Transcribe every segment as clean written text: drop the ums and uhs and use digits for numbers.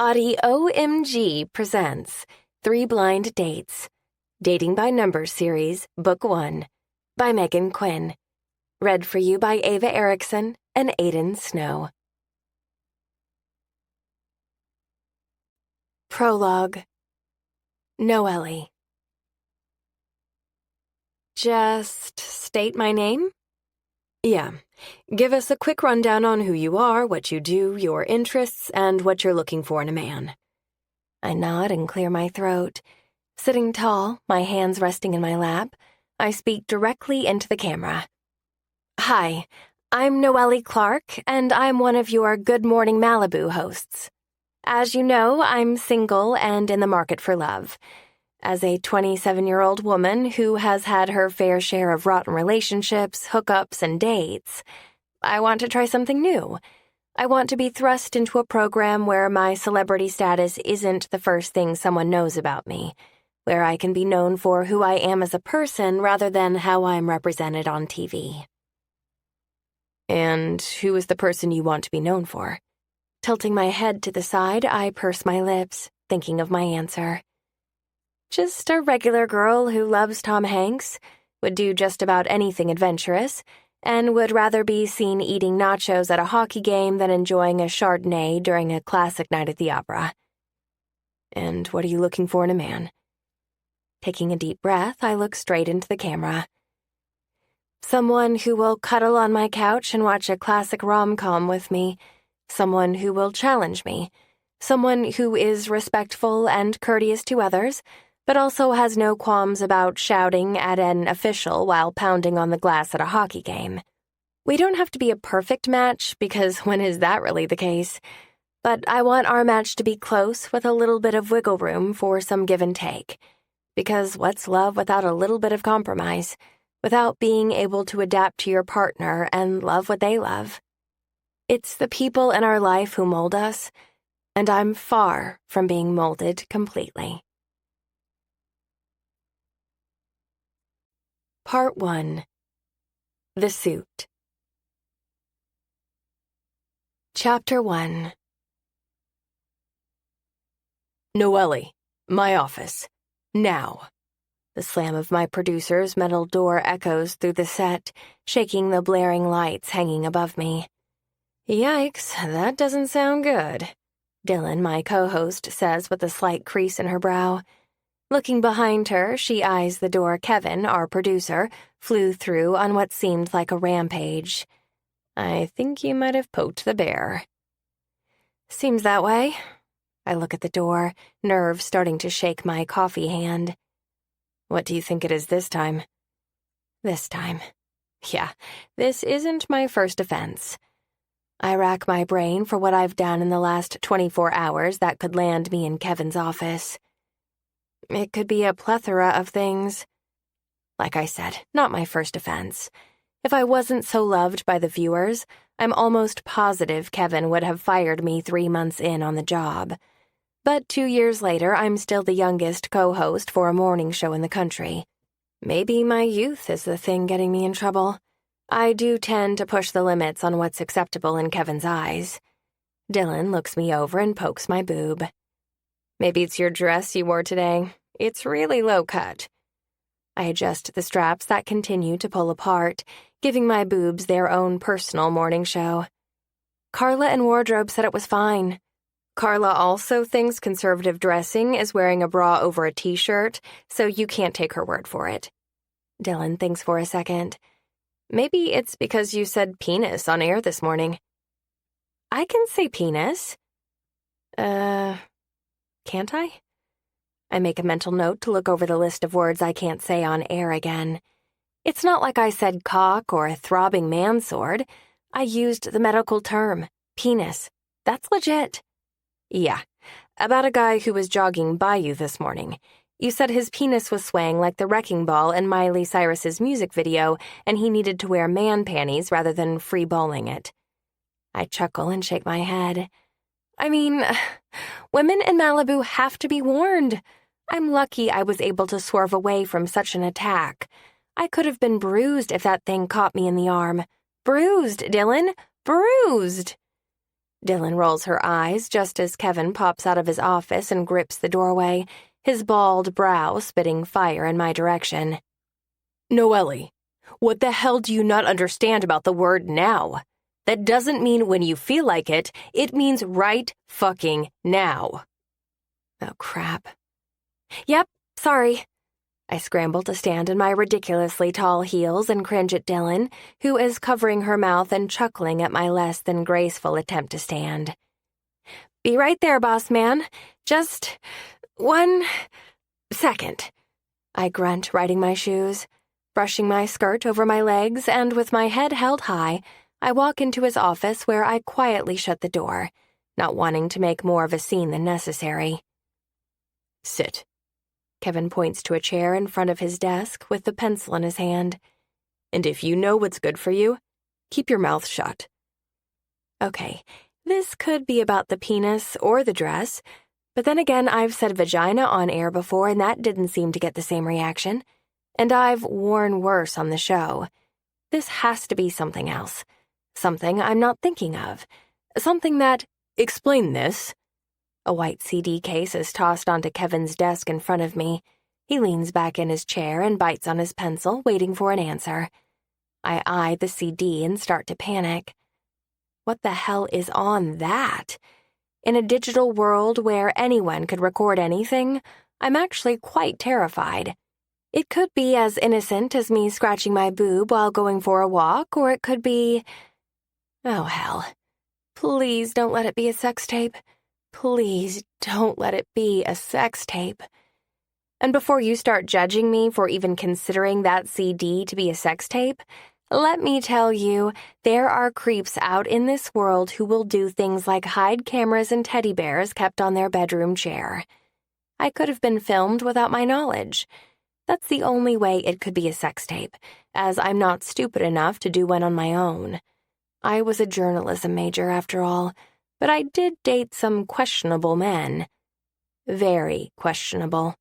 OMG presents 3 Blind Dates, Dating by Numbers Series, Book 1, by Meghan Quinn. Read for you by Ava Erickson and Aiden Snow. Prologue. Noely. Just state my name? Yeah. Give us a quick rundown on who you are, what you do, your interests, and what you're looking for in a man. I nod and clear my throat. Sitting tall, my hands resting in my lap, I speak directly into the camera. Hi, I'm Noely Clark, and I'm one of your Good Morning Malibu hosts. As you know, I'm single and in the market for love. As a 27-year-old woman who has had her fair share of rotten relationships, hookups, and dates, I want to try something new. I want to be thrust into a program where my celebrity status isn't the first thing someone knows about me, where I can be known for who I am as a person rather than how I'm represented on TV. And who is the person you want to be known for? Tilting my head to the side, I purse my lips, thinking of my answer. Just a regular girl who loves Tom Hanks, would do just about anything adventurous, and would rather be seen eating nachos at a hockey game than enjoying a Chardonnay during a classic night at the opera. And what are you looking for in a man? Taking a deep breath, I look straight into the camera. Someone who will cuddle on my couch and watch a classic rom-com with me. Someone who will challenge me. Someone who is respectful and courteous to others, but also has no qualms about shouting at an official while pounding on the glass at a hockey game. We don't have to be a perfect match, because when is that really the case? But I want our match to be close with a little bit of wiggle room for some give and take. Because what's love without a little bit of compromise? Without being able to adapt to your partner and love what they love? It's the people in our life who mold us, and I'm far from being molded completely. Part 1. The Suit. Chapter 1. Noely, my office. Now. The slam of my producer's metal door echoes through the set, shaking the blaring lights hanging above me. Yikes, that doesn't sound good, Dylan, my co-host, says with a slight crease in her brow. Looking behind her, she eyes the door Kevin, our producer, flew through on what seemed like a rampage. I think you might have poked the bear. Seems that way. I look at the door, nerves starting to shake my coffee hand. What do you think it is this time? This time. Yeah, this isn't my first offense. I rack my brain for what I've done in the last 24 hours that could land me in Kevin's office. It could be a plethora of things. Like I said, not my first offense. If I wasn't so loved by the viewers, I'm almost positive Kevin would have fired me 3 months in on the job. But 2 years later, I'm still the youngest co-host for a morning show in the country. Maybe my youth is the thing getting me in trouble. I do tend to push the limits on what's acceptable in Kevin's eyes. Dylan looks me over and pokes my boob. Maybe it's your dress you wore today. It's really low cut. I adjust the straps that continue to pull apart, giving my boobs their own personal morning show. Carla and wardrobe said it was fine. Carla also thinks conservative dressing is wearing a bra over a t-shirt, so you can't take her word for it. Dylan thinks for a second. Maybe it's because you said penis on air this morning. I can say penis. Can't I? I make a mental note to look over the list of words I can't say on air again. It's not like I said cock or a throbbing man-sword. I used the medical term, penis. That's legit. Yeah, about a guy who was jogging by you this morning. You said his penis was swaying like the wrecking ball in Miley Cyrus's music video, and he needed to wear man panties rather than free-balling it. I chuckle and shake my head. I mean, women in Malibu have to be warned. I'm lucky I was able to swerve away from such an attack. I could have been bruised if that thing caught me in the arm. Bruised, Dylan. Bruised. Dylan rolls her eyes just as Kevin pops out of his office and grips the doorway, his bald brow spitting fire in my direction. Noely, what the hell do you not understand about the word now? That doesn't mean when you feel like it, it means right fucking now. Oh, crap. Yep, sorry. I scramble to stand in my ridiculously tall heels and cringe at Dylan, who is covering her mouth and chuckling at my less than graceful attempt to stand. Be right there, boss man. Just 1 second. I grunt, riding my shoes, brushing my skirt over my legs, and with my head held high, I walk into his office where I quietly shut the door, not wanting to make more of a scene than necessary. Sit. Kevin points to a chair in front of his desk with the pencil in his hand. And if you know what's good for you, keep your mouth shut. Okay, this could be about the penis or the dress, but then again, I've said vagina on air before and that didn't seem to get the same reaction. And I've worn worse on the show. This has to be something else. Something I'm not thinking of. Something that... Explain this. A white CD case is tossed onto Kevin's desk in front of me. He leans back in his chair and bites on his pencil, waiting for an answer. I eye the CD and start to panic. What the hell is on that? In a digital world where anyone could record anything, I'm actually quite terrified. It could be as innocent as me scratching my boob while going for a walk, or it could be... Oh, hell. Please don't let it be a sex tape. Please don't let it be a sex tape. And before you start judging me for even considering that CD to be a sex tape, let me tell you, there are creeps out in this world who will do things like hide cameras and teddy bears kept on their bedroom chair. I could have been filmed without my knowledge. That's the only way it could be a sex tape, as I'm not stupid enough to do one on my own. I was a journalism major, after all, but I did date some questionable men. Very questionable.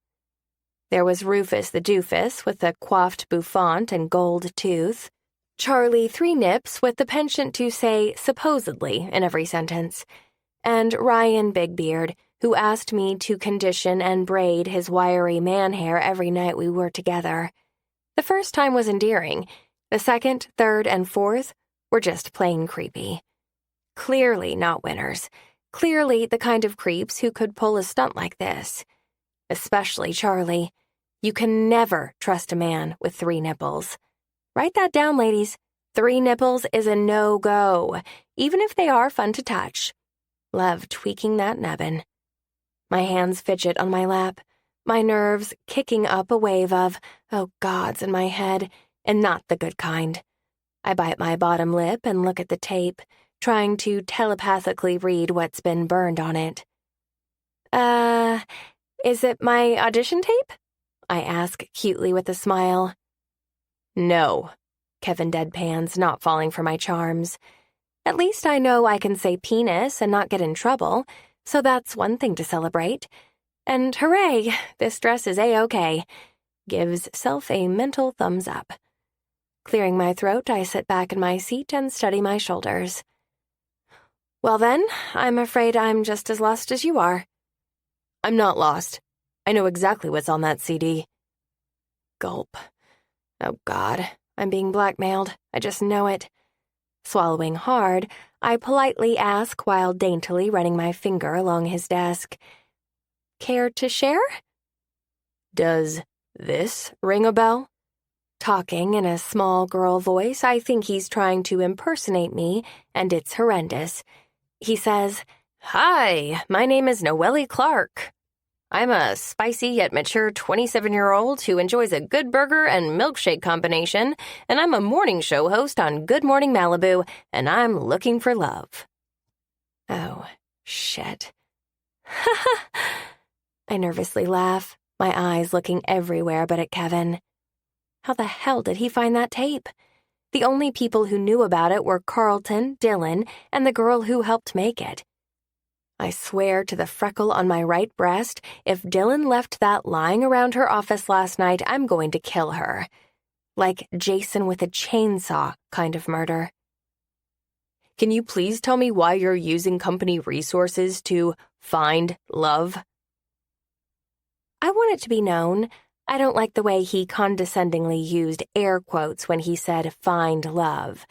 There was Rufus the Doofus with the coiffed bouffant and gold tooth, Charlie Three Nips with the penchant to say supposedly in every sentence, and Ryan Bigbeard, who asked me to condition and braid his wiry man hair every night we were together. The first time was endearing. The second, third, and fourth were just plain creepy. Clearly not winners. Clearly the kind of creeps who could pull a stunt like this. Especially Charlie. You can never trust a man with 3 nipples. Write that down, ladies. 3 nipples is a no-go, even if they are fun to touch. Love tweaking that nubbin. My hands fidget on my lap, my nerves kicking up a wave of, oh gods, in my head, and not the good kind. I bite my bottom lip and look at the tape, trying to telepathically read what's been burned on it. Is it my audition tape? I ask cutely with a smile. No, Kevin deadpans, not falling for my charms. At least I know I can say penis and not get in trouble, so that's one thing to celebrate. And hooray, this dress is A-OK. Gives self a mental thumbs up. Clearing my throat, I sit back in my seat and study my shoulders. Well then, I'm afraid I'm just as lost as you are. I'm not lost. I know exactly what's on that CD. Gulp. Oh God, I'm being blackmailed. I just know it. Swallowing hard, I politely ask while daintily running my finger along his desk. Care to share? Does this ring a bell? Talking in a small girl voice, I think he's trying to impersonate me, and it's horrendous. He says, Hi, my name is Noely Clark. I'm a spicy yet mature 27-year-old who enjoys a good burger and milkshake combination, and I'm a morning show host on Good Morning Malibu, and I'm looking for love. Oh, shit. I nervously laugh, my eyes looking everywhere but at Kevin. How the hell did he find that tape? The only people who knew about it were Carlton, Dylan, and the girl who helped make it. I swear to the freckle on my right breast, if Dylan left that lying around her office last night, I'm going to kill her. Like Jason with a chainsaw kind of murder. Can you please tell me why you're using company resources to find love? I want it to be known, I don't like the way he condescendingly used air quotes when he said find love,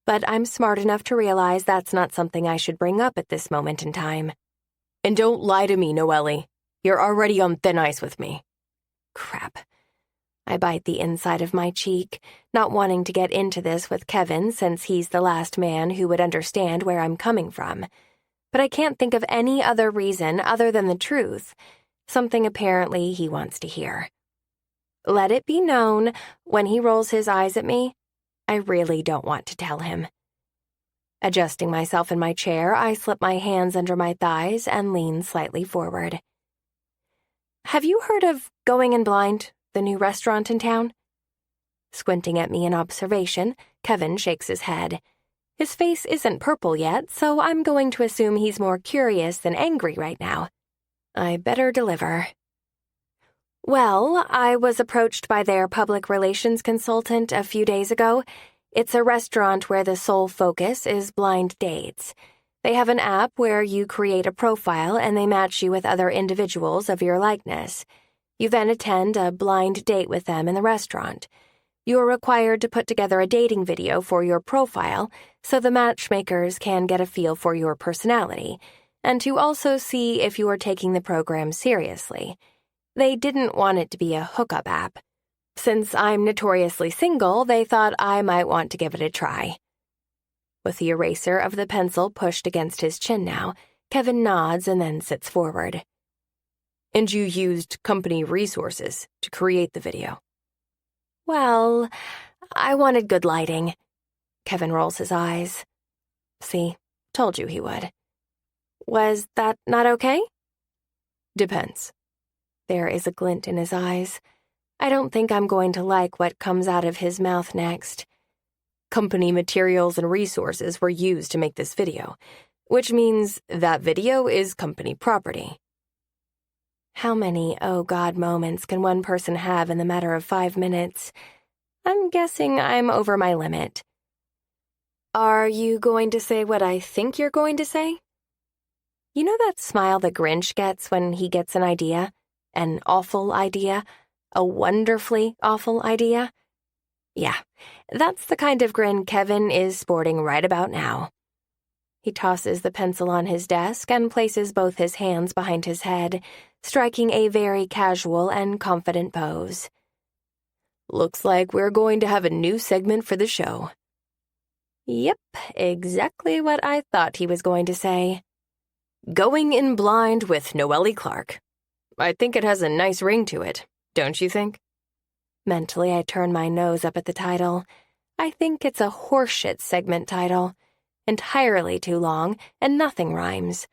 but I'm smart enough to realize that's not something I should bring up at this moment in time. And don't lie to me, Noely. You're already on thin ice with me. Crap. I bite the inside of my cheek, not wanting to get into this with Kevin since he's the last man who would understand where I'm coming from. But I can't think of any other reason other than the truth, something apparently he wants to hear. Let it be known, when he rolls his eyes at me, I really don't want to tell him. Adjusting myself in my chair, I slip my hands under my thighs and lean slightly forward. Have you heard of Going in Blind, the new restaurant in town? Squinting at me in observation, Kevin shakes his head. His face isn't purple yet, so I'm going to assume he's more curious than angry right now. I better deliver. Well, I was approached by their public relations consultant a few days ago. It's a restaurant where the sole focus is blind dates. They have an app where you create a profile and they match you with other individuals of your likeness. You then attend a blind date with them in the restaurant. You're required to put together a dating video for your profile so the matchmakers can get a feel for your personality, and to also see if you are taking the program seriously. They didn't want it to be a hookup app. Since I'm notoriously single, they thought I might want to give it a try. With the eraser of the pencil pushed against his chin now, Kevin nods and then sits forward. And you used company resources to create the video? Well, I wanted good lighting. Kevin rolls his eyes. See, told you he would. Was that not okay? Depends. There is a glint in his eyes. I don't think I'm going to like what comes out of his mouth next. Company materials and resources were used to make this video, which means that video is company property. How many oh God moments can one person have in the matter of 5 minutes? I'm guessing I'm over my limit. Are you going to say what I think you're going to say? You know that smile the Grinch gets when he gets an idea? An awful idea? A wonderfully awful idea? Yeah, that's the kind of grin Kevin is sporting right about now. He tosses the pencil on his desk and places both his hands behind his head, striking a very casual and confident pose. Looks like we're going to have a new segment for the show. Yep, exactly what I thought he was going to say. Going in Blind with Noely Clark. I think it has a nice ring to it, don't you think? Mentally, I turn my nose up at the title. I think it's a horseshit segment title. Entirely too long, and nothing rhymes.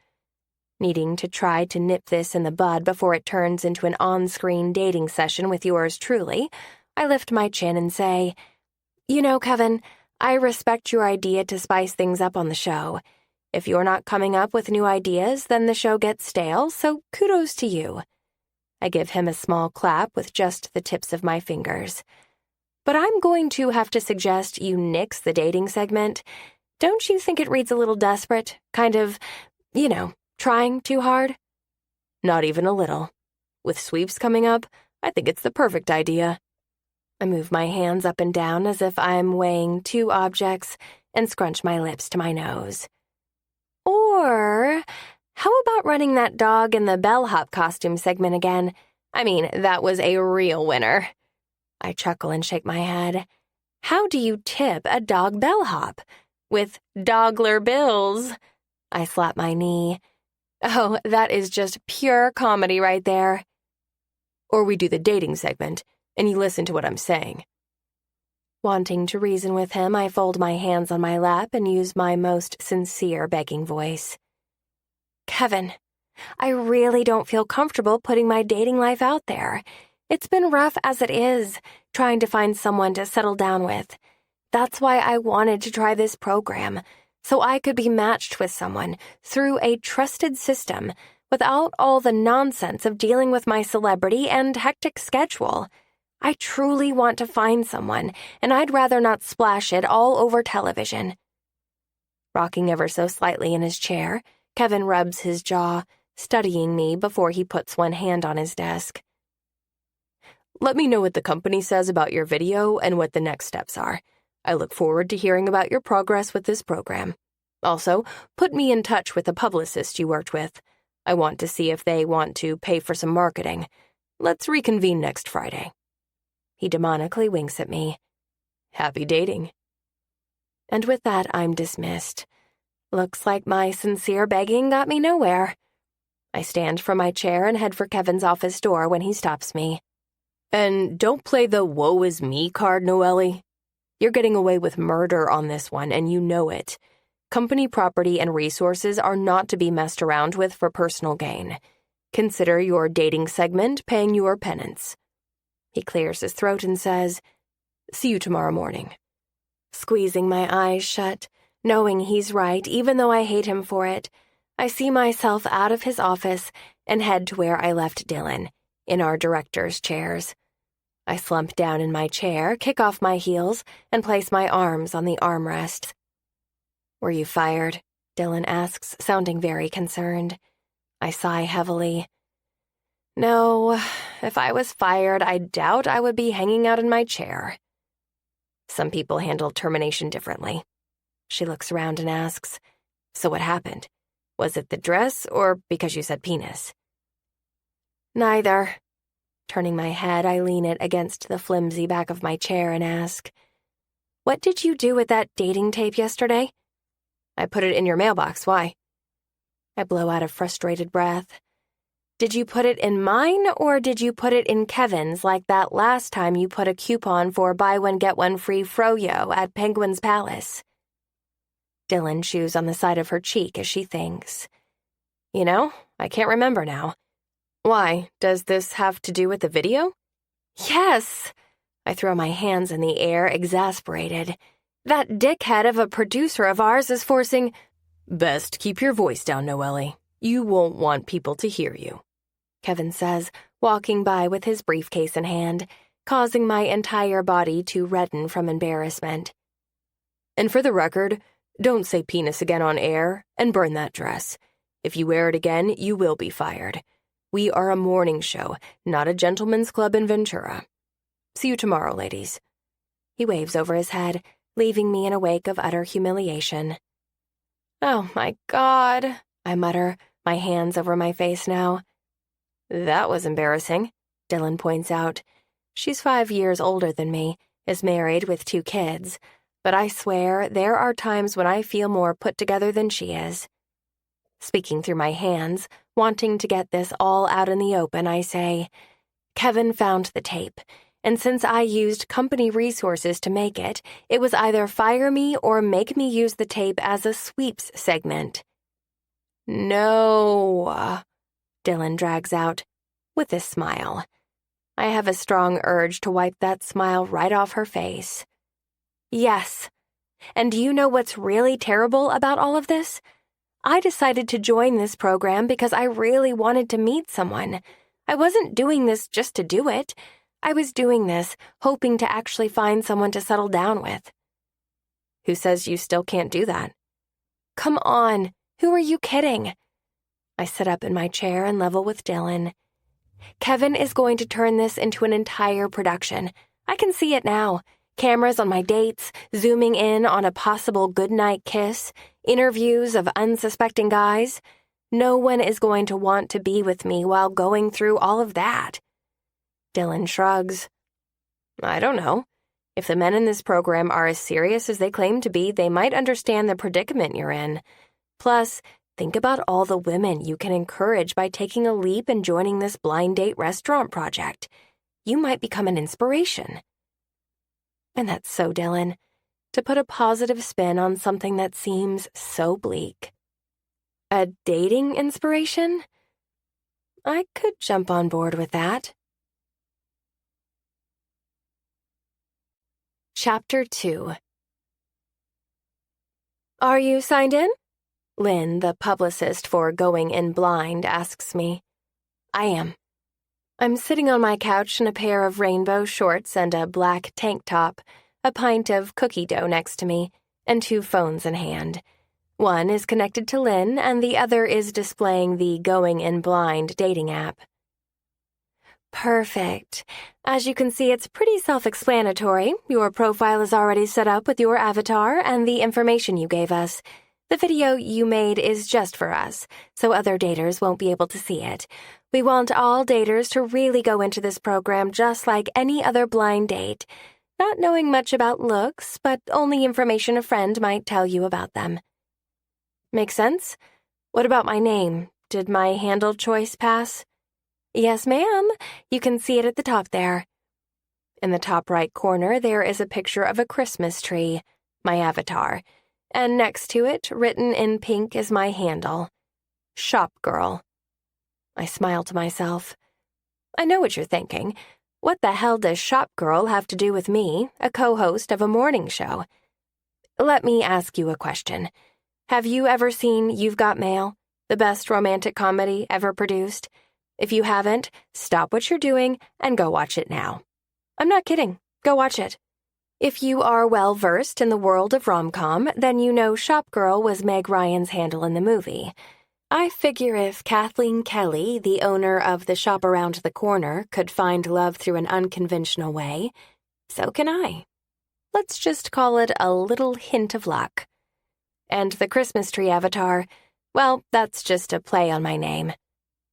Needing to try to nip this in the bud before it turns into an on-screen dating session with yours truly, I lift my chin and say, You know, Kevin, I respect your idea to spice things up on the show. If you're not coming up with new ideas, then the show gets stale, so kudos to you. I give him a small clap with just the tips of my fingers. But I'm going to have to suggest you nix the dating segment. Don't you think it reads a little desperate? Kind of, trying too hard? Not even a little. With sweeps coming up, I think it's the perfect idea. I move my hands up and down as if I'm weighing 2 objects and scrunch my lips to my nose. Or, how about running that dog in the bellhop costume segment again? I mean, that was a real winner. I chuckle and shake my head. How do you tip a dog bellhop? With Dogler bills. I slap my knee. Oh, that is just pure comedy right there. Or we do the dating segment, and you listen to what I'm saying. Wanting to reason with him, I fold my hands on my lap and use my most sincere begging voice. Kevin, I really don't feel comfortable putting my dating life out there. It's been rough as it is, trying to find someone to settle down with. That's why I wanted to try this program, so I could be matched with someone through a trusted system without all the nonsense of dealing with my celebrity and hectic schedule. I truly want to find someone, and I'd rather not splash it all over television. Rocking ever so slightly in his chair, Kevin rubs his jaw, studying me before he puts one hand on his desk. Let me know what the company says about your video and what the next steps are. I look forward to hearing about your progress with this program. Also, put me in touch with a publicist you worked with. I want to see if they want to pay for some marketing. Let's reconvene next Friday. He demonically winks at me. Happy dating. And with that, I'm dismissed. Looks like my sincere begging got me nowhere. I stand from my chair and head for Kevin's office door when he stops me. And don't play the woe is me card, Noely. You're getting away with murder on this one, and you know it. Company property and resources are not to be messed around with for personal gain. Consider your dating segment paying your penance. He clears his throat and says, See you tomorrow morning. Squeezing my eyes shut, knowing he's right even though I hate him for it, I see myself out of his office and head to where I left Dylan, in our directors' chairs. I slump down in my chair, kick off my heels, and place my arms on the armrests. Were you fired? Dylan asks, sounding very concerned. I sigh heavily. No, if I was fired, I doubt I would be hanging out in my chair. Some people handle termination differently. She looks around and asks, So what happened? Was it the dress or because you said penis? Neither. Turning my head, I lean it against the flimsy back of my chair and ask, What did you do with that dating tape yesterday? I put it in your mailbox. Why? I blow out a frustrated breath. Did you put it in mine or did you put it in Kevin's like that last time you put a coupon for buy one get one free froyo at Penguin's Palace? Dylan chews on the side of her cheek as she thinks. You know, I can't remember now. Why, does this have to do with the video? Yes! I throw my hands in the air, exasperated. That dickhead of a producer of ours is forcing— Best keep your voice down, Noely. You won't want people to hear you, Kevin says, walking by with his briefcase in hand, causing my entire body to redden from embarrassment. And for the record, don't say penis again on air and burn that dress. If you wear it again, you will be fired. We are a morning show, not a gentleman's club in Ventura. See you tomorrow, ladies. He waves over his head, leaving me in a wake of utter humiliation. Oh my God, I mutter, my hands over my face now. That was embarrassing, Dylan points out. She's 5 years older than me, is married with 2 kids, but I swear there are times when I feel more put together than she is. Speaking through my hands, wanting to get this all out in the open, I say, Kevin found the tape, and since I used company resources to make it, it was either fire me or make me use the tape as a sweeps segment. No, Dylan drags out, with a smile. I have a strong urge to wipe that smile right off her face. Yes, and do you know what's really terrible about all of this? I decided to join this program because I really wanted to meet someone. I wasn't doing this just to do it. I was doing this hoping to actually find someone to settle down with. Who says you still can't do that? Come on, who are you kidding? I sit up in my chair and level with Dylan. Kevin is going to turn this into an entire production. I can see it now. Cameras on my dates, zooming in on a possible goodnight kiss, interviews of unsuspecting guys. No one is going to want to be with me while going through all of that. Dylan shrugs. I don't know. If the men in this program are as serious as they claim to be, they might understand the predicament you're in. Plus, think about all the women you can encourage by taking a leap and joining this blind date restaurant project. You might become an inspiration. And that's so Dylan, to put a positive spin on something that seems so bleak. A dating inspiration? I could jump on board with that. Chapter 2. Are you signed in? Lynn, the publicist for Going In Blind, asks me. I am. I'm sitting on my couch in a pair of rainbow shorts and a black tank top, a pint of cookie dough next to me, and 2 phones in hand. One is connected to Lynn, and the other is displaying the Going in Blind dating app. Perfect. As you can see, it's pretty self-explanatory. Your profile is already set up with your avatar and the information you gave us. The video you made is just for us, so other daters won't be able to see it. We want all daters to really go into this program just like any other blind date, not knowing much about looks, but only information a friend might tell you about them. Make sense? What about my name? Did my handle choice pass? Yes, ma'am. You can see it at the top there. In the top right corner, there is a picture of a Christmas tree, my avatar, and next to it, written in pink, is my handle, Shop Girl. I smile to myself. I know what you're thinking. What the hell does Shop Girl have to do with me, a co-host of a morning show? Let me ask you a question. Have you ever seen You've Got Mail, the best romantic comedy ever produced? If you haven't, stop what you're doing and go watch it now. I'm not kidding. Go watch it. If you are well-versed in the world of rom-com, then you know Shop Girl was Meg Ryan's handle in the movie. I figure if Kathleen Kelly, the owner of the shop around the corner, could find love through an unconventional way, so can I. Let's just call it a little hint of luck. And the Christmas tree avatar, well, that's just a play on my name.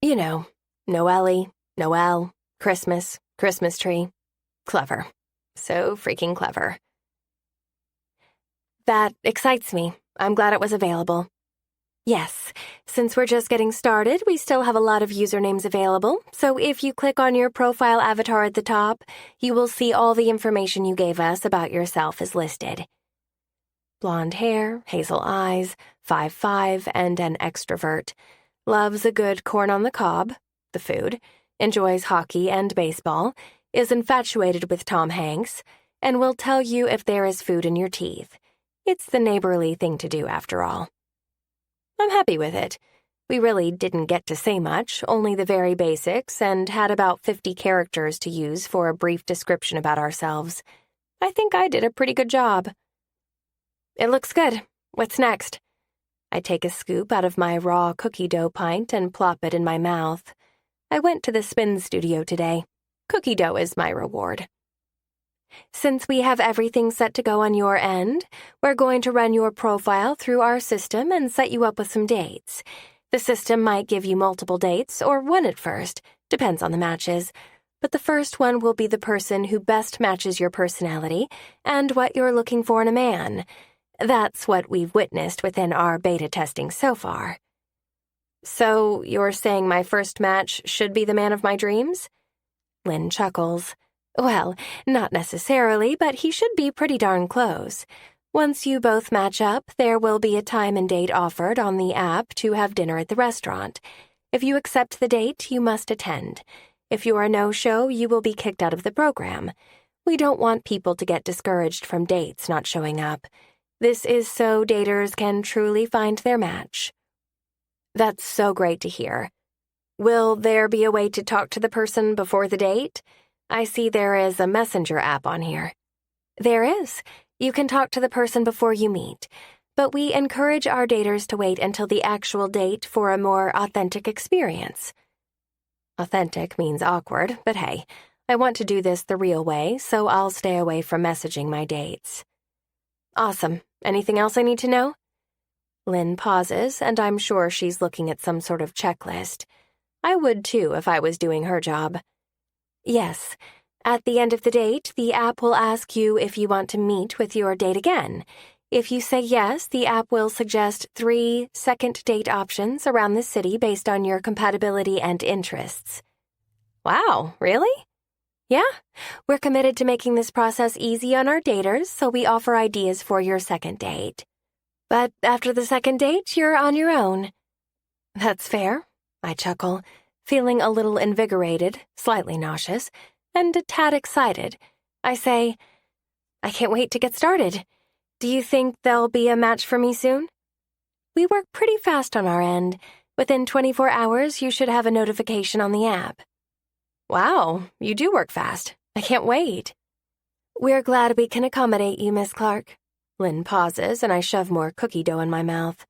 You know, Noely, Noel, Christmas, Christmas tree. Clever. So freaking clever. That excites me. I'm glad it was available. Yes, since we're just getting started, we still have a lot of usernames available, so if you click on your profile avatar at the top, you will see all the information you gave us about yourself is listed. Blonde hair, hazel eyes, 5'5", and an extrovert. Loves a good corn on the cob, the food, enjoys hockey and baseball, is infatuated with Tom Hanks, and will tell you if there is food in your teeth. It's the neighborly thing to do, after all. I'm happy with it. We really didn't get to say much, only the very basics, and had about 50 characters to use for a brief description about ourselves. I think I did a pretty good job. It looks good. What's next? I take a scoop out of my raw cookie dough pint and plop it in my mouth. I went to the spin studio today. Cookie dough is my reward. Since we have everything set to go on your end, we're going to run your profile through our system and set you up with some dates. The system might give you multiple dates or one at first, depends on the matches, but the first one will be the person who best matches your personality and what you're looking for in a man. That's what we've witnessed within our beta testing so far. So, you're saying my first match should be the man of my dreams? Lynn chuckles. Well, not necessarily, but he should be pretty darn close. Once you both match up, there will be a time and date offered on the app to have dinner at the restaurant. If you accept the date, you must attend. If you are a no-show, you will be kicked out of the program. We don't want people to get discouraged from dates not showing up. This is so daters can truly find their match. That's so great to hear. Will there be a way to talk to the person before the date? I see there is a messenger app on here. There is. You can talk to the person before you meet, but we encourage our daters to wait until the actual date for a more authentic experience. Authentic means awkward, but hey, I want to do this the real way, so I'll stay away from messaging my dates. Awesome. Anything else I need to know? Lynn pauses, and I'm sure she's looking at some sort of checklist. I would too if I was doing her job. Yes. At the end of the date, the app will ask you if you want to meet with your date again. If you say yes, the app will suggest 3 second date options around the city based on your compatibility and interests. Wow, really? Yeah, we're committed to making this process easy on our daters, so we offer ideas for your second date. But after the second date, you're on your own. That's fair, I chuckle, feeling a little invigorated, slightly nauseous, and a tad excited. I say, I can't wait to get started. Do you think there'll be a match for me soon? We work pretty fast on our end. Within 24 hours, you should have a notification on the app. Wow, you do work fast. I can't wait. We're glad we can accommodate you, Miss Clark. Lynn pauses, and I shove more cookie dough in my mouth.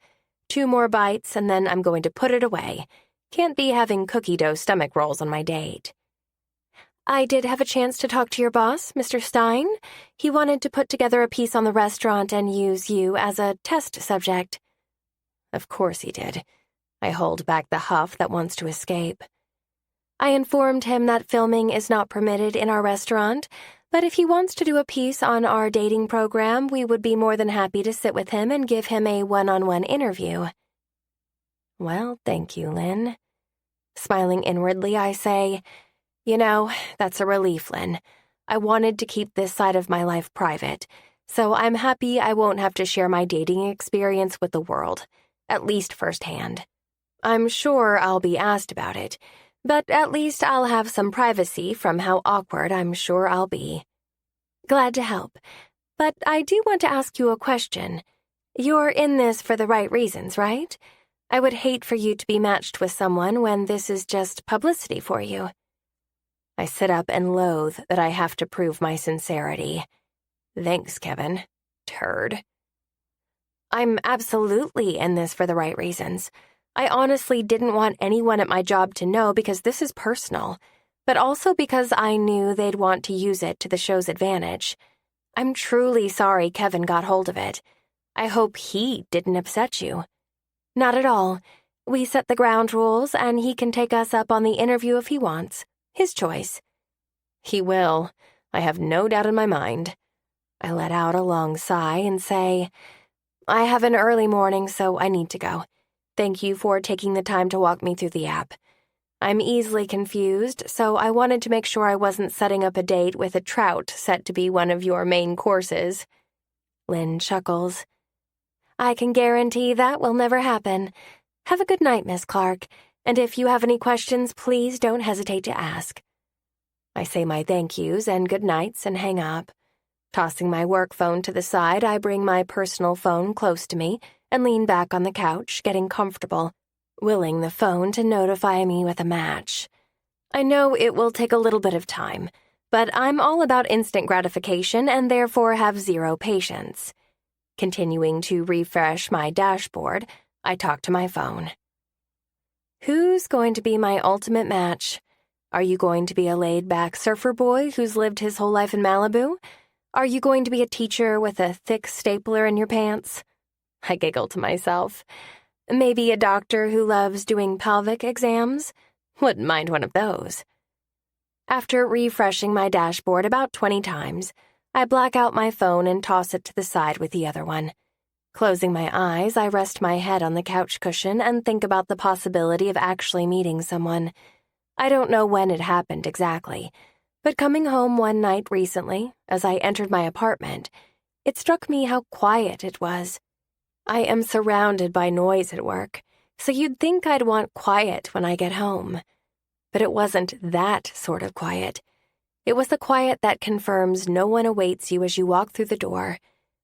2 more bites, and then I'm going to put it away. Can't be having cookie dough stomach rolls on my date. I did have a chance to talk to your boss, Mr. Stein. He wanted to put together a piece on the restaurant and use you as a test subject. Of course he did. I hold back the huff that wants to escape. I informed him that filming is not permitted in our restaurant, but if he wants to do a piece on our dating program, we would be more than happy to sit with him and give him a one-on-one interview. Well, thank you, Lynn. Smiling inwardly, I say, "You know, that's a relief, Lynn. I wanted to keep this side of my life private, so I'm happy I won't have to share my dating experience with the world, at least firsthand. I'm sure I'll be asked about it, but at least I'll have some privacy from how awkward I'm sure I'll be." Glad to help, but I do want to ask you a question. You're in this for the right reasons, right? I would hate for you to be matched with someone when this is just publicity for you. I sit up and loathe that I have to prove my sincerity. Thanks, Kevin. Turd. I'm absolutely in this for the right reasons. I honestly didn't want anyone at my job to know because this is personal, but also because I knew they'd want to use it to the show's advantage. I'm truly sorry Kevin got hold of it. I hope he didn't upset you. Not at all. We set the ground rules, and he can take us up on the interview if he wants. His choice. He will. I have no doubt in my mind. I let out a long sigh and say, I have an early morning, so I need to go. Thank you for taking the time to walk me through the app. I'm easily confused, so I wanted to make sure I wasn't setting up a date with a trout set to be one of your main courses. Lynn chuckles. I can guarantee that will never happen. Have a good night, Miss Clark, and if you have any questions, please don't hesitate to ask. I say my thank yous and good nights and hang up. Tossing my work phone to the side, I bring my personal phone close to me and lean back on the couch, getting comfortable, willing the phone to notify me with a match. I know it will take a little bit of time, but I'm all about instant gratification and therefore have zero patience. Continuing to refresh my dashboard, I talk to my phone. Who's going to be my ultimate match? Are you going to be a laid-back surfer boy who's lived his whole life in Malibu? Are you going to be a teacher with a thick stapler in your pants? I giggle to myself. Maybe a doctor who loves doing pelvic exams? Wouldn't mind one of those. After refreshing my dashboard about 20 times, I black out my phone and toss it to the side with the other one. Closing my eyes, I rest my head on the couch cushion and think about the possibility of actually meeting someone. I don't know when it happened exactly, but coming home one night recently, as I entered my apartment, it struck me how quiet it was. I am surrounded by noise at work, so you'd think I'd want quiet when I get home. But it wasn't that sort of quiet. It was the quiet that confirms no one awaits you as you walk through the door.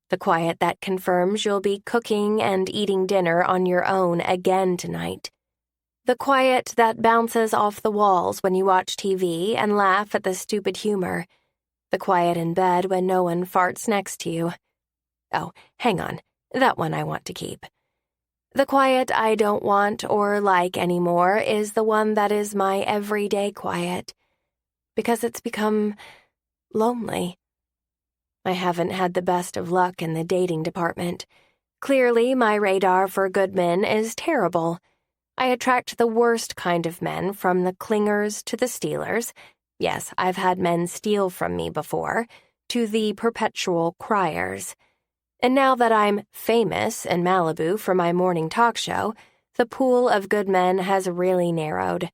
The quiet that confirms you'll be cooking and eating dinner on your own again tonight. The quiet that bounces off the walls when you watch TV and laugh at the stupid humor. The quiet in bed when no one farts next to you. Oh, hang on. That one I want to keep. The quiet I don't want or like anymore is the one that is my everyday quiet. Because it's become lonely. I haven't had the best of luck in the dating department. Clearly, my radar for good men is terrible. I attract the worst kind of men, from the clingers to the stealers. Yes, I've had men steal from me before, to the perpetual criers. And now that I'm famous in Malibu for my morning talk show, the pool of good men has really narrowed.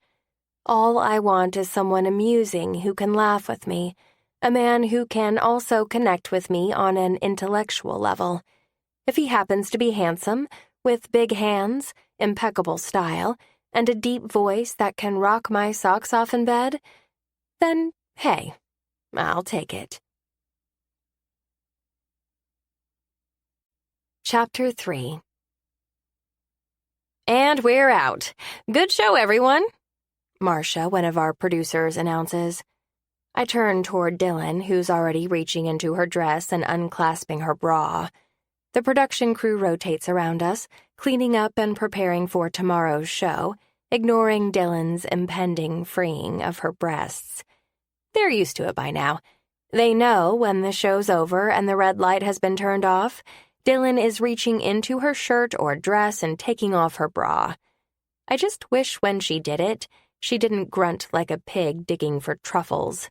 All I want is someone amusing who can laugh with me, a man who can also connect with me on an intellectual level. If he happens to be handsome, with big hands, impeccable style, and a deep voice that can rock my socks off in bed, then, hey, I'll take it. Chapter 3. And we're out. Good show, everyone, Marcia, one of our producers, announces. I turn toward Dylan, who's already reaching into her dress and unclasping her bra. The production crew rotates around us, cleaning up and preparing for tomorrow's show, ignoring Dylan's impending freeing of her breasts. They're used to it by now. They know when the show's over and the red light has been turned off, Dylan is reaching into her shirt or dress and taking off her bra. I just wish when she did it, she didn't grunt like a pig digging for truffles.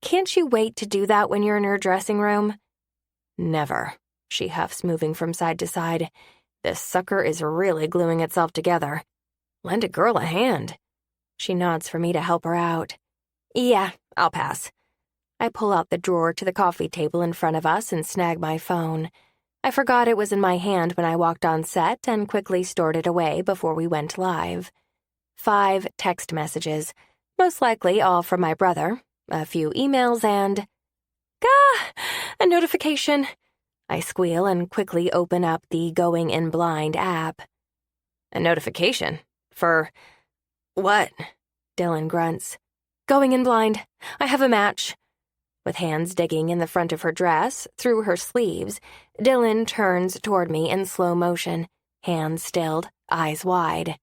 Can't you wait to do that when you're in your dressing room? Never, she huffs, moving from side to side. This sucker is really gluing itself together. Lend a girl a hand. She nods for me to help her out. Yeah, I'll pass. I pull out the drawer to the coffee table in front of us and snag my phone. I forgot it was in my hand when I walked on set and quickly stored it away before we went live. 5 text messages, most likely all from my brother, a few emails, and... Gah! A notification. I squeal and quickly open up the Going in Blind app. A notification? For... what? Dylan grunts. Going in blind. I have a match. With hands digging in the front of her dress, through her sleeves, Dylan turns toward me in slow motion, hands stilled, eyes wide.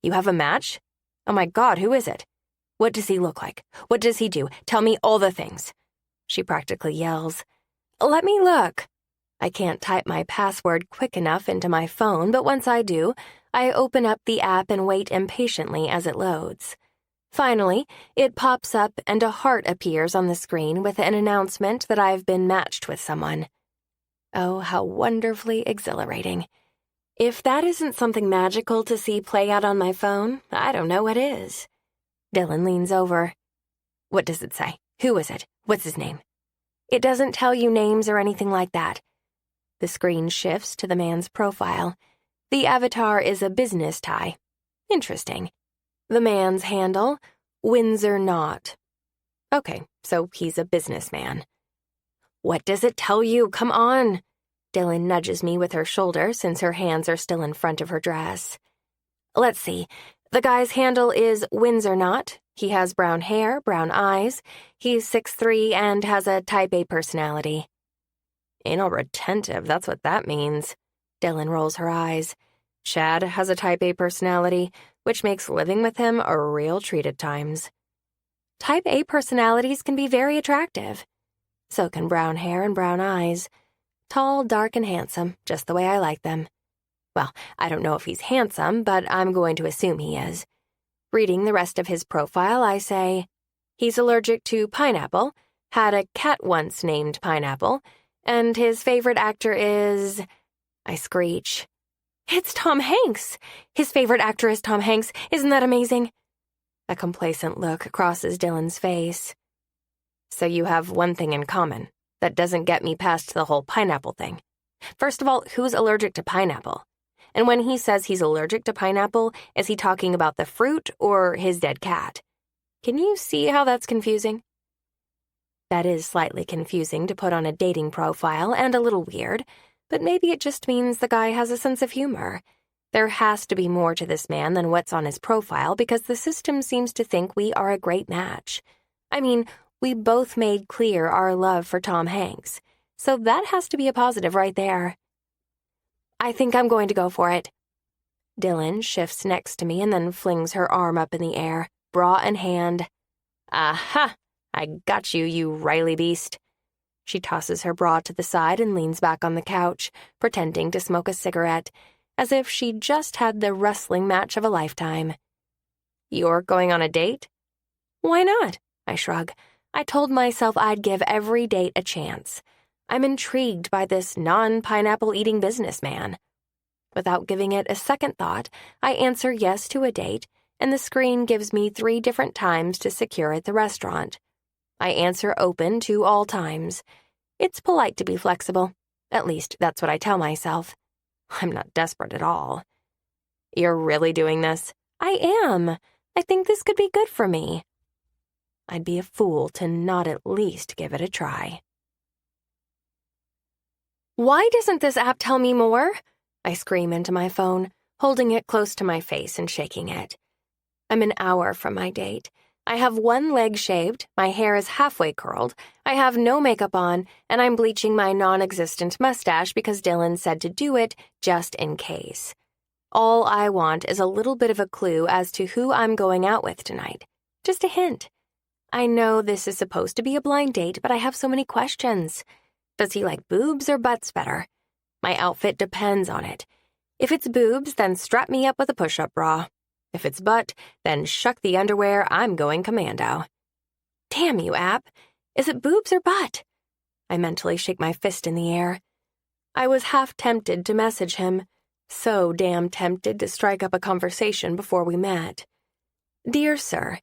You have a match? Oh my God, who is it? What does he look like? What does he do? Tell me all the things. She practically yells. Let me look. I can't type my password quick enough into my phone, but once I do, I open up the app and wait impatiently as it loads. Finally, it pops up and a heart appears on the screen with an announcement that I've been matched with someone. Oh, how wonderfully exhilarating. If that isn't something magical to see play out on my phone, I don't know what is. Dylan leans over. What does it say? Who is it? What's his name? It doesn't tell you names or anything like that. The screen shifts to the man's profile. The avatar is a business tie. Interesting. The man's handle, Windsor Knot. Okay, so he's a businessman. What does it tell you? Come on. Dylan nudges me with her shoulder since her hands are still in front of her dress. Let's see. The guy's handle is Windsor Knot. He has brown hair, brown eyes. He's 6'3" and has a type A personality. Anal retentive, that's what that means. Dylan rolls her eyes. Chad has a type A personality, which makes living with him a real treat at times. Type A personalities can be very attractive. So can brown hair and brown eyes. Tall, dark, and handsome, just the way I like them. Well, I don't know if he's handsome, but I'm going to assume he is. Reading the rest of his profile, I say, he's allergic to pineapple, had a cat once named Pineapple, and his favorite actor is... I screech. It's Tom Hanks! His favorite actor is Tom Hanks. Isn't that amazing? A complacent look crosses Dylan's face. So you have one thing in common. That doesn't get me past the whole pineapple thing. First of all, who's allergic to pineapple? And when he says he's allergic to pineapple, is he talking about the fruit or his dead cat? Can you see how that's confusing? That is slightly confusing to put on a dating profile and a little weird, but maybe it just means the guy has a sense of humor. There has to be more to this man than what's on his profile because the system seems to think we are a great match. I mean, we both made clear our love for Tom Hanks, so that has to be a positive right there. I think I'm going to go for it. Dylan shifts next to me and then flings her arm up in the air, bra in hand. Aha! I got you, you Riley beast. She tosses her bra to the side and leans back on the couch, pretending to smoke a cigarette, as if she'd just had the wrestling match of a lifetime. You're going on a date? Why not? I shrug. I told myself I'd give every date a chance. I'm intrigued by this non-pineapple eating businessman. Without giving it a second thought, I answer yes to a date, and the screen gives me 3 different times to secure at the restaurant. I answer open to all times. It's polite to be flexible. At least that's what I tell myself. I'm not desperate at all. You're really doing this? I am. I think this could be good for me. I'd be a fool to not at least give it a try. Why doesn't this app tell me more? I scream into my phone, holding it close to my face and shaking it. I'm an hour from my date. I have one leg shaved, my hair is halfway curled, I have no makeup on, and I'm bleaching my non-existent mustache because Dylan said to do it just in case. All I want is a little bit of a clue as to who I'm going out with tonight. Just a hint. I know this is supposed to be a blind date, but I have so many questions. Does he like boobs or butts better? My outfit depends on it. If it's boobs, then strap me up with a push-up bra. If it's butt, then shuck the underwear, I'm going commando. Damn you, app. Is it boobs or butt? I mentally shake my fist in the air. I was half tempted to message him. So damn tempted to strike up a conversation before we met. Dear sir,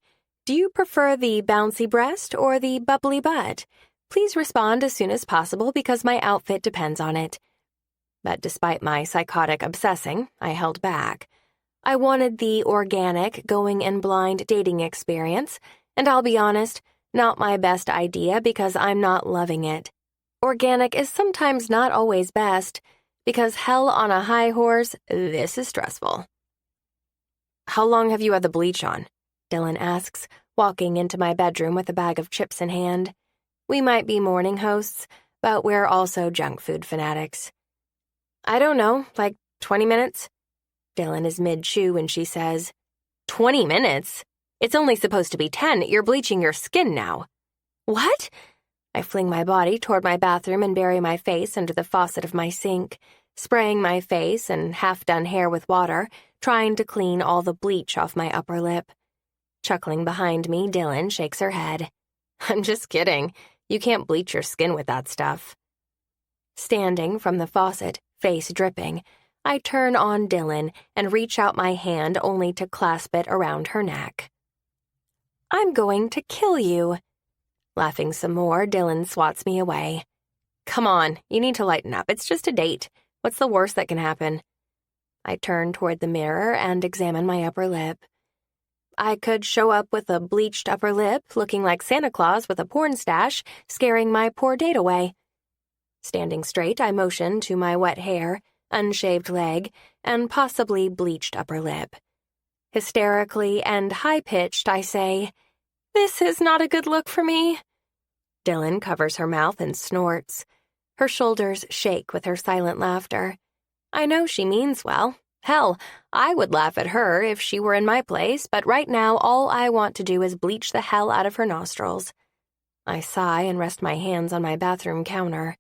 do you prefer the bouncy breast or the bubbly butt? Please respond as soon as possible because my outfit depends on it. But despite my psychotic obsessing, I held back. I wanted the organic, going in blind dating experience, and I'll be honest, not my best idea because I'm not loving it. Organic is sometimes not always best, because hell on a high horse, this is stressful. How long have you had the bleach on? Dylan asks, walking into my bedroom with a bag of chips in hand. We might be morning hosts, but we're also junk food fanatics. I don't know, like 20 minutes? Dylan is mid-chew and she says, 20 minutes? It's only supposed to be 10. You're bleaching your skin now. What? I fling my body toward my bathroom and bury my face under the faucet of my sink, spraying my face and half-done hair with water, trying to clean all the bleach off my upper lip. Chuckling behind me, Dylan shakes her head. I'm just kidding. You can't bleach your skin with that stuff. Standing from the faucet, face dripping, I turn on Dylan and reach out my hand only to clasp it around her neck. I'm going to kill you. Laughing some more, Dylan swats me away. Come on, you need to lighten up. It's just a date. What's the worst that can happen? I turn toward the mirror and examine my upper lip. I could show up with a bleached upper lip, looking like Santa Claus with a porn stash, scaring my poor date away. Standing straight, I motion to my wet hair, unshaved leg, and possibly bleached upper lip. Hysterically and high-pitched, I say, "This is not a good look for me." Dylan covers her mouth and snorts. Her shoulders shake with her silent laughter. I know she means well. Hell, I would laugh at her if she were in my place, but right now all I want to do is bleach the hell out of her nostrils. I sigh and rest my hands on my bathroom counter.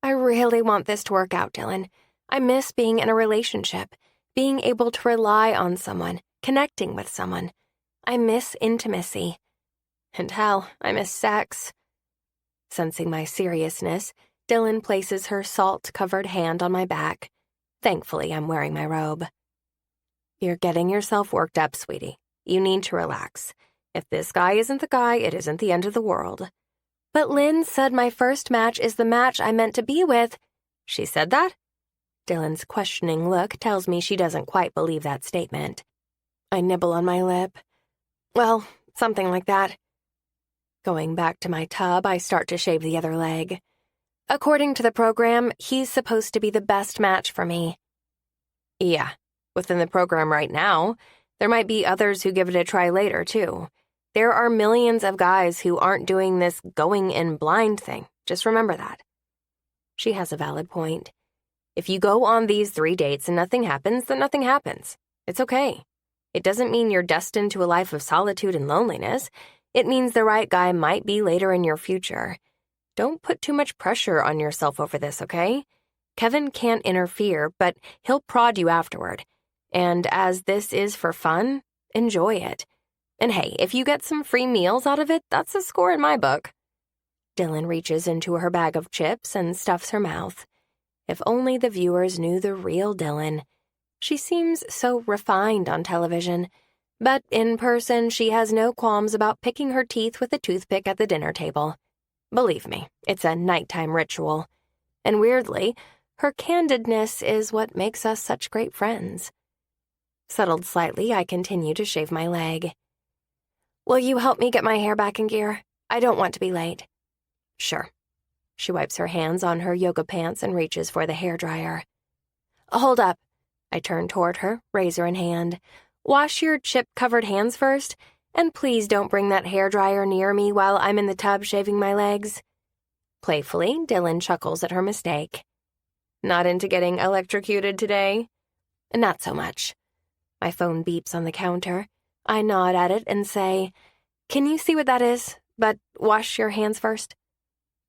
I really want this to work out, Dylan. I miss being in a relationship, being able to rely on someone, connecting with someone. I miss intimacy. And hell, I miss sex. Sensing my seriousness, Dylan places her salt-covered hand on my back. Thankfully, I'm wearing my robe. You're getting yourself worked up, sweetie. You need to relax. If this guy isn't the guy, it isn't the end of the world. But Lynn said my first match is the match I meant to be with. She said that? Dylan's questioning look tells me she doesn't quite believe that statement. I nibble on my lip. Well, something like that. Going back to my tub, I start to shave the other leg. According to the program, he's supposed to be the best match for me. Yeah, within the program right now, there might be others who give it a try later, too. There are millions of guys who aren't doing this going in blind thing. Just remember that. She has a valid point. If you go on these 3 dates and nothing happens, then nothing happens. It's okay. It doesn't mean you're destined to a life of solitude and loneliness. It means the right guy might be later in your future. Don't put too much pressure on yourself over this, okay? Kevin can't interfere, but he'll prod you afterward. And as this is for fun, enjoy it. And hey, if you get some free meals out of it, that's a score in my book. Dylan reaches into her bag of chips and stuffs her mouth. If only the viewers knew the real Dylan. She seems so refined on television, but in person she has no qualms about picking her teeth with a toothpick at the dinner table. Believe me, it's a nighttime ritual. And weirdly, her candidness is what makes us such great friends. Settled slightly, I continue to shave my leg. Will you help me get my hair back in gear? I don't want to be late. Sure. She wipes her hands on her yoga pants and reaches for the hairdryer. Hold up. I turn toward her, razor in hand. Wash your chip-covered hands first, And please don't bring that hairdryer near me while I'm in the tub shaving my legs. Playfully, Dylan chuckles at her mistake. Not into getting electrocuted today? Not so much. My phone beeps on the counter. I nod at it and say, "Can you see what that is? But wash your hands first."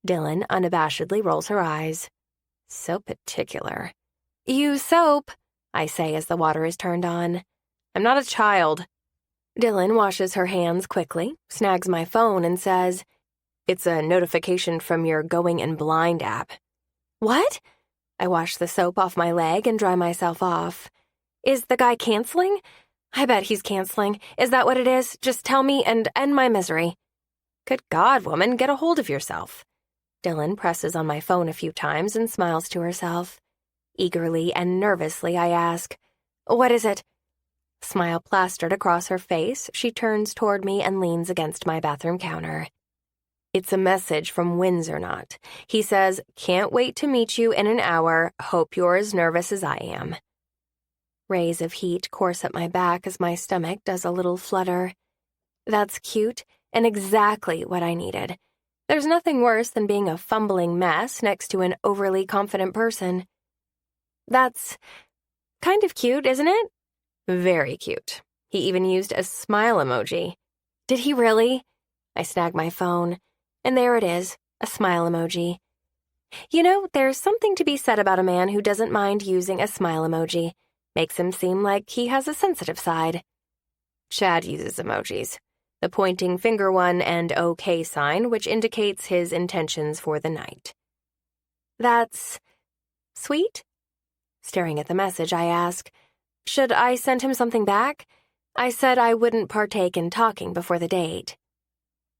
Dylan unabashedly rolls her eyes. So particular. "Use soap," I say as the water is turned on. "I'm not a child." Dylan washes her hands quickly, snags my phone, and says, "It's a notification from your Going and Blind app." "What?" I wash the soap off my leg and dry myself off. "Is the guy canceling? I bet he's canceling. Is that what it is? Just tell me and end my misery." "Good God, woman, get a hold of yourself." Dylan presses on my phone a few times and smiles to herself. Eagerly and nervously, I ask, "What is it?" Smile plastered across her face, she turns toward me and leans against my bathroom counter. "It's a message from Windsor Knot. He says, 'Can't wait to meet you in an hour. Hope you're as nervous as I am.'" Rays of heat course up my back as my stomach does a little flutter. That's cute and exactly what I needed. There's nothing worse than being a fumbling mess next to an overly confident person. That's kind of cute, isn't it? Very cute. He even used a smile emoji. Did he really? I snag my phone, and there it is, a smile emoji. You know, there's something to be said about a man who doesn't mind using a smile emoji. Makes him seem like he has a sensitive side. Chad uses emojis. The pointing finger one and OK sign, which indicates his intentions for the night. That's sweet? Staring at the message, I ask, "Should I send him something back? I said I wouldn't partake in talking before the date."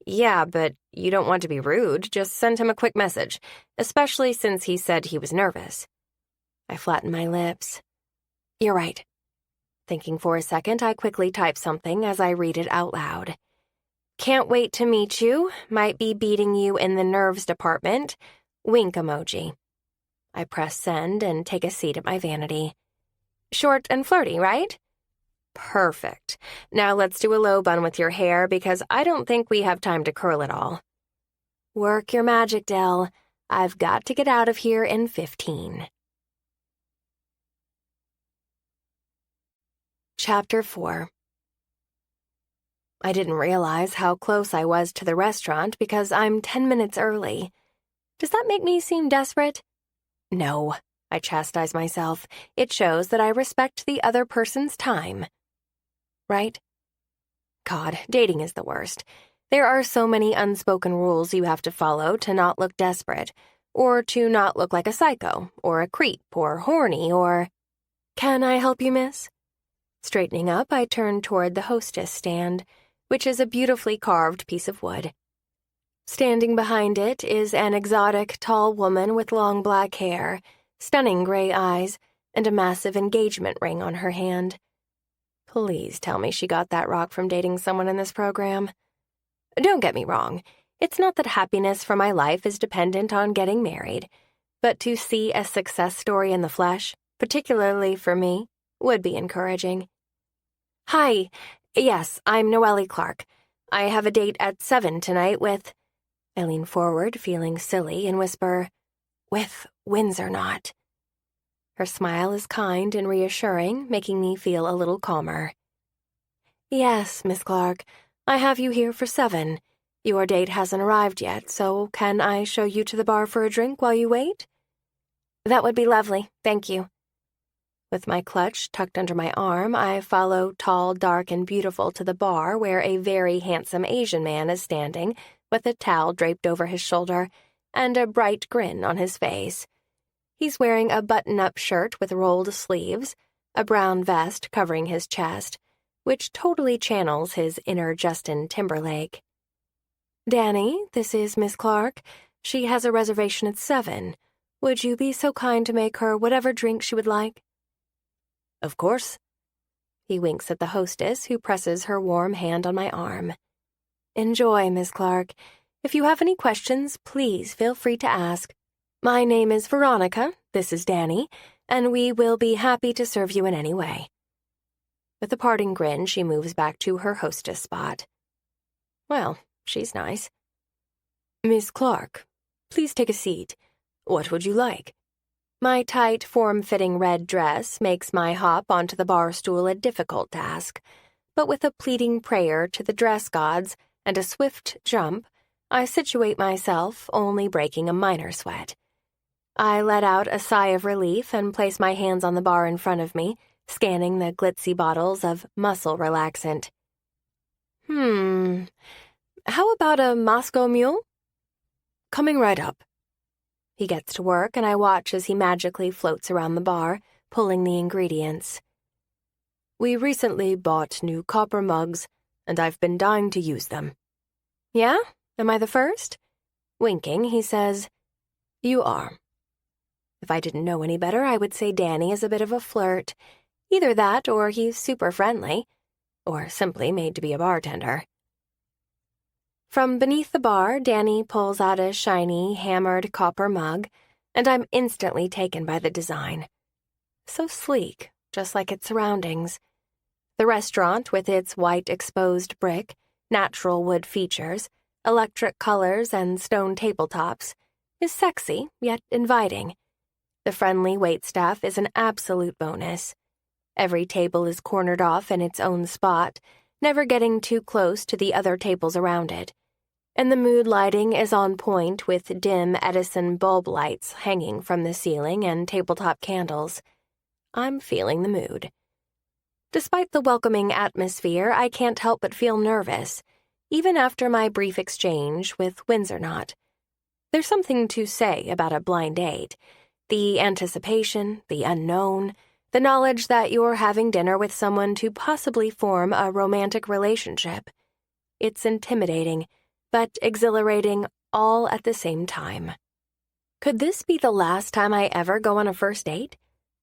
"Yeah, but you don't want to be rude. Just send him a quick message, especially since he said he was nervous." I flatten my lips. "You're right." Thinking for a second, I quickly type something as I read it out loud. "Can't wait to meet you. Might be beating you in the nerves department. Wink emoji." I press send and take a seat at my vanity. Short and flirty, right? Perfect. Now let's do a low bun with your hair because I don't think we have time to curl it all. Work your magic, Del. I've got to get out of here in 15. Chapter 4. I didn't realize how close I was to the restaurant because I'm 10 minutes early. Does that make me seem desperate? No, I chastise myself. It shows that I respect the other person's time. Right? God, dating is the worst. There are so many unspoken rules you have to follow to not look desperate, or to not look like a psycho, or a creep, or horny, or... Can I help you, miss? Straightening up, I turn toward the hostess stand, which is a beautifully carved piece of wood. Standing behind it is an exotic, tall woman with long black hair, stunning gray eyes, and a massive engagement ring on her hand. Please tell me she got that rock from dating someone in this program. Don't get me wrong. It's not that happiness for my life is dependent on getting married, but to see a success story in the flesh, particularly for me, would be encouraging. Hi. Yes, I'm Noely Clark. I have a date at 7 tonight with... I lean forward, feeling silly, and whisper, "With Windsor Knot." Her smile is kind and reassuring, making me feel a little calmer. Yes, Miss Clark, I have you here for 7. Your date hasn't arrived yet, so can I show you to the bar for a drink while you wait? That would be lovely, thank you. With my clutch tucked under my arm, I follow Tall, Dark, and Beautiful to the bar where a very handsome Asian man is standing with a towel draped over his shoulder and a bright grin on his face. He's wearing a button-up shirt with rolled sleeves, a brown vest covering his chest, which totally channels his inner Justin Timberlake. Danny, this is Miss Clark. She has a reservation at 7. Would you be so kind to make her whatever drink she would like? Of course. He winks at the hostess, who presses her warm hand on my arm. Enjoy, Miss Clark. If you have any questions, please feel free to ask. My name is Veronica, this is Danny, and we will be happy to serve you in any way. With a parting grin, she moves back to her hostess spot. Well, she's nice. Miss Clark, please take a seat. What would you like? My tight, form-fitting red dress makes my hop onto the bar stool a difficult task, but with a pleading prayer to the dress gods and a swift jump, I situate myself, only breaking a minor sweat. I let out a sigh of relief and place my hands on the bar in front of me, scanning the glitzy bottles of muscle relaxant. How about a Moscow Mule? Coming right up. He gets to work, and I watch as he magically floats around the bar, pulling the ingredients. We recently bought new copper mugs, and I've been dying to use them. Yeah? Am I the first? Winking, he says, You are. If I didn't know any better, I would say Danny is a bit of a flirt. Either that, or he's super friendly, or simply made to be a bartender. From beneath the bar, Danny pulls out a shiny, hammered copper mug, and I'm instantly taken by the design. So sleek, just like its surroundings. The restaurant, with its white exposed brick, natural wood features, electric colors, and stone tabletops, is sexy, yet inviting. The friendly waitstaff is an absolute bonus. Every table is cornered off in its own spot, never getting too close to the other tables around it. And the mood lighting is on point with dim Edison bulb lights hanging from the ceiling and tabletop candles. I'm feeling the mood. Despite the welcoming atmosphere, I can't help but feel nervous, even after my brief exchange with Windsor Knot. There's something to say about a blind date. The anticipation, the unknown, the knowledge that you're having dinner with someone to possibly form a romantic relationship. It's intimidating, but exhilarating all at the same time. Could this be the last time I ever go on a first date?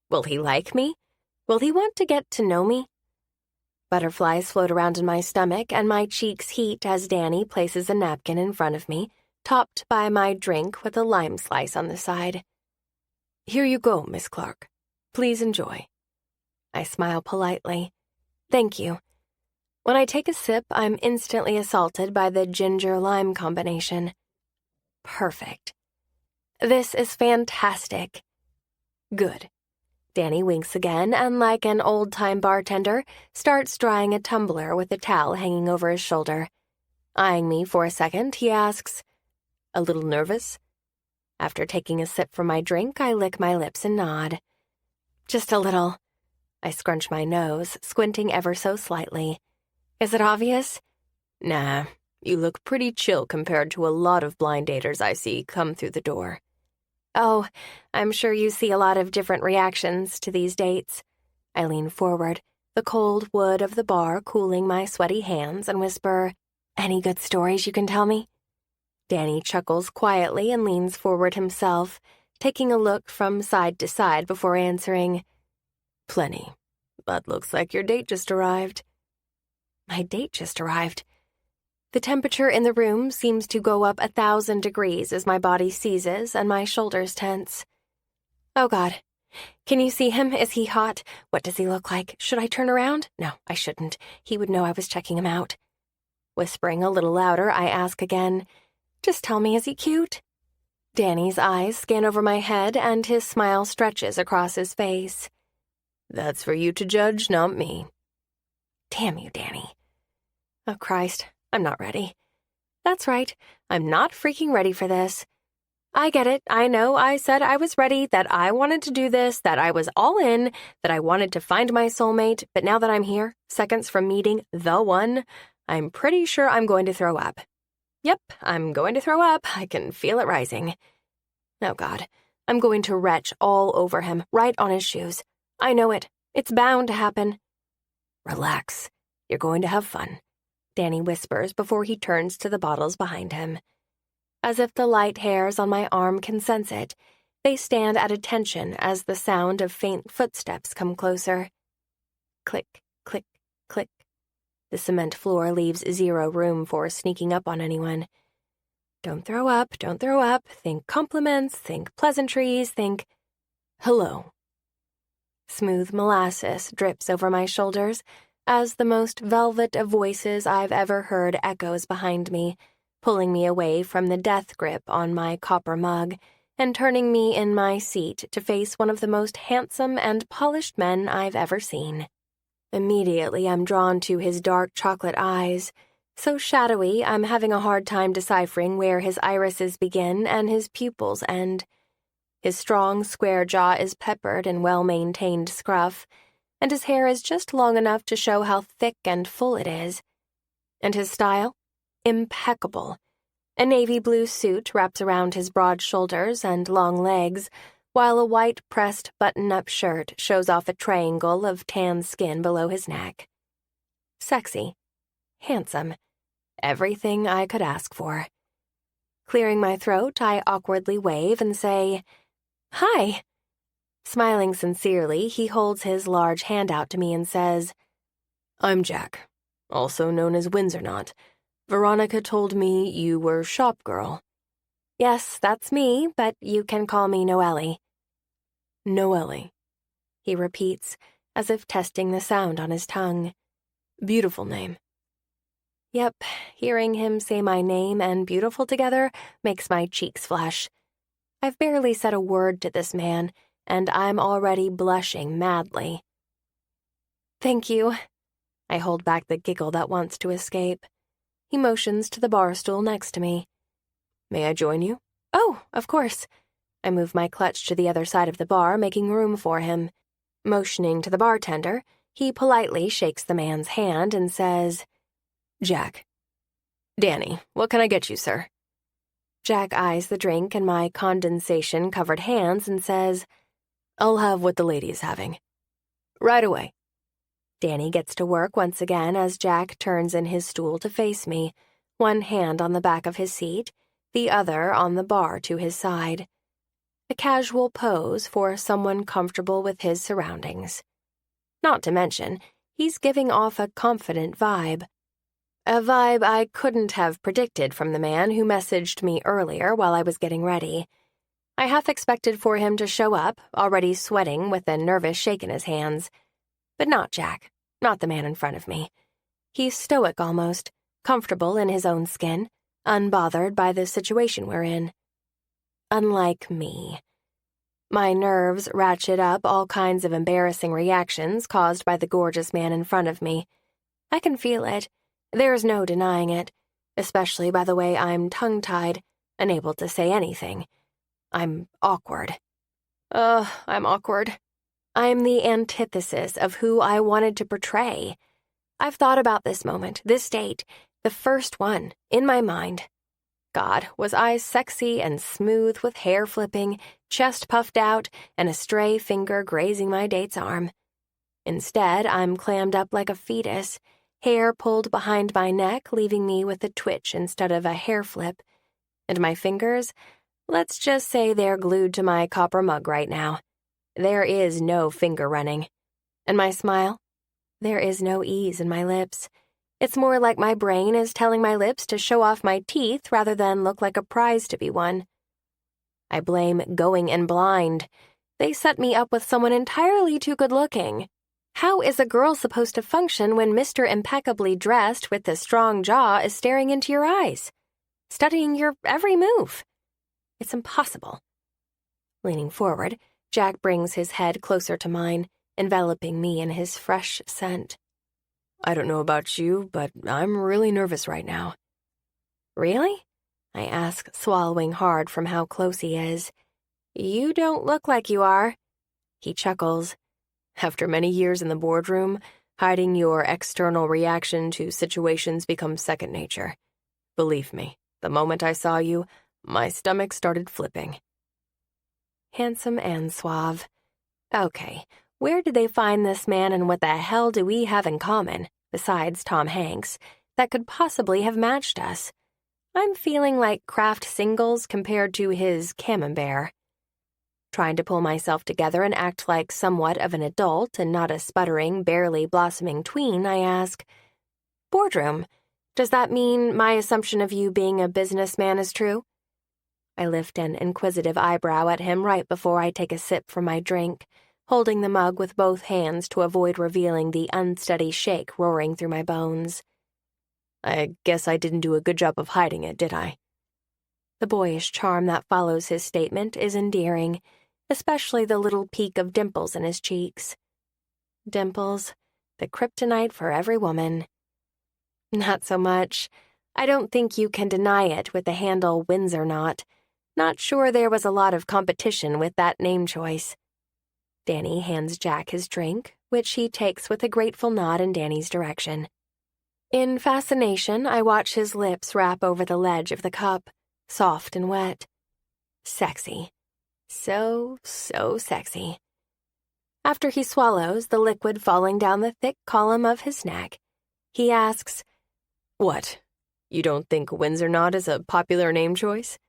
Will he like me? Will he want to get to know me? Butterflies float around in my stomach, and my cheeks heat as Danny places a napkin in front of me, topped by my drink with a lime slice on the side. Here you go, Miss Clark. Please enjoy. I smile politely. Thank you. When I take a sip, I'm instantly assaulted by the ginger-lime combination. Perfect. This is fantastic. Good. Danny winks again and, like an old-time bartender, starts drying a tumbler with a towel hanging over his shoulder. Eyeing me for a second, he asks, A little nervous? After taking a sip from my drink, I lick my lips and nod. Just a little. I scrunch my nose, squinting ever so slightly. Is it obvious? Nah, you look pretty chill compared to a lot of blind daters I see come through the door. Oh, I'm sure you see a lot of different reactions to these dates. I lean forward, the cold wood of the bar cooling my sweaty hands, and whisper, Any good stories you can tell me? Danny chuckles quietly and leans forward himself, taking a look from side to side before answering, Plenty, but looks like your date just arrived. My date just arrived. The temperature in the room seems to go up 1,000 degrees as my body seizes and my shoulders tense. Oh, God. Can you see him? Is he hot? What does he look like? Should I turn around? No, I shouldn't. He would know I was checking him out. Whispering a little louder, I ask again, Just tell me, is he cute? Danny's eyes scan over my head and his smile stretches across his face. That's for you to judge, not me. Damn you, Danny. Oh, Christ, I'm not ready. That's right, I'm not freaking ready for this. I get it, I know, I said I was ready, that I wanted to do this, that I was all in, that I wanted to find my soulmate, but now that I'm here, seconds from meeting the one, I'm pretty sure I'm going to throw up. Yep, I'm going to throw up, I can feel it rising. Oh, God, I'm going to retch all over him, right on his shoes. I know it, it's bound to happen. Relax, you're going to have fun, Danny whispers before he turns to the bottles behind him. As if the light hairs on my arm can sense it, they stand at attention as the sound of faint footsteps come closer. Click, click, click. The cement floor leaves zero room for sneaking up on anyone. Don't throw up, think compliments, think pleasantries, think, hello. Smooth molasses drips over my shoulders, as the most velvet of voices I've ever heard echoes behind me, pulling me away from the death grip on my copper mug and turning me in my seat to face one of the most handsome and polished men I've ever seen. Immediately, I'm drawn to his dark chocolate eyes, so shadowy I'm having a hard time deciphering where his irises begin and his pupils end. His strong, square jaw is peppered in well-maintained scruff, and his hair is just long enough to show how thick and full it is. And his style? Impeccable. A navy blue suit wraps around his broad shoulders and long legs, while a white pressed button-up shirt shows off a triangle of tan skin below his neck. Sexy. Handsome. Everything I could ask for. Clearing my throat, I awkwardly wave and say, "Hi." Smiling sincerely, he holds his large hand out to me and says, "I'm Jack, also known as Windsor Knot. Veronica told me you were shop girl." "Yes, that's me, but you can call me Noely." "Noely," he repeats, as if testing the sound on his tongue. "Beautiful name." Yep, hearing him say my name and beautiful together makes my cheeks flush. I've barely said a word to this man, and I'm already blushing madly. "Thank you." I hold back the giggle that wants to escape. He motions to the bar stool next to me. "May I join you?" "Oh, of course." I move my clutch to the other side of the bar, making room for him. Motioning to the bartender, he politely shakes the man's hand and says, "Jack." "Danny, what can I get you, sir?" Jack eyes the drink in my condensation-covered hands and says, "I'll have what the lady is having." "Right away." Danny gets to work once again as Jack turns in his stool to face me, one hand on the back of his seat, the other on the bar to his side. A casual pose for someone comfortable with his surroundings. Not to mention, he's giving off a confident vibe. A vibe I couldn't have predicted from the man who messaged me earlier while I was getting ready. I half expected for him to show up, already sweating with a nervous shake in his hands. But not Jack, not the man in front of me. He's stoic almost, comfortable in his own skin, unbothered by the situation we're in. Unlike me. My nerves ratchet up all kinds of embarrassing reactions caused by the gorgeous man in front of me. I can feel it. There's no denying it, especially by the way I'm tongue-tied, unable to say anything. I'm awkward. I'm awkward. I'm the antithesis of who I wanted to portray. I've thought about this moment, this date, the first one, in my mind. God, was I sexy and smooth with hair flipping, chest puffed out, and a stray finger grazing my date's arm. Instead, I'm clammed up like a fetus, hair pulled behind my neck, leaving me with a twitch instead of a hair flip. And my fingers, let's just say they're glued to my copper mug right now. There is no finger running. And my smile? There is no ease in my lips. It's more like my brain is telling my lips to show off my teeth rather than look like a prize to be won. I blame going in blind. They set me up with someone entirely too good-looking. How is a girl supposed to function when Mr. Impeccably dressed with the strong jaw is staring into your eyes, studying your every move? It's impossible. Leaning forward, Jack brings his head closer to mine, enveloping me in his fresh scent. "I don't know about you, but I'm really nervous right now." "Really?" I ask, swallowing hard from how close he is. "You don't look like you are." He chuckles. "After many years in the boardroom, hiding your external reaction to situations becomes second nature. Believe me, the moment I saw you, my stomach started flipping." Handsome and suave. Okay, where did they find this man and what the hell do we have in common, besides Tom Hanks, that could possibly have matched us? I'm feeling like Kraft singles compared to his camembert. Trying to pull myself together and act like somewhat of an adult and not a sputtering, barely blossoming tween, I ask, "Boardroom, does that mean my assumption of you being a businessman is true?" I lift an inquisitive eyebrow at him right before I take a sip from my drink, holding the mug with both hands to avoid revealing the unsteady shake roaring through my bones. I guess I didn't do a good job of hiding it, did I? The boyish charm that follows his statement is endearing, especially the little peak of dimples in his cheeks. Dimples, the kryptonite for every woman. Not so much. I don't think you can deny it with the handle Windsor knot. Not sure there was a lot of competition with that name choice. Danny hands Jack his drink, which he takes with a grateful nod in Danny's direction. In fascination, I watch his lips wrap over the ledge of the cup, soft and wet. Sexy. So sexy. After he swallows, the liquid falling down the thick column of his neck, he asks, "What? You don't think Windsor knot is a popular name choice?"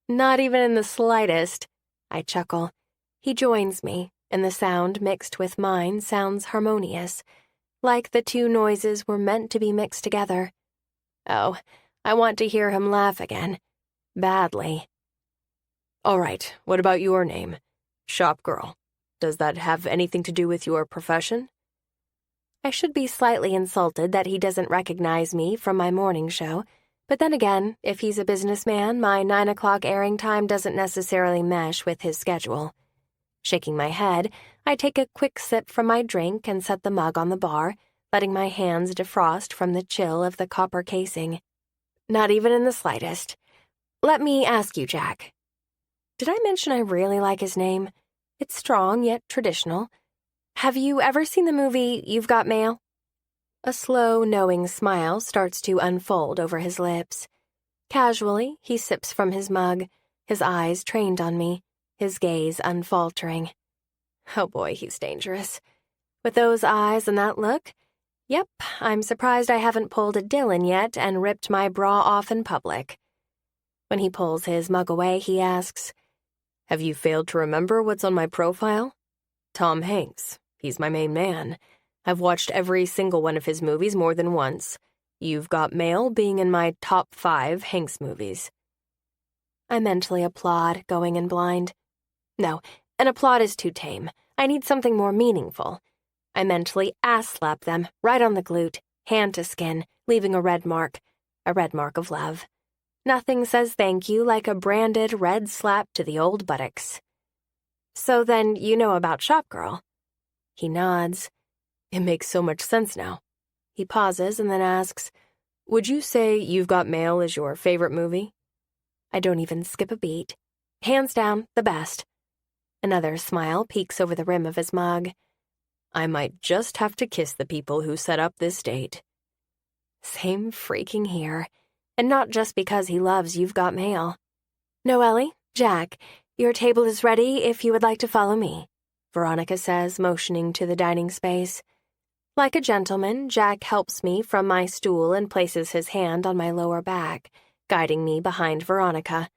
Not even in the slightest. I chuckle. He joins me, and the sound mixed with mine sounds harmonious, like the two noises were meant to be mixed together. Oh, I want to hear him laugh again. Badly. All right, what about your name? Shop girl. Does that have anything to do with your profession? I should be slightly insulted that he doesn't recognize me from my morning show, but then again, if he's a businessman, my 9 o'clock airing time doesn't necessarily mesh with his schedule. Shaking my head, I take a quick sip from my drink and set the mug on the bar, letting my hands defrost from the chill of the copper casing. Not even in the slightest. Let me ask you, Jack. Did I mention I really like his name? It's strong yet traditional. Have you ever seen the movie You've Got Mail? A slow, knowing smile starts to unfold over his lips. Casually, he sips from his mug, his eyes trained on me, his gaze unfaltering. Oh boy, he's dangerous. With those eyes and that look, yep, I'm surprised I haven't pulled a Dylan yet and ripped my bra off in public. When he pulls his mug away, he asks, "Have you failed to remember what's on my profile? Tom Hanks. He's my main man. I've watched every single one of his movies more than once. You've Got Mail being in my top 5 Hanks movies." I mentally applaud, going in blind. No, an applaud is too tame. I need something more meaningful. I mentally ass-slap them, right on the glute, hand to skin, leaving a red mark of love. Nothing says thank you like a branded red slap to the old buttocks. So then you know about Shop Girl? He nods. It makes so much sense now. He pauses and then asks, "Would you say You've Got Mail is your favorite movie?" I don't even skip a beat. Hands down, the best. Another smile peeks over the rim of his mug. I might just have to kiss the people who set up this date. Same freaking here. And not just because he loves You've Got Mail. "Noely, Jack, your table is ready if you would like to follow me," Veronica says, motioning to the dining space. Like a gentleman, Jack helps me from my stool and places his hand on my lower back, guiding me behind Veronica.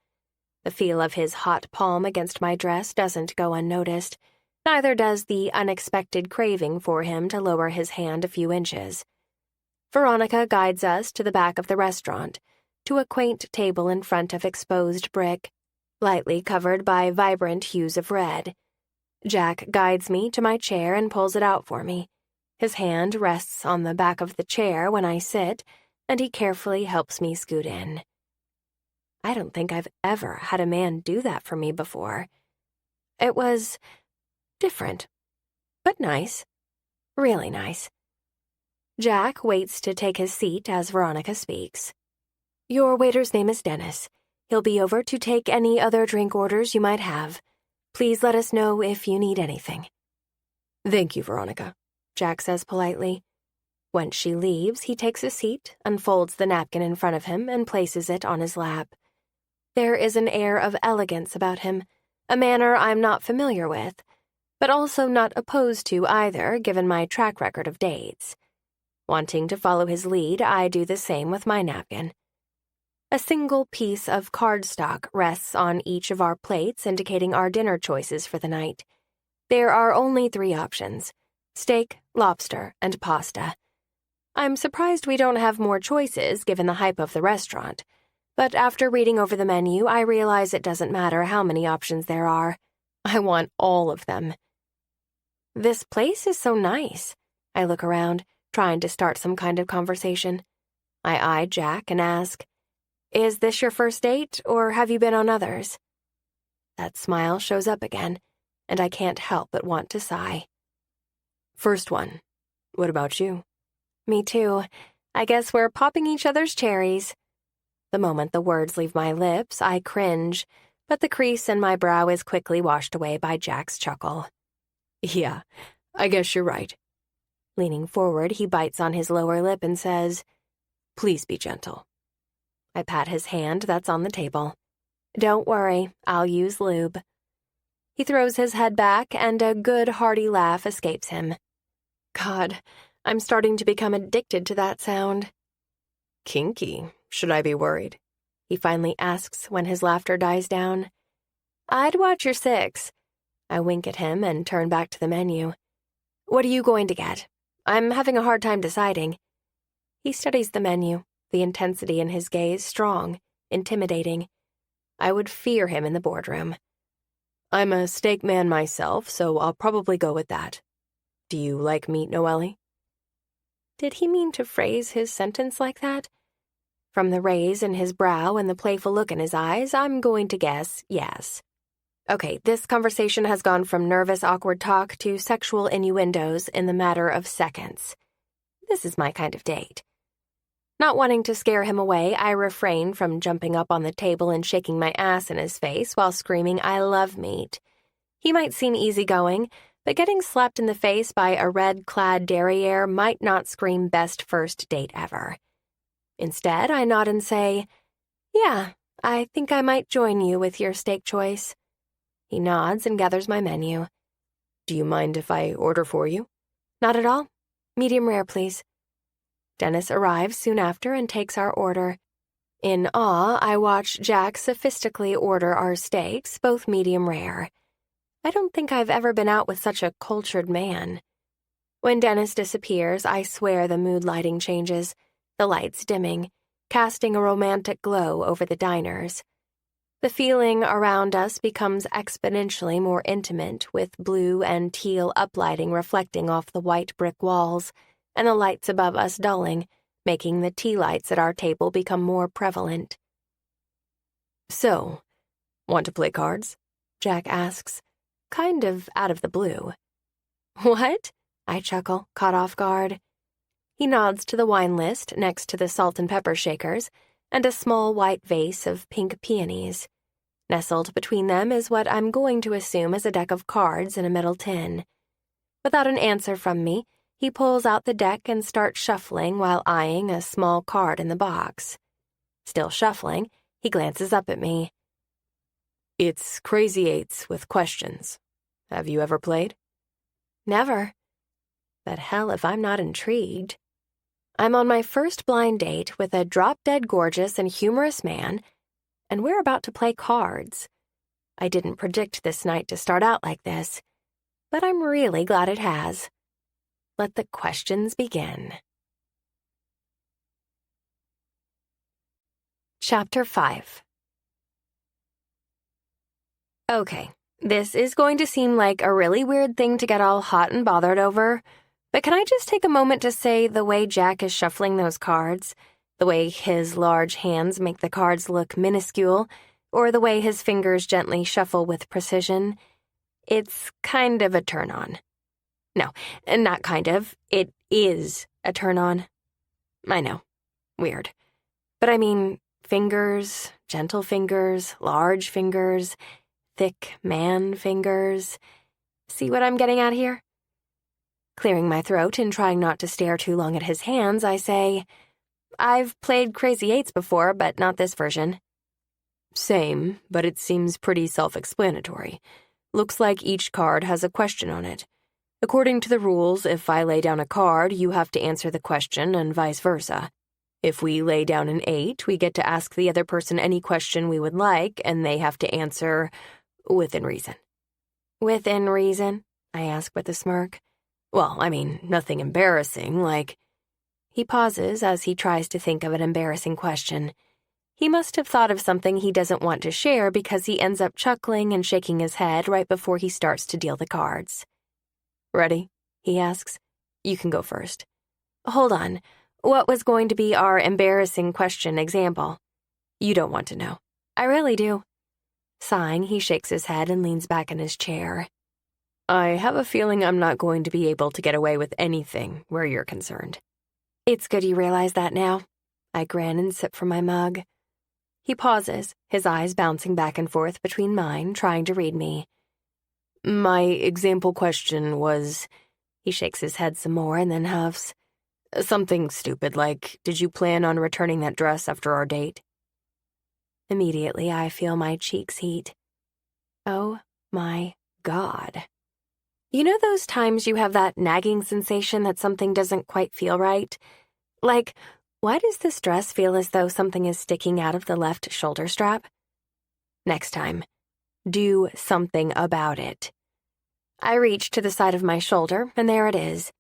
The feel of his hot palm against my dress doesn't go unnoticed. Neither does the unexpected craving for him to lower his hand a few inches. Veronica guides us to the back of the restaurant, to a quaint table in front of exposed brick, lightly covered by vibrant hues of red. Jack guides me to my chair and pulls it out for me. His hand rests on the back of the chair when I sit, and he carefully helps me scoot in. I don't think I've ever had a man do that for me before. It was different, but nice. Really nice. Jack waits to take his seat as Veronica speaks. "Your waiter's name is Dennis. He'll be over to take any other drink orders you might have. Please let us know if you need anything." "Thank you, Veronica," Jack says politely. When she leaves, he takes a seat, unfolds the napkin in front of him, and places it on his lap. There is an air of elegance about him, a manner I'm not familiar with, but also not opposed to either, given my track record of dates. Wanting to follow his lead, I do the same with my napkin. A single piece of cardstock rests on each of our plates, indicating our dinner choices for the night. There are only 3 options: steak, lobster, and pasta. I'm surprised we don't have more choices given the hype of the restaurant, but after reading over the menu, I realize it doesn't matter how many options there are. I want all of them. This place is so nice. I look around, trying to start some kind of conversation. I eye Jack and ask, "Is this your first date, or have you been on others?" That smile shows up again, and I can't help but want to sigh. First one. What about you? Me too. I guess we're popping each other's cherries. The moment the words leave my lips, I cringe, but the crease in my brow is quickly washed away by Jack's chuckle. Yeah, I guess you're right. Leaning forward, he bites on his lower lip and says, "Please be gentle." I pat his hand that's on the table. "Don't worry, I'll use lube." He throws his head back and a good hearty laugh escapes him. God, I'm starting to become addicted to that sound. Kinky. Should I be worried? He finally asks when his laughter dies down. I'd watch your six. I wink at him and turn back to the menu. What are you going to get? I'm having a hard time deciding. He studies the menu, the intensity in his gaze strong, intimidating. I would fear him in the boardroom. I'm a steak man myself, so I'll probably go with that. Do you like meat, Noely? Did he mean to phrase his sentence like that? From the raise in his brow and the playful look in his eyes, I'm going to guess yes. Okay, this conversation has gone from nervous, awkward talk to sexual innuendos in the matter of seconds. This is my kind of date. Not wanting to scare him away, I refrain from jumping up on the table and shaking my ass in his face while screaming, "I love meat." He might seem easygoing, but getting slapped in the face by a red-clad derriere might not scream best first date ever. Instead, I nod and say, "Yeah, I think I might join you with your steak choice." He nods and gathers my menu. Do you mind if I order for you? Not at all. Medium rare, please. Dennis arrives soon after and takes our order. In awe, I watch Jack sophistically order our steaks, both medium rare. I don't think I've ever been out with such a cultured man. When Dennis disappears, I swear the mood lighting changes, the lights dimming, casting a romantic glow over the diners. The feeling around us becomes exponentially more intimate, with blue and teal uplighting reflecting off the white brick walls, and the lights above us dulling, making the tea lights at our table become more prevalent. So, want to play cards? Jack asks, kind of out of the blue. What? I chuckle, caught off guard. He nods to the wine list next to the salt and pepper shakers and a small white vase of pink peonies. Nestled between them is what I'm going to assume is a deck of cards in a metal tin. Without an answer from me, he pulls out the deck and starts shuffling while eyeing a small card in the box. Still shuffling, he glances up at me. It's Crazy Eights with questions. Have you ever played? Never. But hell if I'm not intrigued. I'm on my first blind date with a drop-dead gorgeous and humorous man, and we're about to play cards. I didn't predict this night to start out like this, but I'm really glad it has. Let the questions begin. Chapter 5. Okay, this is going to seem like a really weird thing to get all hot and bothered over, but can I just take a moment to say the way Jack is shuffling those cards, the way his large hands make the cards look minuscule, or the way his fingers gently shuffle with precision, it's kind of a turn-on. No, not kind of. It is a turn-on. I know. Weird. But I mean, fingers, gentle fingers, large fingers, thick man fingers. See what I'm getting at here? Clearing my throat and trying not to stare too long at his hands, I say, I've played Crazy Eights before, but not this version. Same, but it seems pretty self-explanatory. Looks like each card has a question on it. According to the rules, if I lay down a card, you have to answer the question and vice versa. If we lay down an 8, we get to ask the other person any question we would like, and they have to answer within reason. Within reason? I ask with a smirk. Well, I mean, nothing embarrassing, like... He pauses as he tries to think of an embarrassing question. He must have thought of something he doesn't want to share because he ends up chuckling and shaking his head right before he starts to deal the cards. Ready? He asks. You can go first. Hold on. What was going to be our embarrassing question example? You don't want to know. I really do. Sighing, he shakes his head and leans back in his chair. I have a feeling I'm not going to be able to get away with anything where you're concerned. It's good you realize that now. I grin and sip from my mug. He pauses, his eyes bouncing back and forth between mine, trying to read me. My example question was... He shakes his head some more and then huffs. Something stupid like, did you plan on returning that dress after our date? Immediately, I feel my cheeks heat. Oh my God. You know those times you have that nagging sensation that something doesn't quite feel right? Like, why does this dress feel as though something is sticking out of the left shoulder strap? Next time, do something about it. I reach to the side of my shoulder, and there it is.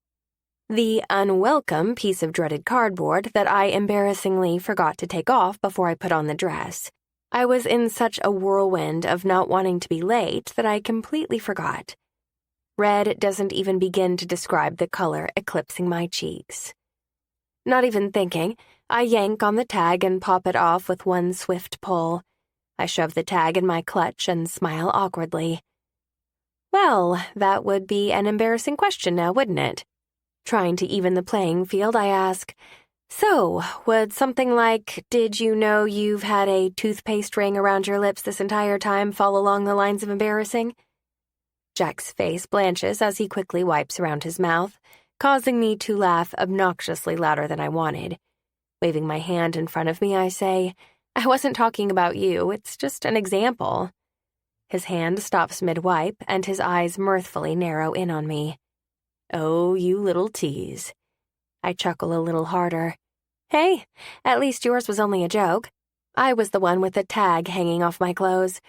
The unwelcome piece of dreaded cardboard that I embarrassingly forgot to take off before I put on the dress. I was in such a whirlwind of not wanting to be late that I completely forgot. Red doesn't even begin to describe the color eclipsing my cheeks. Not even thinking, I yank on the tag and pop it off with one swift pull. I shove the tag in my clutch and smile awkwardly. Well, that would be an embarrassing question now, wouldn't it? Trying to even the playing field, I ask, so, would something like, did you know you've had a toothpaste ring around your lips this entire time fall along the lines of embarrassing? Jack's face blanches as he quickly wipes around his mouth, causing me to laugh obnoxiously louder than I wanted. Waving my hand in front of me, I say, I wasn't talking about you, it's just an example. His hand stops mid-wipe, and his eyes mirthfully narrow in on me. Oh, you little tease. I chuckle a little harder. Hey, at least yours was only a joke. I was the one with the tag hanging off my clothes.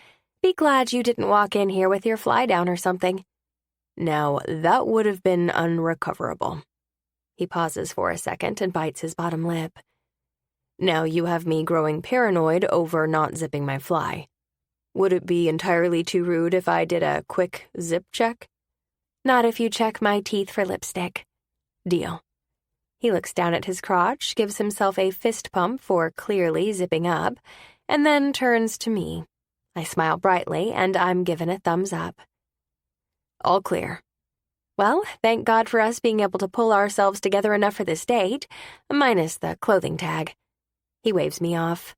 Be glad you didn't walk in here with your fly down or something. Now, that would have been unrecoverable. He pauses for a second and bites his bottom lip. Now you have me growing paranoid over not zipping my fly. Would it be entirely too rude if I did a quick zip check? Not if you check my teeth for lipstick. Deal. He looks down at his crotch, gives himself a fist pump for clearly zipping up, and then turns to me. I smile brightly, and I'm given a thumbs up. All clear. Well, thank God for us being able to pull ourselves together enough for this date, minus the clothing tag. He waves me off.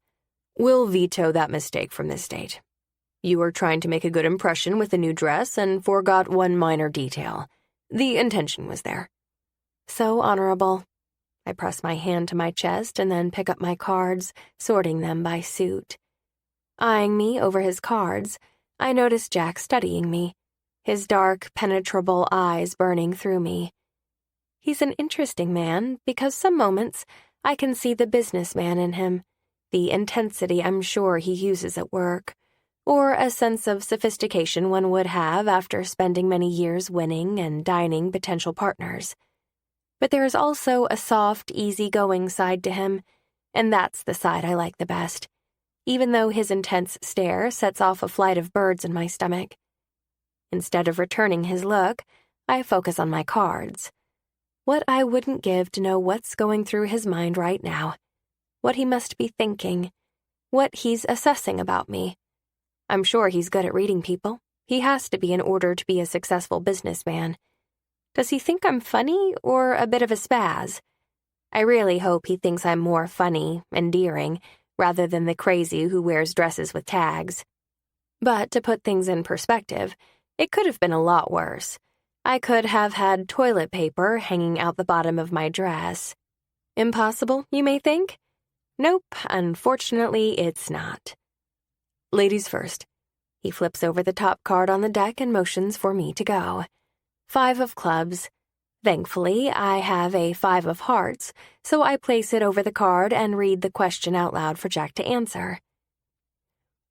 We'll veto that mistake from this date. You were trying to make a good impression with the new dress and forgot one minor detail. The intention was there. So honorable. I press my hand to my chest and then pick up my cards, sorting them by suit. Eyeing me over his cards, I notice Jack studying me, his dark, penetrable eyes burning through me. He's an interesting man because some moments I can see the businessman in him, the intensity I'm sure he uses at work, or a sense of sophistication one would have after spending many years winning and dining potential partners. But there is also a soft, easygoing side to him, and that's the side I like the best, even though his intense stare sets off a flight of birds in my stomach. Instead of returning his look, I focus on my cards. What I wouldn't give to know what's going through his mind right now, what he must be thinking, what he's assessing about me. I'm sure he's good at reading people. He has to be in order to be a successful businessman. Does he think I'm funny or a bit of a spaz? I really hope he thinks I'm more funny, endearing, rather than the crazy who wears dresses with tags. But to put things in perspective, it could have been a lot worse. I could have had toilet paper hanging out the bottom of my dress. Impossible, you may think? Nope, unfortunately, it's not. Ladies first. He flips over the top card on the deck and motions for me to go. 5 of clubs. Thankfully, I have a 5 of hearts, so I place it over the card and read the question out loud for Jack to answer.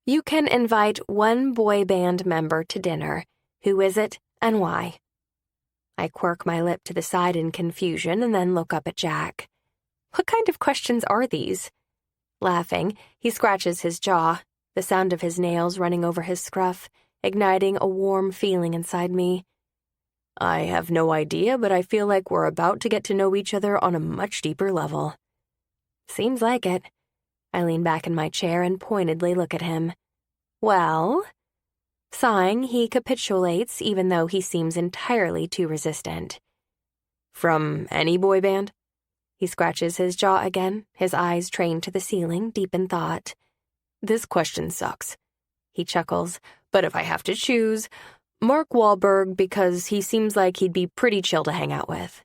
You can invite one boy band member to dinner. Who is it and why? I quirk my lip to the side in confusion and then look up at Jack. What kind of questions are these? Laughing, he scratches his jaw, the sound of his nails running over his scruff, igniting a warm feeling inside me. I have no idea, but I feel like we're about to get to know each other on a much deeper level. Seems like it. I lean back in my chair and pointedly look at him. Well? Sighing, he capitulates even though he seems entirely too resistant. From any boy band? He scratches his jaw again, his eyes trained to the ceiling, deep in thought. This question sucks. He chuckles, but if I have to choose, Mark Wahlberg, because he seems like he'd be pretty chill to hang out with.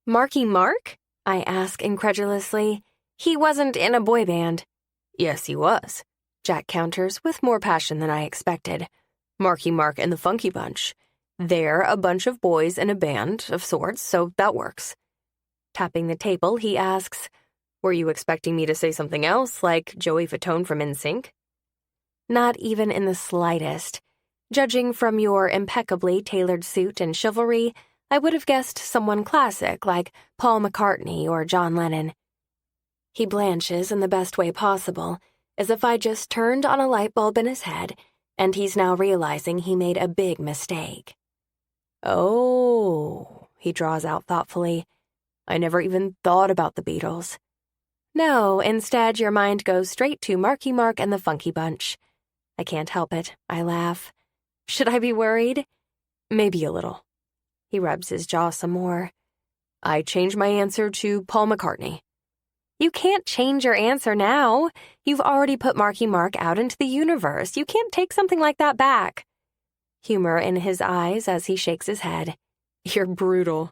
Marky Mark? I ask incredulously. He wasn't in a boy band. Yes, he was, Jack counters with more passion than I expected. Marky Mark and the Funky Bunch. They're a bunch of boys in a band of sorts, so that works. Tapping the table, he asks, Were you expecting me to say something else, like Joey Fatone from NSYNC? Not even in the slightest. Judging from your impeccably tailored suit and chivalry, I would have guessed someone classic like Paul McCartney or John Lennon. He blanches in the best way possible, as if I just turned on a light bulb in his head, and he's now realizing he made a big mistake. Oh, he draws out thoughtfully. I never even thought about the Beatles. No, instead your mind goes straight to Marky Mark and the Funky Bunch. I can't help it. I laugh. Should I be worried? Maybe a little. He rubs his jaw some more. I change my answer to Paul McCartney. You can't change your answer now. You've already put Marky Mark out into the universe. You can't take something like that back. Humor in his eyes as he shakes his head. You're brutal.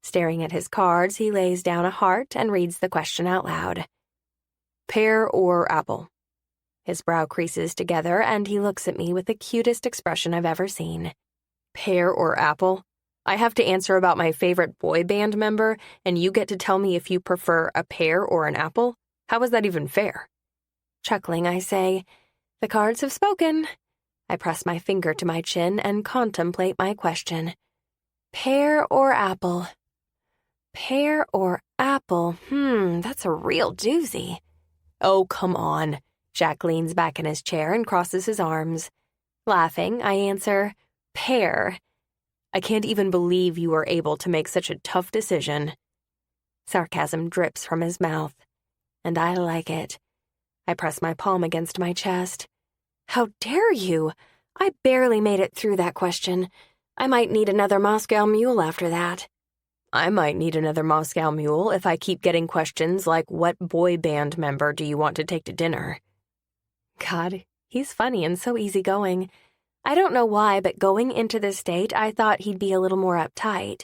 Staring at his cards, he lays down a heart and reads the question out loud. Pear or apple? His brow creases together and he looks at me with the cutest expression I've ever seen. Pear or apple? I have to answer about my favorite boy band member, and you get to tell me if you prefer a pear or an apple? How is that even fair? Chuckling, I say, The cards have spoken. I press my finger to my chin and contemplate my question. Pear or apple? Pear or apple? That's a real doozy. Oh, come on. Jack leans back in his chair and crosses his arms. Laughing, I answer, pear. I can't even believe you were able to make such a tough decision. Sarcasm drips from his mouth, and I like it. I press my palm against my chest. How dare you? I barely made it through that question. I might need another Moscow Mule after that. I might need another Moscow Mule if I keep getting questions like, what boy band member do you want to take to dinner? God, he's funny and so easygoing. I don't know why, but going into this date, I thought he'd be a little more uptight.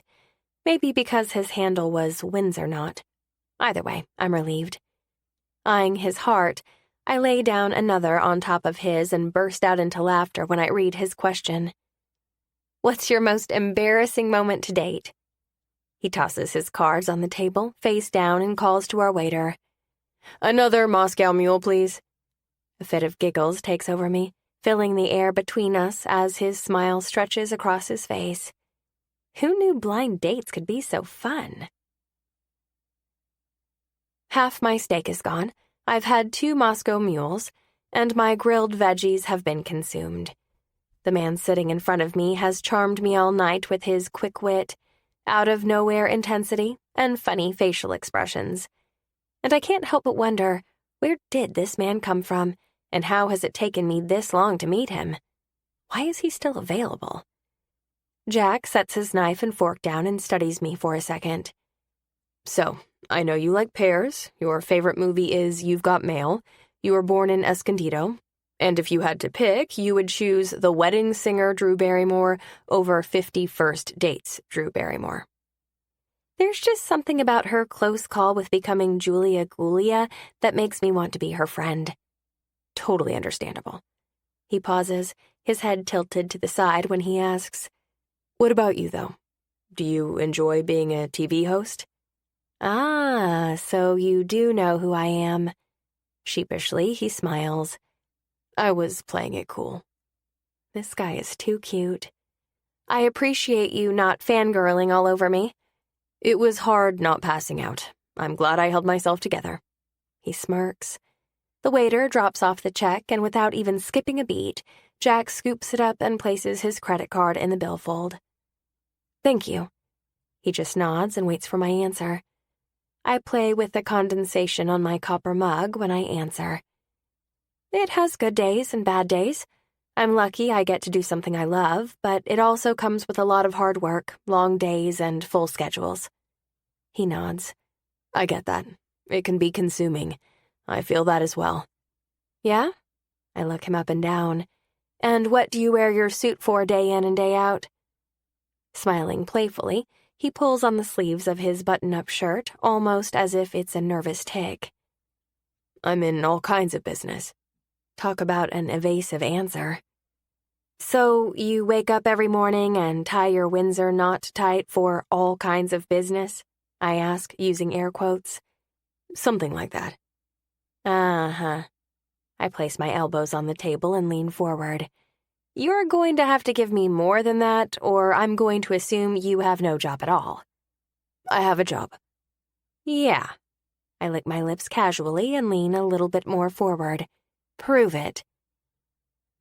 Maybe because his handle was Windsor Knot. Either way, I'm relieved. Eyeing his heart, I lay down another on top of his and burst out into laughter when I read his question. What's your most embarrassing moment to date? He tosses his cards on the table, face down, and calls to our waiter. Another Moscow Mule, please. A fit of giggles takes over me, filling the air between us as his smile stretches across his face. Who knew blind dates could be so fun? Half my steak is gone. I've had 2 Moscow Mules, and my grilled veggies have been consumed. The man sitting in front of me has charmed me all night with his quick wit, out-of-nowhere intensity, and funny facial expressions. And I can't help but wonder, where did this man come from, and how has it taken me this long to meet him? Why is he still available? Jack sets his knife and fork down and studies me for a second. So, I know you like pears, your favorite movie is You've Got Mail, you were born in Escondido, and if you had to pick, you would choose The Wedding Singer Drew Barrymore over 50 First Dates Drew Barrymore. There's just something about her close call with becoming Julia Gulia that makes me want to be her friend. Totally understandable. He pauses, his head tilted to the side when he asks, What about you, though? Do you enjoy being a TV host? Ah, so you do know who I am. Sheepishly, he smiles. I was playing it cool. This guy is too cute. I appreciate you not fangirling all over me. It was hard not passing out. I'm glad I held myself together. He smirks. The waiter drops off the check, and without even skipping a beat, Jack scoops it up and places his credit card in the billfold. Thank you. He just nods and waits for my answer. I play with the condensation on my copper mug when I answer. It has good days and bad days. I'm lucky I get to do something I love, but it also comes with a lot of hard work, long days, and full schedules. He nods. I get that. It can be consuming. I feel that as well. Yeah? I look him up and down. And what do you wear your suit for day in and day out? Smiling playfully, he pulls on the sleeves of his button-up shirt, almost as if it's a nervous tic. I'm in all kinds of business. Talk about an evasive answer. So you wake up every morning and tie your Windsor knot tight for all kinds of business? I ask, using air quotes. Something like that. Uh-huh. I place my elbows on the table and lean forward. You're going to have to give me more than that, or I'm going to assume you have no job at all. I have a job. Yeah. I lick my lips casually and lean a little bit more forward. Prove it.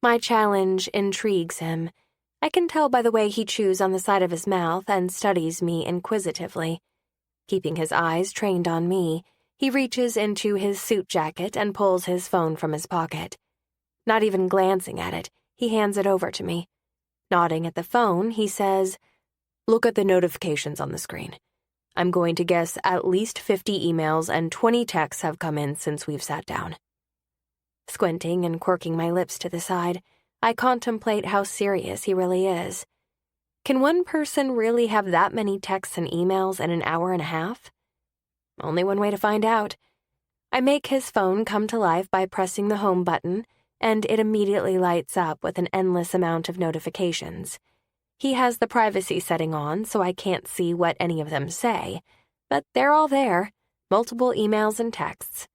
My challenge intrigues him. I can tell by the way he chews on the side of his mouth and studies me inquisitively. Keeping his eyes trained on me, he reaches into his suit jacket and pulls his phone from his pocket. Not even glancing at it, he hands it over to me. Nodding at the phone, he says, "Look at the notifications on the screen. I'm going to guess at least 50 emails and 20 texts have come in since we've sat down." Squinting and quirking my lips to the side, I contemplate how serious he really is. Can one person really have that many texts and emails in an hour and a half? Only one way to find out. I make his phone come to life by pressing the home button, and it immediately lights up with an endless amount of notifications. He has the privacy setting on, so I can't see what any of them say, but they're all there, multiple emails and texts.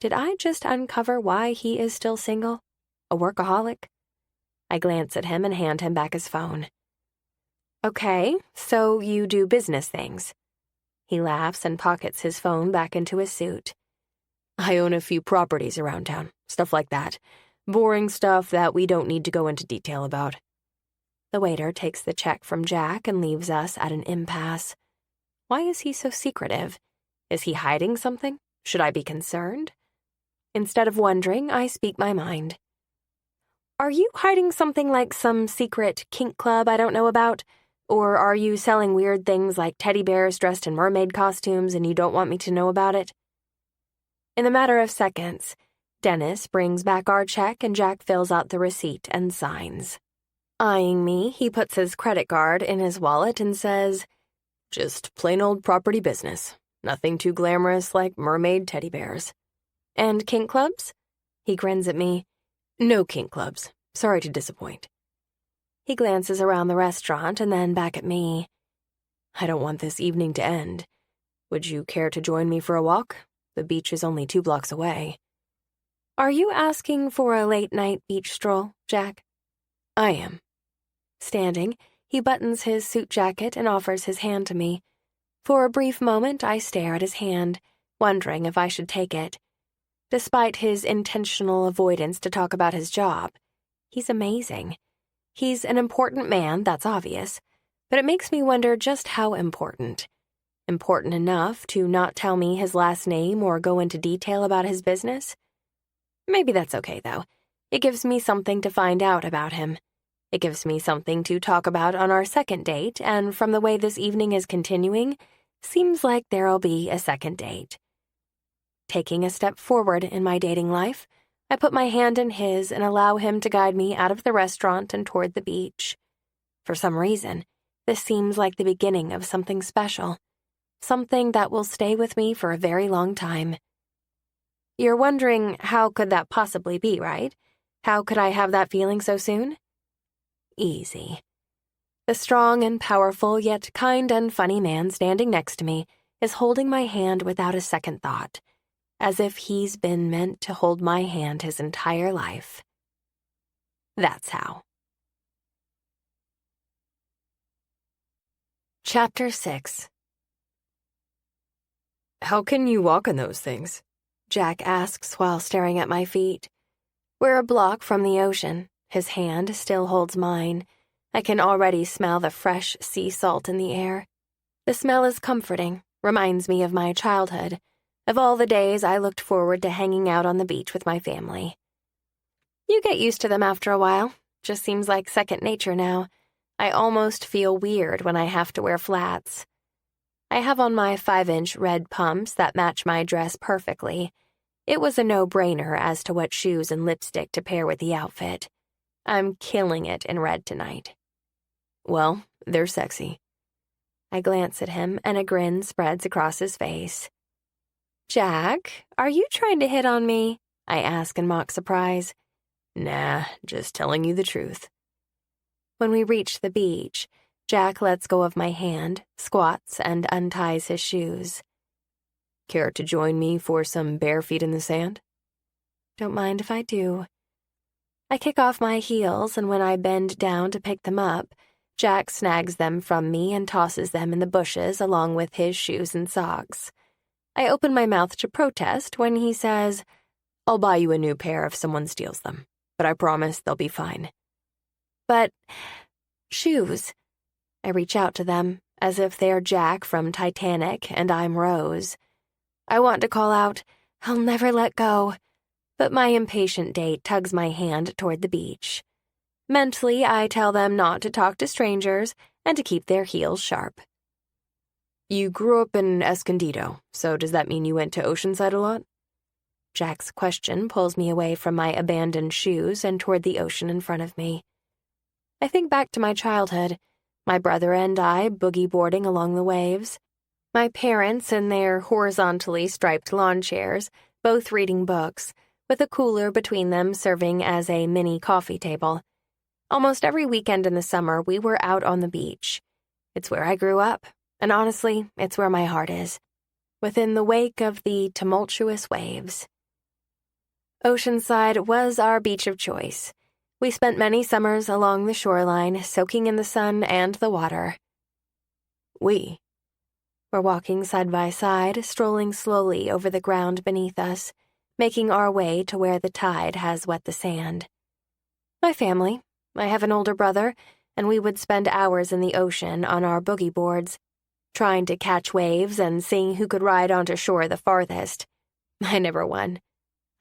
Did I just uncover why he is still single? A workaholic? I glance at him and hand him back his phone. Okay, so you do business things. He laughs and pockets his phone back into his suit. I own a few properties around town, stuff like that. Boring stuff that we don't need to go into detail about. The waiter takes the check from Jack and leaves us at an impasse. Why is he so secretive? Is he hiding something? Should I be concerned? Instead of wondering, I speak my mind. Are you hiding something like some secret kink club I don't know about? Or are you selling weird things like teddy bears dressed in mermaid costumes and you don't want me to know about it? In a matter of seconds, Dennis brings back our check and Jack fills out the receipt and signs. Eyeing me, he puts his credit card in his wallet and says, "Just plain old property business. Nothing too glamorous like mermaid teddy bears." And kink clubs? He grins at me. "No kink clubs. Sorry to disappoint." He glances around the restaurant and then back at me. "I don't want this evening to end. Would you care to join me for a walk? The beach is only 2 blocks away." Are you asking for a late-night beach stroll, Jack? I am. Standing, he buttons his suit jacket and offers his hand to me. For a brief moment, I stare at his hand, wondering if I should take it. Despite his intentional avoidance to talk about his job, he's amazing. He's an important man, that's obvious, but it makes me wonder just how important. Important enough to not tell me his last name or go into detail about his business? Maybe that's okay, though. It gives me something to find out about him. It gives me something to talk about on our second date, and from the way this evening is continuing, seems like there'll be a second date. Taking a step forward in my dating life, I put my hand in his and allow him to guide me out of the restaurant and toward the beach. For some reason, this seems like the beginning of something special, something that will stay with me for a very long time. You're wondering, how could that possibly be, right? How could I have that feeling so soon? Easy. The strong and powerful yet kind and funny man standing next to me is holding my hand without a second thought, as if he's been meant to hold my hand his entire life. That's how. Chapter 6. "How can you walk in those things?" Jack asks while staring at my feet. We're a block from the ocean. His hand still holds mine. I can already smell the fresh sea salt in the air. The smell is comforting, reminds me of my childhood, of all the days I looked forward to hanging out on the beach with my family. You get used to them after a while. Just seems like second nature now. I almost feel weird when I have to wear flats. I have on my 5-inch red pumps that match my dress perfectly. It was a no-brainer as to what shoes and lipstick to pair with the outfit. I'm killing it in red tonight. Well, they're sexy. I glance at him, and a grin spreads across his face. Jack, are you trying to hit on me? I ask in mock surprise. Nah, just telling you the truth. When we reach the beach, Jack lets go of my hand, squats, and unties his shoes. Care to join me for some bare feet in the sand? Don't mind if I do. I kick off my heels, and when I bend down to pick them up, Jack snags them from me and tosses them in the bushes along with his shoes and socks. I open my mouth to protest when he says, I'll buy you a new pair if someone steals them, but I promise they'll be fine. But shoes. I reach out to them, as if they're Jack from Titanic and I'm Rose. I want to call out, I'll never let go, but my impatient date tugs my hand toward the beach. Mentally, I tell them not to talk to strangers and to keep their heels sharp. You grew up in Escondido, so does that mean you went to Oceanside a lot? Jack's question pulls me away from my abandoned shoes and toward the ocean in front of me. I think back to my childhood, my brother and I boogie boarding along the waves, my parents in their horizontally striped lawn chairs, both reading books, with a cooler between them serving as a mini coffee table. Almost every weekend in the summer, we were out on the beach. It's where I grew up, and honestly, it's where my heart is, within the wake of the tumultuous waves. Oceanside was our beach of choice. We spent many summers along the shoreline, soaking in the sun and the water. We're walking side by side, strolling slowly over the ground beneath us, making our way to where the tide has wet the sand. My family. I have an older brother, and we would spend hours in the ocean on our boogie boards, trying to catch waves and seeing who could ride onto shore the farthest. I never won.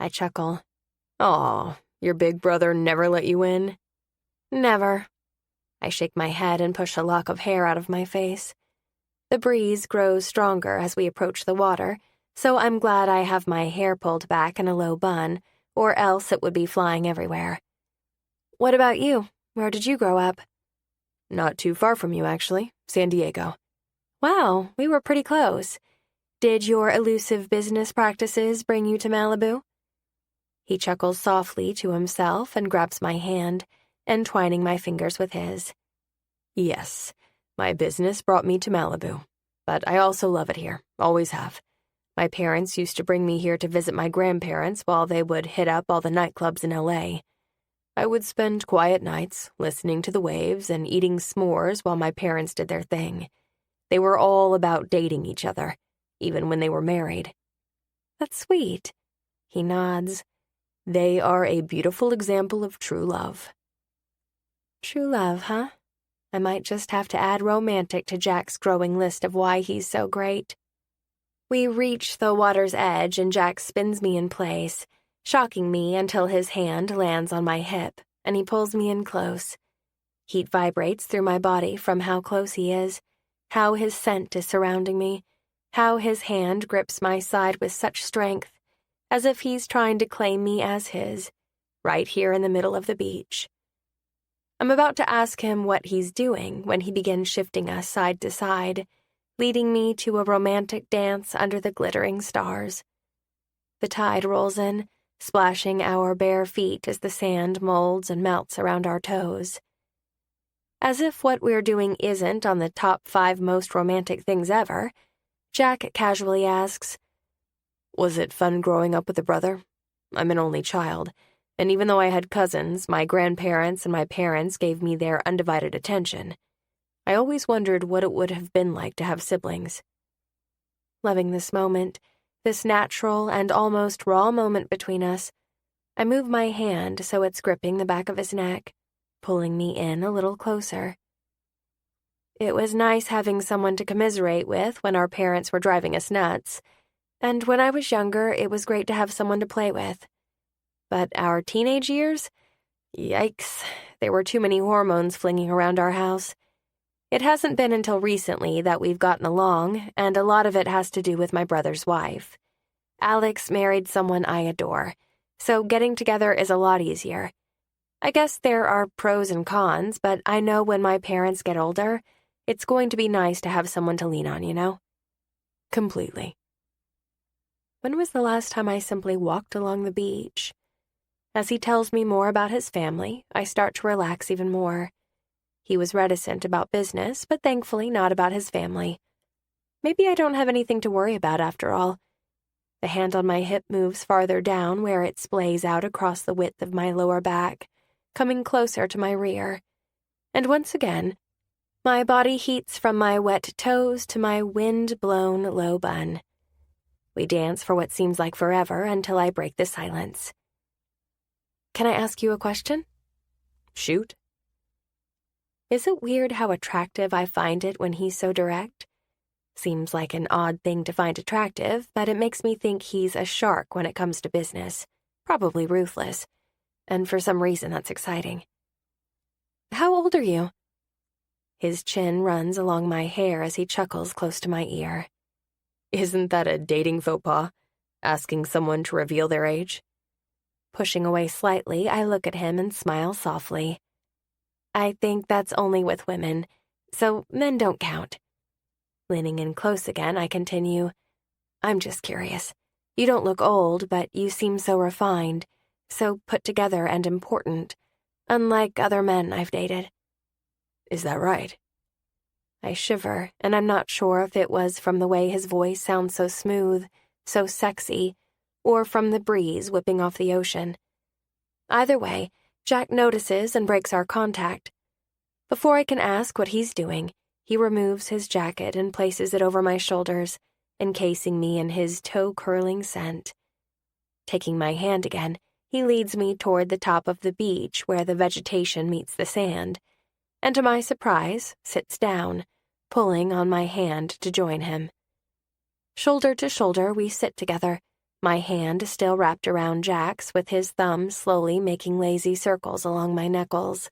I chuckle. Aw, your big brother never let you in? Never. I shake my head and push a lock of hair out of my face. The breeze grows stronger as we approach the water, so I'm glad I have my hair pulled back in a low bun, or else it would be flying everywhere. What about you? Where did you grow up? Not too far from you, actually. San Diego. Wow, we were pretty close. Did your elusive business practices bring you to Malibu? He chuckles softly to himself and grabs my hand, entwining my fingers with his. Yes, my business brought me to Malibu, but I also love it here, always have. My parents used to bring me here to visit my grandparents while they would hit up all the nightclubs in LA. I would spend quiet nights listening to the waves and eating s'mores while my parents did their thing. They were all about dating each other, even when they were married. That's sweet. He nods. They are a beautiful example of true love. True love, huh? I might just have to add romantic to Jack's growing list of why he's so great. We reach the water's edge and Jack spins me in place, shocking me until his hand lands on my hip, and he pulls me in close. Heat vibrates through my body from how close he is, how his scent is surrounding me, how his hand grips my side with such strength, as if he's trying to claim me as his, right here in the middle of the beach. I'm about to ask him what he's doing when he begins shifting us side to side, leading me to a romantic dance under the glittering stars. The tide rolls in, splashing our bare feet as the sand molds and melts around our toes. As if what we're doing isn't on the top 5 most romantic things ever, Jack casually asks, Was it fun growing up with a brother? I'm an only child, and even though I had cousins, my grandparents and my parents gave me their undivided attention. I always wondered what it would have been like to have siblings. Loving this moment, this natural and almost raw moment between us, I move my hand so it's gripping the back of his neck. pulling me in a little closer. It was nice having someone to commiserate with when our parents were driving us nuts, and when I was younger, it was great to have someone to play with. But our teenage years? Yikes, there were too many hormones flinging around our house. It hasn't been until recently that we've gotten along, and a lot of it has to do with my brother's wife. Alex married someone I adore, so getting together is a lot easier. I guess there are pros and cons, but I know when my parents get older, it's going to be nice to have someone to lean on, you know? Completely. When was the last time I simply walked along the beach? As he tells me more about his family, I start to relax even more. He was reticent about business, but thankfully not about his family. Maybe I don't have anything to worry about after all. The hand on my hip moves farther down where it splays out across the width of my lower back, coming closer to my rear. And once again, my body heats from my wet toes to my wind-blown low bun. We dance for what seems like forever until I break the silence. Can I ask you a question? Shoot. Is it weird how attractive I find it when he's so direct? Seems like an odd thing to find attractive, but it makes me think he's a shark when it comes to business, probably ruthless, and for some reason that's exciting. How old are you? His chin runs along my hair as he chuckles close to my ear. Isn't that a dating faux pas? Asking someone to reveal their age? Pushing away slightly, I look at him and smile softly. I think that's only with women, so men don't count. Leaning in close again, I continue. I'm just curious. You don't look old, but you seem so refined, so put together and important, unlike other men I've dated. Is that right? I shiver, and I'm not sure if it was from the way his voice sounds so smooth, so sexy, or from the breeze whipping off the ocean. Either way, Jack notices and breaks our contact. Before I can ask what he's doing, he removes his jacket and places it over my shoulders, encasing me in his toe-curling scent. Taking my hand again, he leads me toward the top of the beach where the vegetation meets the sand, and to my surprise, sits down, pulling on my hand to join him. Shoulder to shoulder, we sit together, my hand still wrapped around Jack's with his thumb slowly making lazy circles along my knuckles.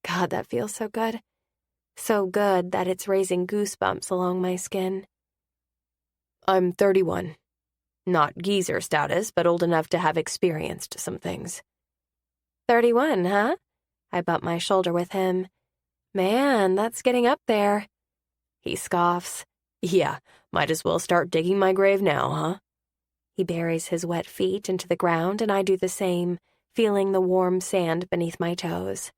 God, that feels so good. So good that it's raising goosebumps along my skin. I'm 31. Not geezer status, but old enough to have experienced some things. 31, huh? I bump my shoulder with him. Man, that's getting up there. He scoffs. Yeah, might as well start digging my grave now, huh? He buries his wet feet into the ground, and I do the same, feeling the warm sand beneath my toes.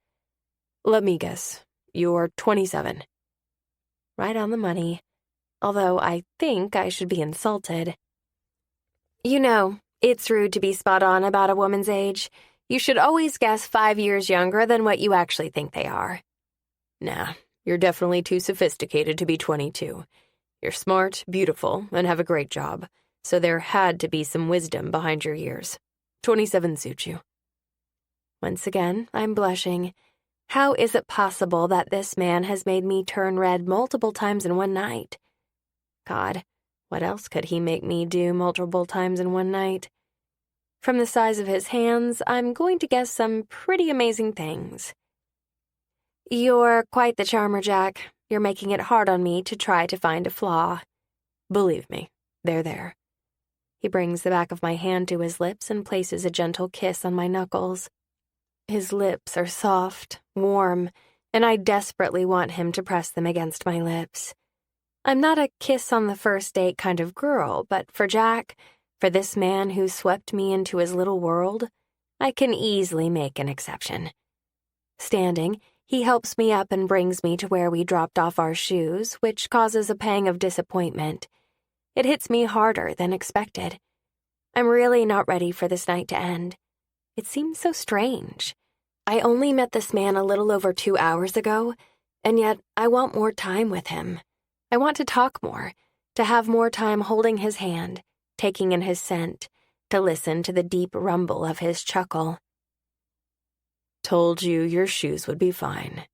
Let me guess. You're 27. Right on the money, although I think I should be insulted. You know, it's rude to be spot on about a woman's age. You should always guess 5 years younger than what you actually think they are. Nah, you're definitely too sophisticated to be 22. You're smart, beautiful, and have a great job, so there had to be some wisdom behind your years. 27 suits you. Once again, I'm blushing. How is it possible that this man has made me turn red multiple times in one night? God, what else could he make me do multiple times in one night? From the size of his hands, I'm going to guess some pretty amazing things. You're quite the charmer, Jack. You're making it hard on me to try to find a flaw. Believe me, they're there. He brings the back of my hand to his lips and places a gentle kiss on my knuckles. His lips are soft, warm, and I desperately want him to press them against my lips. I'm not a kiss on the first date kind of girl, but for Jack, for this man who swept me into his little world, I can easily make an exception. Standing, he helps me up and brings me to where we dropped off our shoes, which causes a pang of disappointment. It hits me harder than expected. I'm really not ready for this night to end. It seems so strange. I only met this man a little over 2 hours ago, and yet I want more time with him. I want to talk more, to have more time holding his hand, taking in his scent, to listen to the deep rumble of his chuckle. Told you your shoes would be fine.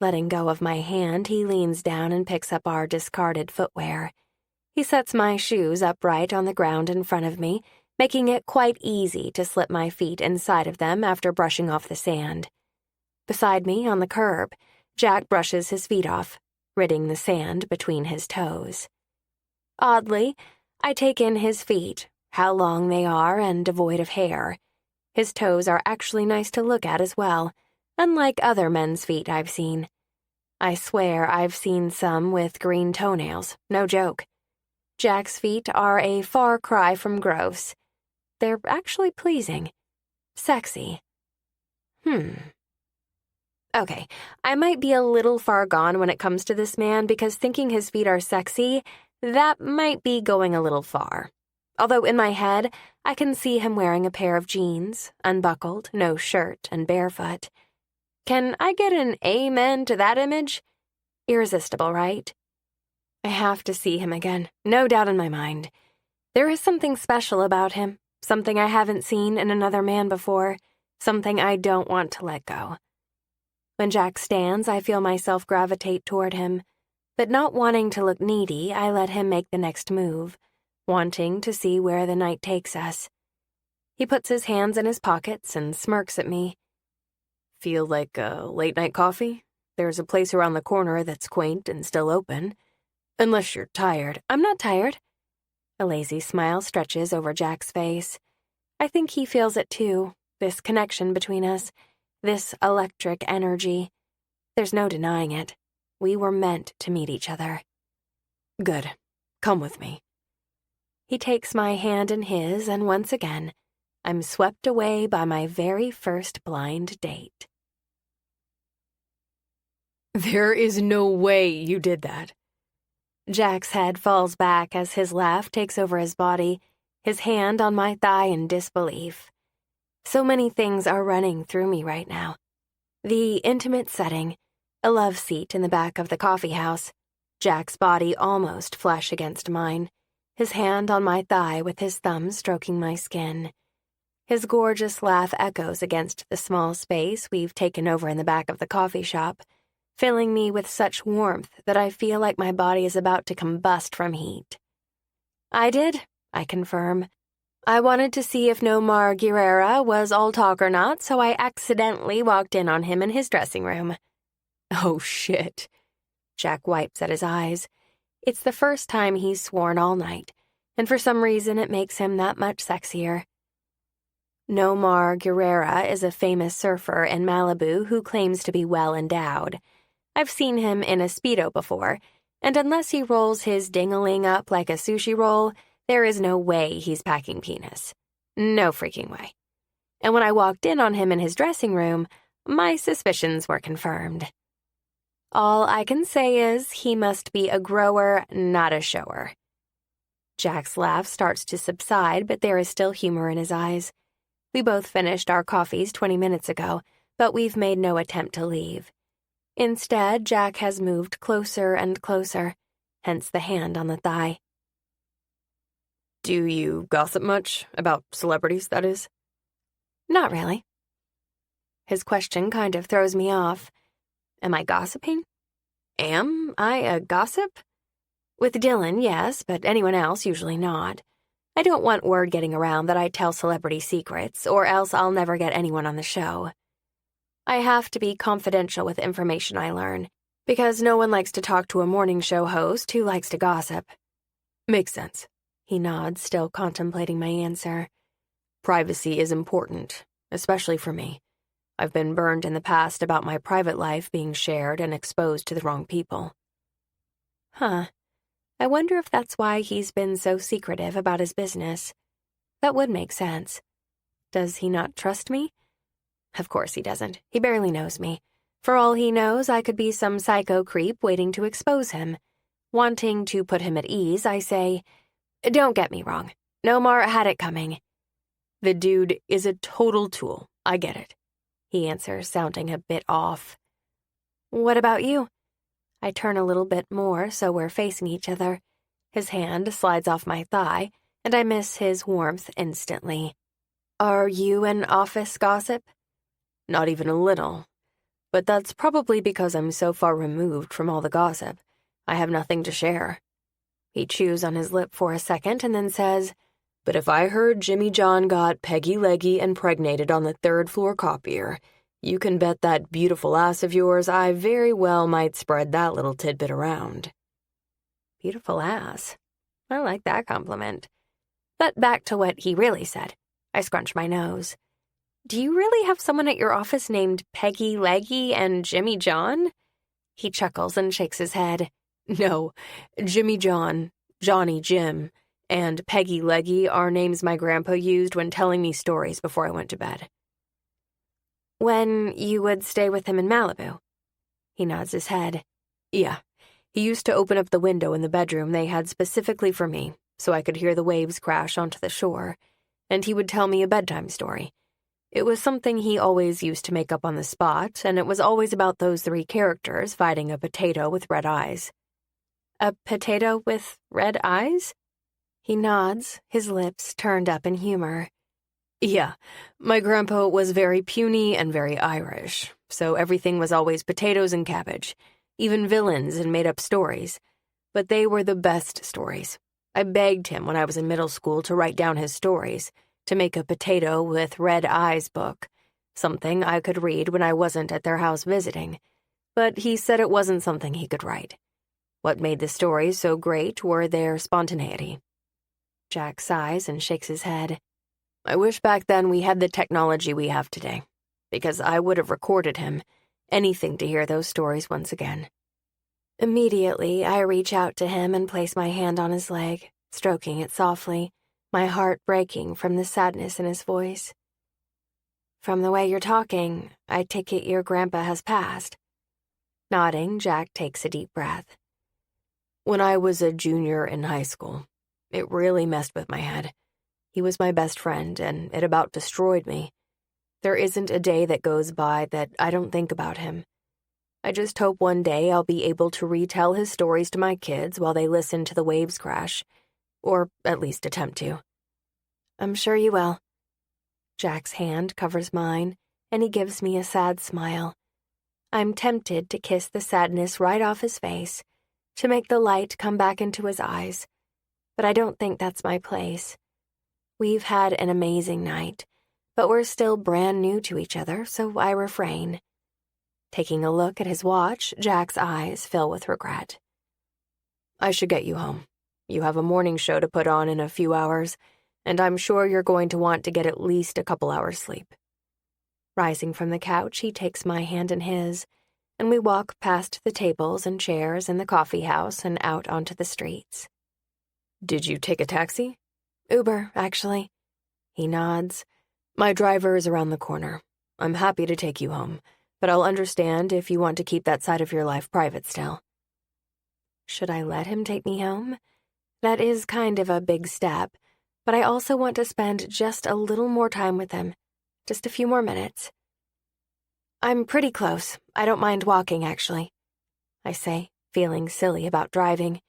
Letting go of my hand, he leans down and picks up our discarded footwear. He sets my shoes upright on the ground in front of me, making it quite easy to slip my feet inside of them after brushing off the sand. Beside me, on the curb, Jack brushes his feet off, ridding the sand between his toes. Oddly, I take in his feet, how long they are and devoid of hair. His toes are actually nice to look at as well, unlike other men's feet I've seen. I swear I've seen some with green toenails, no joke. Jack's feet are a far cry from gross. They're actually pleasing. Sexy. Okay, I might be a little far gone when it comes to this man because thinking his feet are sexy, that might be going a little far. Although in my head, I can see him wearing a pair of jeans, unbuckled, no shirt, and barefoot. Can I get an amen to that image? Irresistible, right? I have to see him again, no doubt in my mind. There is something special about him, something I haven't seen in another man before, something I don't want to let go. When Jack stands, I feel myself gravitate toward him, but not wanting to look needy, I let him make the next move, wanting to see where the night takes us. He puts his hands in his pockets and smirks at me. Feel like a late-night coffee? There's a place around the corner that's quaint and still open. Unless you're tired. I'm not tired. A lazy smile stretches over Jack's face. I think he feels it too, this connection between us, this electric energy. There's no denying it. We were meant to meet each other. Good. Come with me. He takes my hand in his, and once again, I'm swept away by my very first blind date. There is no way you did that. Jack's head falls back as his laugh takes over his body, his hand on my thigh in disbelief. So many things are running through me right now. The intimate setting, a love seat in the back of the coffee house, Jack's body almost flush against mine, his hand on my thigh with his thumb stroking my skin. His gorgeous laugh echoes against the small space we've taken over in the back of the coffee shop, filling me with such warmth that I feel like my body is about to combust from heat. I did, I confirm. I wanted to see if Nomar Guerrera was all talk or not, so I accidentally walked in on him in his dressing room. Oh, shit. Jack wipes at his eyes. It's the first time he's sworn all night, and for some reason it makes him that much sexier. Nomar Guerrera is a famous surfer in Malibu who claims to be well endowed. I've seen him in a Speedo before, and unless he rolls his ding-a-ling up like a sushi roll, there is no way he's packing penis. No freaking way. And when I walked in on him in his dressing room, my suspicions were confirmed. All I can say is he must be a grower, not a shower. Jack's laugh starts to subside, but there is still humor in his eyes. We both finished our coffees 20 minutes ago, but we've made no attempt to leave. Instead, Jack has moved closer and closer, hence the hand on the thigh. Do you gossip much? About celebrities, that is? Not really. His question kind of throws me off. Am I gossiping? Am I a gossip? With Dylan, yes, but anyone else, usually not. I don't want word getting around that I tell celebrity secrets, or else I'll never get anyone on the show. I have to be confidential with information I learn, because no one likes to talk to a morning show host who likes to gossip. Makes sense. He nods, still contemplating my answer. Privacy is important, especially for me. I've been burned in the past about my private life being shared and exposed to the wrong people. Huh. I wonder if that's why he's been so secretive about his business. That would make sense. Does he not trust me? Of course he doesn't. He barely knows me. For all he knows, I could be some psycho creep waiting to expose him. Wanting to put him at ease, I say, don't get me wrong. Nomar had it coming. The dude is a total tool. I get it. He answers, sounding a bit off. What about you? I turn a little bit more so we're facing each other. His hand slides off my thigh, and I miss his warmth instantly. Are you an office gossip? not even a little. But that's probably because I'm so far removed from all the gossip. I have nothing to share. He chews on his lip for a second and then says, "But if I heard Jimmy John got Peggy Leggy impregnated on the third-floor copier, you can bet that beautiful ass of yours I very well might spread that little tidbit around." Beautiful ass. I like that compliment. But back to what he really said. I scrunch my nose. "Do you really have someone at your office named Peggy Leggy and Jimmy John?" He chuckles and shakes his head. "No, Jimmy John, Johnny Jim, and Peggy Leggy are names my grandpa used when telling me stories before I went to bed." "When you would stay with him in Malibu?" He nods his head. "Yeah, he used to open up the window in the bedroom they had specifically for me so I could hear the waves crash onto the shore, and he would tell me a bedtime story. It was something he always used to make up on the spot, and it was always about those three characters fighting a potato with red eyes." "A potato with red eyes?" He nods, his lips turned up in humor. "Yeah, my grandpa was very puny and very Irish, so everything was always potatoes and cabbage, even villains and made-up stories. But they were the best stories. I begged him when I was in middle school to write down his stories, to make a potato with red eyes book, something I could read when I wasn't at their house visiting. But he said it wasn't something he could write. What made the stories so great were their spontaneity." Jack sighs and shakes his head. "I wish back then we had the technology we have today, because I would have recorded him, anything to hear those stories once again." Immediately, I reach out to him and place my hand on his leg, stroking it softly, my heart breaking from the sadness in his voice. "From the way you're talking, I take it your grandpa has passed." Nodding, Jack takes a deep breath. "When I was a junior in high school, it really messed with my head. He was my best friend, and it about destroyed me. There isn't a day that goes by that I don't think about him. I just hope one day I'll be able to retell his stories to my kids while they listen to the waves crash, or at least attempt to." "I'm sure you will." Jack's hand covers mine, and he gives me a sad smile. I'm tempted to kiss the sadness right off his face, to make the light come back into his eyes, but I don't think that's my place. We've had an amazing night, but we're still brand new to each other, so I refrain. Taking a look at his watch, Jack's eyes fill with regret. "I should get you home. You have a morning show to put on in a few hours, and I'm sure you're going to want to get at least a couple hours sleep." Rising from the couch, he takes my hand in his, and we walk past the tables and chairs in the coffee house and out onto the streets. "Did you take a taxi?" "Uber, actually." He nods. "My driver is around the corner. I'm happy to take you home, but I'll understand if you want to keep that side of your life private still." Should I let him take me home? That is kind of a big step, but I also want to spend just a little more time with him. Just a few more minutes. "I'm pretty close. I don't mind walking, actually," I say, feeling silly about driving.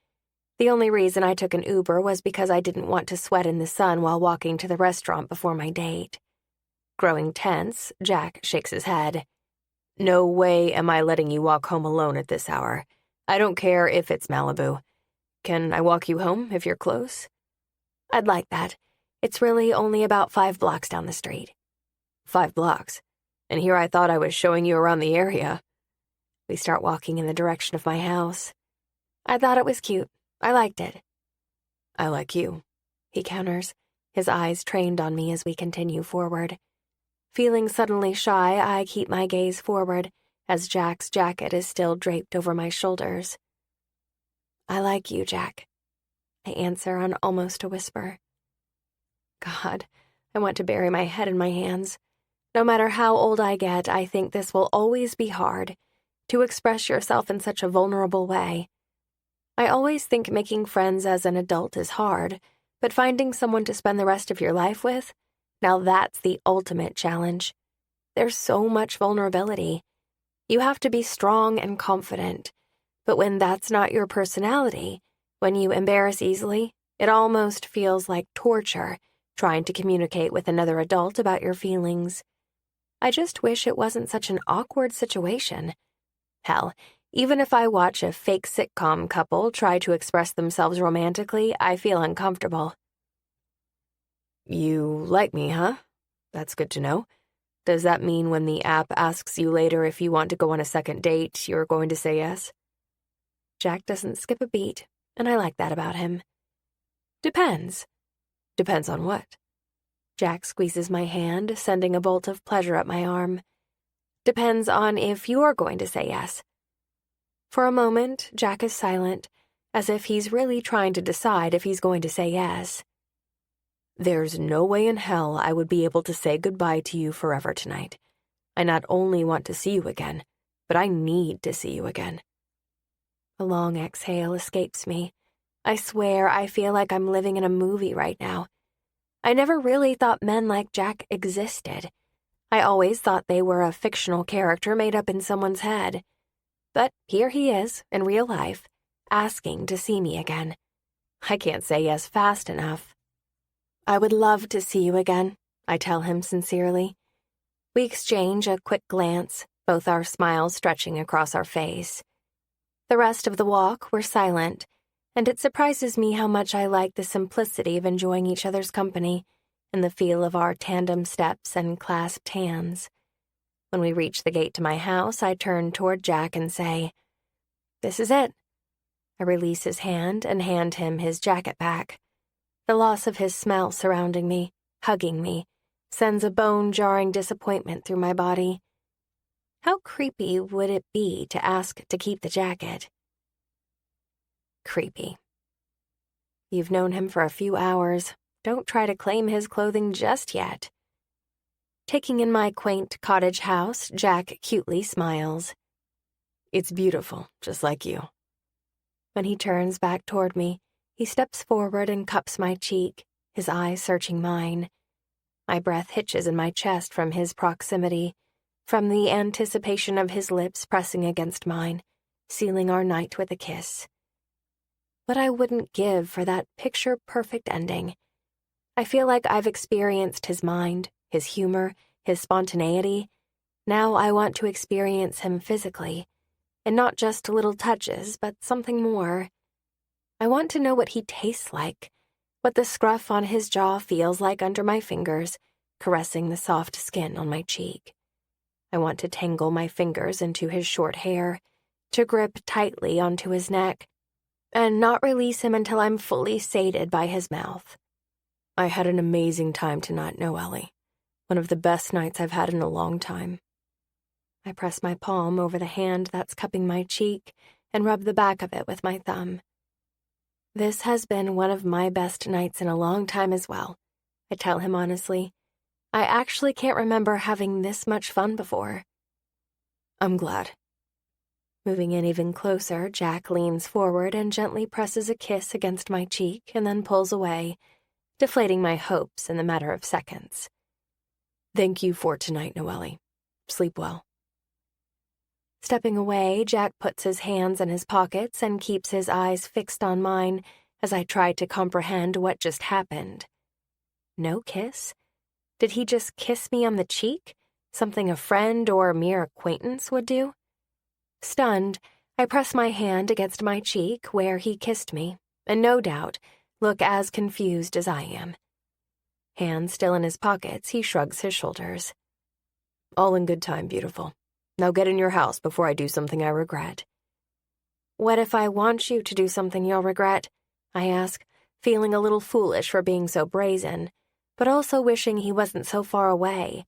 The only reason I took an Uber was because I didn't want to sweat in the sun while walking to the restaurant before my date. Growing tense, Jack shakes his head. "No way am I letting you walk home alone at this hour. I don't care if it's Malibu. Can I walk you home if you're close?" "I'd like that. It's really only about 5 blocks down the street." 5 blocks? And here I thought I was showing you around the area. We start walking in the direction of my house. "I thought it was cute. I liked it." "I like you," he counters, his eyes trained on me as we continue forward. Feeling suddenly shy, I keep my gaze forward as Jack's jacket is still draped over my shoulders. "I like you, Jack," I answer on almost a whisper. God, I want to bury my head in my hands. No matter how old I get, I think this will always be hard, to express yourself in such a vulnerable way. I always think making friends as an adult is hard, but finding someone to spend the rest of your life with, now that's the ultimate challenge. There's so much vulnerability. You have to be strong and confident, but when that's not your personality, when you embarrass easily, it almost feels like torture trying to communicate with another adult about your feelings. I just wish it wasn't such an awkward situation. Hell, even if I watch a fake sitcom couple try to express themselves romantically, I feel uncomfortable. You like me, huh? That's good to know. Does that mean when the app asks you later if you want to go on a second date, you're going to say yes? Jack doesn't skip a beat, and I like that about him. Depends. Depends on what? Jack squeezes my hand, sending a bolt of pleasure up my arm. Depends on if you're going to say yes. For a moment, Jack is silent, as if he's really trying to decide if he's going to say yes. There's no way in hell I would be able to say goodbye to you forever tonight. I not only want to see you again, but I need to see you again. A long exhale escapes me. I swear I feel like I'm living in a movie right now. I never really thought men like Jack existed. I always thought they were a fictional character made up in someone's head. But here he is, in real life, asking to see me again. I can't say yes fast enough. I would love to see you again, I tell him sincerely. We exchange a quick glance, both our smiles stretching across our face. The rest of the walk, we're silent, and it surprises me how much I like the simplicity of enjoying each other's company and the feel of our tandem steps and clasped hands. When we reach the gate to my house, I turn toward Jack and say, "This is it." I release his hand and hand him his jacket back. The loss of his smell surrounding me, hugging me, sends a bone-jarring disappointment through my body. How creepy would it be to ask to keep the jacket? Creepy. You've known him for a few hours. Don't try to claim his clothing just yet. Taking in my quaint cottage house, Jack cutely smiles. It's beautiful, just like you. When he turns back toward me, he steps forward and cups my cheek, his eyes searching mine. My breath hitches in my chest from his proximity, from the anticipation of his lips pressing against mine, sealing our night with a kiss. What I wouldn't give for that picture-perfect ending. I feel like I've experienced his mind, his humor, his spontaneity. Now I want to experience him physically, and not just little touches, but something more. I want to know what he tastes like, what the scruff on his jaw feels like under my fingers, caressing the soft skin on my cheek. I want to tangle my fingers into his short hair, to grip tightly onto his neck, and not release him until I'm fully sated by his mouth. I had an amazing time tonight, Noely. One of the best nights I've had in a long time. I press my palm over the hand that's cupping my cheek and rub the back of it with my thumb. This has been one of my best nights in a long time as well, I tell him honestly. I actually can't remember having this much fun before. I'm glad. Moving in even closer, Jack leans forward and gently presses a kiss against my cheek and then pulls away, deflating my hopes in the matter of seconds. Thank you for tonight, Noely. Sleep well. Stepping away, Jack puts his hands in his pockets and keeps his eyes fixed on mine as I try to comprehend what just happened. No kiss? Did he just kiss me on the cheek? Something a friend or a mere acquaintance would do? Stunned, I press my hand against my cheek where he kissed me, and no doubt, look as confused as I am. Hands still in his pockets, he shrugs his shoulders. All in good time, beautiful. Now get in your house before I do something I regret. What if I want you to do something you'll regret? I ask, feeling a little foolish for being so brazen, but also wishing he wasn't so far away.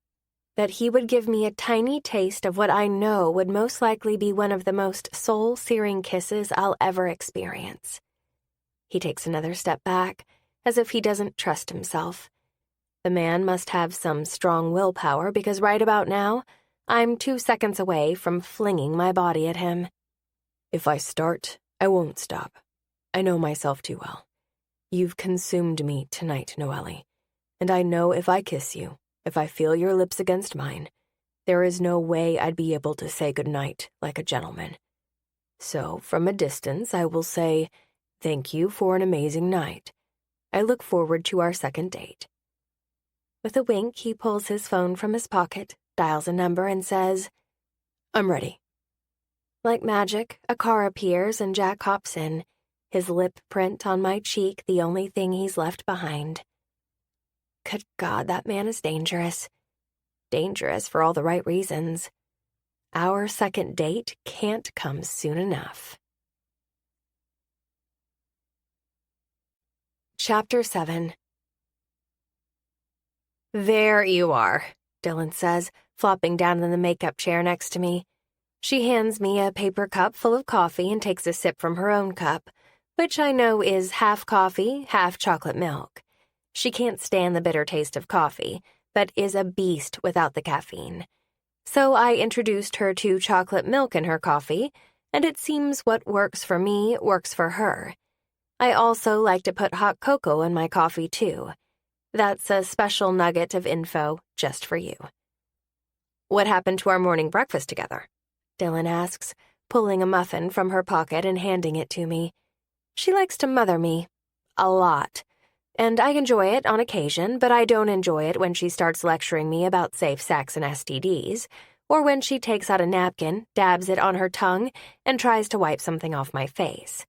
That he would give me a tiny taste of what I know would most likely be one of the most soul-searing kisses I'll ever experience. He takes another step back, as if he doesn't trust himself. The man must have some strong willpower because right about now, I'm 2 seconds away from flinging my body at him. If I start, I won't stop. I know myself too well. You've consumed me tonight, Noely, and I know if I kiss you, if I feel your lips against mine, there is no way I'd be able to say goodnight like a gentleman. So, from a distance, I will say, thank you for an amazing night. I look forward to our second date. With a wink, he pulls his phone from his pocket, dials a number, and says, "I'm ready." Like magic, a car appears and Jack hops in, his lip print on my cheek the only thing he's left behind. Good God, that man is dangerous. Dangerous for all the right reasons. Our second date can't come soon enough. Chapter 7. "There you are," Dylan says, flopping down in the makeup chair next to me. She hands me a paper cup full of coffee and takes a sip from her own cup, which I know is half coffee, half chocolate milk. She can't stand the bitter taste of coffee, but is a beast without the caffeine. So I introduced her to chocolate milk in her coffee, and it seems what works for me works for her. I also like to put hot cocoa in my coffee, too. That's a special nugget of info just for you. "What happened to our morning breakfast together?" Dylan asks, pulling a muffin from her pocket and handing it to me. She likes to mother me. A lot. And I enjoy it on occasion, but I don't enjoy it when she starts lecturing me about safe sex and STDs, or when she takes out a napkin, dabs it on her tongue, and tries to wipe something off my face.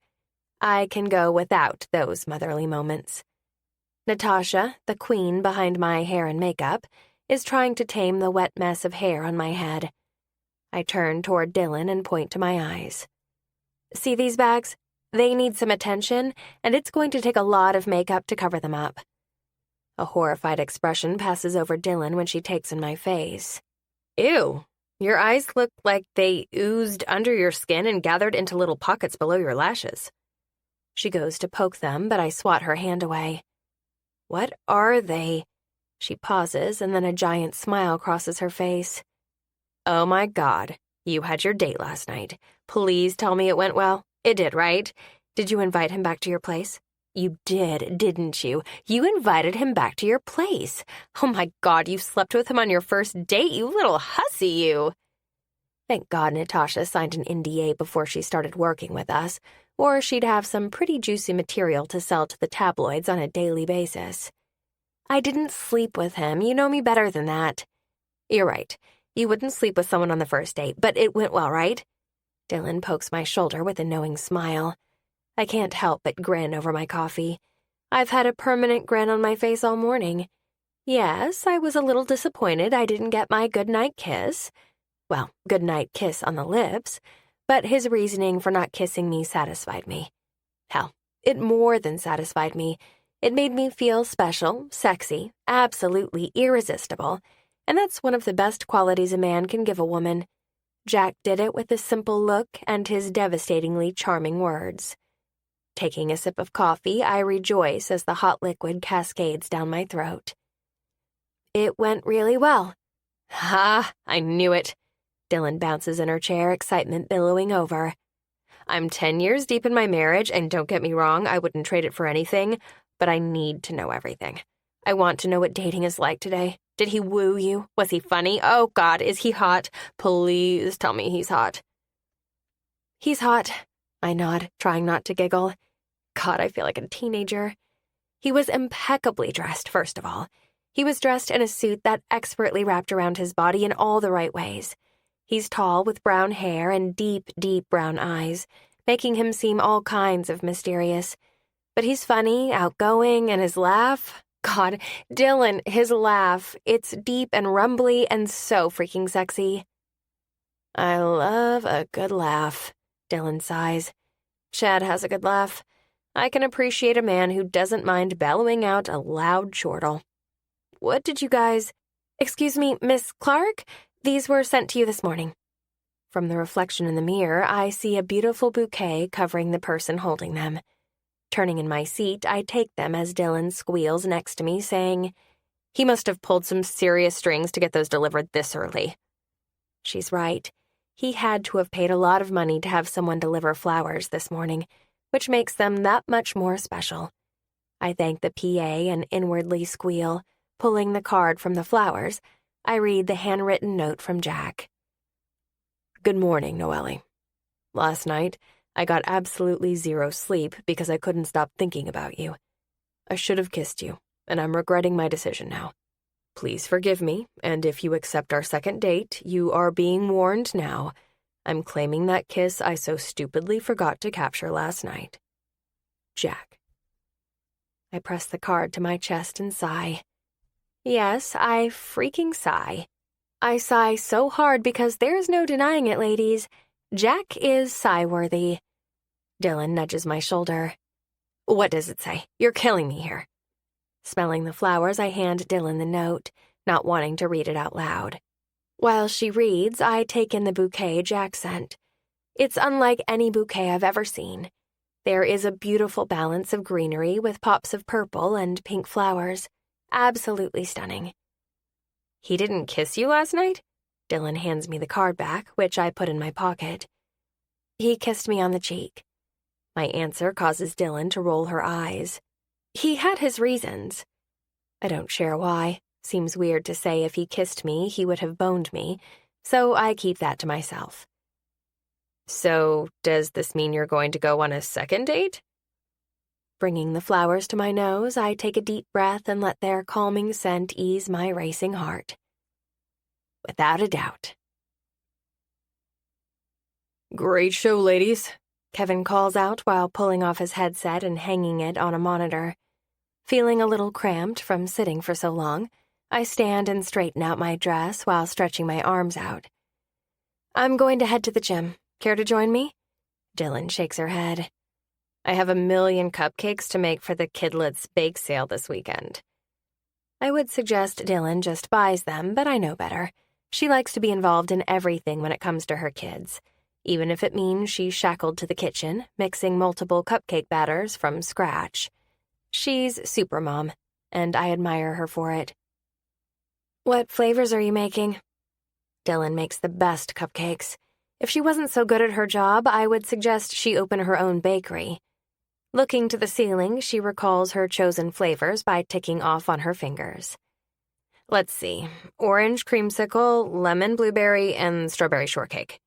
I can go without those motherly moments. Natasha, the queen behind my hair and makeup, is trying to tame the wet mess of hair on my head. I turn toward Dylan and point to my eyes. See these bags? They need some attention, and it's going to take a lot of makeup to cover them up. A horrified expression passes over Dylan when she takes in my face. "Ew, your eyes look like they oozed under your skin and gathered into little pockets below your lashes." She goes to poke them, but I swat her hand away. "What are they?" She pauses, and then a giant smile crosses her face. "Oh my God, you had your date last night. Please tell me it went well. It did, right? Did you invite him back to your place?" You did, didn't you? You invited him back to your place. Oh my God, you slept with him on your first date, you little hussy, you. Thank God Natasha signed an NDA before she started working with us, or she'd have some pretty juicy material to sell to the tabloids on a daily basis. I didn't sleep with him. You know me better than that. You're right. You wouldn't sleep with someone on the first date, but it went well, right? Dylan pokes my shoulder with a knowing smile. I can't help but grin over my coffee. I've had a permanent grin on my face all morning. Yes, I was a little disappointed I didn't get my goodnight kiss. Well, goodnight kiss on the lips, but his reasoning for not kissing me satisfied me. Hell, it more than satisfied me. It made me feel special, sexy, absolutely irresistible, and that's one of the best qualities a man can give a woman. Jack did it with a simple look and his devastatingly charming words. Taking a sip of coffee, I rejoice as the hot liquid cascades down my throat. It went really well. Ha, I knew it. Dylan bounces in her chair, excitement billowing over. I'm 10 years deep in my marriage, and don't get me wrong, I wouldn't trade it for anything, but I need to know everything. I want to know what dating is like today. Did he woo you? Was he funny? Oh, God, is he hot? Please tell me he's hot. He's hot, I nod, trying not to giggle. God, I feel like a teenager. He was impeccably dressed, first of all. He was dressed in a suit that expertly wrapped around his body in all the right ways. He's tall with brown hair and deep, deep brown eyes, making him seem all kinds of mysterious. But he's funny, outgoing, and his laugh... God, Dylan, his laugh, it's deep and rumbly and so freaking sexy. I love a good laugh, Dylan sighs. Chad has a good laugh. I can appreciate a man who doesn't mind bellowing out a loud chortle. What did you guys... Excuse me, Miss Clark? These were sent to you this morning. From the reflection in the mirror, I see a beautiful bouquet covering the person holding them. Turning in my seat, I take them as Dylan squeals next to me, saying, He must have pulled some serious strings to get those delivered this early. She's right. He had to have paid a lot of money to have someone deliver flowers this morning, which makes them that much more special. I thank the PA and inwardly squeal. Pulling the card from the flowers, I read the handwritten note from Jack. Good morning, Noely. Last night, I got absolutely zero sleep because I couldn't stop thinking about you. I should have kissed you, and I'm regretting my decision now. Please forgive me, and if you accept our second date, you are being warned now. I'm claiming that kiss I so stupidly forgot to capture last night. Jack. I press the card to my chest and sigh. Yes, I freaking sigh. I sigh so hard because there's no denying it, ladies. Jack is sigh-worthy. Dylan nudges my shoulder. What does it say? You're killing me here. Smelling the flowers, I hand Dylan the note, not wanting to read it out loud. While she reads, I take in the bouquet Jack sent. It's unlike any bouquet I've ever seen. There is a beautiful balance of greenery with pops of purple and pink flowers. Absolutely stunning. He didn't kiss you last night? Dylan hands me the card back, which I put in my pocket. He kissed me on the cheek. My answer causes Dylan to roll her eyes. He had his reasons. I don't share why. Seems weird to say if he kissed me, he would have boned me, so I keep that to myself. So, does this mean you're going to go on a second date? Bringing the flowers to my nose, I take a deep breath and let their calming scent ease my racing heart. Without a doubt. Great show, ladies, Kevin calls out while pulling off his headset and hanging it on a monitor. Feeling a little cramped from sitting for so long, I stand and straighten out my dress while stretching my arms out. I'm going to head to the gym. Care to join me? Dylan shakes her head. I have 1,000,000 cupcakes to make for the Kidlets bake sale this weekend. I would suggest Dylan just buys them, but I know better. She likes to be involved in everything when it comes to her kids, even if it means she's shackled to the kitchen, mixing multiple cupcake batters from scratch. She's supermom, and I admire her for it. What flavors are you making? Dylan makes the best cupcakes. If she wasn't so good at her job, I would suggest she open her own bakery. Looking to the ceiling, she recalls her chosen flavors by ticking off on her fingers. Let's see. Orange creamsicle, lemon blueberry, and strawberry shortcake.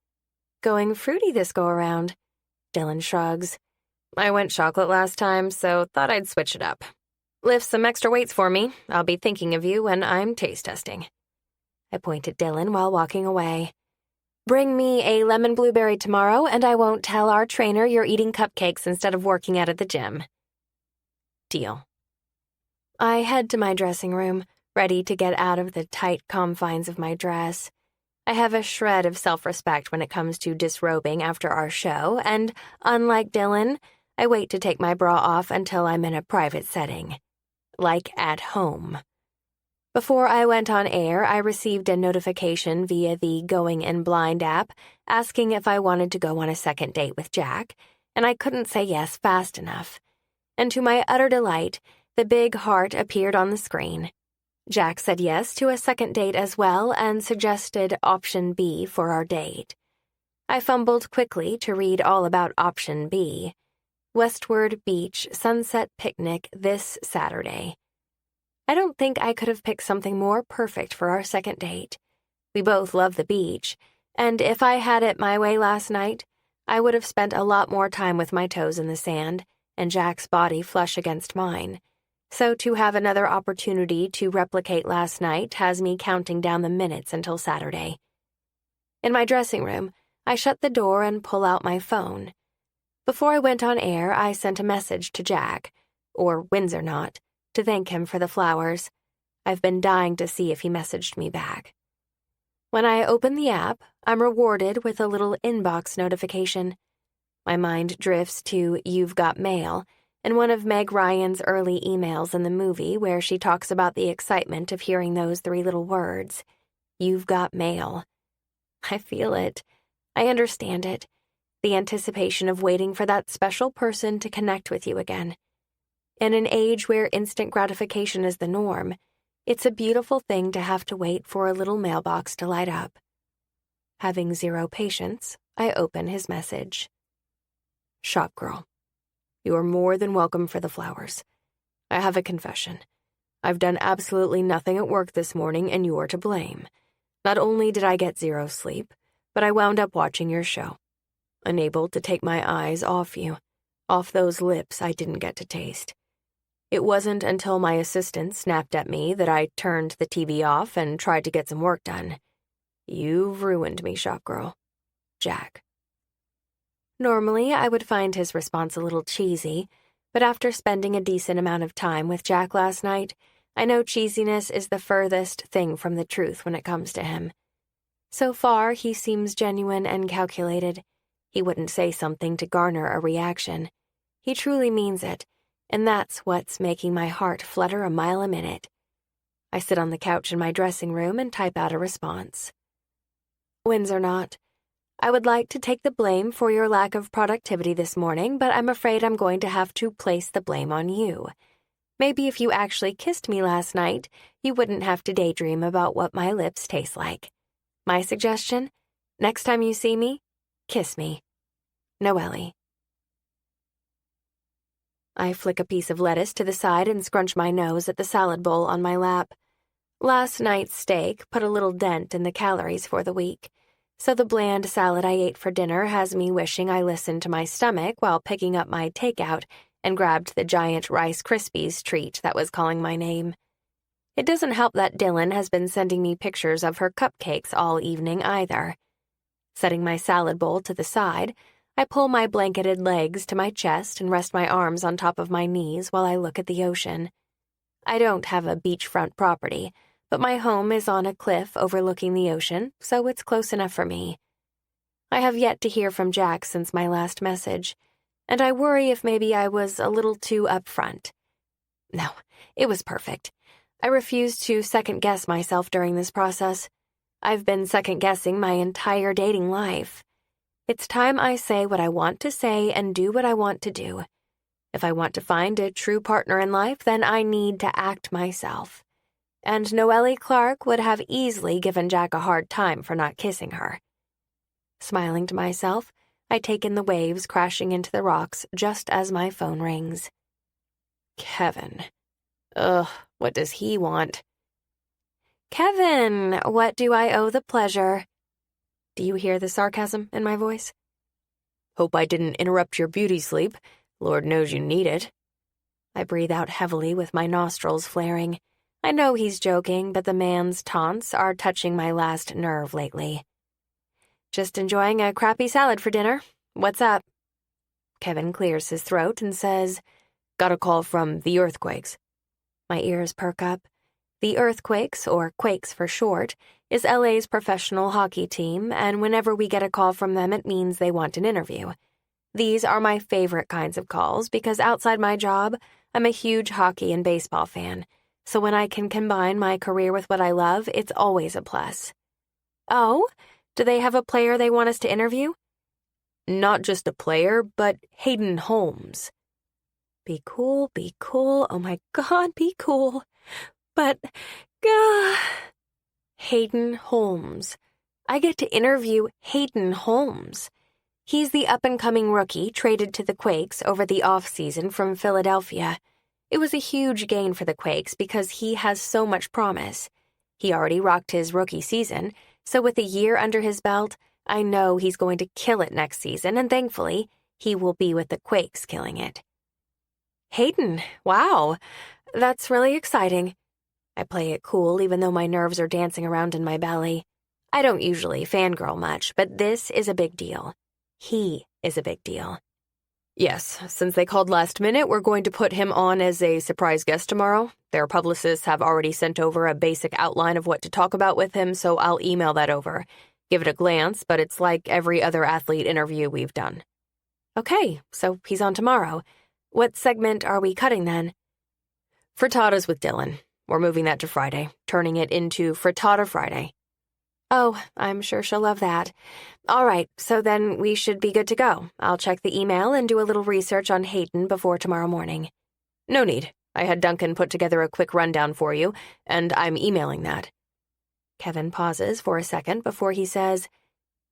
Going fruity this go-around. Dylan shrugs. I went chocolate last time, so thought I'd switch it up. Lift some extra weights for me. I'll be thinking of you when I'm taste testing. I point at Dylan while walking away. Bring me a lemon blueberry tomorrow, and I won't tell our trainer you're eating cupcakes instead of working out at the gym. Deal. I head to my dressing room, ready to get out of the tight confines of my dress. I have a shred of self-respect when it comes to disrobing after our show, and, unlike Dylan, I wait to take my bra off until I'm in a private setting. Like at home. Before I went on air, I received a notification via the Going In Blind app asking if I wanted to go on a second date with Jack, and I couldn't say yes fast enough. And to my utter delight, the big heart appeared on the screen. Jack said yes to a second date as well and suggested option B for our date. I fumbled quickly to read all about option B. Westward Beach Sunset Picnic this Saturday. I don't think I could have picked something more perfect for our second date. We both love the beach, and if I had it my way last night, I would have spent a lot more time with my toes in the sand and Jack's body flush against mine. So to have another opportunity to replicate last night has me counting down the minutes until Saturday. In my dressing room, I shut the door and pull out my phone. Before I went on air, I sent a message to Jack, or Windsor not, to thank him for the flowers. I've been dying to see if he messaged me back. When I open the app, I'm rewarded with a little inbox notification. My mind drifts to You've Got Mail and one of Meg Ryan's early emails in the movie where she talks about the excitement of hearing those 3 little words. You've got mail. I feel it. I understand it. The anticipation of waiting for that special person to connect with you again. In an age where instant gratification is the norm, it's a beautiful thing to have to wait for a little mailbox to light up. Having 0 patience, I open his message. Shop girl, you are more than welcome for the flowers. I have a confession. I've done absolutely nothing at work this morning and you're to blame. Not only did I get 0 sleep, but I wound up watching your show. Unable to take my eyes off you, off those lips I didn't get to taste. It wasn't until my assistant snapped at me that I turned the TV off and tried to get some work done. You've ruined me, shopgirl. Jack. Normally, I would find his response a little cheesy, but after spending a decent amount of time with Jack last night, I know cheesiness is the furthest thing from the truth when it comes to him. So far, he seems genuine and calculated. He wouldn't say something to garner a reaction. He truly means it, and that's what's making my heart flutter a mile a minute. I sit on the couch in my dressing room and type out a response. Wins or not, I would like to take the blame for your lack of productivity this morning, but I'm afraid I'm going to have to place the blame on you. Maybe if you actually kissed me last night, you wouldn't have to daydream about what my lips taste like. My suggestion? Next time you see me, kiss me. Noely. I flick a piece of lettuce to the side and scrunch my nose at the salad bowl on my lap. Last night's steak put a little dent in the calories for the week, so the bland salad I ate for dinner has me wishing I listened to my stomach while picking up my takeout and grabbed the giant Rice Krispies treat that was calling my name. It doesn't help that Dylan has been sending me pictures of her cupcakes all evening either. Setting my salad bowl to the side, I pull my blanketed legs to my chest and rest my arms on top of my knees while I look at the ocean. I don't have a beachfront property, but my home is on a cliff overlooking the ocean, so it's close enough for me. I have yet to hear from Jack since my last message, and I worry if maybe I was a little too upfront. No, it was perfect. I refuse to second-guess myself during this process. I've been second-guessing my entire dating life. It's time I say what I want to say and do what I want to do. If I want to find a true partner in life, then I need to act myself. And Noely Clark would have easily given Jack a hard time for not kissing her. Smiling to myself, I take in the waves crashing into the rocks just as my phone rings. Kevin. Ugh, what does he want? Kevin, what do I owe the pleasure? Do you hear the sarcasm in my voice? Hope I didn't interrupt your beauty sleep. Lord knows you need it. I breathe out heavily with my nostrils flaring. I know he's joking, but the man's taunts are touching my last nerve lately. Just enjoying a crappy salad for dinner. What's up? Kevin clears his throat and says, Got a call from the Earthquakes. My ears perk up. The Earthquakes, or Quakes for short, is LA's professional hockey team, and whenever we get a call from them, it means they want an interview. These are my favorite kinds of calls because outside my job, I'm a huge hockey and baseball fan, so when I can combine my career with what I love, it's always a plus. Oh, do they have a player they want us to interview? Not just a player, but Hayden Holmes. Be cool, oh my God, be cool. But, Hayden Holmes. I get to interview Hayden Holmes. He's the up-and-coming rookie traded to the Quakes over the off-season from Philadelphia. It was a huge gain for the Quakes because he has so much promise. He already rocked his rookie season, so with a year under his belt, I know he's going to kill it next season, and thankfully, he will be with the Quakes killing it. Hayden, wow, that's really exciting. I play it cool even though my nerves are dancing around in my belly. I don't usually fangirl much, but this is a big deal. He is a big deal. Yes, since they called last minute, we're going to put him on as a surprise guest tomorrow. Their publicists have already sent over a basic outline of what to talk about with him, so I'll email that over. Give it a glance, but it's like every other athlete interview we've done. Okay, so he's on tomorrow. What segment are we cutting then? Frittatas with Dylan. We're moving that to Friday, turning it into Frittata Friday. Oh, I'm sure she'll love that. All right, so then we should be good to go. I'll check the email and do a little research on Hayden before tomorrow morning. No need. I had Duncan put together a quick rundown for you, and I'm emailing that. Kevin pauses for a second before he says,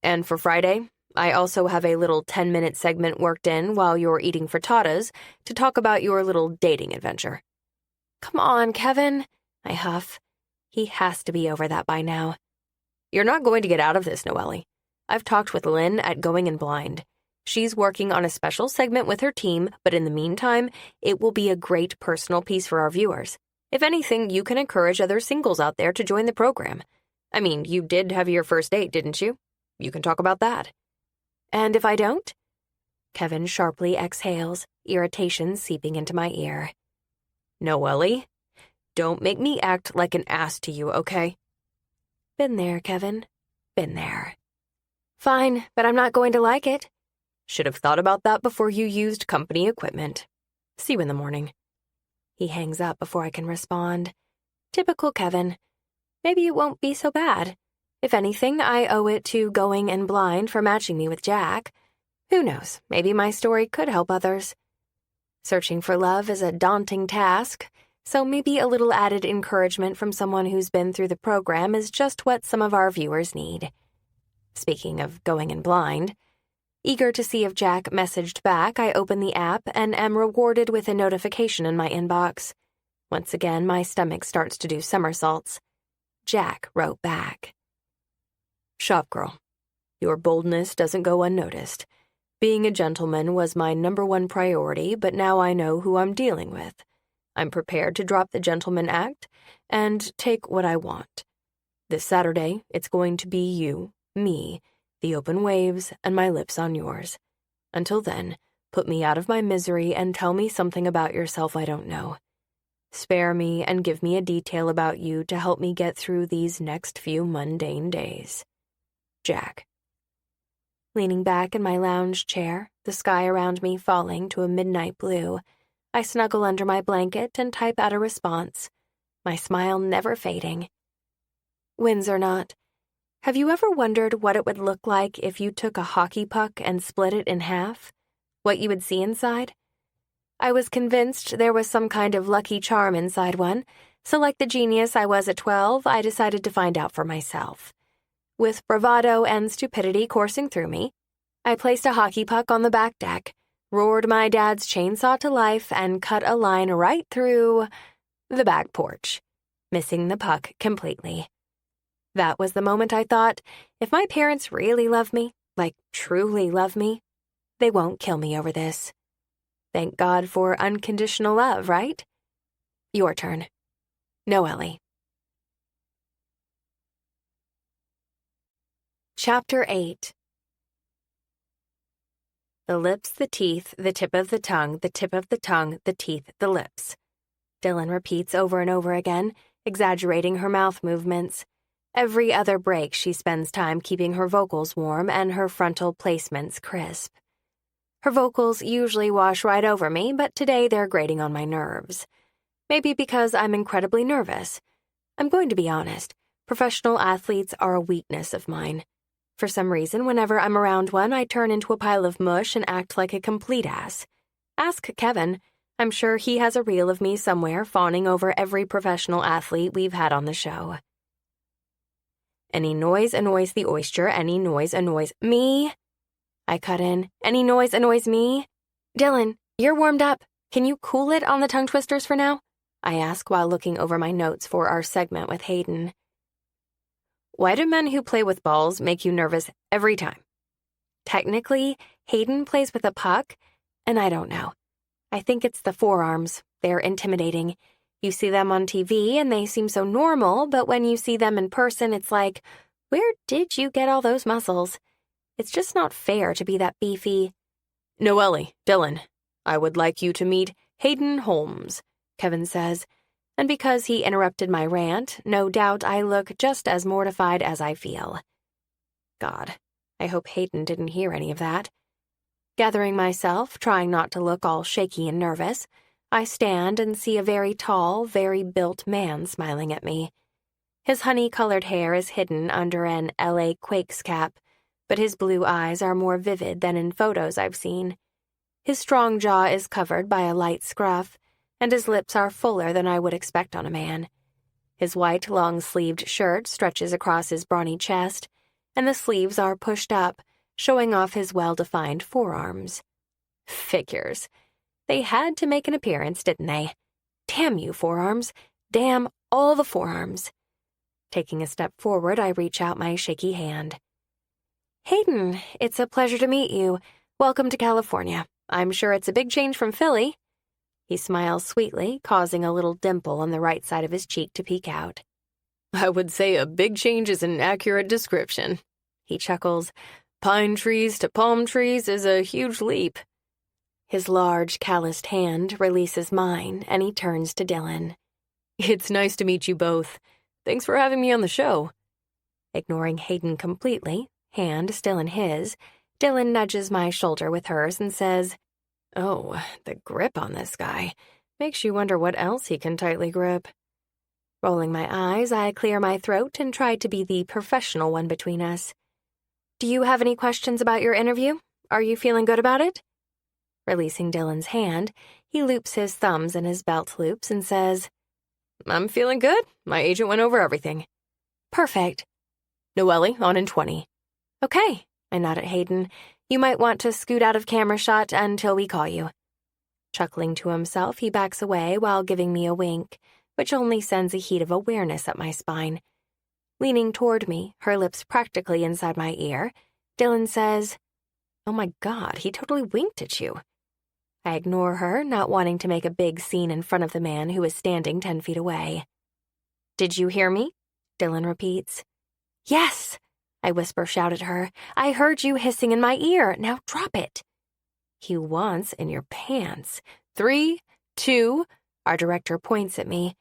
And for Friday, I also have a little 10-minute segment worked in while you're eating frittatas to talk about your little dating adventure. Come on, Kevin, I huff. He has to be over that by now. You're not going to get out of this, Noely. I've talked with Lynn at Going in Blind. She's working on a special segment with her team, but in the meantime, it will be a great personal piece for our viewers. If anything, you can encourage other singles out there to join the program. I mean, you did have your first date, didn't you? You can talk about that. And if I don't? Kevin sharply exhales, irritation seeping into my ear. Noely, don't make me act like an ass to you, okay? Been there, Kevin. Been there. Fine, but I'm not going to like it. Should have thought about that before you used company equipment. See you in the morning. He hangs up before I can respond. Typical Kevin. Maybe it won't be so bad. If anything, I owe it to Going and Blind for matching me with Jack. Who knows, maybe my story could help others. Searching for love is a daunting task, so maybe a little added encouragement from someone who's been through the program is just what some of our viewers need. Speaking of Going and Blind, eager to see if Jack messaged back, I open the app and am rewarded with a notification in my inbox. Once again, my stomach starts to do somersaults. Jack wrote back. Shop girl, your boldness doesn't go unnoticed. Being a gentleman was my #1 priority, but now I know who I'm dealing with. I'm prepared to drop the gentleman act and take what I want. This Saturday, it's going to be you, me, the open waves, and my lips on yours. Until then, put me out of my misery and tell me something about yourself I don't know. Spare me and give me a detail about you to help me get through these next few mundane days. Jack. Leaning back in my lounge chair, the sky around me falling to a midnight blue, I snuggle under my blanket and type out a response, my smile never fading. Wins or not, have you ever wondered what it would look like if you took a hockey puck and split it in half? What you would see inside? I was convinced there was some kind of lucky charm inside one, so like the genius I was at 12, I decided to find out for myself. With bravado and stupidity coursing through me, I placed a hockey puck on the back deck, roared my dad's chainsaw to life, and cut a line right through the back porch, missing the puck completely. That was the moment I thought, if my parents really love me, like truly love me, they won't kill me over this. Thank God for unconditional love, right? Your turn. Noely. Chapter 8. The lips, the teeth, the tip of the tongue, the tip of the tongue, the teeth, the lips. Dylan repeats over and over again, exaggerating her mouth movements. Every other break, she spends time keeping her vocals warm and her frontal placements crisp. Her vocals usually wash right over me, but today they're grating on my nerves. Maybe because I'm incredibly nervous. I'm going to be honest, professional athletes are a weakness of mine. For some reason, whenever I'm around one, I turn into a pile of mush and act like a complete ass. Ask Kevin. I'm sure he has a reel of me somewhere fawning over every professional athlete we've had on the show. Any noise annoys the oyster, any noise annoys me. I cut in. Any noise annoys me. Dylan, you're warmed up. Can you cool it on the tongue twisters for now? I ask while looking over my notes for our segment with Hayden. Why do men who play with balls make you nervous every time? Technically, Hayden plays with a puck, and I don't know. I think it's the forearms. They're intimidating. You see them on TV and they seem so normal, but when you see them in person, it's like, where did you get all those muscles? It's just not fair to be that beefy. Noely, Dylan, I would like you to meet Hayden Holmes, Kevin says, and because he interrupted my rant, no doubt I look just as mortified as I feel. God, I hope Hayden didn't hear any of that. Gathering myself, trying not to look all shaky and nervous, I stand and see a very tall, very built man smiling at me. His honey-colored hair is hidden under an L.A. Quakes cap, but his blue eyes are more vivid than in photos I've seen. His strong jaw is covered by a light scruff, and his lips are fuller than I would expect on a man. His white, long-sleeved shirt stretches across his brawny chest, and the sleeves are pushed up, showing off his well-defined forearms. Figures. They had to make an appearance, didn't they? Damn you, forearms. Damn all the forearms. Taking a step forward, I reach out my shaky hand. Hayden, it's a pleasure to meet you. Welcome to California. I'm sure it's a big change from Philly." He smiles sweetly, causing a little dimple on the right side of his cheek to peek out. "I would say a big change is an accurate description." He chuckles. "Pine trees to palm trees is a huge leap." His large, calloused hand releases mine, and he turns to Dylan. "It's nice to meet you both. Thanks for having me on the show." Ignoring Hayden completely, hand still in his, Dylan nudges my shoulder with hers and says, "Oh, the grip on this guy. Makes you wonder what else he can tightly grip." Rolling my eyes, I clear my throat and try to be the professional one between us. "Do you have any questions about your interview? Are you feeling good about it?" Releasing Dylan's hand, he loops his thumbs in his belt loops and says, "I'm feeling good. My agent went over everything." "Perfect." "Noely, on in 20. "Okay," I nod at Hayden. "You might want to scoot out of camera shot until we call you." Chuckling to himself, he backs away while giving me a wink, which only sends a heat of awareness up my spine. Leaning toward me, her lips practically inside my ear, Dylan says, "Oh my God, he totally winked at you." I ignore her, not wanting to make a big scene in front of the man who is standing 10 feet away. "Did you hear me?" Dylan repeats. "Yes!" I whisper shout at her. "I heard you hissing in my ear. Now drop it." "He wants in your pants. 3, 2, our director points at me.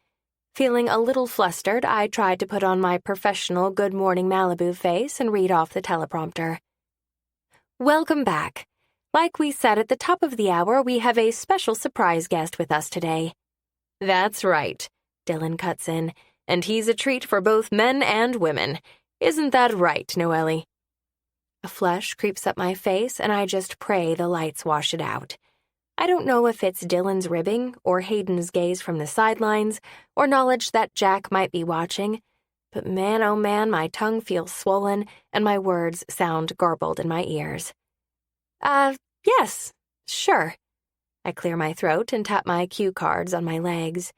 Feeling a little flustered, I tried to put on my professional Good Morning Malibu face and read off the teleprompter. "Welcome back. Like we said at the top of the hour, we have a special surprise guest with us today." "That's right," Dylan cuts in, "and he's a treat for both men and women. Isn't that right, Noely?" A flush creeps up my face, and I just pray the lights wash it out. I don't know if it's Dylan's ribbing, or Hayden's gaze from the sidelines, or knowledge that Jack might be watching, but man, oh man, my tongue feels swollen, and my words sound garbled in my ears. Yes, sure." I clear my throat and tap my cue cards on my legs.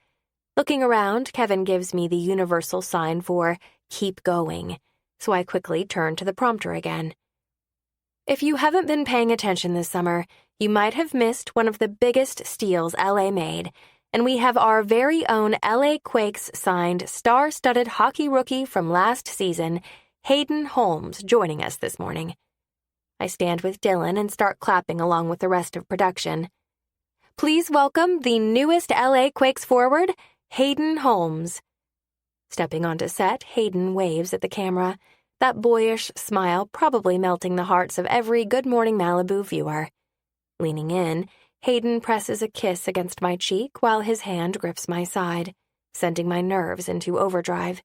Looking around, Kevin gives me the universal sign for keep going, so I quickly turn to the prompter again. "If you haven't been paying attention this summer, you might have missed one of the biggest steals LA made, and we have our very own LA Quakes signed star-studded hockey rookie from last season, Hayden Holmes, joining us this morning." I stand with Dylan and start clapping along with the rest of production. "Please welcome the newest LA Quakes forward, Hayden Holmes." Stepping onto set, Hayden waves at the camera, that boyish smile probably melting the hearts of every Good Morning Malibu viewer. Leaning in, Hayden presses a kiss against my cheek while his hand grips my side, sending my nerves into overdrive.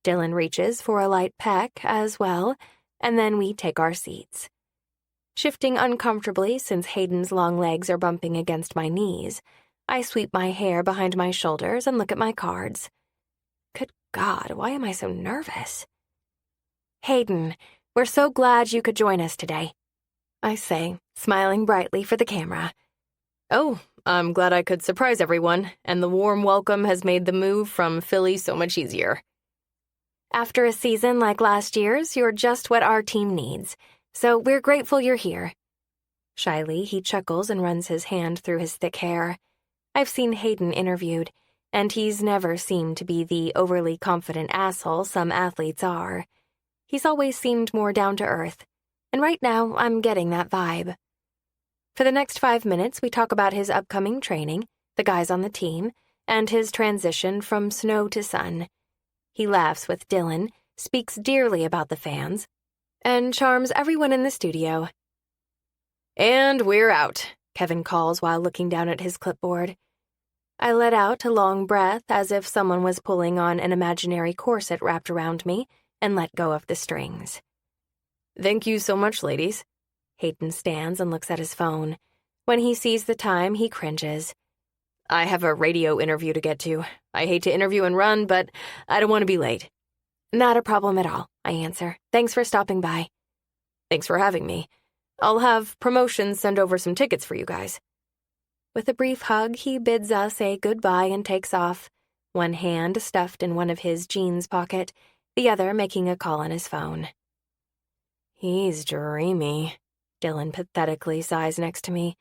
Dylan reaches for a light peck as well, and then we take our seats. Shifting uncomfortably since Hayden's long legs are bumping against my knees, I sweep my hair behind my shoulders and look at my cards. Good God, why am I so nervous? "Hayden, we're so glad you could join us today," I say, smiling brightly for the camera. "Oh, I'm glad I could surprise everyone, and the warm welcome has made the move from Philly so much easier." "After a season like last year's, you're just what our team needs, so we're grateful you're here." Shyly, he chuckles and runs his hand through his thick hair. I've seen Hayden interviewed, and he's never seemed to be the overly confident asshole some athletes are. He's always seemed more down to earth, and right now I'm getting that vibe. For the next 5 minutes, we talk about his upcoming training, the guys on the team, and his transition from snow to sun. He laughs with Dylan, speaks dearly about the fans, and charms everyone in the studio. "And we're out," Kevin calls while looking down at his clipboard. I let out a long breath as if someone was pulling on an imaginary corset wrapped around me and let go of the strings. "Thank you so much, ladies." Hayden stands and looks at his phone. When he sees the time, he cringes. "I have a radio interview to get to. I hate to interview and run, but I don't want to be late." "Not a problem at all," I answer. "Thanks for stopping by." "Thanks for having me. I'll have promotions send over some tickets for you guys." With a brief hug, he bids us a goodbye and takes off, one hand stuffed in one of his jeans pocket, the other making a call on his phone. "He's dreamy," Dylan pathetically sighs next to me.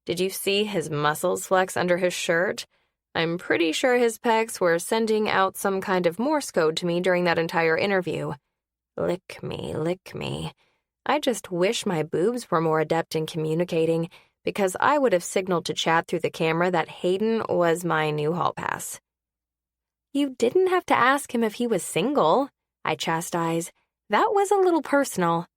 Did you see his muscles flex under his shirt? I'm pretty sure his pecs were sending out some kind of Morse code to me during that entire interview. Lick me, lick me. I just wish my boobs were more adept in communicating, because I would have signaled to Chad through the camera that Hayden was my new hall pass. You didn't have to ask him if he was single, I chastise. That was a little personal.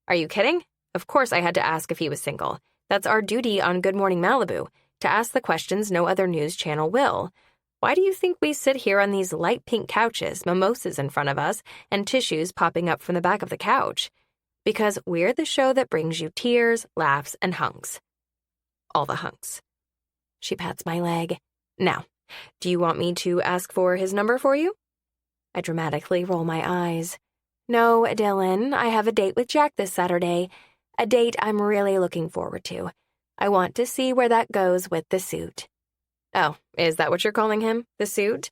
Are you kidding? Of course I had to ask if he was single. That's our duty on Good Morning Malibu, to ask the questions no other news channel will. Why do you think we sit here on these light pink couches, mimosas in front of us, and tissues popping up from the back of the couch? Because we're the show that brings you tears, laughs, and hunks. All the hunks. She pats my leg. Now, do you want me to ask for his number for you? I dramatically roll my eyes. No, Dylan, I have a date with Jack this Saturday. A date I'm really looking forward to. I want to see where that goes with the suit. Oh, is that what you're calling him? The suit?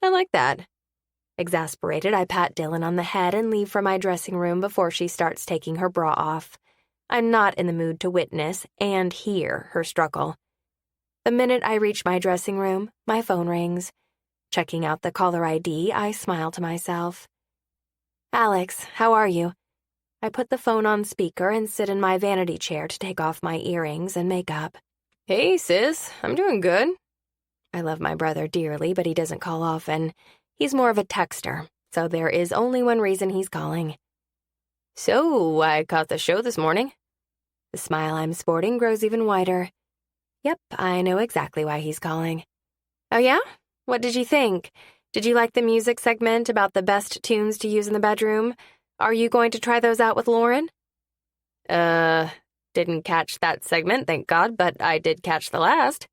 I like that. Exasperated, I pat Dylan on the head and leave for my dressing room before she starts taking her bra off. I'm not in the mood to witness and hear her struggle. The minute I reach my dressing room, my phone rings. Checking out the caller ID, I smile to myself. Alex, how are you? I put the phone on speaker and sit in my vanity chair to take off my earrings and makeup. Hey, sis, I'm doing good. I love my brother dearly, but he doesn't call often. He's more of a texter, so there is only one reason he's calling. So, I caught the show this morning. The smile I'm sporting grows even wider. Yep, I know exactly why he's calling. Oh yeah? What did you think? Did you like the music segment about the best tunes to use in the bedroom? Are you going to try those out with Lauren? Didn't catch that segment, thank God, but I did catch the last.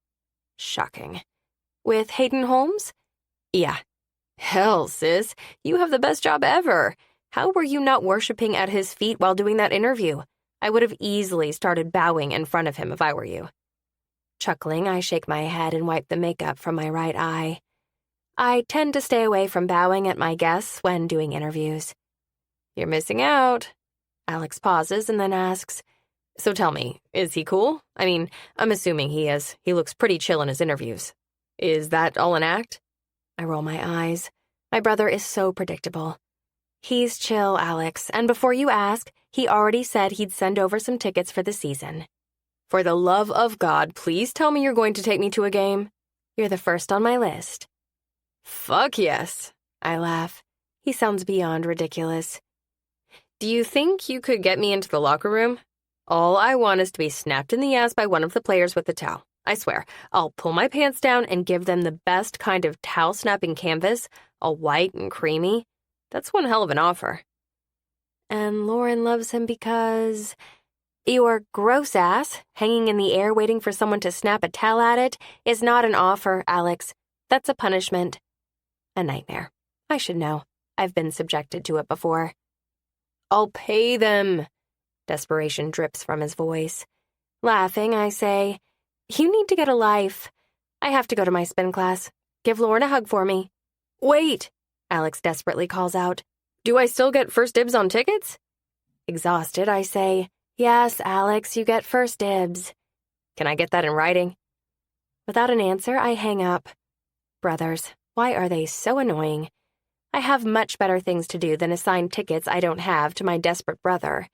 Shocking. With Hayden Holmes? Yeah. Hell, sis, you have the best job ever. How were you not worshiping at his feet while doing that interview? I would have easily started bowing in front of him if I were you. Chuckling, I shake my head and wipe the makeup from my right eye. I tend to stay away from bowing at my guests when doing interviews. You're missing out. Alex pauses and then asks, so tell me, is he cool? I mean, I'm assuming he is. He looks pretty chill in his interviews. Is that all an act? I roll my eyes. My brother is so predictable. He's chill, Alex, and before you ask, he already said he'd send over some tickets for the season. For the love of God, please tell me you're going to take me to a game. You're the first on my list. Fuck yes, I laugh. He sounds beyond ridiculous. Do you think you could get me into the locker room? All I want is to be snapped in the ass by one of the players with the towel. I swear, I'll pull my pants down and give them the best kind of towel-snapping canvas, all white and creamy. That's one hell of an offer. And Lauren loves him because... Your gross ass, hanging in the air waiting for someone to snap a towel at it, is not an offer, Alex. That's a punishment. A nightmare. I should know. I've been subjected to it before. I'll pay them. Desperation drips from his voice. Laughing, I say, you need to get a life. I have to go to my spin class. Give Lauren a hug for me. Wait, Alex desperately calls out. Do I still get first dibs on tickets? Exhausted, I say, yes, Alex, you get first dibs. Can I get that in writing? Without an answer, I hang up. Brothers, why are they so annoying? I have much better things to do than assign tickets I don't have to my desperate brother.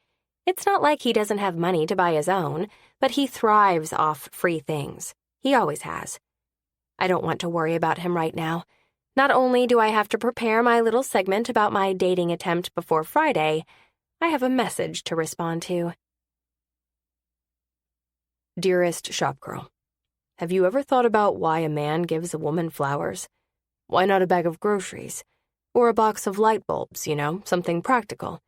It's not like he doesn't have money to buy his own, but he thrives off free things. He always has. I don't want to worry about him right now. Not only do I have to prepare my little segment about my dating attempt before Friday, I have a message to respond to. Dearest shopgirl, have you ever thought about why a man gives a woman flowers? Why not a bag of groceries? Or a box of light bulbs, something practical.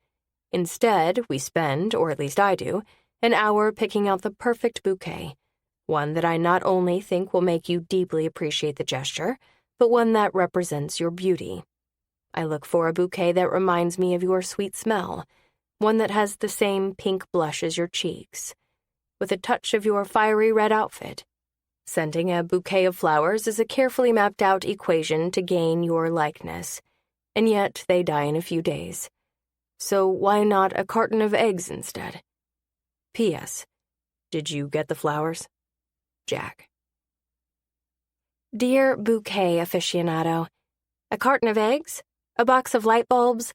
Instead, we spend, or at least I do, an hour picking out the perfect bouquet. One that I not only think will make you deeply appreciate the gesture, but one that represents your beauty. I look for a bouquet that reminds me of your sweet smell, one that has the same pink blush as your cheeks, with a touch of your fiery red outfit. Sending a bouquet of flowers is a carefully mapped out equation to gain your likeness, and yet they die in a few days. So why not a carton of eggs instead? P.S. Did you get the flowers? Jack. Dear bouquet aficionado, a carton of eggs? A box of light bulbs?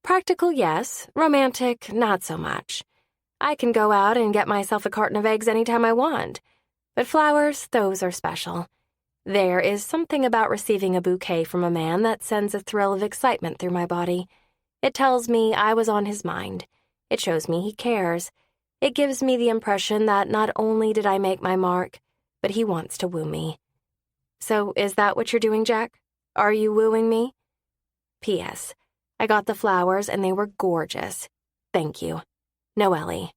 Practical, yes. Romantic, not so much. I can go out and get myself a carton of eggs anytime I want. But flowers, those are special. There is something about receiving a bouquet from a man that sends a thrill of excitement through my body. It tells me I was on his mind. It shows me he cares. It gives me the impression that not only did I make my mark, but he wants to woo me. So is that what you're doing, Jack? Are you wooing me? P.S. I got the flowers and they were gorgeous. Thank you. Noely.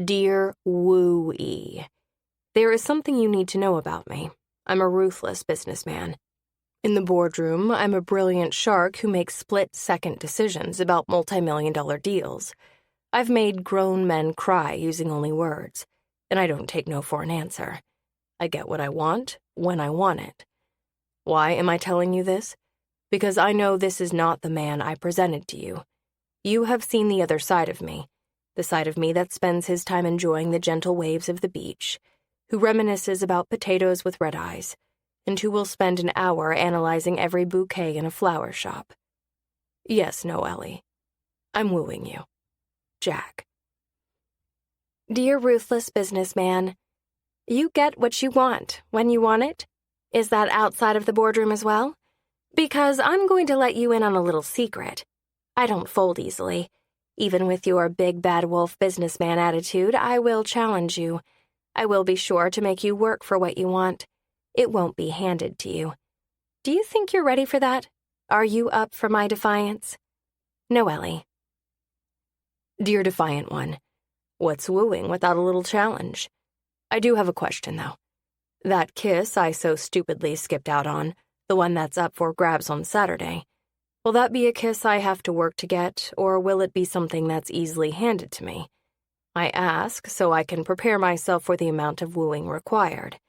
Dear Woo-E, there is something you need to know about me. I'm a ruthless businessman. In the boardroom, I'm a brilliant shark who makes split-second decisions about multi-million-dollar deals. I've made grown men cry using only words, and I don't take no for an answer. I get what I want when I want it. Why am I telling you this? Because I know this is not the man I presented to you. You have seen the other side of me, the side of me that spends his time enjoying the gentle waves of the beach, who reminisces about potatoes with red eyes, and who will spend an hour analyzing every bouquet in a flower shop. Yes, Noely, I'm wooing you. Jack. Dear ruthless businessman, you get what you want when you want it? Is that outside of the boardroom as well? Because I'm going to let you in on a little secret. I don't fold easily. Even with your big bad wolf businessman attitude, I will challenge you. I will be sure to make you work for what you want. It won't be handed to you. Do you think you're ready for that? Are you up for my defiance? Noely. Dear Defiant One, what's wooing without a little challenge? I do have a question, though. That kiss I so stupidly skipped out on, the one that's up for grabs on Saturday, will that be a kiss I have to work to get, or will it be something that's easily handed to me? I ask so I can prepare myself for the amount of wooing required.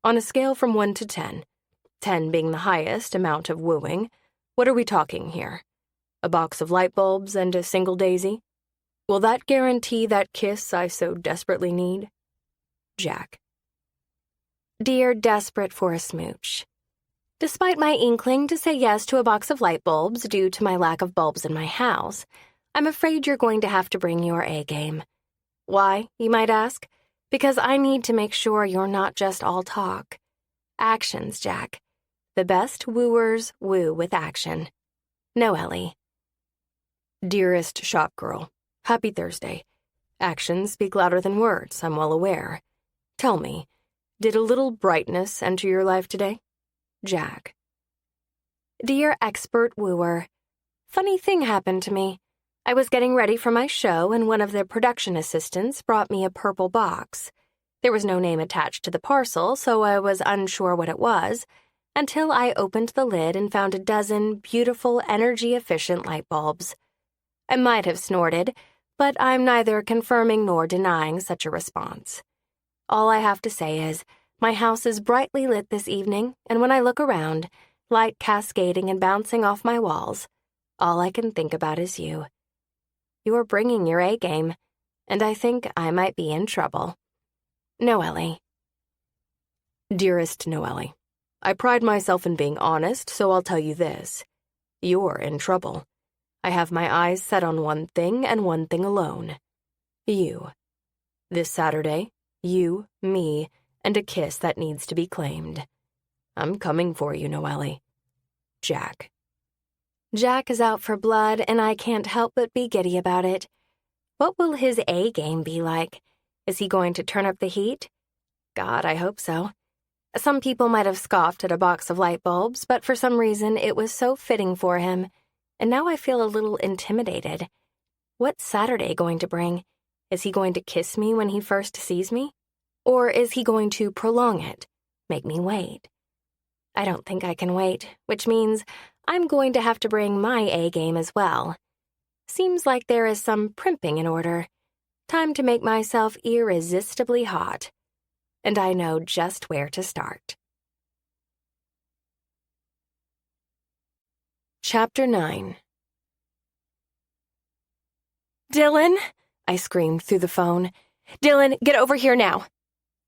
On a scale from 1 to 10, 10 being the highest amount of wooing, what are we talking here? A box of light bulbs and a single daisy? Will that guarantee that kiss I so desperately need? Jack. Dear desperate for a smooch, despite my inkling to say yes to a box of light bulbs due to my lack of bulbs in my house, I'm afraid you're going to have to bring your A-game. Why, you might ask? Because I need to make sure you're not just all talk. Actions, Jack. The best wooers woo with action. Noely. Dearest shop girl, happy Thursday. Actions speak louder than words, I'm well aware. Tell me, did a little brightness enter your life today? Jack. Dear expert wooer, funny thing happened to me. I was getting ready for my show and one of the production assistants brought me a purple box. There was no name attached to the parcel, so I was unsure what it was, until I opened the lid and found a dozen beautiful, energy-efficient light bulbs. I might have snorted, but I'm neither confirming nor denying such a response. All I have to say is, my house is brightly lit this evening, and when I look around, light cascading and bouncing off my walls, all I can think about is you. You're bringing your A-game, and I think I might be in trouble. Noely. Dearest Noely, I pride myself in being honest, so I'll tell you this. You're in trouble. I have my eyes set on one thing and one thing alone. You. This Saturday, you, me, and a kiss that needs to be claimed. I'm coming for you, Noely. Jack. Jack is out for blood, and I can't help but be giddy about it. What will his A-game be like? Is he going to turn up the heat? God, I hope so. Some people might have scoffed at a box of light bulbs, but for some reason it was so fitting for him, and now I feel a little intimidated. What's Saturday going to bring? Is he going to kiss me when he first sees me? Or is he going to prolong it, make me wait? I don't think I can wait, which means I'm going to have to bring my A-game as well. Seems like there is some primping in order. Time to make myself irresistibly hot. And I know just where to start. Chapter 9. Dylan, I screamed through the phone. "Dylan, get over here now.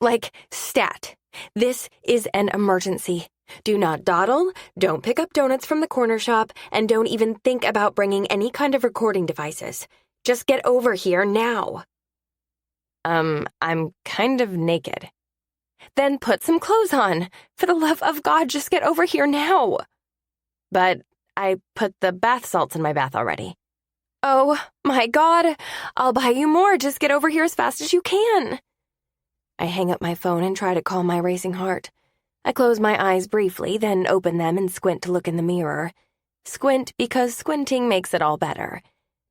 Like, stat. This is an emergency. Do not dawdle, don't pick up donuts from the corner shop, and don't even think about bringing any kind of recording devices. Just get over here now." I'm kind of naked. "Then put some clothes on. For the love of God, just get over here now." "But I put the bath salts in my bath already." "Oh, my God. I'll buy you more. Just get over here as fast as you can." I hang up my phone and try to calm my racing heart. I close my eyes briefly, then open them and squint to look in the mirror. Squint because squinting makes it all better.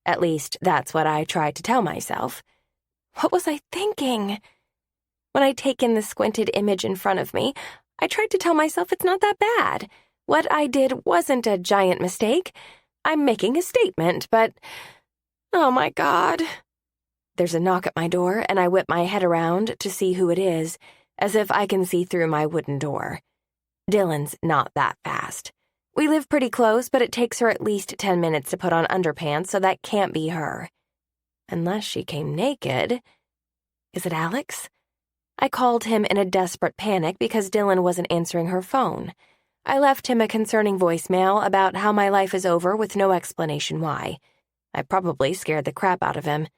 At least, that's what I tried to tell myself. What was I thinking? When I take in the squinted image in front of me, I tried to tell myself it's not that bad. What I did wasn't a giant mistake. I'm making a statement, but... oh my God. There's a knock at my door, and I whip my head around to see who it is, as if I can see through my wooden door. Dylan's not that fast. We live pretty close, but it takes her at least 10 minutes to put on underpants, so that can't be her. Unless she came naked. Is it Alex? I called him in a desperate panic because Dylan wasn't answering her phone. I left him a concerning voicemail about how my life is over with no explanation why. I probably scared the crap out of him.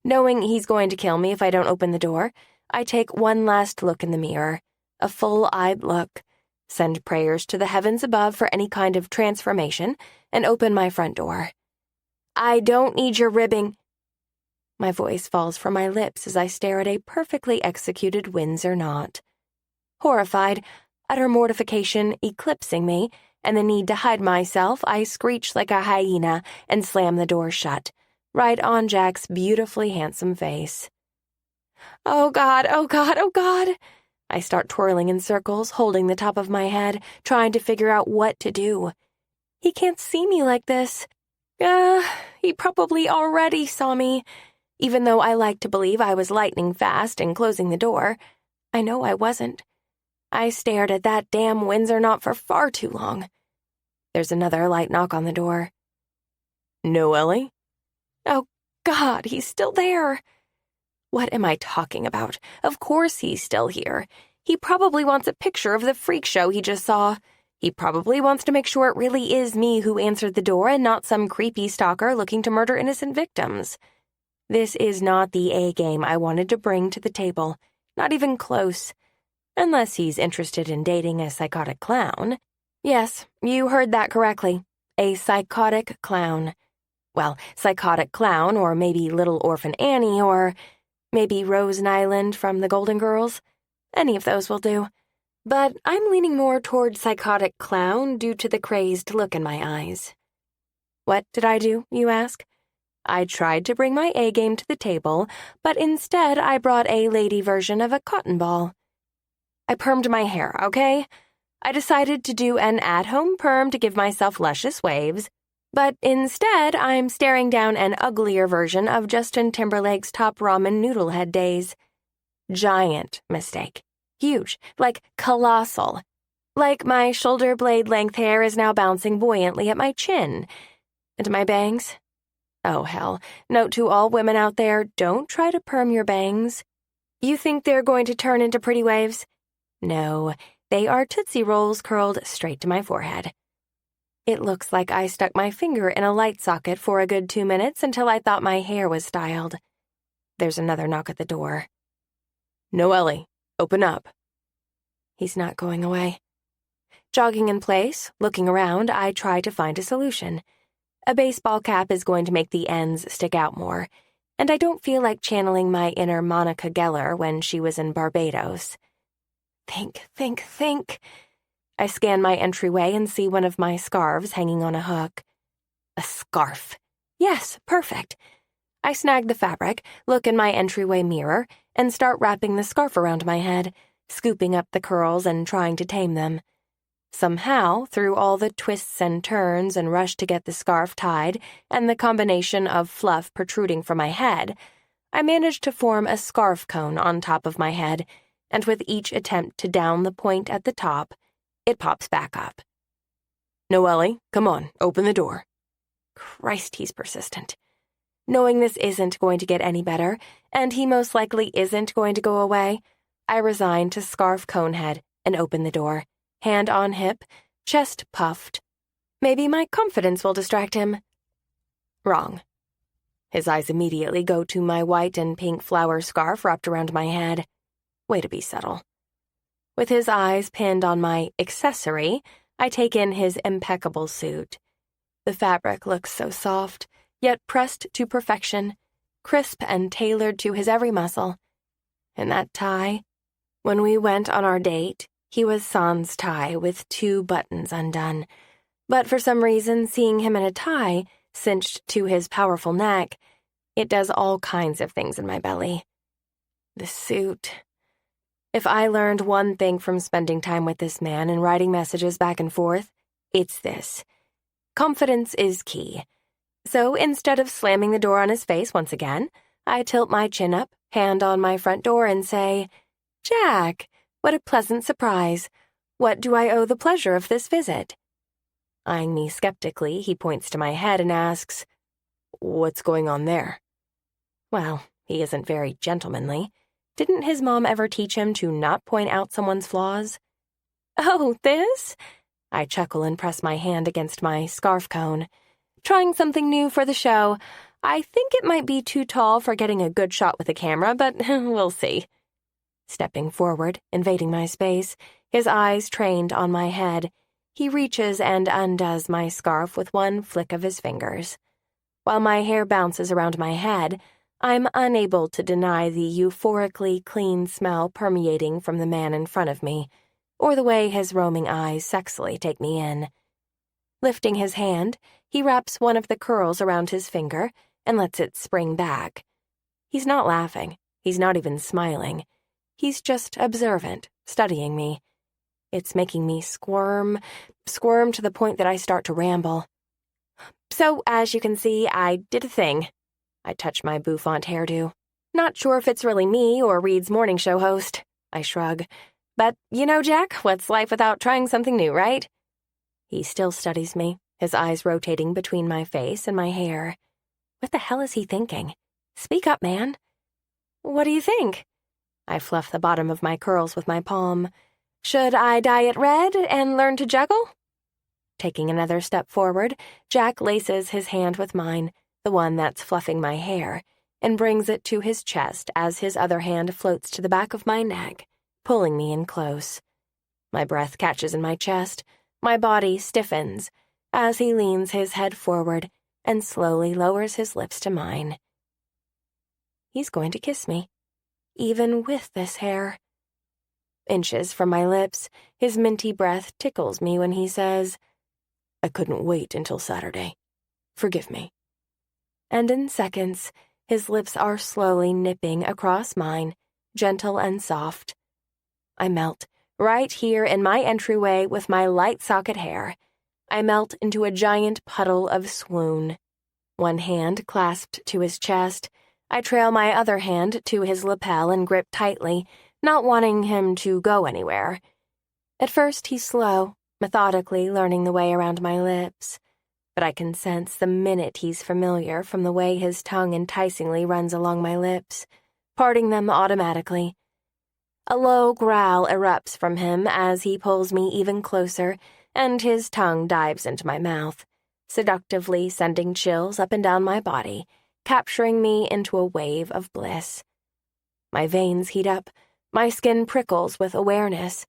Knowing he's going to kill me if I don't open the door, I take one last look in the mirror, a full-eyed look, send prayers to the heavens above for any kind of transformation, and open my front door. "I don't need your ribbing." My voice falls from my lips as I stare at a perfectly executed Windsor knot. Horrified, utter mortification eclipsing me, and the need to hide myself, I screech like a hyena and slam the door shut, right on Jack's beautifully handsome face. "Oh God, oh God, oh God!" I start twirling in circles, holding the top of my head, trying to figure out what to do. He can't see me like this. He probably already saw me. Even though I like to believe I was lightning fast in closing the door, I know I wasn't. I stared at that damn Windsor knot for far too long. There's another light knock on the door. "Noely?" Oh, God, he's still there. What am I talking about? Of course he's still here. He probably wants a picture of the freak show he just saw. He probably wants to make sure it really is me who answered the door and not some creepy stalker looking to murder innocent victims. This is not the A-game I wanted to bring to the table. Not even close. Unless he's interested in dating a psychotic clown. Yes, you heard that correctly. A psychotic clown. Well, psychotic clown, or maybe Little Orphan Annie, or maybe Rose Nyland from The Golden Girls. Any of those will do. But I'm leaning more toward psychotic clown due to the crazed look in my eyes. What did I do, you ask? I tried to bring my A-game to the table, but instead I brought a lady version of a cotton ball. I permed my hair, okay? I decided to do an at-home perm to give myself luscious waves, but instead I'm staring down an uglier version of Justin Timberlake's top ramen noodle head days. Giant mistake. Huge, like colossal. Like my shoulder blade length hair is now bouncing buoyantly at my chin. And my bangs? Oh, hell. Note to all women out there, don't try to perm your bangs. You think they're going to turn into pretty waves? No, they are Tootsie Rolls curled straight to my forehead. It looks like I stuck my finger in a light socket for a good 2 minutes until I thought my hair was styled. There's another knock at the door. Noely, open up. He's not going away. Jogging in place, looking around, I try to find a solution. A baseball cap is going to make the ends stick out more, and I don't feel like channeling my inner Monica Geller when she was in Barbados. Think. I scan my entryway and see one of my scarves hanging on a hook. A scarf. Yes, perfect. I snag the fabric, look in my entryway mirror, and start wrapping the scarf around my head, scooping up the curls and trying to tame them. Somehow, through all the twists and turns and rush to get the scarf tied and the combination of fluff protruding from my head, I managed to form a scarf cone on top of my head, and with each attempt to down the point at the top, it pops back up. Noely, come on, open the door. Christ, he's persistent. Knowing this isn't going to get any better, and he most likely isn't going to go away, I resign to scarf conehead and open the door, hand on hip, chest puffed. Maybe my confidence will distract him. Wrong. His eyes immediately go to my white and pink flower scarf wrapped around my head. Way to be subtle. With his eyes pinned on my accessory, I take in his impeccable suit. The fabric looks so soft, yet pressed to perfection, crisp and tailored to his every muscle. And that tie? When we went on our date, he was sans tie with 2 buttons undone. But for some reason, seeing him in a tie, cinched to his powerful neck, it does all kinds of things in my belly. The suit. If I learned one thing from spending time with this man and writing messages back and forth, it's this. Confidence is key. So instead of slamming the door on his face once again, I tilt my chin up, hand on my front door, and say, "Jack, what a pleasant surprise. What do I owe the pleasure of this visit?" Eyeing me skeptically, he points to my head and asks, "What's going on there?" Well, he isn't very gentlemanly. Didn't his mom ever teach him to not point out someone's flaws? "Oh, this?" I chuckle and press my hand against my scarf cone. "Trying something new for the show. I think it might be too tall for getting a good shot with a camera, but we'll see." Stepping forward, invading my space, his eyes trained on my head, he reaches and undoes my scarf with one flick of his fingers. While my hair bounces around my head, I'm unable to deny the euphorically clean smell permeating from the man in front of me, or the way his roaming eyes sexily take me in. Lifting his hand, he wraps one of the curls around his finger and lets it spring back. He's not laughing. He's not even smiling. He's just observant, studying me. It's making me squirm to the point that I start to ramble. "So, as you can see, I did a thing." I touch my bouffant hairdo. "Not sure if it's really me or Reed's morning show host." I shrug. "But, you know, Jack, what's life without trying something new, right?" He still studies me, his eyes rotating between my face and my hair. What the hell is he thinking? Speak up, man. "What do you think?" I fluff the bottom of my curls with my palm. "Should I dye it red and learn to juggle?" Taking another step forward, Jack laces his hand with mine, the one that's fluffing my hair, and brings it to his chest as his other hand floats to the back of my neck, pulling me in close. My breath catches in my chest, my body stiffens, as he leans his head forward and slowly lowers his lips to mine. He's going to kiss me, even with this hair. Inches from my lips, his minty breath tickles me when he says, "I couldn't wait until Saturday. Forgive me." And in seconds, his lips are slowly nipping across mine, gentle and soft. I melt, right here in my entryway with my light socket hair. I melt into a giant puddle of swoon. One hand clasped to his chest, I trail my other hand to his lapel and grip tightly, not wanting him to go anywhere. At first, he's slow, methodically learning the way around my lips. But I can sense the minute he's familiar from the way his tongue enticingly runs along my lips, parting them automatically. A low growl erupts from him as he pulls me even closer, and his tongue dives into my mouth, seductively sending chills up and down my body, capturing me into a wave of bliss. My veins heat up, my skin prickles with awareness.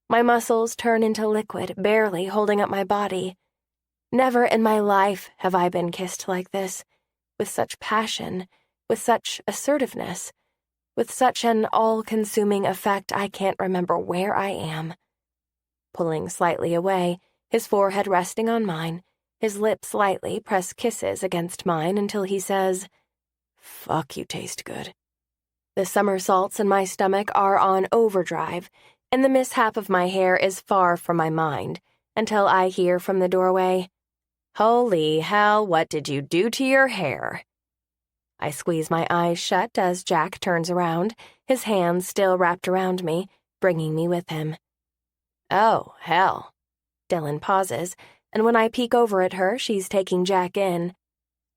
My muscles turn into liquid, barely holding up my body. Never in my life have I been kissed like this, with such passion, with such assertiveness, with such an all-consuming effect I can't remember where I am. Pulling slightly away, his forehead resting on mine, his lips lightly press kisses against mine until he says, "Fuck, you taste good." The somersaults in my stomach are on overdrive, and the mishap of my hair is far from my mind, until I hear from the doorway, "Holy hell, what did you do to your hair?" I squeeze my eyes shut as Jack turns around, his hands still wrapped around me, bringing me with him. "Oh, hell." Dylan pauses, and when I peek over at her, she's taking Jack in.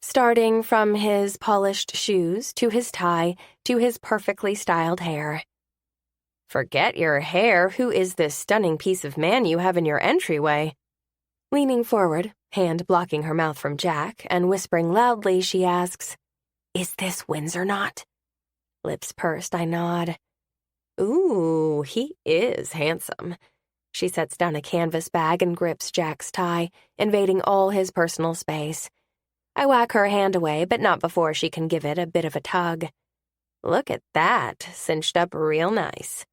starting from his polished shoes to his tie to his perfectly styled hair. Forget your hair, who is this stunning piece of man you have in your entryway? Leaning forward, hand blocking her mouth from Jack, and whispering loudly, she asks, "Is this Windsor knot?" Lips pursed, I nod. Ooh, he is handsome. She sets down a canvas bag and grips Jack's tie, invading all his personal space. I whack her hand away, but not before she can give it a bit of a tug. Look at that, cinched up real nice.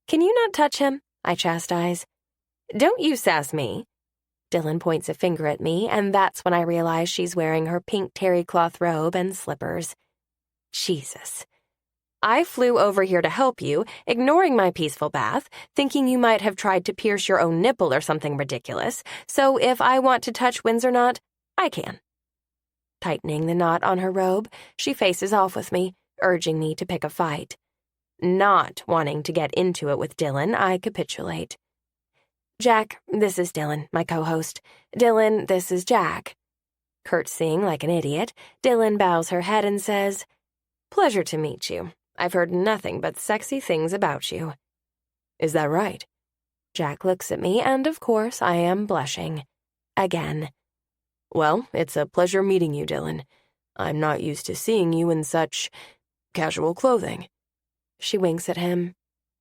"Can you not touch him?" I chastise. "Don't you sass me." Dylan points a finger at me, and that's when I realize she's wearing her pink terry cloth robe and slippers. Jesus. I flew over here to help you, ignoring my peaceful bath, thinking you might have tried to pierce your own nipple or something ridiculous, so if I want to touch Windsor knot, I can. Tightening the knot on her robe, she faces off with me, urging me to pick a fight. Not wanting to get into it with Dylan, I capitulate. "Jack, this is Dylan, my co-host. Dylan, this is Jack." Curtsying like an idiot, Dylan bows her head and says, "Pleasure to meet you. I've heard nothing but sexy things about you." "Is that right?" Jack looks at me, and of course I am blushing. Again. "Well, it's a pleasure meeting you, Dylan. I'm not used to seeing you in such casual clothing." She winks at him.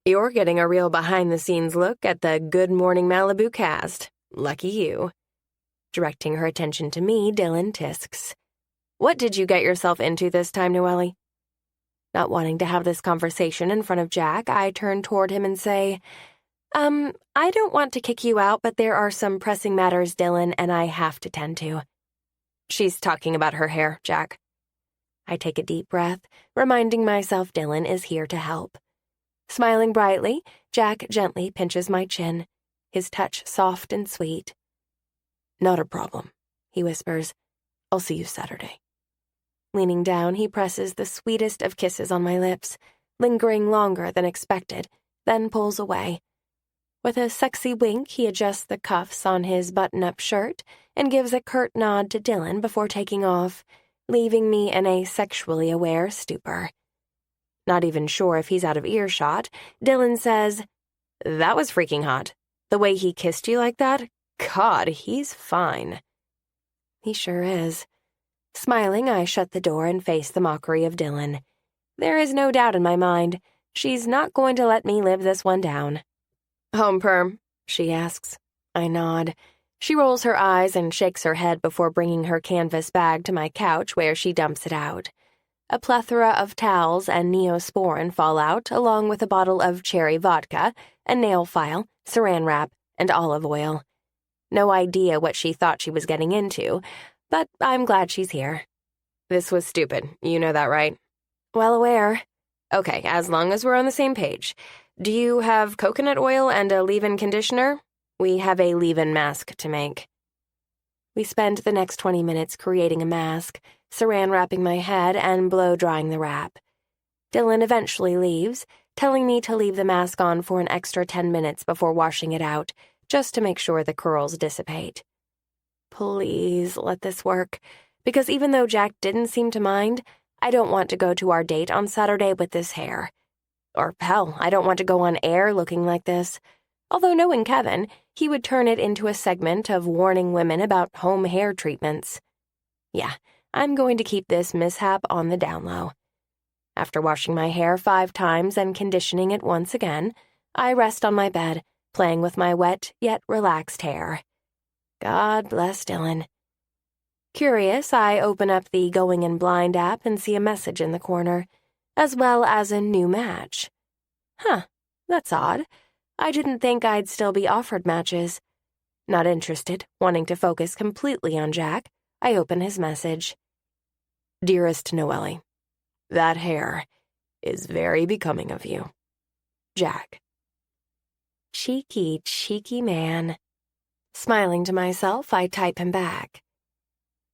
"You're getting a real behind-the-scenes look at the Good Morning Malibu cast. Lucky you." Directing her attention to me, Dylan tisks. "What did you get yourself into this time, Noely?" Not wanting to have this conversation in front of Jack, I turn toward him and say, I don't want to kick you out, but there are some pressing matters, Dylan, and I have to tend to." "She's talking about her hair, Jack." I take a deep breath, reminding myself Dylan is here to help. Smiling brightly, Jack gently pinches my chin, his touch soft and sweet. "Not a problem," he whispers. "I'll see you Saturday." Leaning down, he presses the sweetest of kisses on my lips, lingering longer than expected, then pulls away. With a sexy wink, he adjusts the cuffs on his button-up shirt and gives a curt nod to Dylan before taking off, leaving me in a sexually aware stupor. Not even sure if he's out of earshot, Dylan says, "That was freaking hot. The way he kissed you like that? God, he's fine." He sure is. Smiling, I shut the door and face the mockery of Dylan. There is no doubt in my mind. She's not going to let me live this one down. "Home perm?" she asks. I nod. She rolls her eyes and shakes her head before bringing her canvas bag to my couch where she dumps it out. A plethora of towels and Neosporin fall out, along with a bottle of cherry vodka, a nail file, saran wrap, and olive oil. No idea what she thought she was getting into, but I'm glad she's here. "This was stupid. You know that, right?" "Well aware." "Okay, as long as we're on the same page. Do you have coconut oil and a leave-in conditioner? We have a leave-in mask to make." We spend the next 20 minutes creating a mask, saran wrapping my head and blow-drying the wrap. Dylan eventually leaves, telling me to leave the mask on for an extra 10 minutes before washing it out, just to make sure the curls dissipate. Please let this work, because even though Jack didn't seem to mind, I don't want to go to our date on Saturday with this hair. Or hell, I don't want to go on air looking like this. Although knowing Kevin, he would turn it into a segment of warning women about home hair treatments. Yeah, I'm going to keep this mishap on the down low. After washing my hair 5 times and conditioning it once again, I rest on my bed, playing with my wet yet relaxed hair. God bless Dylan. Curious, I open up the Going In Blind app and see a message in the corner, as well as a new match. Huh, that's odd. I didn't think I'd still be offered matches. Not interested, wanting to focus completely on Jack, I open his message. "Dearest Noely, that hair is very becoming of you. Jack." Cheeky, cheeky man. Smiling to myself, I type him back.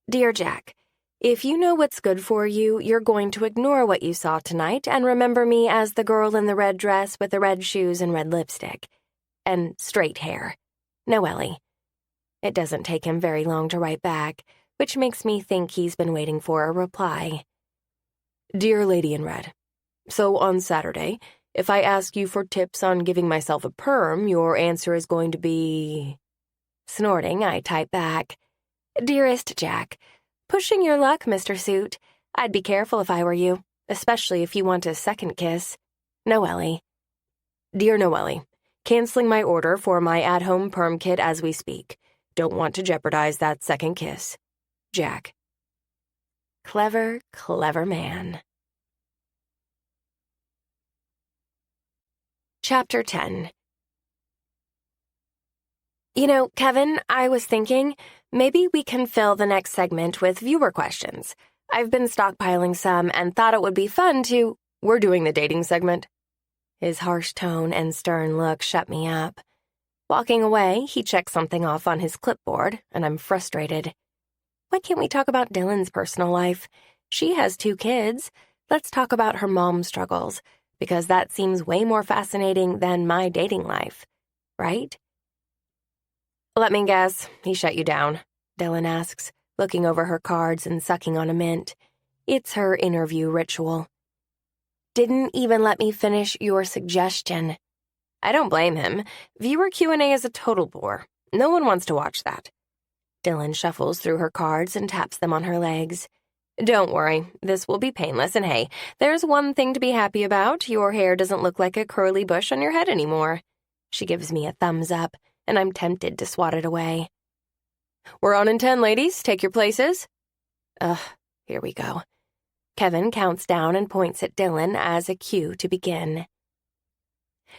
"Dear Jack, if you know what's good for you, you're going to ignore what you saw tonight and remember me as the girl in the red dress with the red shoes and red lipstick. And straight hair. Noely." It doesn't take him very long to write back, which makes me think he's been waiting for a reply. Dear Lady in Red, so on Saturday, if I ask you for tips on giving myself a perm, your answer is going to be... Snorting, I type back, Dearest Jack, pushing your luck, Mr. Suit. I'd be careful if I were you, especially if you want a second kiss. Noely. Dear Noely, canceling my order for my at-home perm kit as we speak. Don't want to jeopardize that second kiss. Jack. Clever, clever man. Chapter 10. You know, Kevin, I was thinking, maybe we can fill the next segment with viewer questions. I've been stockpiling some and thought it would be fun to... We're doing the dating segment. His harsh tone and stern look shut me up. Walking away, he checked something off on his clipboard, and I'm frustrated. Why can't we talk about Dylan's personal life? She has 2 kids. Let's talk about her mom's struggles, because that seems way more fascinating than my dating life, right? Let me guess, he shut you down, Dylan asks, looking over her cards and sucking on a mint. It's her interview ritual. Didn't even let me finish your suggestion. I don't blame him. Viewer Q&A is a total bore. No one wants to watch that. Dylan shuffles through her cards and taps them on her legs. Don't worry, this will be painless, and hey, there's one thing to be happy about. Your hair doesn't look like a curly bush on your head anymore. She gives me a thumbs up, and I'm tempted to swat it away. We're on in 10, ladies. Take your places. Here we go. Kevin counts down and points at Dylan as a cue to begin.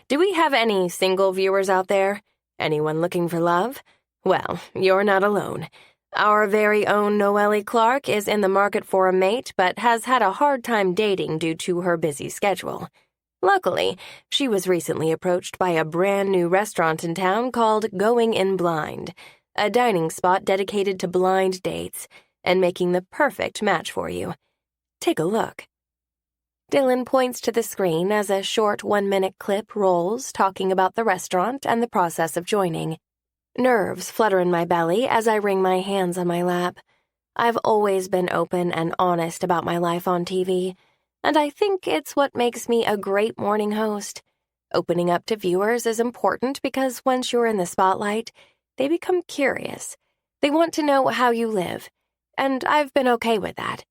Do we have any single viewers out there? Anyone looking for love? Well, you're not alone. Our very own Noely Clark is in the market for a mate, but has had a hard time dating due to her busy schedule. Luckily, she was recently approached by a brand new restaurant in town called Going in Blind, a dining spot dedicated to blind dates and making the perfect match for you. Take a look. Dylan points to the screen as a short 1-minute clip rolls talking about the restaurant and the process of joining. Nerves flutter in my belly as I wring my hands on my lap. I've always been open and honest about my life on TV, and I think it's what makes me a great morning host. Opening up to viewers is important because once you're in the spotlight, they become curious. They want to know how you live, and I've been okay with that.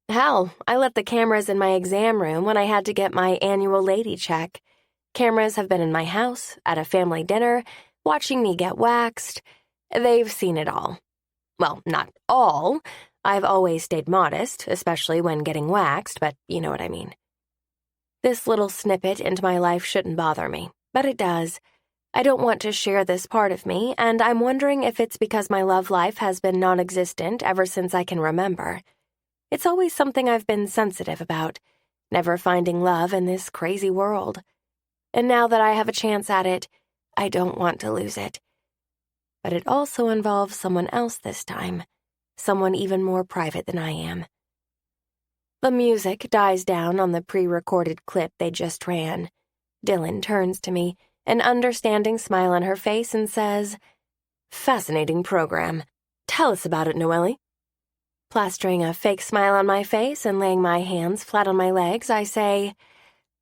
Hell, I left the cameras in my exam room when I had to get my annual lady check. Cameras have been in my house, at a family dinner, watching me get waxed. They've seen it all. Well, not all. I've always stayed modest, especially when getting waxed, but you know what I mean. This little snippet into my life shouldn't bother me, but it does. I don't want to share this part of me, and I'm wondering if it's because my love life has been non-existent ever since I can remember. It's always something I've been sensitive about, never finding love in this crazy world. And now that I have a chance at it, I don't want to lose it. But it also involves someone else this time, someone even more private than I am. The music dies down on the pre-recorded clip they just ran. Dylan turns to me, an understanding smile on her face, and says, "Fascinating program. Tell us about it, Noely." Plastering a fake smile on my face and laying my hands flat on my legs, I say,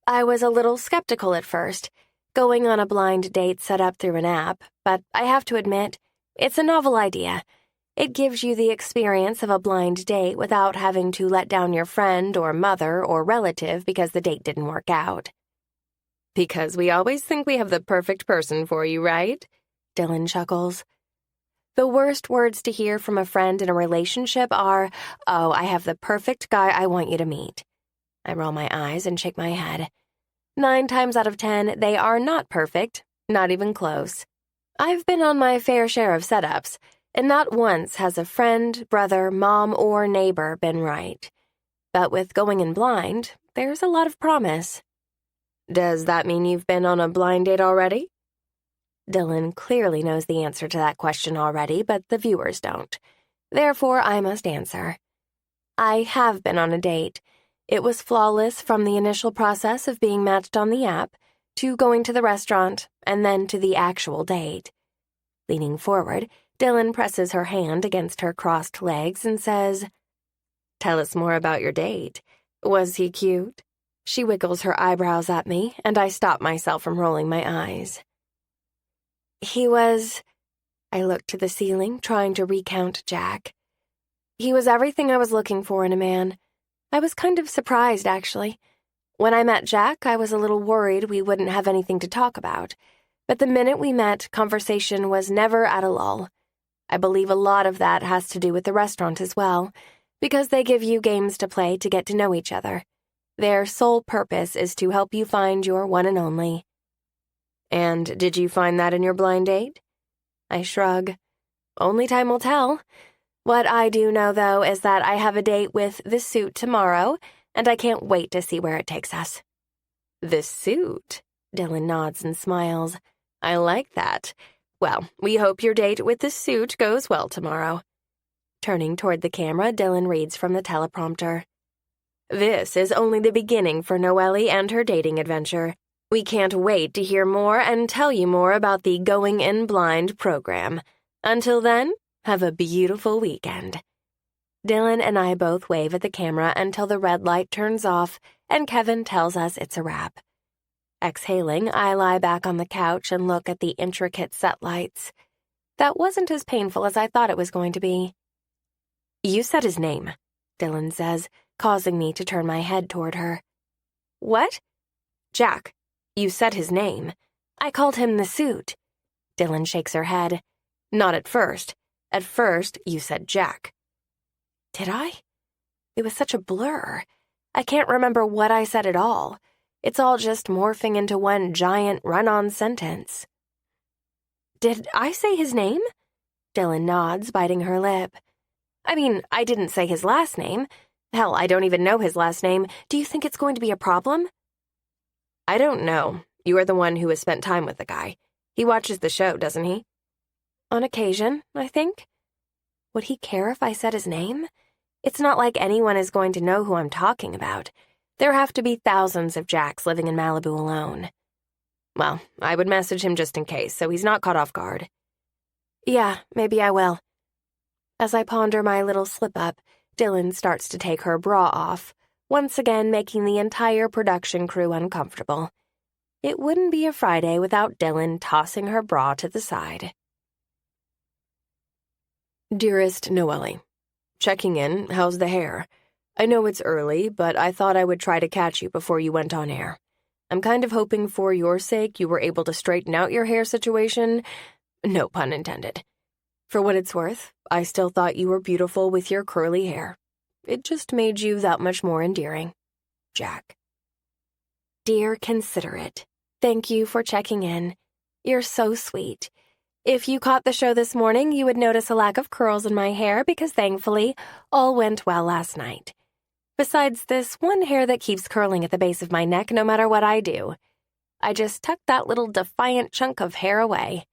I was a little skeptical at first, going on a blind date set up through an app, but I have to admit, it's a novel idea. It gives you the experience of a blind date without having to let down your friend or mother or relative because the date didn't work out. Because we always think we have the perfect person for you, right? Dylan chuckles. The worst words to hear from a friend in a relationship are, "Oh, I have the perfect guy I want you to meet." I roll my eyes and shake my head. 9 times out of 10, they are not perfect, not even close. I've been on my fair share of setups, and not once has a friend, brother, mom, or neighbor been right. But with Going in Blind, there's a lot of promise. Does that mean you've been on a blind date already? Dylan clearly knows the answer to that question already, but the viewers don't. Therefore, I must answer. I have been on a date. It was flawless from the initial process of being matched on the app to going to the restaurant and then to the actual date. Leaning forward, Dylan presses her hand against her crossed legs and says, "Tell us more about your date. Was he cute?" She wiggles her eyebrows at me, and I stop myself from rolling my eyes. He was... I looked to the ceiling, trying to recount Jack. He was everything I was looking for in a man. I was kind of surprised, actually. When I met Jack, I was a little worried we wouldn't have anything to talk about. But the minute we met, conversation was never at a lull. I believe a lot of that has to do with the restaurant as well, because they give you games to play to get to know each other. Their sole purpose is to help you find your one and only. And did you find that in your blind date? I shrug. Only time will tell. What I do know, though, is that I have a date with the suit tomorrow, and I can't wait to see where it takes us. The suit? Dylan nods and smiles. I like that. Well, we hope your date with the suit goes well tomorrow. Turning toward the camera, Dylan reads from the teleprompter. This is only the beginning for Noely and her dating adventure. We can't wait to hear more and tell you more about the Going In Blind program. Until then, have a beautiful weekend. Dylan and I both wave at the camera until the red light turns off and Kevin tells us it's a wrap. Exhaling, I lie back on the couch and look at the intricate set lights. That wasn't as painful as I thought it was going to be. You said his name, Dylan says, causing me to turn my head toward her. What? Jack, you said his name. I called him the suit. Dylan shakes her head. Not at first. At first, you said Jack. Did I? It was such a blur. I can't remember what I said at all. It's all just morphing into one giant run-on sentence. Did I say his name? Dylan nods, biting her lip. I mean, I didn't say his last name. Hell, I don't even know his last name. Do you think it's going to be a problem? I don't know. You are the one who has spent time with the guy. He watches the show, doesn't he? On occasion, I think. Would he care if I said his name? It's not like anyone is going to know who I'm talking about. There have to be thousands of Jacks living in Malibu alone. Well, I would message him just in case, so he's not caught off guard. Yeah, maybe I will. As I ponder my little slip-up, Dylan starts to take her bra off, once again making the entire production crew uncomfortable. It wouldn't be a Friday without Dylan tossing her bra to the side. Dearest Noely, checking in, how's the hair? I know it's early, but I thought I would try to catch you before you went on air. I'm kind of hoping for your sake you were able to straighten out your hair situation. No pun intended. For what it's worth, I still thought you were beautiful with your curly hair. It just made you that much more endearing. Jack. Dear Considerate, thank you for checking in. You're so sweet. If you caught the show this morning, you would notice a lack of curls in my hair because thankfully, all went well last night. Besides this one hair that keeps curling at the base of my neck no matter what I do. I just tucked that little defiant chunk of hair away.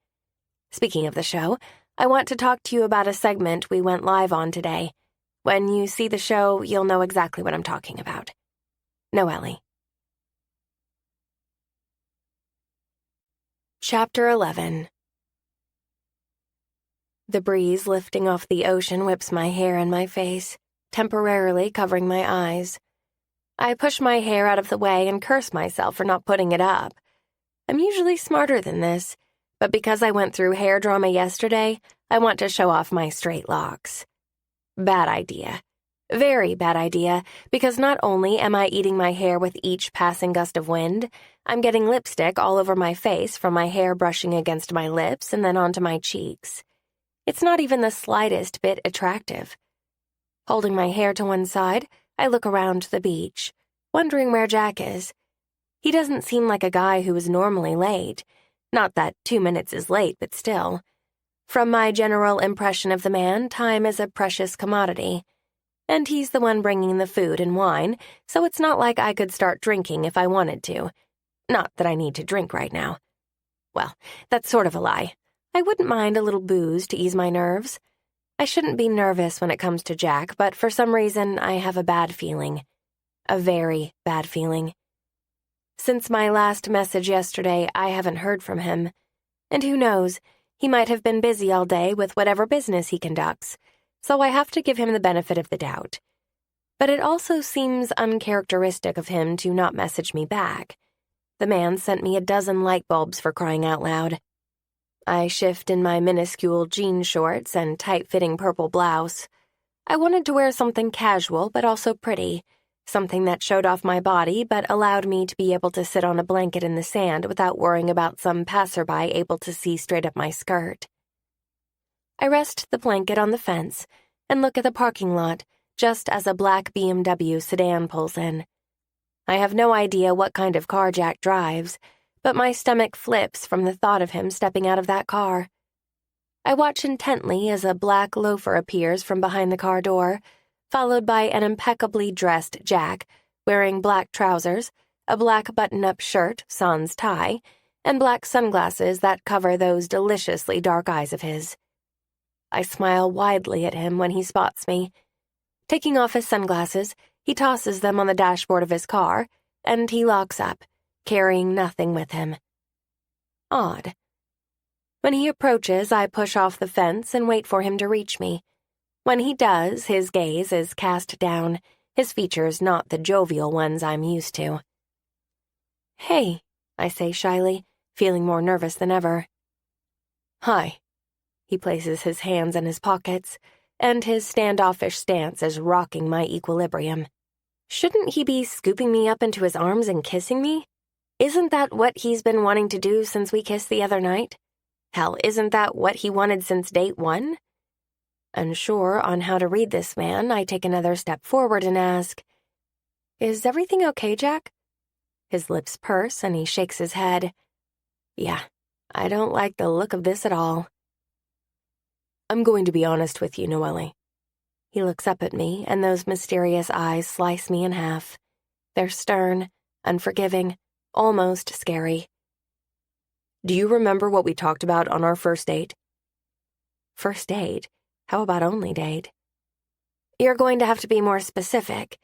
Speaking of the show, I want to talk to you about a segment we went live on today. When you see the show, you'll know exactly what I'm talking about. Noely. Chapter 11. The breeze lifting off the ocean whips my hair in my face, temporarily covering my eyes. I push my hair out of the way and curse myself for not putting it up. I'm usually smarter than this, but because I went through hair drama yesterday, I want to show off my straight locks. Bad idea. Very bad idea, because not only am I eating my hair with each passing gust of wind, I'm getting lipstick all over my face from my hair brushing against my lips and then onto my cheeks. It's not even the slightest bit attractive. Holding my hair to one side, I look around the beach, wondering where Jack is. He doesn't seem like a guy who is normally late. Not that 2 minutes is late, but still. From my general impression of the man, time is a precious commodity. And he's the one bringing the food and wine, so it's not like I could start drinking if I wanted to. Not that I need to drink right now. Well, that's sort of a lie. I wouldn't mind a little booze to ease my nerves. I shouldn't be nervous when it comes to Jack, but for some reason I have a bad feeling. A very bad feeling. Since my last message yesterday, I haven't heard from him. And who knows, He might have been busy all day with whatever business he conducts, so I have to give him the benefit of the doubt. But it also seems uncharacteristic of him to not message me back. The man sent me a dozen light bulbs for crying out loud. I shift in my minuscule jean shorts and tight-fitting purple blouse. I wanted to wear something casual but also pretty, something that showed off my body but allowed me to be able to sit on a blanket in the sand without worrying about some passerby able to see straight up my skirt. I rest the blanket on the fence and look at the parking lot just as a black BMW sedan pulls in. I have no idea what kind of car Jack drives, but my stomach flips from the thought of him stepping out of that car. I watch intently as a black loafer appears from behind the car door, followed by an impeccably dressed Jack, wearing black trousers, a black button-up shirt, sans tie, and black sunglasses that cover those deliciously dark eyes of his. I smile widely at him when he spots me. Taking off his sunglasses, he tosses them on the dashboard of his car, and he locks up, carrying nothing with him. Odd. When he approaches, I push off the fence and wait for him to reach me. When he does, his gaze is cast down, his features not the jovial ones I'm used to. "Hey," I say shyly, feeling more nervous than ever. "Hi." He places his hands in his pockets, and his standoffish stance is rocking my equilibrium. Shouldn't he be scooping me up into his arms and kissing me? Isn't that what he's been wanting to do since we kissed the other night? Hell, isn't that what he wanted since date 1? Unsure on how to read this man, I take another step forward and ask, "Is everything okay, Jack?" His lips purse and he shakes his head. Yeah, I don't like the look of this at all. "I'm going to be honest with you, Noely." He looks up at me, and those mysterious eyes slice me in half. They're stern, unforgiving, almost scary. "Do you remember what we talked about on our first date?" First date? How about only date? You're going to have to be more specific.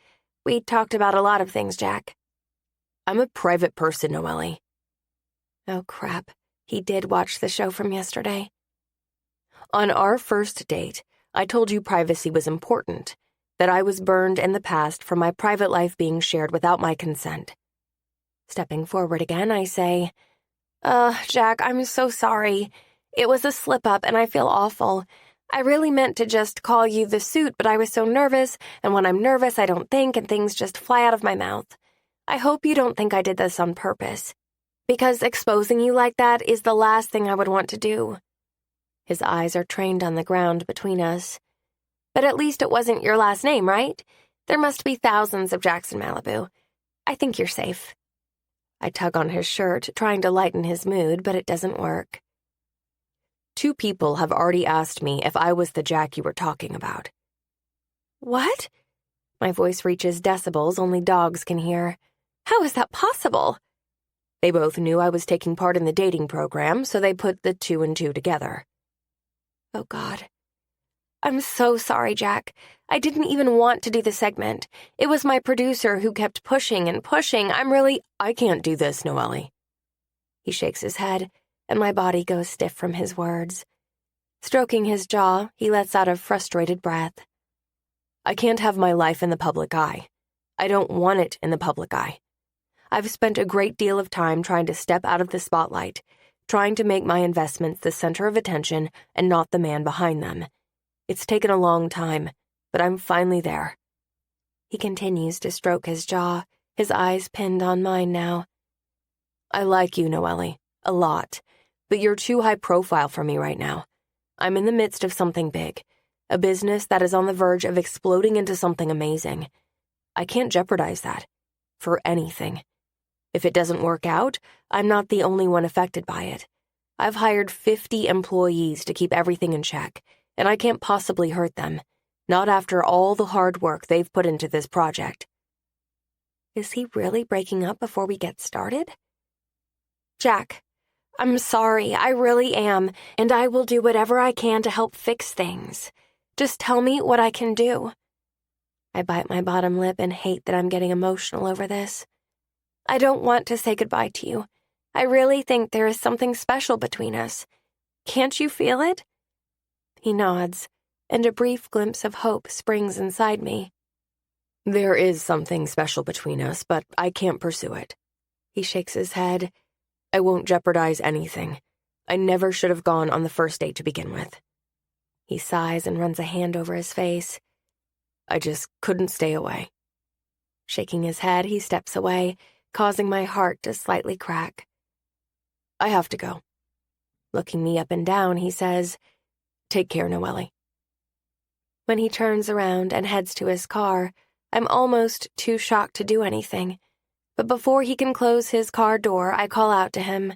We talked about a lot of things, Jack. I'm a private person, Noely. Oh, crap. He did watch the show from yesterday. On our first date, I told you privacy was important, that I was burned in the past from my private life being shared without my consent. Stepping forward again, I say, Jack, I'm so sorry. It was a slip-up and I feel awful. I really meant to just call you the suit, but I was so nervous, and when I'm nervous, I don't think, and things just fly out of my mouth. I hope you don't think I did this on purpose, because exposing you like that is the last thing I would want to do. His eyes are trained on the ground between us. But at least it wasn't your last name, right? There must be thousands of Jackson Malibu. I think you're safe. I tug on his shirt, trying to lighten his mood, but it doesn't work. 2 people have already asked me if I was the Jack you were talking about. What? My voice reaches decibels only dogs can hear. How is that possible? They both knew I was taking part in the dating program, so they put the 2 and 2 together. Oh, God. I'm so sorry, Jack. I didn't even want to do the segment. It was my producer who kept pushing and pushing. I can't do this, Noely. He shakes his head, and my body goes stiff from his words. Stroking his jaw, he lets out a frustrated breath. I can't have my life in the public eye. I don't want it in the public eye. I've spent a great deal of time trying to step out of the spotlight, trying to make my investments the center of attention and not the man behind them. It's taken a long time, but I'm finally there. He continues to stroke his jaw, his eyes pinned on mine now. I like you, Noely, a lot, but you're too high profile for me right now. I'm in the midst of something big, a business that is on the verge of exploding into something amazing. I can't jeopardize that, for anything. If it doesn't work out, I'm not the only one affected by it. I've hired 50 employees to keep everything in check, and I can't possibly hurt them, not after all the hard work they've put into this project. Is he really breaking up before we get started? Jack, I'm sorry, I really am, and I will do whatever I can to help fix things. Just tell me what I can do. I bite my bottom lip and hate that I'm getting emotional over this. I don't want to say goodbye to you. I really think there is something special between us. Can't you feel it?" He nods, and a brief glimpse of hope springs inside me. "There is something special between us, but I can't pursue it." He shakes his head. "I won't jeopardize anything. I never should have gone on the first date to begin with." He sighs and runs a hand over his face. "I just couldn't stay away." Shaking his head, he steps away, causing my heart to slightly crack. "I have to go." Looking me up and down, he says, "Take care, Noely." When he turns around and heads to his car, I'm almost too shocked to do anything. But before he can close his car door, I call out to him.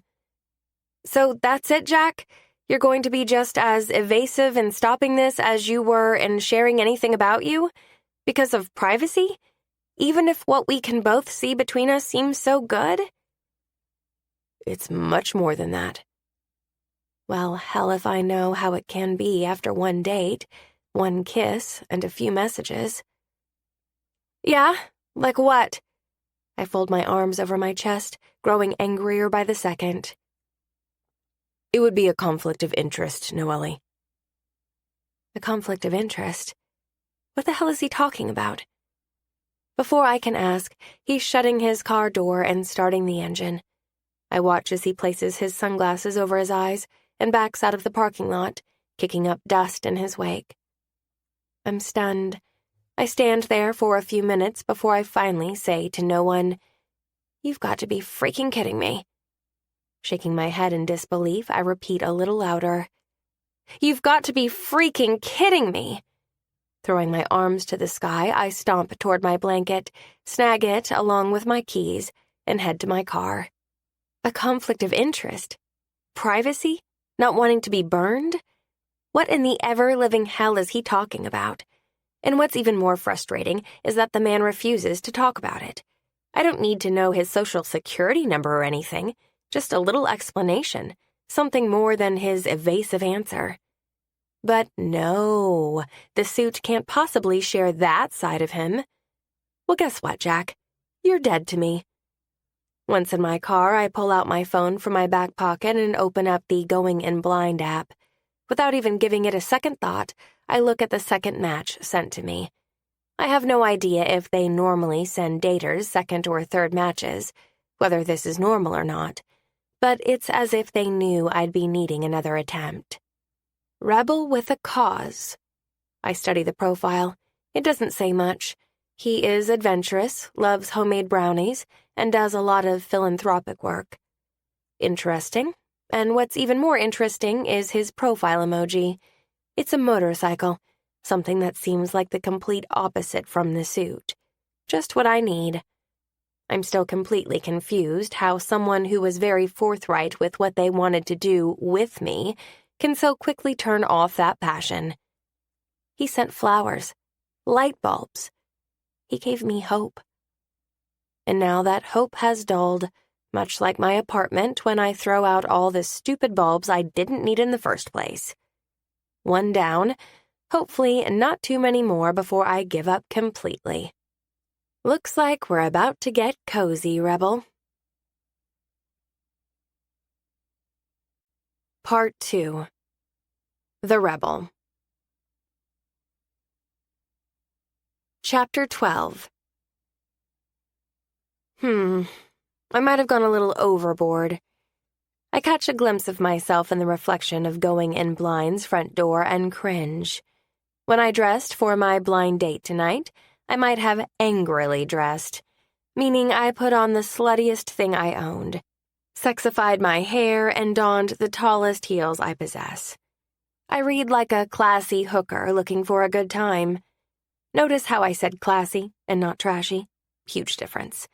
"So that's it, Jack? You're going to be just as evasive in stopping this as you were in sharing anything about you? Because of privacy? Even if what we can both see between us seems so good?" "It's much more than that." Well, hell if I know how it can be after one date, one kiss, and a few messages. "Yeah? Like what?" I fold my arms over my chest, growing angrier by the second. "It would be a conflict of interest, Noely." A conflict of interest? What the hell is he talking about? Before I can ask, he's shutting his car door and starting the engine. I watch as he places his sunglasses over his eyes and backs out of the parking lot, kicking up dust in his wake. I'm stunned. I stand there for a few minutes before I finally say to no one, "You've got to be freaking kidding me." Shaking my head in disbelief, I repeat a little louder, "You've got to be freaking kidding me." Throwing my arms to the sky, I stomp toward my blanket, snag it along with my keys, and head to my car. A conflict of interest? Privacy? Not wanting to be burned? What in the ever-living hell is he talking about? And what's even more frustrating is that the man refuses to talk about it. I don't need to know his social security number or anything, just a little explanation, something more than his evasive answer. But no, the suit can't possibly share that side of him. Well, guess what, Jack? You're dead to me. Once in my car, I pull out my phone from my back pocket and open up the Going in Blind app. Without even giving it a second thought, I look at the second match sent to me. I have no idea if they normally send daters second or third matches, whether this is normal or not, but it's as if they knew I'd be needing another attempt. Rebel with a cause. I study the profile. It doesn't say much. He is adventurous, loves homemade brownies, and does a lot of philanthropic work. Interesting. And what's even more interesting is his profile emoji. It's a motorcycle, something that seems like the complete opposite from the suit. Just what I need. I'm still completely confused how someone who was very forthright with what they wanted to do with me can so quickly turn off that passion. He sent flowers, light bulbs. He gave me hope. And now that hope has dulled, much like my apartment when I throw out all the stupid bulbs I didn't need in the first place. One down, hopefully not too many more before I give up completely. Looks like we're about to get cozy, Rebel. Part 2. The Rebel. Chapter 12. I might have gone a little overboard. I catch a glimpse of myself in the reflection of Going in Blind's front door and cringe. When I dressed for my blind date tonight, I might have angrily dressed, meaning I put on the sluttiest thing I owned, sexified my hair, and donned the tallest heels I possess. I read like a classy hooker looking for a good time. Notice how I said classy and not trashy? Huge difference.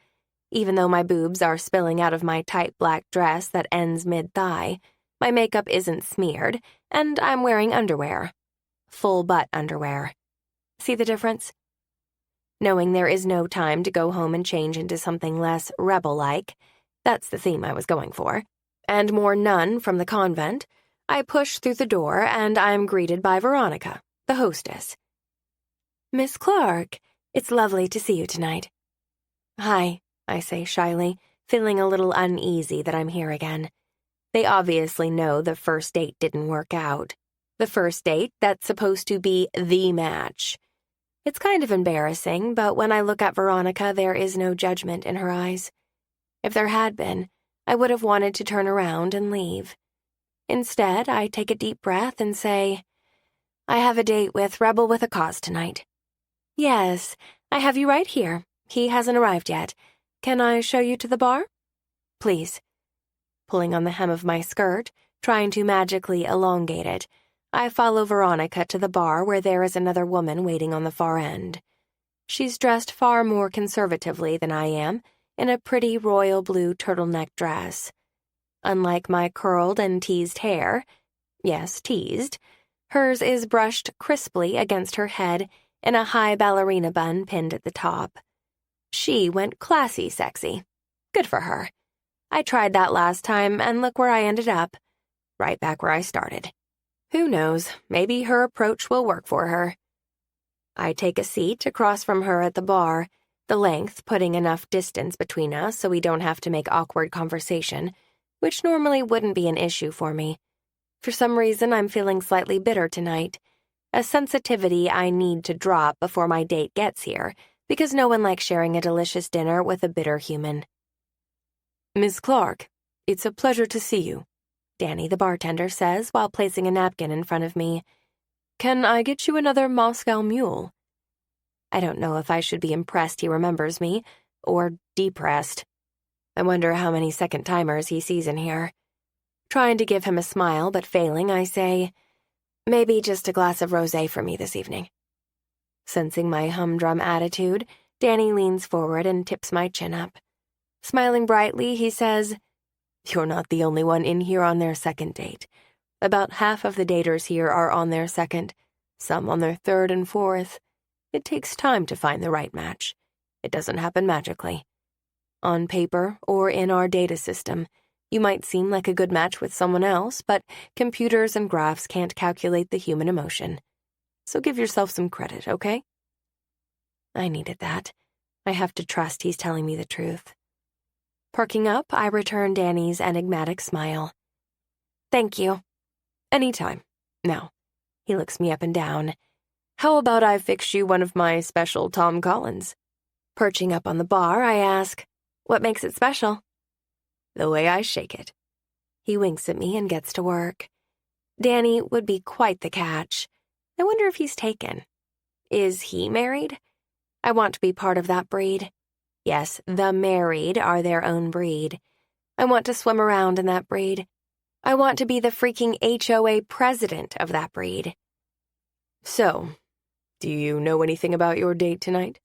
Even though my boobs are spilling out of my tight black dress that ends mid-thigh, my makeup isn't smeared, and I'm wearing underwear. Full-butt underwear. See the difference? Knowing there is no time to go home and change into something less rebel-like, that's the theme I was going for, and more nun from the convent, I push through the door and I'm greeted by Veronica, the hostess. "Miss Clark, it's lovely to see you tonight." "Hi," I say shyly, feeling a little uneasy that I'm here again. They obviously know the first date didn't work out. The first date that's supposed to be the match. It's kind of embarrassing, but when I look at Veronica, there is no judgment in her eyes. If there had been, I would have wanted to turn around and leave. Instead, I take a deep breath and say, I have a date with Rebel with a Cause tonight. Yes, I have you right here. He hasn't arrived yet. Can I show you to the bar? Please. Pulling on the hem of my skirt, trying to magically elongate it, I follow Veronica to the bar where there is another woman waiting on the far end. She's dressed far more conservatively than I am, in a pretty royal blue turtleneck dress. Unlike my curled and teased hair, yes, teased, hers is brushed crisply against her head in a high ballerina bun pinned at the top. She went classy sexy. Good for her. I tried that last time, and look where I ended up. Right back where I started. Who knows, maybe her approach will work for her. I take a seat across from her at the bar, the length putting enough distance between us so we don't have to make awkward conversation, which normally wouldn't be an issue for me. For some reason, I'm feeling slightly bitter tonight, a sensitivity I need to drop before my date gets here, because no one likes sharing a delicious dinner with a bitter human. Miss Clark, it's a pleasure to see you, Danny the bartender says while placing a napkin in front of me. Can I get you another Moscow Mule? I don't know if I should be impressed he remembers me, or depressed. I wonder how many second-timers he sees in here. Trying to give him a smile, but failing, I say, maybe just a glass of rosé for me this evening. Sensing my humdrum attitude, Danny leans forward and tips my chin up. Smiling brightly, he says, You're not the only one in here on their second date. About half of the daters here are on their second, some on their third and fourth. It takes time to find the right match. It doesn't happen magically. On paper or in our data system, you might seem like a good match with someone else, but computers and graphs can't calculate the human emotion. So give yourself some credit, okay? I needed that. I have to trust he's telling me the truth. Perking up, I return Danny's enigmatic smile. Thank you. Anytime. Now, he looks me up and down. How about I fix you one of my special Tom Collins? Perching up on the bar, I ask, what makes it special? The way I shake it. He winks at me and gets to work. Danny would be quite the catch. I wonder if he's taken. Is he married? I want to be part of that breed. Yes, the married are their own breed. I want to swim around in that breed. I want to be the freaking HOA president of that breed. So, do you know anything about your date tonight?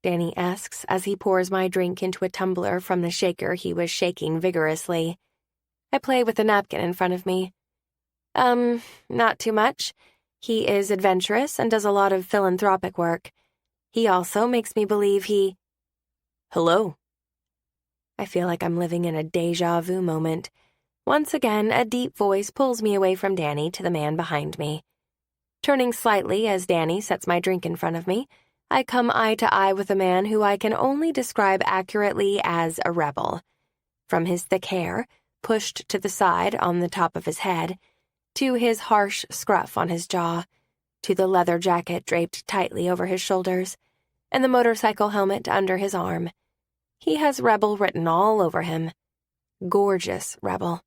Danny asks as he pours my drink into a tumbler from the shaker he was shaking vigorously. I play with the napkin in front of me. Not too much. He is adventurous and does a lot of philanthropic work. He also makes me believe he... Hello. I feel like I'm living in a déjà vu moment. Once again, a deep voice pulls me away from Danny to the man behind me. Turning slightly as Danny sets my drink in front of me, I come eye to eye with a man who I can only describe accurately as a rebel. From his thick hair, pushed to the side on the top of his head, to his harsh scruff on his jaw, to the leather jacket draped tightly over his shoulders, and the motorcycle helmet under his arm. He has rebel written all over him. Gorgeous rebel.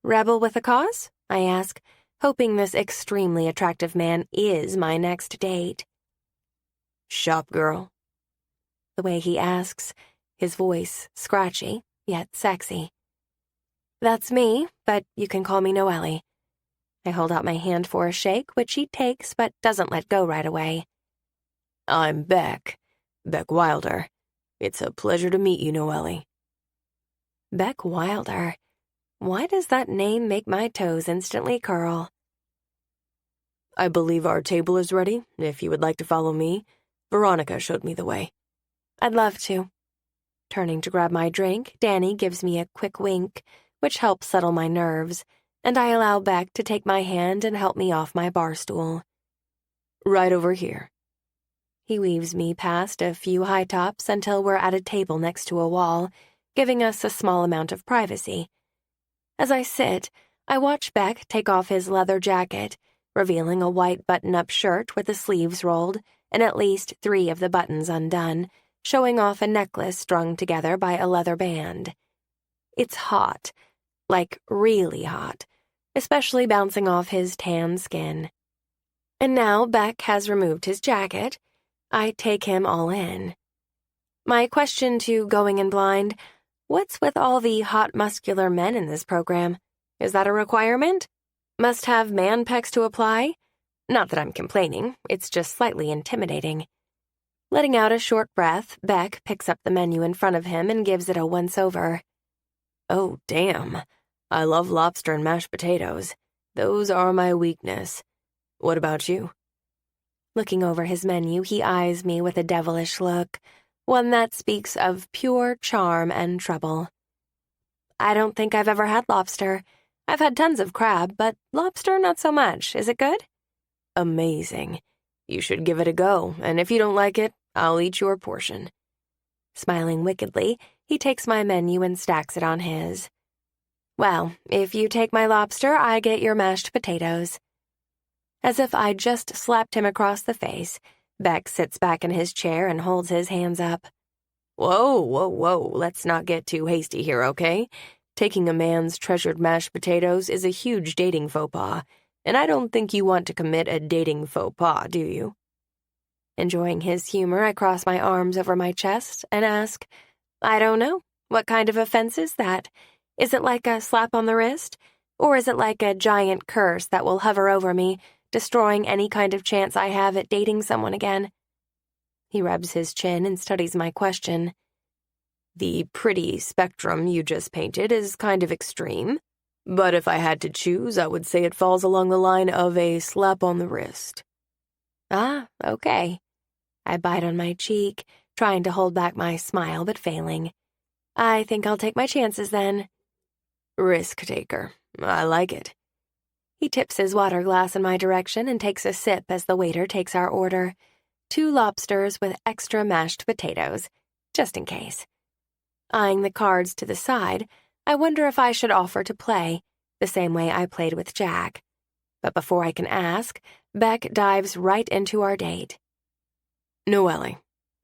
Rebel with a cause? I ask, hoping this extremely attractive man is my next date. Shop girl. The way he asks, his voice scratchy, yet sexy. That's me, but you can call me Noely. I hold out my hand for a shake, which he takes but doesn't let go right away. I'm Beck Wilder. It's a pleasure to meet you, Noely. Beck Wilder. Why does that name make my toes instantly curl? I believe our table is ready, if you would like to follow me. Veronica showed me the way. I'd love to. Turning to grab my drink, Danny gives me a quick wink, which helps settle my nerves, and I allow Beck to take my hand and help me off my bar stool. Right over here. He weaves me past a few high tops until we're at a table next to a wall, giving us a small amount of privacy. As I sit, I watch Beck take off his leather jacket, revealing a white button-up shirt with the sleeves rolled and at least 3 of the buttons undone, showing off a necklace strung together by a leather band. It's hot, like really hot, especially bouncing off his tan skin. And now Beck has removed his jacket. I take him all in. My question to Going in Blind: what's with all the hot muscular men in this program? Is that a requirement? Must have man pecs to apply? Not that I'm complaining, it's just slightly intimidating. Letting out a short breath, Beck picks up the menu in front of him and gives it a once-over. Oh, damn. I love lobster and mashed potatoes. Those are my weakness. What about you? Looking over his menu, he eyes me with a devilish look, one that speaks of pure charm and trouble. I don't think I've ever had lobster. I've had tons of crab, but lobster not so much. Is it good? Amazing. You should give it a go, and if you don't like it, I'll eat your portion. Smiling wickedly, he takes my menu and stacks it on his. Well, if you take my lobster, I get your mashed potatoes. As if I just slapped him across the face, Beck sits back in his chair and holds his hands up. Whoa, let's not get too hasty here, okay? Taking a man's treasured mashed potatoes is a huge dating faux pas, and I don't think you want to commit a dating faux pas, do you? Enjoying his humor, I cross my arms over my chest and ask, I don't know. What kind of offense is that? Is it like a slap on the wrist? Or is it like a giant curse that will hover over me, destroying any kind of chance I have at dating someone again? He rubs his chin and studies my question. The pretty spectrum you just painted is kind of extreme, but if I had to choose, I would say it falls along the line of a slap on the wrist. Ah, okay. I bite on my cheek, trying to hold back my smile but failing. I think I'll take my chances then. Risk taker. I like it. He tips his water glass in my direction and takes a sip as the waiter takes our order. 2 lobsters with extra mashed potatoes, just in case. Eyeing the cards to the side, I wonder if I should offer to play, the same way I played with Jack. But before I can ask, Beck dives right into our date. Noely,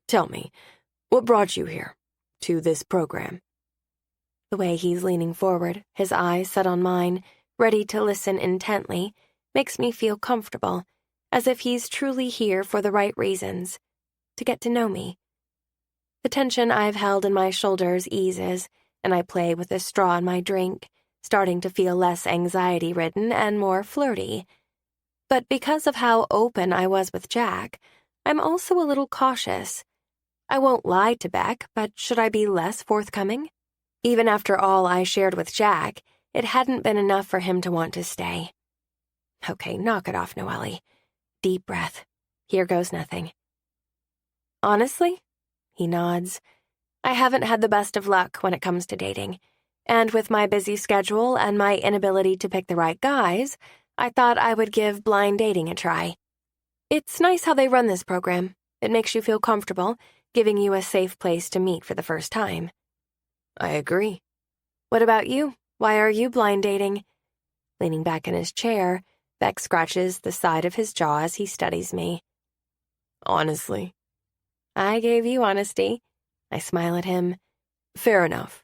tell me, what brought you here, to this program? The way he's leaning forward, his eyes set on mine, ready to listen intently, makes me feel comfortable, as if he's truly here for the right reasons, to get to know me. The tension I've held in my shoulders eases, and I play with the straw in my drink, starting to feel less anxiety-ridden and more flirty. But because of how open I was with Jack, I'm also a little cautious. I won't lie to Beck, but should I be less forthcoming? Even after all I shared with Jack, it hadn't been enough for him to want to stay. Okay, knock it off, Noely. Deep breath. Here goes nothing. Honestly? He nods. I haven't had the best of luck when it comes to dating, and with my busy schedule and my inability to pick the right guys, I thought I would give blind dating a try. It's nice how they run this program. It makes you feel comfortable, giving you a safe place to meet for the first time. I agree. What about you? Why are you blind dating? Leaning back in his chair, Beck scratches the side of his jaw as he studies me. Honestly. I gave you honesty. I smile at him. Fair enough.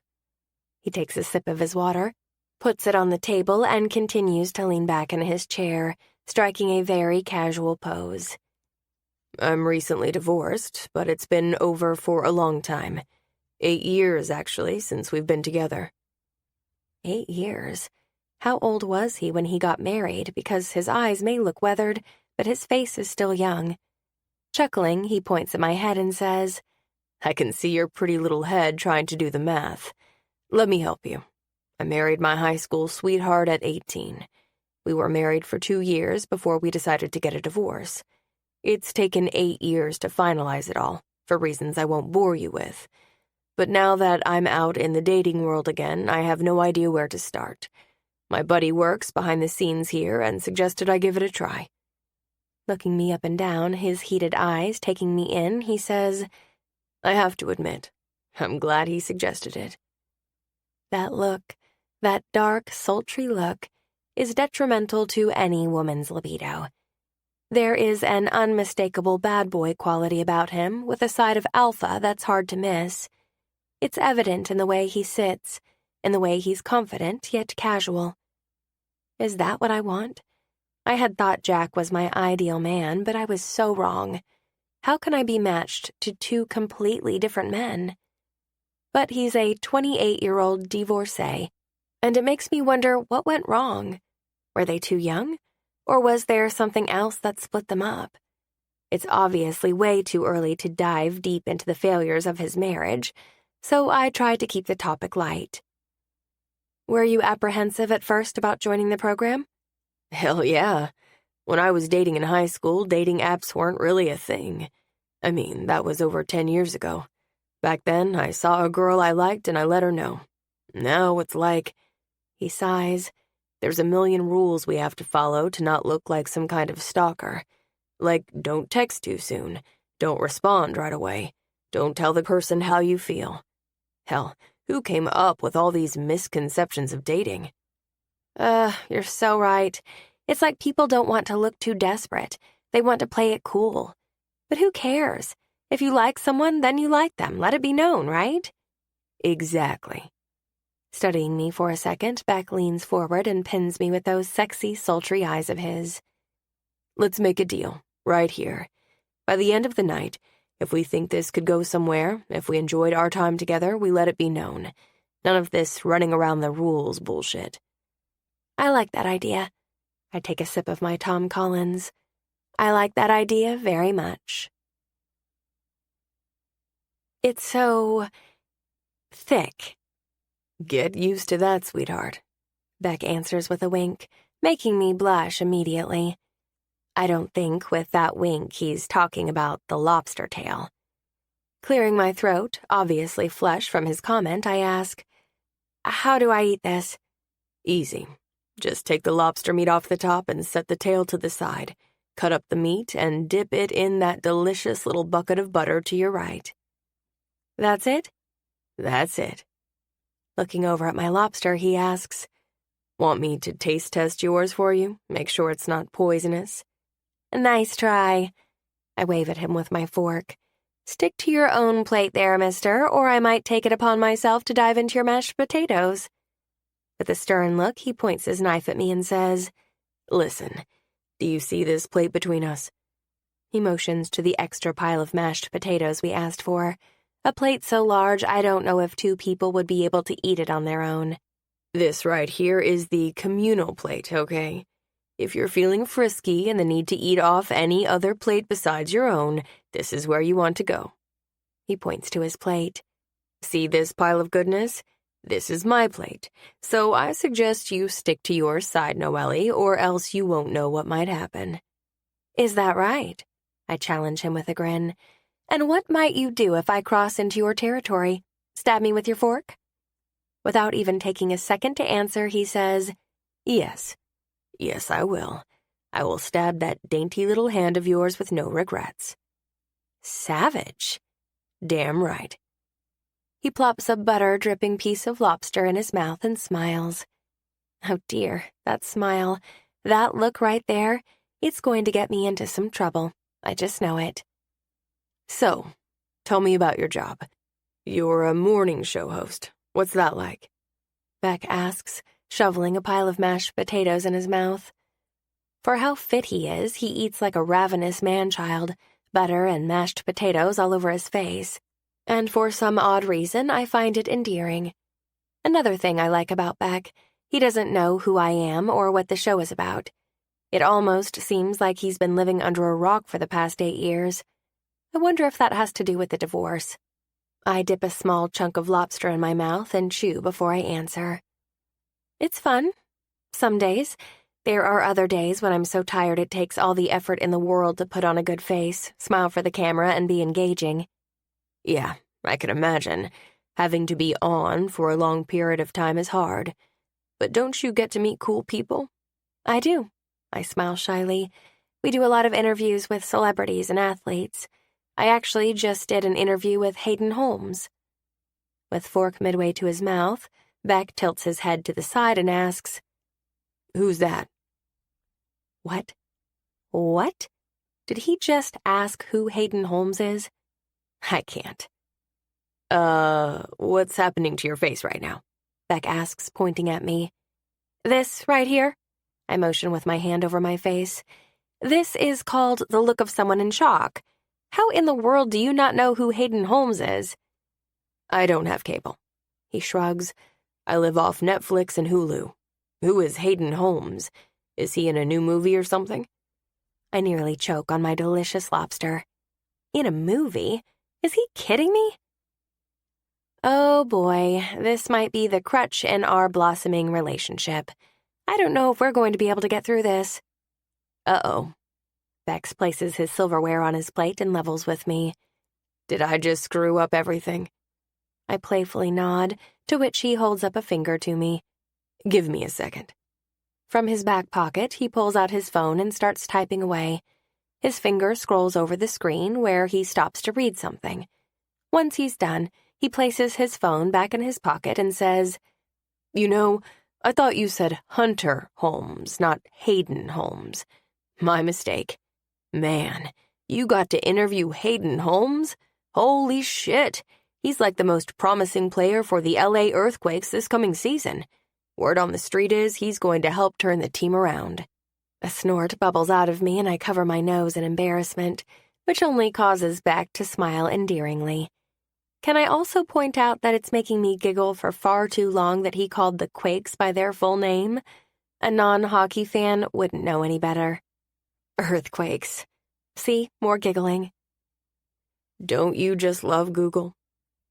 He takes a sip of his water, puts it on the table, and continues to lean back in his chair, striking a very casual pose. I'm recently divorced, but it's been over for a long time. 8 years, actually, since we've been together. 8 years? How old was he when he got married? Because his eyes may look weathered, but his face is still young. Chuckling, he points at my head and says, I can see your pretty little head trying to do the math. Let me help you. I married my high school sweetheart at 18. We were married for 2 years before we decided to get a divorce. It's taken 8 years to finalize it all, for reasons I won't bore you with. But now that I'm out in the dating world again, I have no idea where to start. My buddy works behind the scenes here and suggested I give it a try. Looking me up and down, his heated eyes taking me in, he says, I have to admit, I'm glad he suggested it. That look, That dark, sultry look is detrimental to any woman's libido. There is an unmistakable bad boy quality about him with a side of alpha that's hard to miss. It's evident in the way he sits, in the way he's confident yet casual. Is that what I want? I had thought Jack was my ideal man, but I was so wrong. How can I be matched to two completely different men? But he's a 28-year-old divorcee, and it makes me wonder what went wrong. Were they too young? Or was there something else that split them up? It's obviously way too early to dive deep into the failures of his marriage, so I tried to keep the topic light. Were you apprehensive at first about joining the program? Hell yeah. When I was dating in high school, dating apps weren't really a thing. I mean, that was over 10 years ago. Back then, I saw a girl I liked and I let her know. Now it's like, he sighs, there's a million rules we have to follow to not look like some kind of stalker. Like, don't text too soon. Don't respond right away. Don't tell the person how you feel. Hell, who came up with all these misconceptions of dating? You're so right. It's like people don't want to look too desperate. They want to play it cool. But who cares? If you like someone, then you like them. Let it be known, right? Exactly. Studying me for a second, Beck leans forward and pins me with those sexy, sultry eyes of his. Let's make a deal, right here. By the end of the night, if we think this could go somewhere, if we enjoyed our time together, we let it be known. None of this running around the rules bullshit. I like that idea. I take a sip of my Tom Collins. I like that idea very much. It's so thick. Get used to that, sweetheart. Beck answers with a wink, making me blush immediately. I don't think with that wink he's talking about the lobster tail. Clearing my throat, obviously flushed from his comment, I ask, how do I eat this? Easy. Just take the lobster meat off the top and set the tail to the side. Cut up the meat and dip it in that delicious little bucket of butter to your right. That's it? That's it. Looking over at my lobster, he asks, Want me to taste test yours for you? Make sure it's not poisonous? Nice try. I wave at him with my fork. Stick to your own plate there, mister, or I might take it upon myself to dive into your mashed potatoes. With a stern look, he points his knife at me and says, Listen, do you see this plate between us? He motions to the extra pile of mashed potatoes we asked for. A plate so large I don't know if two people would be able to eat it on their own. This right here is the communal plate, okay? If you're feeling frisky and the need to eat off any other plate besides your own, this is where you want to go. He points to his plate. See this pile of goodness? This is my plate, so I suggest you stick to your side, Noely, or else you won't know what might happen. Is that right? I challenge him with a grin. And what might you do if I cross into your territory? Stab me with your fork? Without even taking a second to answer, he says, Yes. Yes, I will. I will stab that dainty little hand of yours with no regrets. Savage. Damn right. He plops a butter-dripping piece of lobster in his mouth and smiles. Oh dear, that smile, that look right there, it's going to get me into some trouble. I just know it. So, tell me about your job. You're a morning show host. What's that like? Beck asks, shoveling a pile of mashed potatoes in his mouth. For how fit he is, he eats like a ravenous man-child, butter and mashed potatoes all over his face. And for some odd reason, I find it endearing. Another thing I like about Beck, he doesn't know who I am or what the show is about. It almost seems like he's been living under a rock for the past 8 years. I wonder if that has to do with the divorce. I dip a small chunk of lobster in my mouth and chew before I answer. It's fun. Some days. There are other days when I'm so tired it takes all the effort in the world to put on a good face, smile for the camera, and be engaging. Yeah, I can imagine. Having to be on for a long period of time is hard. But don't you get to meet cool people? I do. I smile shyly. We do a lot of interviews with celebrities and athletes. I actually just did an interview with Hayden Holmes. With fork midway to his mouth, Beck tilts his head to the side and asks, "Who's that?" What? What? Did he just ask who Hayden Holmes is? I can't. What's happening to your face right now?" Beck asks, pointing at me. "This right here?" I motion with my hand over my face. "This is called the look of someone in shock. How in the world do you not know who Hayden Holmes is?" "I don't have cable." He shrugs. "I live off Netflix and Hulu. Who is Hayden Holmes? Is he in a new movie or something?" I nearly choke on my delicious lobster. In a movie? Is he kidding me? Oh boy, this might be the crutch in our blossoming relationship. I don't know if we're going to be able to get through this. Uh-oh. Bex places his silverware on his plate and levels with me. "Did I just screw up everything?" I playfully nod, to which he holds up a finger to me. "Give me a second." From his back pocket, he pulls out his phone and starts typing away. His finger scrolls over the screen where he stops to read something. Once he's done, he places his phone back in his pocket and says, "You know, I thought you said Hunter Holmes, not Hayden Holmes. My mistake. Man, you got to interview Hayden Holmes? Holy shit! He's like the most promising player for the LA Earthquakes this coming season. Word on the street is he's going to help turn the team around." A snort bubbles out of me and I cover my nose in embarrassment, which only causes Beck to smile endearingly. Can I also point out that it's making me giggle for far too long that he called the Quakes by their full name? A non-hockey fan wouldn't know any better. Earthquakes. See, more giggling. "Don't you just love Google?"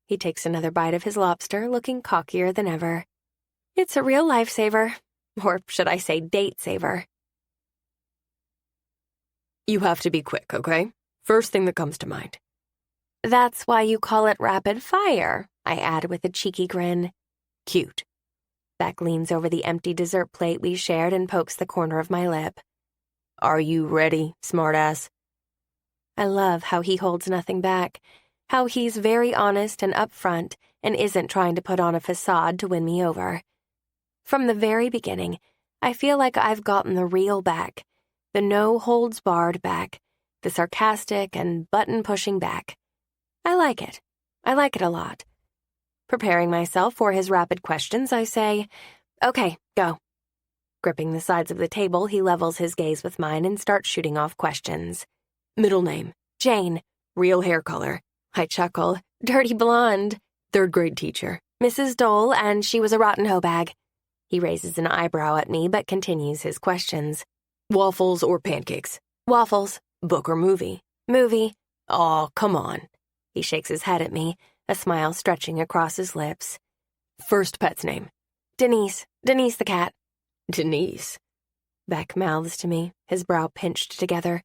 He takes another bite of his lobster, looking cockier than ever. "It's a real lifesaver. Or should I say date saver?" "You have to be quick, okay? First thing that comes to mind." "That's why you call it rapid fire," I add with a cheeky grin. "Cute." Beck leans over the empty dessert plate we shared and pokes the corner of my lip. "Are you ready, smartass?" I love how he holds nothing back, how he's very honest and upfront and isn't trying to put on a facade to win me over. From the very beginning, I feel like I've gotten the real Beck, the no-holds-barred Beck, the sarcastic and button-pushing Beck. I like it. I like it a lot. Preparing myself for his rapid questions, I say, "Okay, go." Gripping the sides of the table, he levels his gaze with mine and starts shooting off questions. "Middle name?" "Jane." "Real hair color?" I chuckle. "Dirty blonde." "Third grade teacher?" "Mrs. Dole, and she was a rotten hoe bag." He raises an eyebrow at me but continues his questions. "Waffles or pancakes?" "Waffles." "Book or movie?" "Movie." "Aw, come on." He shakes his head at me, a smile stretching across his lips. "First pet's name?" "Denise. Denise the cat." "Denise." Beck mouths to me, his brow pinched together.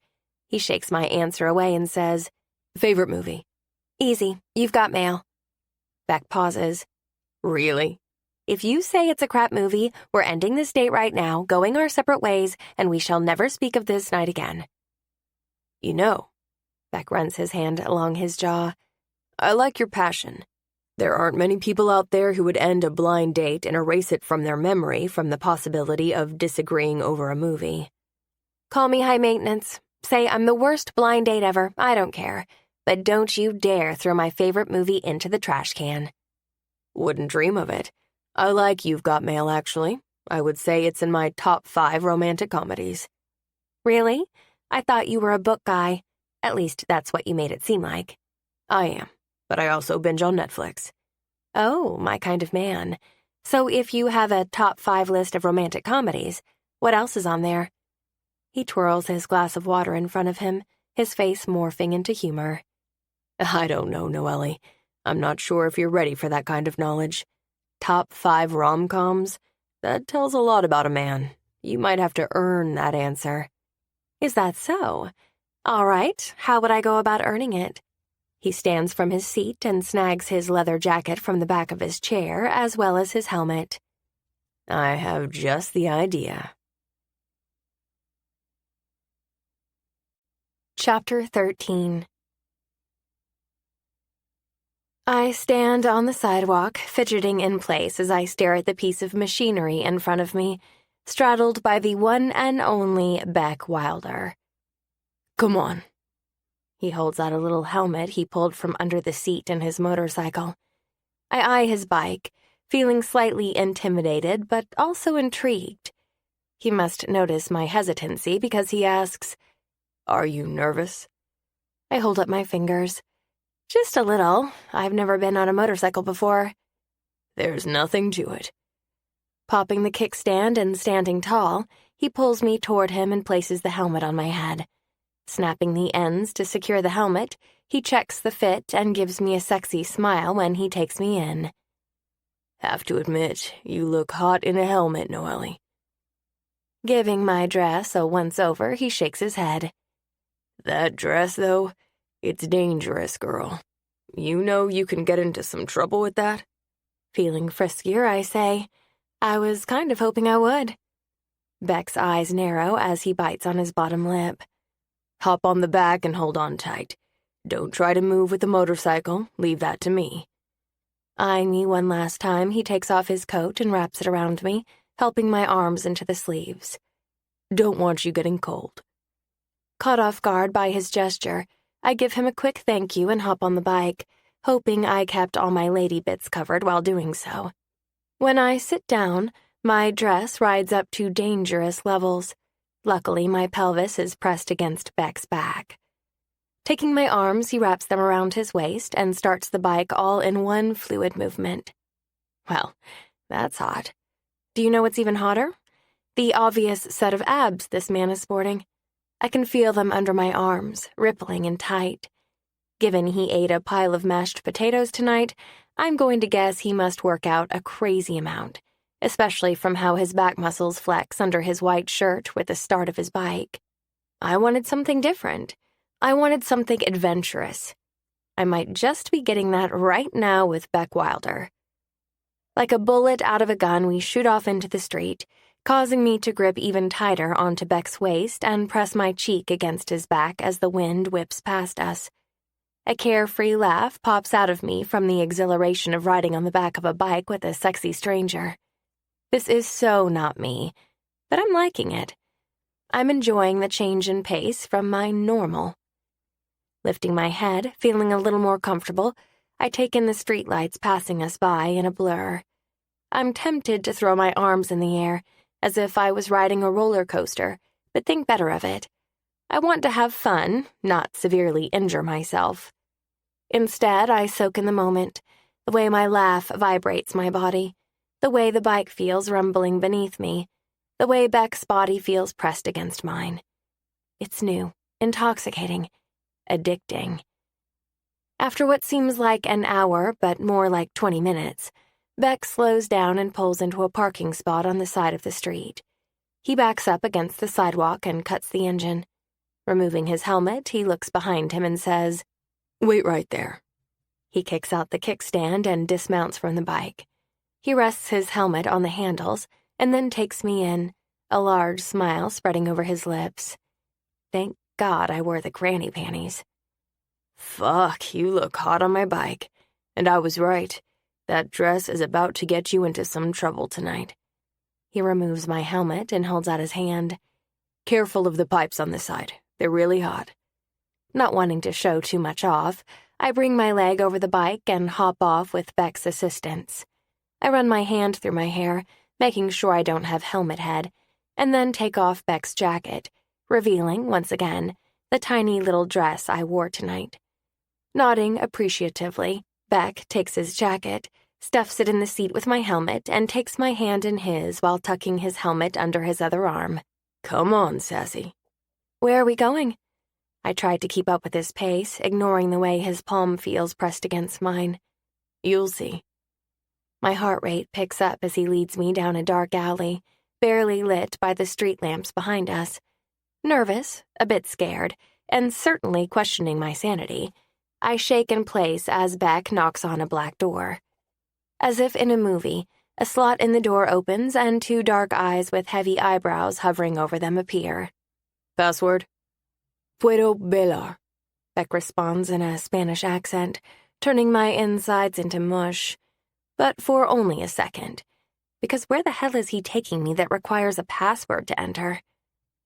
He shakes my answer away and says, "Favorite movie?" "Easy. You've Got Mail." Beck pauses. "Really?" "If you say it's a crap movie, we're ending this date right now, going our separate ways, and we shall never speak of this night again." "You know," Beck runs his hand along his jaw, "I like your passion. There aren't many people out there who would end a blind date and erase it from their memory from the possibility of disagreeing over a movie." "Call me high maintenance. Say I'm the worst blind date ever, I don't care. But don't you dare throw my favorite movie into the trash can." "Wouldn't dream of it. I like You've Got Mail, actually. I would say it's in my top 5 romantic comedies." "Really? I thought you were a book guy. At least that's what you made it seem like." "I am, but I also binge on Netflix." "Oh, my kind of man. So if you have a top 5 list of romantic comedies, what else is on there?" He twirls his glass of water in front of him, his face morphing into humor. "I don't know, Noely. I'm not sure if you're ready for that kind of knowledge. Top 5 rom-coms? That tells a lot about a man. You might have to earn that answer." "Is that so? All right, how would I go about earning it?" He stands from his seat and snags his leather jacket from the back of his chair, as well as his helmet. "I have just the idea." Chapter 13. I stand on the sidewalk, fidgeting in place as I stare at the piece of machinery in front of me, straddled by the one and only Beck Wilder. Come on. He holds out a little helmet he pulled from under the seat in his motorcycle. I eye his bike, feeling slightly intimidated but also intrigued. He must notice my hesitancy because he asks, Are you nervous? I hold up my fingers. Just a little. I've never been on a motorcycle before. There's nothing to it. Popping the kickstand and standing tall, he pulls me toward him and places the helmet on my head. Snapping the ends to secure the helmet, he checks the fit and gives me a sexy smile when he takes me in. Have to admit, you look hot in a helmet, Noely. Giving my dress a once-over, he shakes his head. That dress, though, it's dangerous, girl. You know you can get into some trouble with that? Feeling friskier, I say, I was kind of hoping I would. Beck's eyes narrow as he bites on his bottom lip. Hop on the back and hold on tight. Don't try to move with the motorcycle. Leave that to me. Eyeing me one last time, he takes off his coat and wraps it around me, helping my arms into the sleeves. Don't want you getting cold. Caught off guard by his gesture, I give him a quick thank you and hop on the bike, hoping I kept all my lady bits covered while doing so. When I sit down, my dress rides up to dangerous levels. Luckily, my pelvis is pressed against Beck's back. Taking my arms, he wraps them around his waist and starts the bike all in one fluid movement. Well, that's hot. Do you know what's even hotter? The obvious set of abs this man is sporting. I can feel them under my arms, rippling and tight. Given he ate a pile of mashed potatoes tonight, I'm going to guess he must work out a crazy amount, especially from how his back muscles flex under his white shirt with the start of his bike. I wanted something different. I wanted something adventurous. I might just be getting that right now with Beck Wilder. Like a bullet out of a gun, we shoot off into the street, causing me to grip even tighter onto Beck's waist and press my cheek against his back as the wind whips past us. A carefree laugh pops out of me from the exhilaration of riding on the back of a bike with a sexy stranger. This is so not me, but I'm liking it. I'm enjoying the change in pace from my normal. Lifting my head, feeling a little more comfortable, I take in the streetlights passing us by in a blur. I'm tempted to throw my arms in the air, as if I was riding a roller coaster, but think better of it. I want to have fun, not severely injure myself. Instead, I soak in the moment, the way my laugh vibrates my body, the way the bike feels rumbling beneath me, the way Beck's body feels pressed against mine. It's new, intoxicating, addicting. After what seems like an hour, but more like 20 minutes, Beck slows down and pulls into a parking spot on the side of the street. He backs up against the sidewalk and cuts the engine. Removing his helmet, he looks behind him and says, "Wait right there." He kicks out the kickstand and dismounts from the bike. He rests his helmet on the handles and then takes me in, a large smile spreading over his lips. Thank God I wore the granny panties. Fuck, you look hot on my bike. And I was right. That dress is about to get you into some trouble tonight. He removes my helmet and holds out his hand. Careful of the pipes on the side. They're really hot. Not wanting to show too much off, I bring my leg over the bike and hop off with Beck's assistance. I run my hand through my hair, making sure I don't have helmet head, and then take off Beck's jacket, revealing, once again, the tiny little dress I wore tonight. Nodding appreciatively, Beck takes his jacket, stuffs it in the seat with my helmet, and takes my hand in his while tucking his helmet under his other arm. Come on, sassy. Where are we going? I tried to keep up with his pace, ignoring the way his palm feels pressed against mine. You'll see. My heart rate picks up as he leads me down a dark alley, barely lit by the street lamps behind us. Nervous, a bit scared, and certainly questioning my sanity, I shake in place as Beck knocks on a black door. As if in a movie, a slot in the door opens and two dark eyes with heavy eyebrows hovering over them appear. Password? Puedo bailar, Beck responds in a Spanish accent, turning my insides into mush, but for only a second, because where the hell is he taking me that requires a password to enter?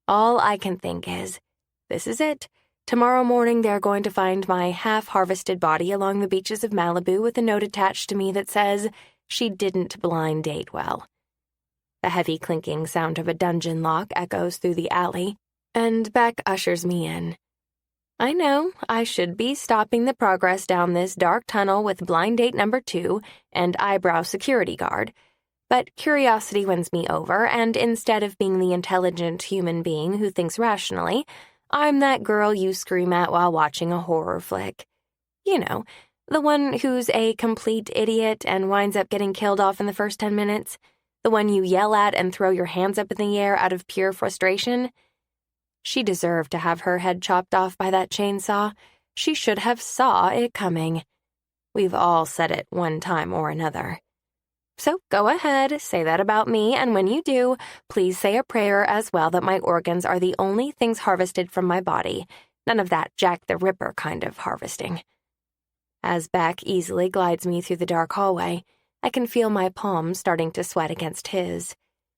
All I can think is, this is it. Tomorrow morning they're going to find my half-harvested body along the beaches of Malibu with a note attached to me that says she didn't blind date well. The heavy clinking sound of a dungeon lock echoes through the alley, and Beck ushers me in. I know I should be stopping the progress down this dark tunnel with blind date number 2 and eyebrow security guard, but curiosity wins me over, and instead of being the intelligent human being who thinks rationally, I'm that girl you scream at while watching a horror flick. You know, the one who's a complete idiot and winds up getting killed off in the first 10 minutes. The one you yell at and throw your hands up in the air out of pure frustration. She deserved to have her head chopped off by that chainsaw. She should have saw it coming. We've all said it one time or another. So go ahead, say that about me, and when you do, please say a prayer as well that my organs are the only things harvested from my body. None of that Jack the Ripper kind of harvesting. As Beck easily glides me through the dark hallway, I can feel my palms starting to sweat against his,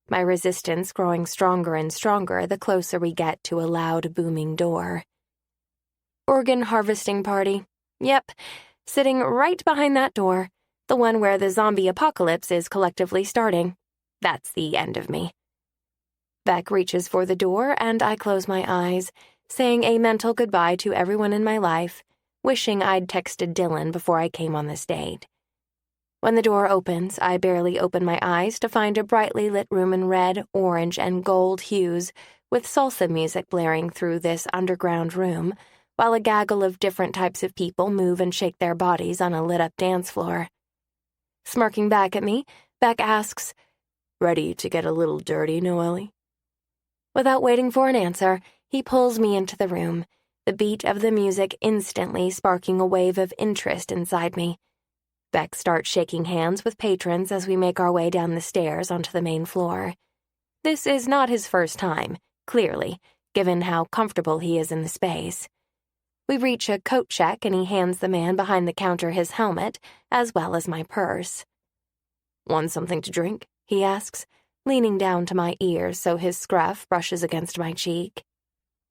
my resistance growing stronger and stronger the closer we get to a loud, booming door. Organ harvesting party. Yep, sitting right behind that door, the one where the zombie apocalypse is collectively starting. That's the end of me. Beck reaches for the door, and I close my eyes, saying a mental goodbye to everyone in my life, wishing I'd texted Dylan before I came on this date. When the door opens, I barely open my eyes to find a brightly lit room in red, orange, and gold hues, with salsa music blaring through this underground room, while a gaggle of different types of people move and shake their bodies on a lit-up dance floor. Smirking back at me, Beck asks, "Ready to get a little dirty, Noely?" Without waiting for an answer, he pulls me into the room, the beat of the music instantly sparking a wave of interest inside me. Beck starts shaking hands with patrons as we make our way down the stairs onto the main floor. This is not his first time, clearly, given how comfortable he is in the space. We reach a coat check and he hands the man behind the counter his helmet, as well as my purse. "Want something to drink?" he asks, leaning down to my ear so his scruff brushes against my cheek.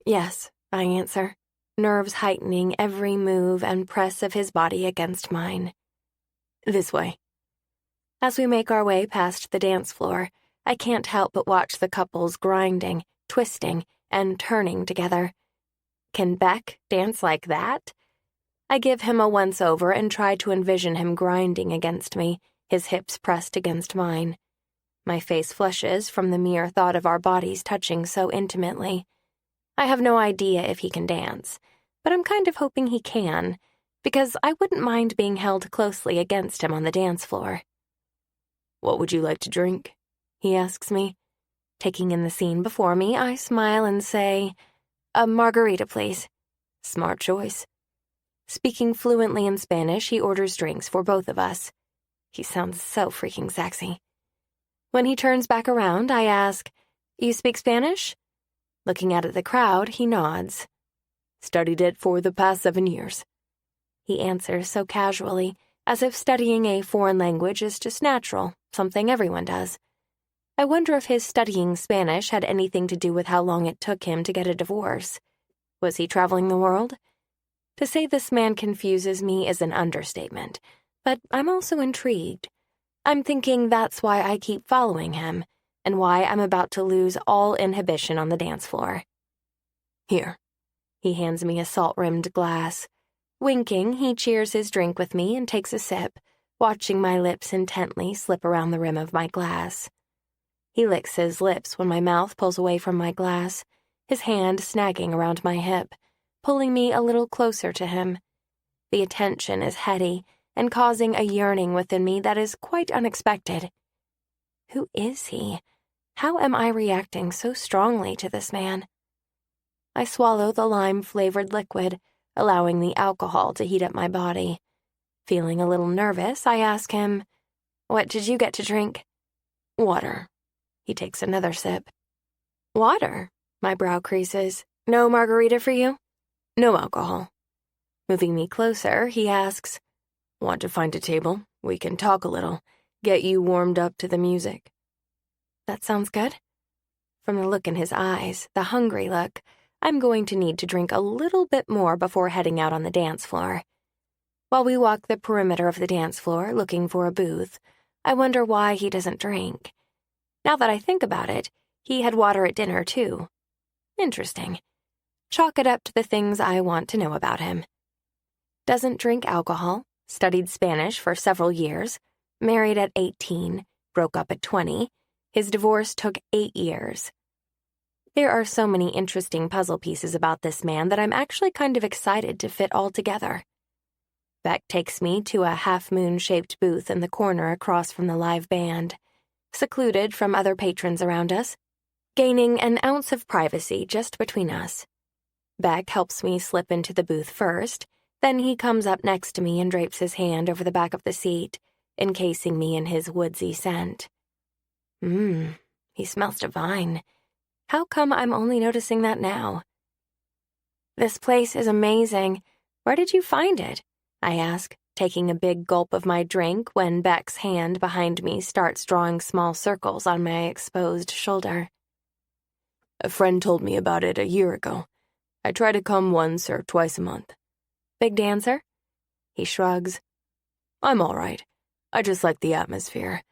"Yes," I answer, nerves heightening every move and press of his body against mine. "This way." As we make our way past the dance floor, I can't help but watch the couples grinding, twisting, and turning together. Can Beck dance like that? I give him a once-over and try to envision him grinding against me, his hips pressed against mine. My face flushes from the mere thought of our bodies touching so intimately. I have no idea if he can dance, but I'm kind of hoping he can, because I wouldn't mind being held closely against him on the dance floor. "What would you like to drink?" he asks me. Taking in the scene before me, I smile and say, "A margarita, please." Smart choice. Speaking fluently in Spanish, he orders drinks for both of us. He sounds so freaking sexy. When he turns back around, I ask, "You speak Spanish?" Looking out at the crowd, he nods. "Studied it for the past 7 years. He answers so casually, as if studying a foreign language is just natural, something everyone does. I wonder if his studying Spanish had anything to do with how long it took him to get a divorce. Was he traveling the world? To say this man confuses me is an understatement, but I'm also intrigued. I'm thinking that's why I keep following him, and why I'm about to lose all inhibition on the dance floor. "Here." He hands me a salt-rimmed glass. Winking, he cheers his drink with me and takes a sip, watching my lips intently slip around the rim of my glass. He licks his lips when my mouth pulls away from my glass, his hand snagging around my hip, pulling me a little closer to him. The attention is heady and causing a yearning within me that is quite unexpected. Who is he? How am I reacting so strongly to this man? I swallow the lime-flavored liquid, allowing the alcohol to heat up my body. Feeling a little nervous, I ask him, "What did you get to drink?" "Water." He takes another sip. "Water?" My brow creases. "No margarita for you?" "No alcohol." Moving me closer, he asks, Want to find a table? We can talk a little, get you warmed up to the music. That sounds good. From the look in his eyes, the hungry look, I'm going to need to drink a little bit more before heading out on the dance floor. While we walk the perimeter of the dance floor looking for a booth, I wonder why he doesn't drink. Now that I think about it, he had water at dinner, too. Interesting. Chalk it up to the things I want to know about him. Doesn't drink alcohol, studied Spanish for several years, married at 18, broke up at 20. His divorce took 8 years. There are so many interesting puzzle pieces about this man that I'm actually kind of excited to fit all together. Beck takes me to a half-moon-shaped booth in the corner across from the live band, secluded from other patrons around us, gaining an ounce of privacy just between us. Beck helps me slip into the booth first, then he comes up next to me and drapes his hand over the back of the seat, encasing me in his woodsy scent. He smells divine. How come I'm only noticing that now? This place is amazing. Where did you find it? I ask, taking a big gulp of my drink when Beck's hand behind me starts drawing small circles on my exposed shoulder. A friend told me about it a year ago. I try to come once or twice a month. Big dancer? He shrugs. I'm all right. I just like the atmosphere.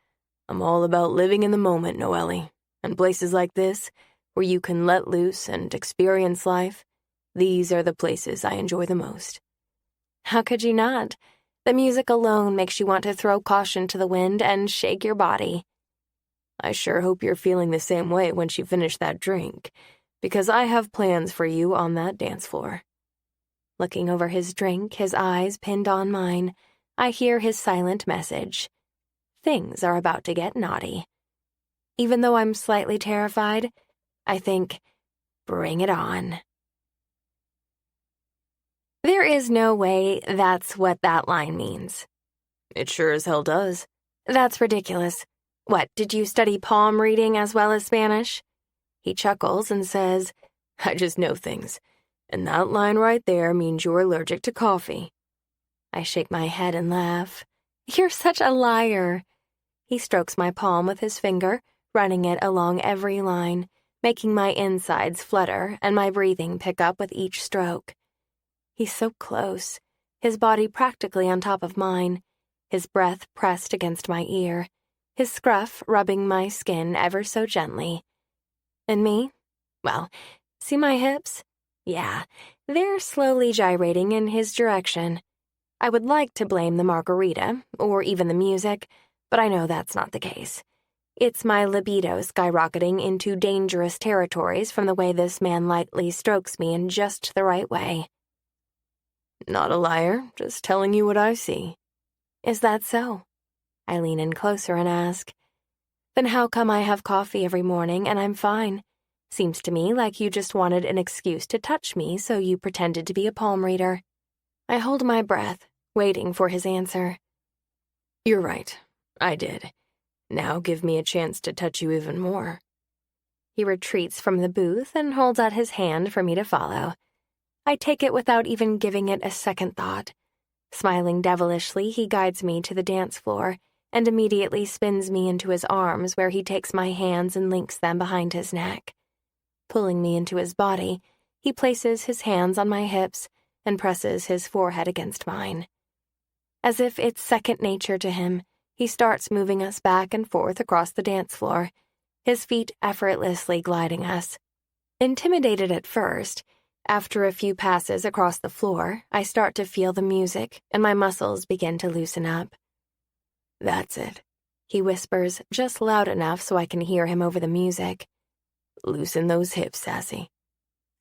I'm all about living in the moment, Noely. And places like this, where you can let loose and experience life, these are the places I enjoy the most. How could you not? The music alone makes you want to throw caution to the wind and shake your body. I sure hope you're feeling the same way once you finish that drink, because I have plans for you on that dance floor. Looking over his drink, his eyes pinned on mine, I hear his silent message. Things are about to get naughty. Even though I'm slightly terrified, I think, bring it on. There is no way that's what that line means. It sure as hell does. That's ridiculous. What, did you study palm reading as well as Spanish? He chuckles and says, I just know things. And that line right there means you're allergic to coffee. I shake my head and laugh. You're such a liar. He strokes my palm with his finger, running it along every line, making my insides flutter and my breathing pick up with each stroke. He's so close, his body practically on top of mine, his breath pressed against my ear, his scruff rubbing my skin ever so gently. And me? Well, see my hips? Yeah, they're slowly gyrating in his direction. I would like to blame the margarita, or even the music, but I know that's not the case. It's my libido skyrocketing into dangerous territories from the way this man lightly strokes me in just the right way. Not a liar, just telling you what I see. Is that so? I lean in closer and ask. Then how come I have coffee every morning and I'm fine? Seems to me like you just wanted an excuse to touch me, so you pretended to be a palm reader. I hold my breath, waiting for his answer. You're right. I did. Now give me a chance to touch you even more. He retreats from the booth and holds out his hand for me to follow. I take it without even giving it a second thought. Smiling devilishly, he guides me to the dance floor and immediately spins me into his arms where he takes my hands and links them behind his neck. Pulling me into his body, he places his hands on my hips and presses his forehead against mine. As if it's second nature to him, he starts moving us back and forth across the dance floor, his feet effortlessly gliding us. Intimidated at first, after a few passes across the floor, I start to feel the music and my muscles begin to loosen up. That's it, he whispers just loud enough so I can hear him over the music. Loosen those hips, Sassy.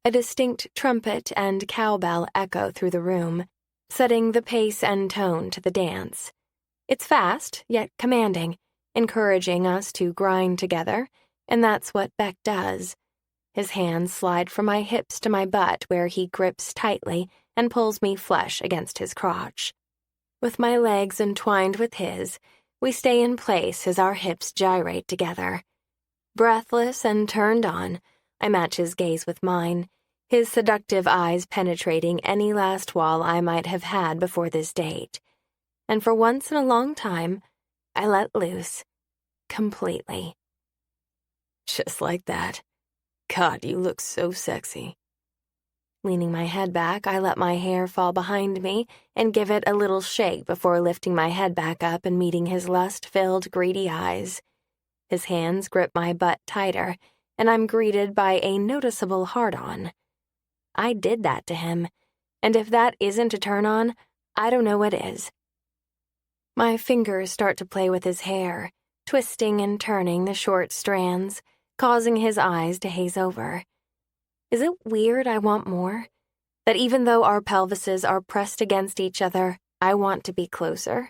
A distinct trumpet and cowbell echo through the room, setting the pace and tone to the dance. It's fast, yet commanding, encouraging us to grind together, and that's what Beck does. His hands slide from my hips to my butt where he grips tightly and pulls me flush against his crotch. With my legs entwined with his, we stay in place as our hips gyrate together. Breathless and turned on, I match his gaze with mine, his seductive eyes penetrating any last wall I might have had before this date. and for once in a long time, I let loose. Completely. Just like that. God, you look so sexy. Leaning my head back, I let my hair fall behind me and give it a little shake before lifting my head back up and meeting his lust-filled, greedy eyes. His hands grip my butt tighter, and I'm greeted by a noticeable hard-on. I did that to him, and if that isn't a turn-on, I don't know what is. My fingers start to play with his hair, twisting and turning the short strands, causing his eyes to haze over. Is it weird I want more? That even though our pelvises are pressed against each other, I want to be closer?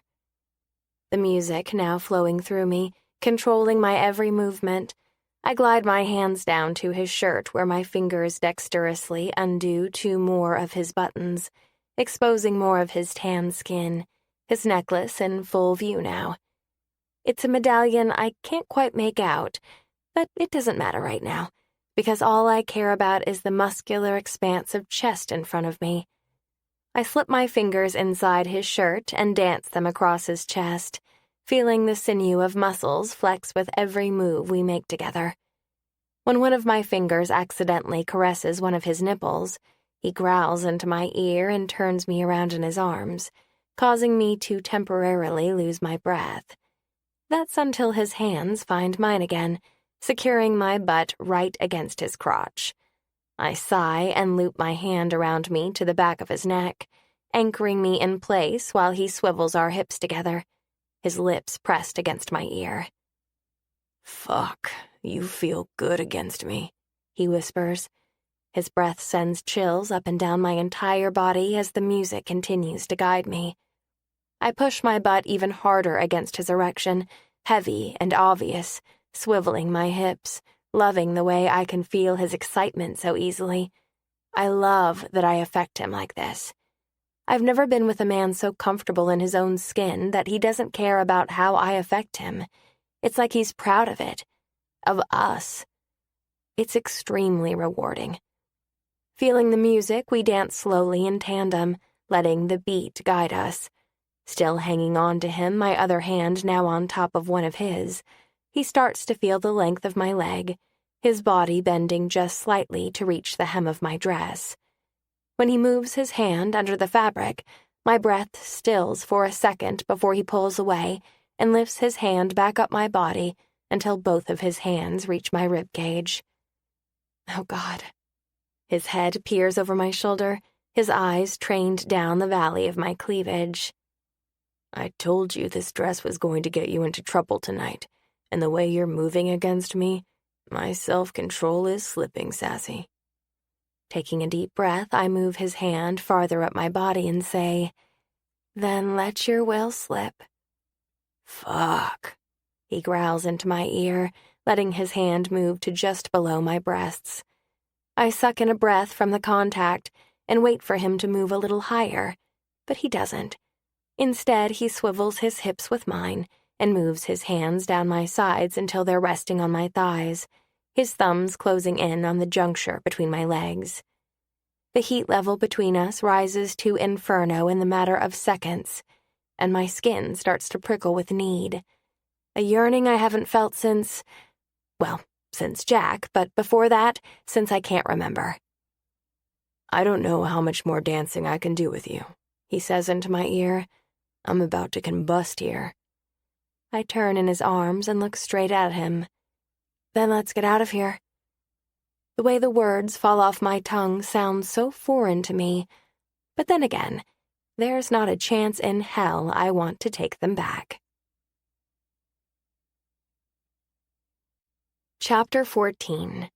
The music now flowing through me, controlling my every movement, I glide my hands down to his shirt where my fingers dexterously undo 2 more of his buttons, exposing more of his tan skin, his necklace in full view now. It's a medallion I can't quite make out, but it doesn't matter right now, because all I care about is the muscular expanse of chest in front of me. I slip my fingers inside his shirt and dance them across his chest, feeling the sinew of muscles flex with every move we make together. When one of my fingers accidentally caresses one of his nipples, he growls into my ear and turns me around in his arms, causing me to temporarily lose my breath. That's until his hands find mine again, securing my butt right against his crotch. I sigh and loop my hand around me to the back of his neck, anchoring me in place while he swivels our hips together, his lips pressed against my ear. Fuck, you feel good against me, he whispers. His breath sends chills up and down my entire body as the music continues to guide me. I push my butt even harder against his erection, heavy and obvious, swiveling my hips, loving the way I can feel his excitement so easily. I love that I affect him like this. I've never been with a man so comfortable in his own skin that he doesn't care about how I affect him. It's like he's proud of it. Of us. It's extremely rewarding. Feeling the music, we dance slowly in tandem, letting the beat guide us. Still hanging on to him, my other hand now on top of one of his, he starts to feel the length of my leg, his body bending just slightly to reach the hem of my dress. When he moves his hand under the fabric, my breath stills for a second before he pulls away and lifts his hand back up my body until both of his hands reach my ribcage. Oh, God. His head peers over my shoulder, his eyes trained down the valley of my cleavage. I told you this dress was going to get you into trouble tonight, and the way you're moving against me, my self-control is slipping, sassy. Taking a deep breath, I move his hand farther up my body and say, "Then let your will slip." Fuck. He growls into my ear, letting his hand move to just below my breasts. I suck in a breath from the contact and wait for him to move a little higher, but he doesn't. Instead, he swivels his hips with mine and moves his hands down my sides until they're resting on my thighs, his thumbs closing in on the juncture between my legs. The heat level between us rises to inferno in the matter of seconds, and my skin starts to prickle with need. A yearning I haven't felt since Jack, but before that, since I can't remember. I don't know how much more dancing I can do with you, he says into my ear. I'm about to combust here. I turn in his arms and look straight at him. Then let's get out of here. The way the words fall off my tongue sounds so foreign to me, but then again, there's not a chance in hell I want to take them back. Chapter 14.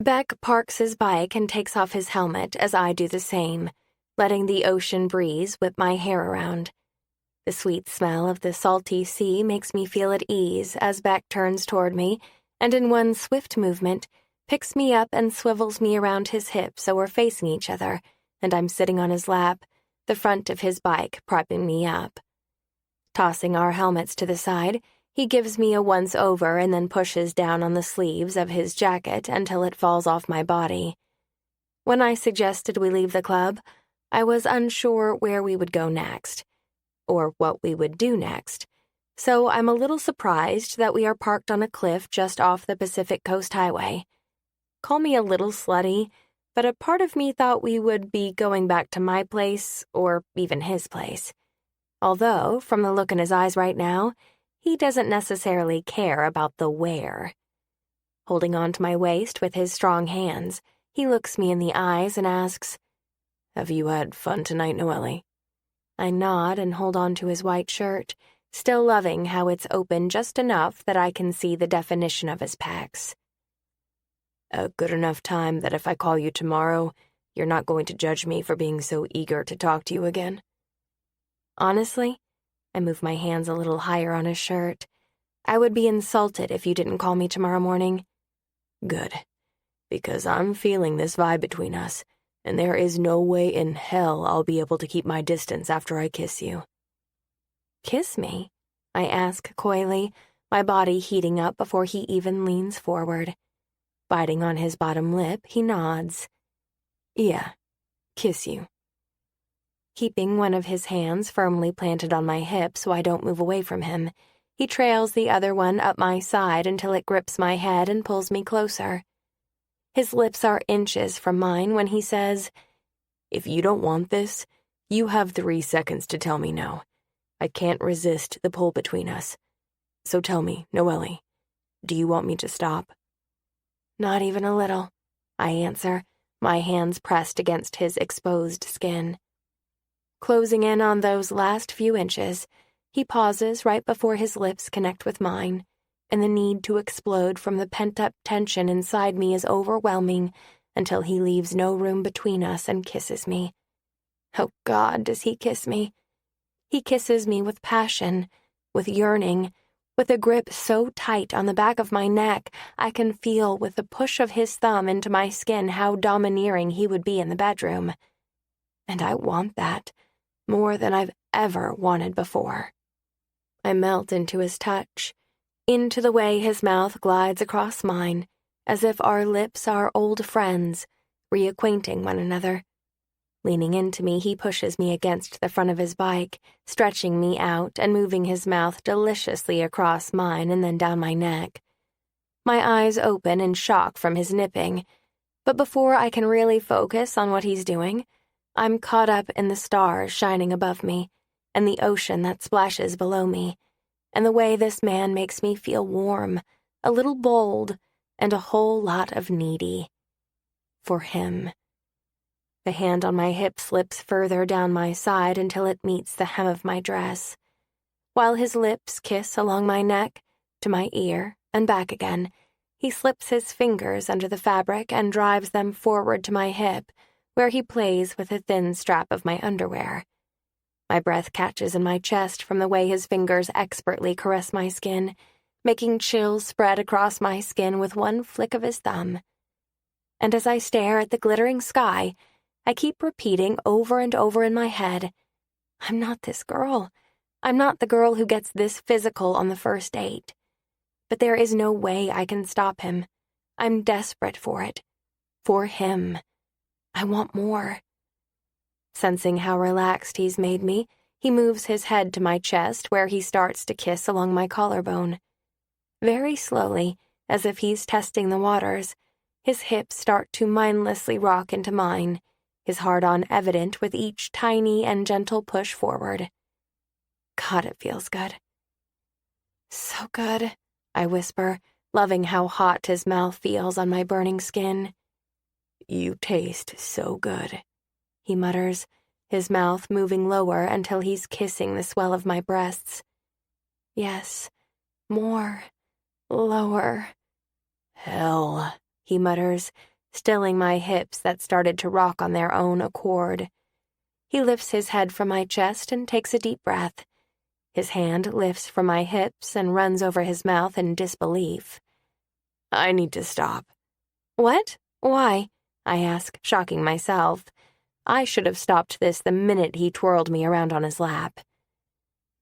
Beck parks his bike and takes off his helmet as I do the same, letting the ocean breeze whip my hair around. The sweet smell of the salty sea makes me feel at ease as Beck turns toward me and in one swift movement picks me up and swivels me around his hip so we're facing each other, and I'm sitting on his lap, the front of his bike propping me up. Tossing our helmets to the side, he gives me a once-over and then pushes down on the sleeves of his jacket until it falls off my body. When I suggested we leave the club, I was unsure where we would go next, or what we would do next, so I'm a little surprised that we are parked on a cliff just off the Pacific Coast Highway. Call me a little slutty, but a part of me thought we would be going back to my place, or even his place. Although, from the look in his eyes right now, he doesn't necessarily care about the where. Holding on to my waist with his strong hands, he looks me in the eyes and asks, "Have you had fun tonight, Noely?" I nod and hold on to his white shirt, still loving how it's open just enough that I can see the definition of his pecs. "A good enough time that if I call you tomorrow, you're not going to judge me for being so eager to talk to you again?" Honestly, I move my hands a little higher on his shirt. I would be insulted if you didn't call me tomorrow morning. Good, because I'm feeling this vibe between us, and there is no way in hell I'll be able to keep my distance after I kiss you. Kiss me? I ask coyly, my body heating up before he even leans forward. Biting on his bottom lip, he nods. Yeah, kiss you. Keeping one of his hands firmly planted on my hip so I don't move away from him, he trails the other one up my side until it grips my head and pulls me closer. His lips are inches from mine when he says, "If you don't want this, you have 3 seconds to tell me no. I can't resist the pull between us. So tell me, Noely, do you want me to stop?" Not even a little, I answer, my hands pressed against his exposed skin. Closing in on those last few inches, he pauses right before his lips connect with mine, and the need to explode from the pent-up tension inside me is overwhelming until he leaves no room between us and kisses me. Oh God, does he kiss me? He kisses me with passion, with yearning, with a grip so tight on the back of my neck I can feel with the push of his thumb into my skin how domineering he would be in the bedroom. And I want that more than I've ever wanted before. I melt into his touch, into the way his mouth glides across mine, as if our lips are old friends, reacquainting one another. Leaning into me, he pushes me against the front of his bike, stretching me out and moving his mouth deliciously across mine and then down my neck. My eyes open in shock from his nipping, but before I can really focus on what he's doing, I'm caught up in the stars shining above me, and the ocean that splashes below me, and the way this man makes me feel warm, a little bold, and a whole lot of needy. For him. The hand on my hip slips further down my side until it meets the hem of my dress. While his lips kiss along my neck, to my ear, and back again, he slips his fingers under the fabric and drives them forward to my hip, where he plays with the thin strap of my underwear. My breath catches in my chest from the way his fingers expertly caress my skin, making chills spread across my skin with one flick of his thumb. And as I stare at the glittering sky, I keep repeating over and over in my head, I'm not this girl. I'm not the girl who gets this physical on the first date. But there is no way I can stop him. I'm desperate for it. For him. I want more. Sensing how relaxed he's made me, he moves his head to my chest where he starts to kiss along my collarbone. Very slowly, as if he's testing the waters, his hips start to mindlessly rock into mine, his hard-on evident with each tiny and gentle push forward. God, it feels good. So good, I whisper, loving how hot his mouth feels on my burning skin. You taste so good, he mutters, his mouth moving lower until he's kissing the swell of my breasts. Yes, more, lower. Hell, he mutters, stilling my hips that started to rock on their own accord. He lifts his head from my chest and takes a deep breath. His hand lifts from my hips and runs over his mouth in disbelief. I need to stop. What? Why? I ask, shocking myself. I should have stopped this the minute he twirled me around on his lap.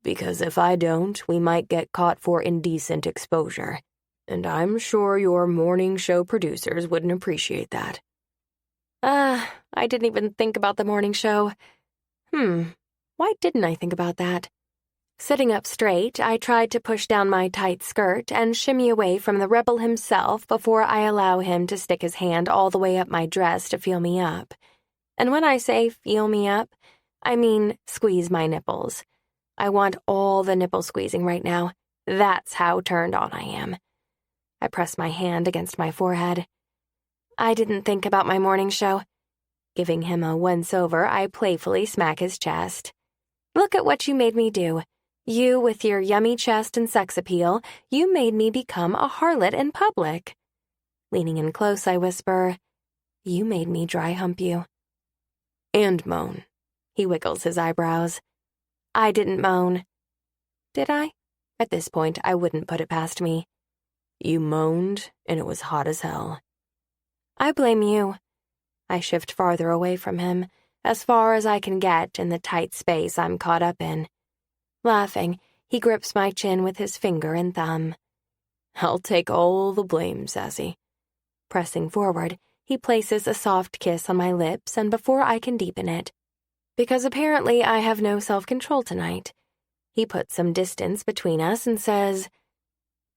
Because if I don't, we might get caught for indecent exposure. And I'm sure your morning show producers wouldn't appreciate that. I didn't even think about the morning show. Why didn't I think about that? Sitting up straight, I tried to push down my tight skirt and shimmy away from the rebel himself before I allow him to stick his hand all the way up my dress to feel me up. And when I say feel me up, I mean squeeze my nipples. I want all the nipple squeezing right now. That's how turned on I am. I press my hand against my forehead. I didn't think about my morning show. Giving him a once-over, I playfully smack his chest. Look at what you made me do. You, with your yummy chest and sex appeal, you made me become a harlot in public. Leaning in close, I whisper, you made me dry hump you. And moan. He wiggles his eyebrows. I didn't moan. Did I? At this point, I wouldn't put it past me. You moaned, and it was hot as hell. I blame you. I shift farther away from him, as far as I can get in the tight space I'm caught up in. Laughing, he grips my chin with his finger and thumb. I'll take all the blame, Sassy. Pressing forward, he places a soft kiss on my lips, and before I can deepen it, because apparently I have no self-control tonight, he puts some distance between us and says,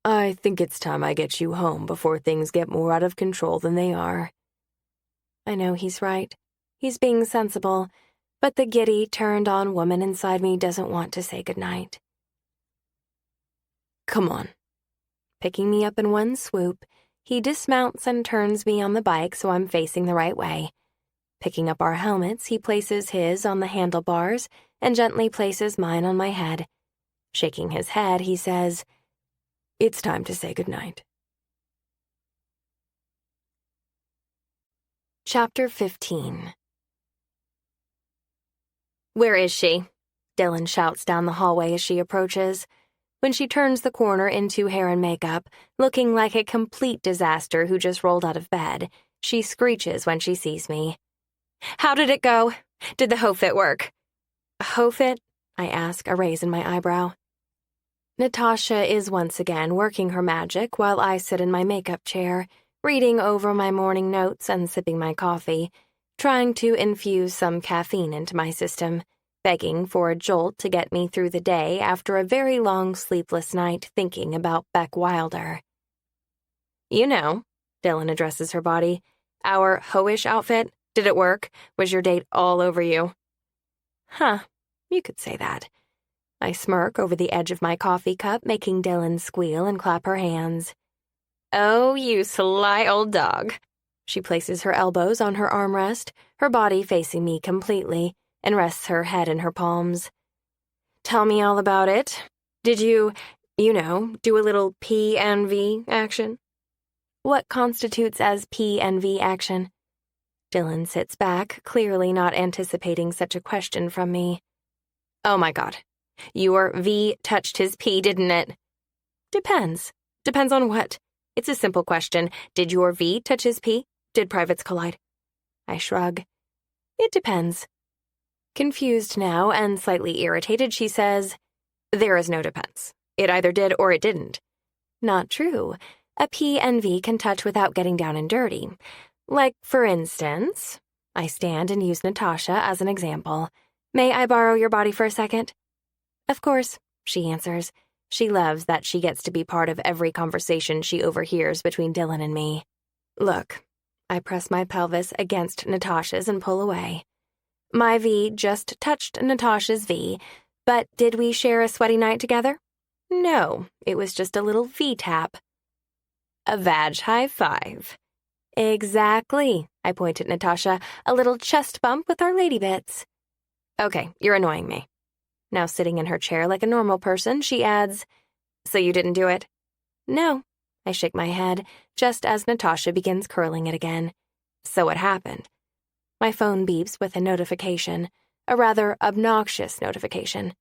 I think it's time I get you home before things get more out of control than they are. I know he's right. He's being sensible, but the giddy, turned-on woman inside me doesn't want to say goodnight. Come on. Picking me up in one swoop, he dismounts and turns me on the bike so I'm facing the right way. Picking up our helmets, he places his on the handlebars and gently places mine on my head. Shaking his head, he says, It's time to say goodnight. Chapter 15. Where is she? Dylan shouts down the hallway as she approaches. When she turns the corner into hair and makeup, looking like a complete disaster who just rolled out of bed, she screeches when she sees me. How did it go? Did the hoe fit work? Hoe fit? I ask, a raise in my eyebrow. Natasha is once again working her magic while I sit in my makeup chair, reading over my morning notes and sipping my coffee, trying to infuse some caffeine into my system, begging for a jolt to get me through the day after a very long sleepless night thinking about Beck Wilder. You know, Dylan addresses her body, our hoish outfit, did it work? Was your date all over you? Huh, you could say that. I smirk over the edge of my coffee cup, making Dylan squeal and clap her hands. Oh, you sly old dog. She places her elbows on her armrest, her body facing me completely, and rests her head in her palms. Tell me all about it. Did you do a little P and V action? What constitutes as P and V action? Dylan sits back, clearly not anticipating such a question from me. Oh my God. Your V touched his P, didn't it? Depends. Depends on what? It's a simple question. Did your V touch his P? Did privates collide? I shrug. It depends. Confused now and slightly irritated, she says, There is no depends. It either did or it didn't. Not true. A P and V can touch without getting down and dirty. Like, for instance, I stand and use Natasha as an example. May I borrow your body for a second? Of course, she answers. She loves that she gets to be part of every conversation she overhears between Dylan and me. Look, I press my pelvis against Natasha's and pull away. My V just touched Natasha's V, but did we share a sweaty night together? No, it was just a little V-tap. A vag high five. Exactly, I point at Natasha, a little chest bump with our lady bits. Okay, you're annoying me. Now sitting in her chair like a normal person, she adds, So you didn't do it? No, I shake my head, just as Natasha begins curling it again. So what happened? My phone beeps with a notification, a rather obnoxious notification.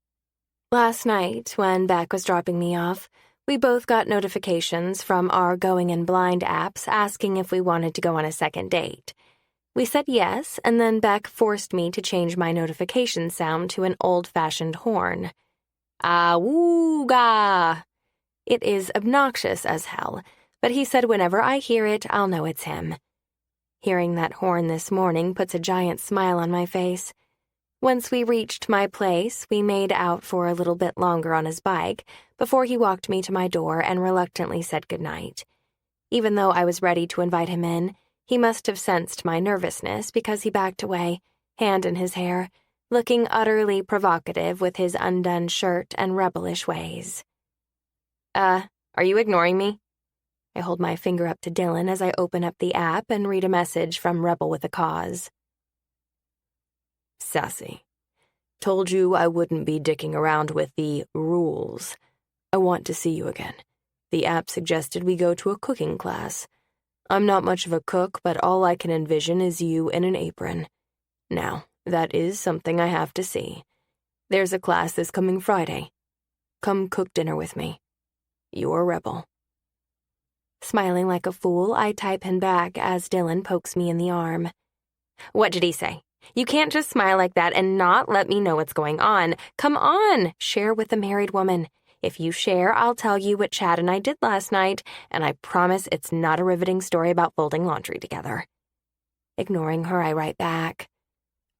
Last night, when Beck was dropping me off, we both got notifications from our Going in Blind apps asking if we wanted to go on a second date. We said yes, and then Beck forced me to change my notification sound to an old-fashioned horn. Awooga! It is obnoxious as hell, but he said whenever I hear it, I'll know it's him. Hearing that horn this morning puts a giant smile on my face. Once we reached my place, we made out for a little bit longer on his bike before he walked me to my door and reluctantly said goodnight. Even though I was ready to invite him in, he must have sensed my nervousness because he backed away, hand in his hair, looking utterly provocative with his undone shirt and rebellish ways. Are you ignoring me? I hold my finger up to Dylan as I open up the app and read a message from Rebel with a Cause. Sassy. Told you I wouldn't be dicking around with the rules. I want to see you again. The app suggested we go to a cooking class. I'm not much of a cook, but all I can envision is you in an apron. Now, that is something I have to see. There's a class this coming Friday. Come cook dinner with me. You're Rebel. Smiling like a fool, I type him back as Dylan pokes me in the arm. What did he say? You can't just smile like that and not let me know what's going on. Come on, share with the married woman. If you share, I'll tell you what Chad and I did last night, and I promise it's not a riveting story about folding laundry together. Ignoring her, I write back.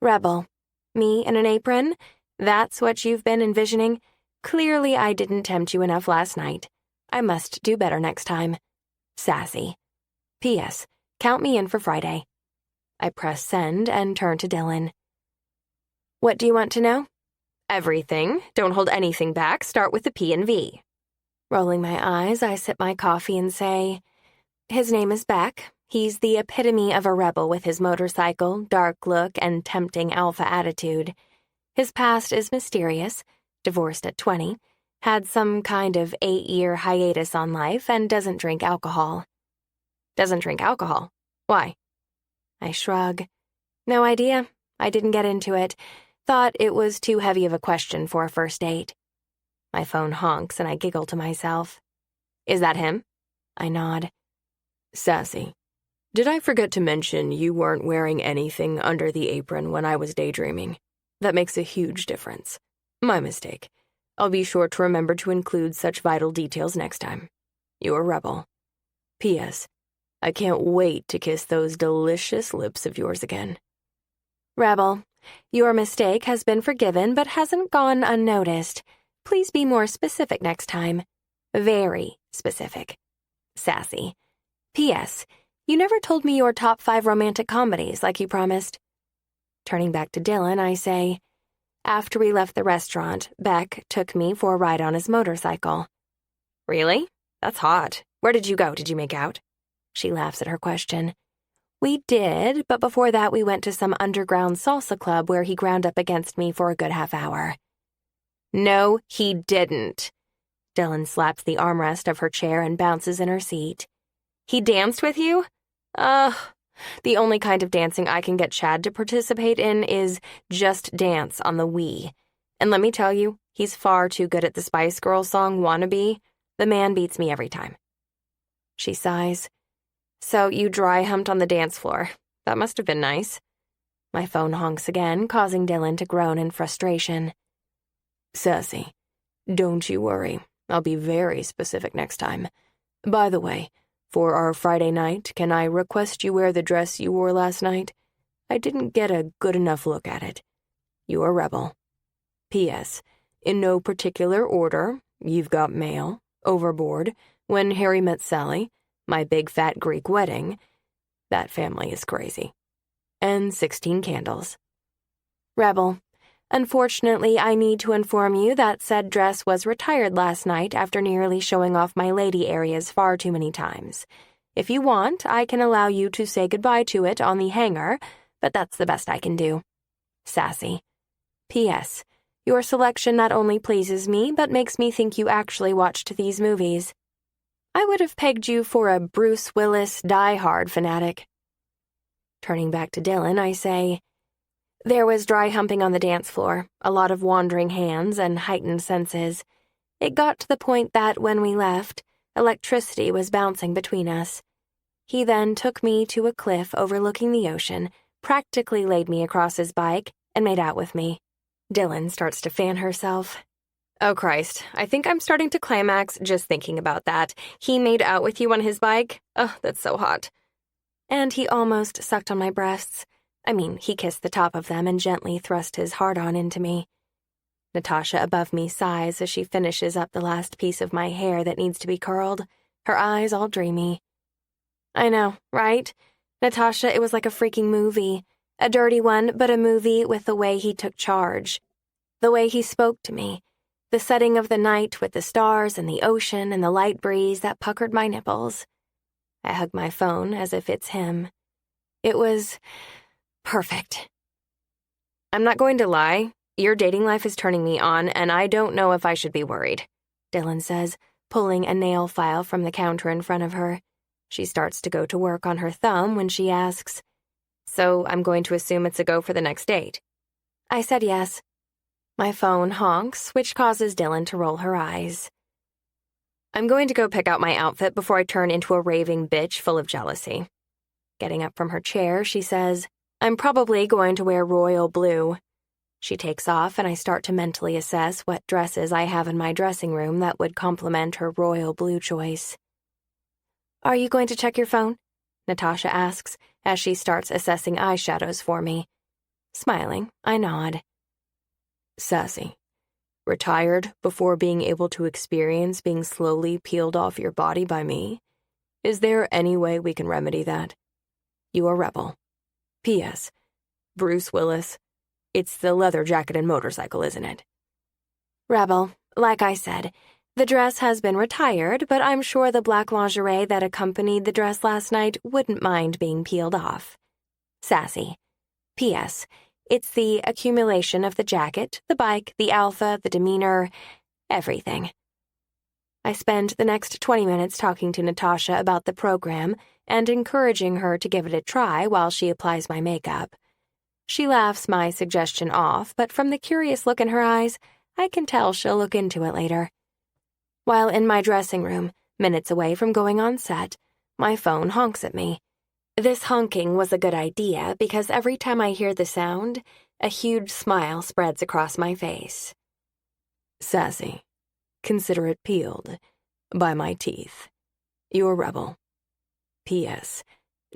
Rebel, me in an apron? That's what you've been envisioning? Clearly I didn't tempt you enough last night. I must do better next time. Sassy. P.S. Count me in for Friday. I press send and turn to Dylan. What do you want to know? Everything. Don't hold anything back. Start with the P and V. Rolling my eyes, I sip my coffee and say, his name is Beck. He's the epitome of a rebel with his motorcycle, dark look, and tempting alpha attitude. His past is mysterious. Divorced at 20. Had some kind of 8-year hiatus on life and doesn't drink alcohol. Doesn't drink alcohol? Why? I shrug. No idea. I didn't get into it. Thought it was too heavy of a question for a first date. My phone honks and I giggle to myself. Is that him? I nod. Sassy. Did I forget to mention you weren't wearing anything under the apron when I was daydreaming? That makes a huge difference. My mistake. I'll be sure to remember to include such vital details next time. You're Rebel. P.S. I can't wait to kiss those delicious lips of yours again. Rebel, your mistake has been forgiven but hasn't gone unnoticed. Please be more specific next time. Very specific. Sassy. P.S. You never told me your top 5 romantic comedies like you promised. Turning back to Dylan, I say, after we left the restaurant, Beck took me for a ride on his motorcycle. Really? That's hot. Where did you go? Did you make out? She laughs at her question. We did, but before that we went to some underground salsa club where he ground up against me for a good half hour. No, he didn't. Dylan slaps the armrest of her chair and bounces in her seat. He danced with you? Ugh. The only kind of dancing I can get Chad to participate in is Just Dance on the Wii. And let me tell you, he's far too good at the Spice Girls song Wannabe. The man beats me every time. She sighs. So you dry humped on the dance floor. That must have been nice. My phone honks again, causing Dylan to groan in frustration. Sassy, don't you worry. I'll be very specific next time. By the way, for our Friday night, can I request you wear the dress you wore last night? I didn't get a good enough look at it. You're Rebel. P.S. In no particular order, you've got Mail, Overboard, When Harry Met Sally, My Big Fat Greek Wedding. That family is crazy. And 16 Candles. Rebel. Unfortunately, I need to inform you that said dress was retired last night after nearly showing off my lady areas far too many times. If you want, I can allow you to say goodbye to it on the hanger, but that's the best I can do. Sassy. P.S. Your selection not only pleases me, but makes me think you actually watched these movies. I would have pegged you for a Bruce Willis Die Hard fanatic. Turning back to Dylan, I say, there was dry humping on the dance floor, a lot of wandering hands and heightened senses. It got to the point that when we left, electricity was bouncing between us. He then took me to a cliff overlooking the ocean, practically laid me across his bike, and made out with me. Dylan starts to fan herself. Oh, Christ, I think I'm starting to climax just thinking about that. He made out with you on his bike? Oh, that's so hot. and he almost sucked on my breasts. I mean, he kissed the top of them and gently thrust his hard-on into me. Natasha above me sighs as she finishes up the last piece of my hair that needs to be curled, her eyes all dreamy. I know, right? Natasha, it was like a freaking movie. A dirty one, but a movie with the way he took charge. The way he spoke to me. The setting of the night with the stars and the ocean and the light breeze that puckered my nipples. I hug my phone as if it's him. It was perfect. I'm not going to lie. Your dating life is turning me on, and I don't know if I should be worried, Dylan says, pulling a nail file from the counter in front of her. She starts to go to work on her thumb when she asks, "So I'm going to assume it's a go for the next date?" I said yes. My phone honks, which causes Dylan to roll her eyes. I'm going to go pick out my outfit before I turn into a raving bitch full of jealousy. Getting up from her chair, she says, I'm probably going to wear royal blue. She takes off, and I start to mentally assess what dresses I have in my dressing room that would complement her royal blue choice. Are you going to check your phone? Natasha asks as she starts assessing eyeshadows for me. Smiling, I nod. Sassy. Retired before being able to experience being slowly peeled off your body by me? Is there any way we can remedy that? You a rebel. P.S. Bruce Willis. It's the leather jacket and motorcycle, isn't it? Rebel. Like I said, the dress has been retired, but I'm sure the black lingerie that accompanied the dress last night wouldn't mind being peeled off. Sassy. P.S. It's the accumulation of the jacket, the bike, the alpha, the demeanor, everything. I spend the next 20 minutes talking to Natasha about the program and encouraging her to give it a try while she applies my makeup. She laughs my suggestion off, but from the curious look in her eyes, I can tell she'll look into it later. While in my dressing room, minutes away from going on set, my phone honks at me. This honking was a good idea because every time I hear the sound, a huge smile spreads across my face. Sassy. Consider it peeled. By my teeth. You're a rebel. P.S.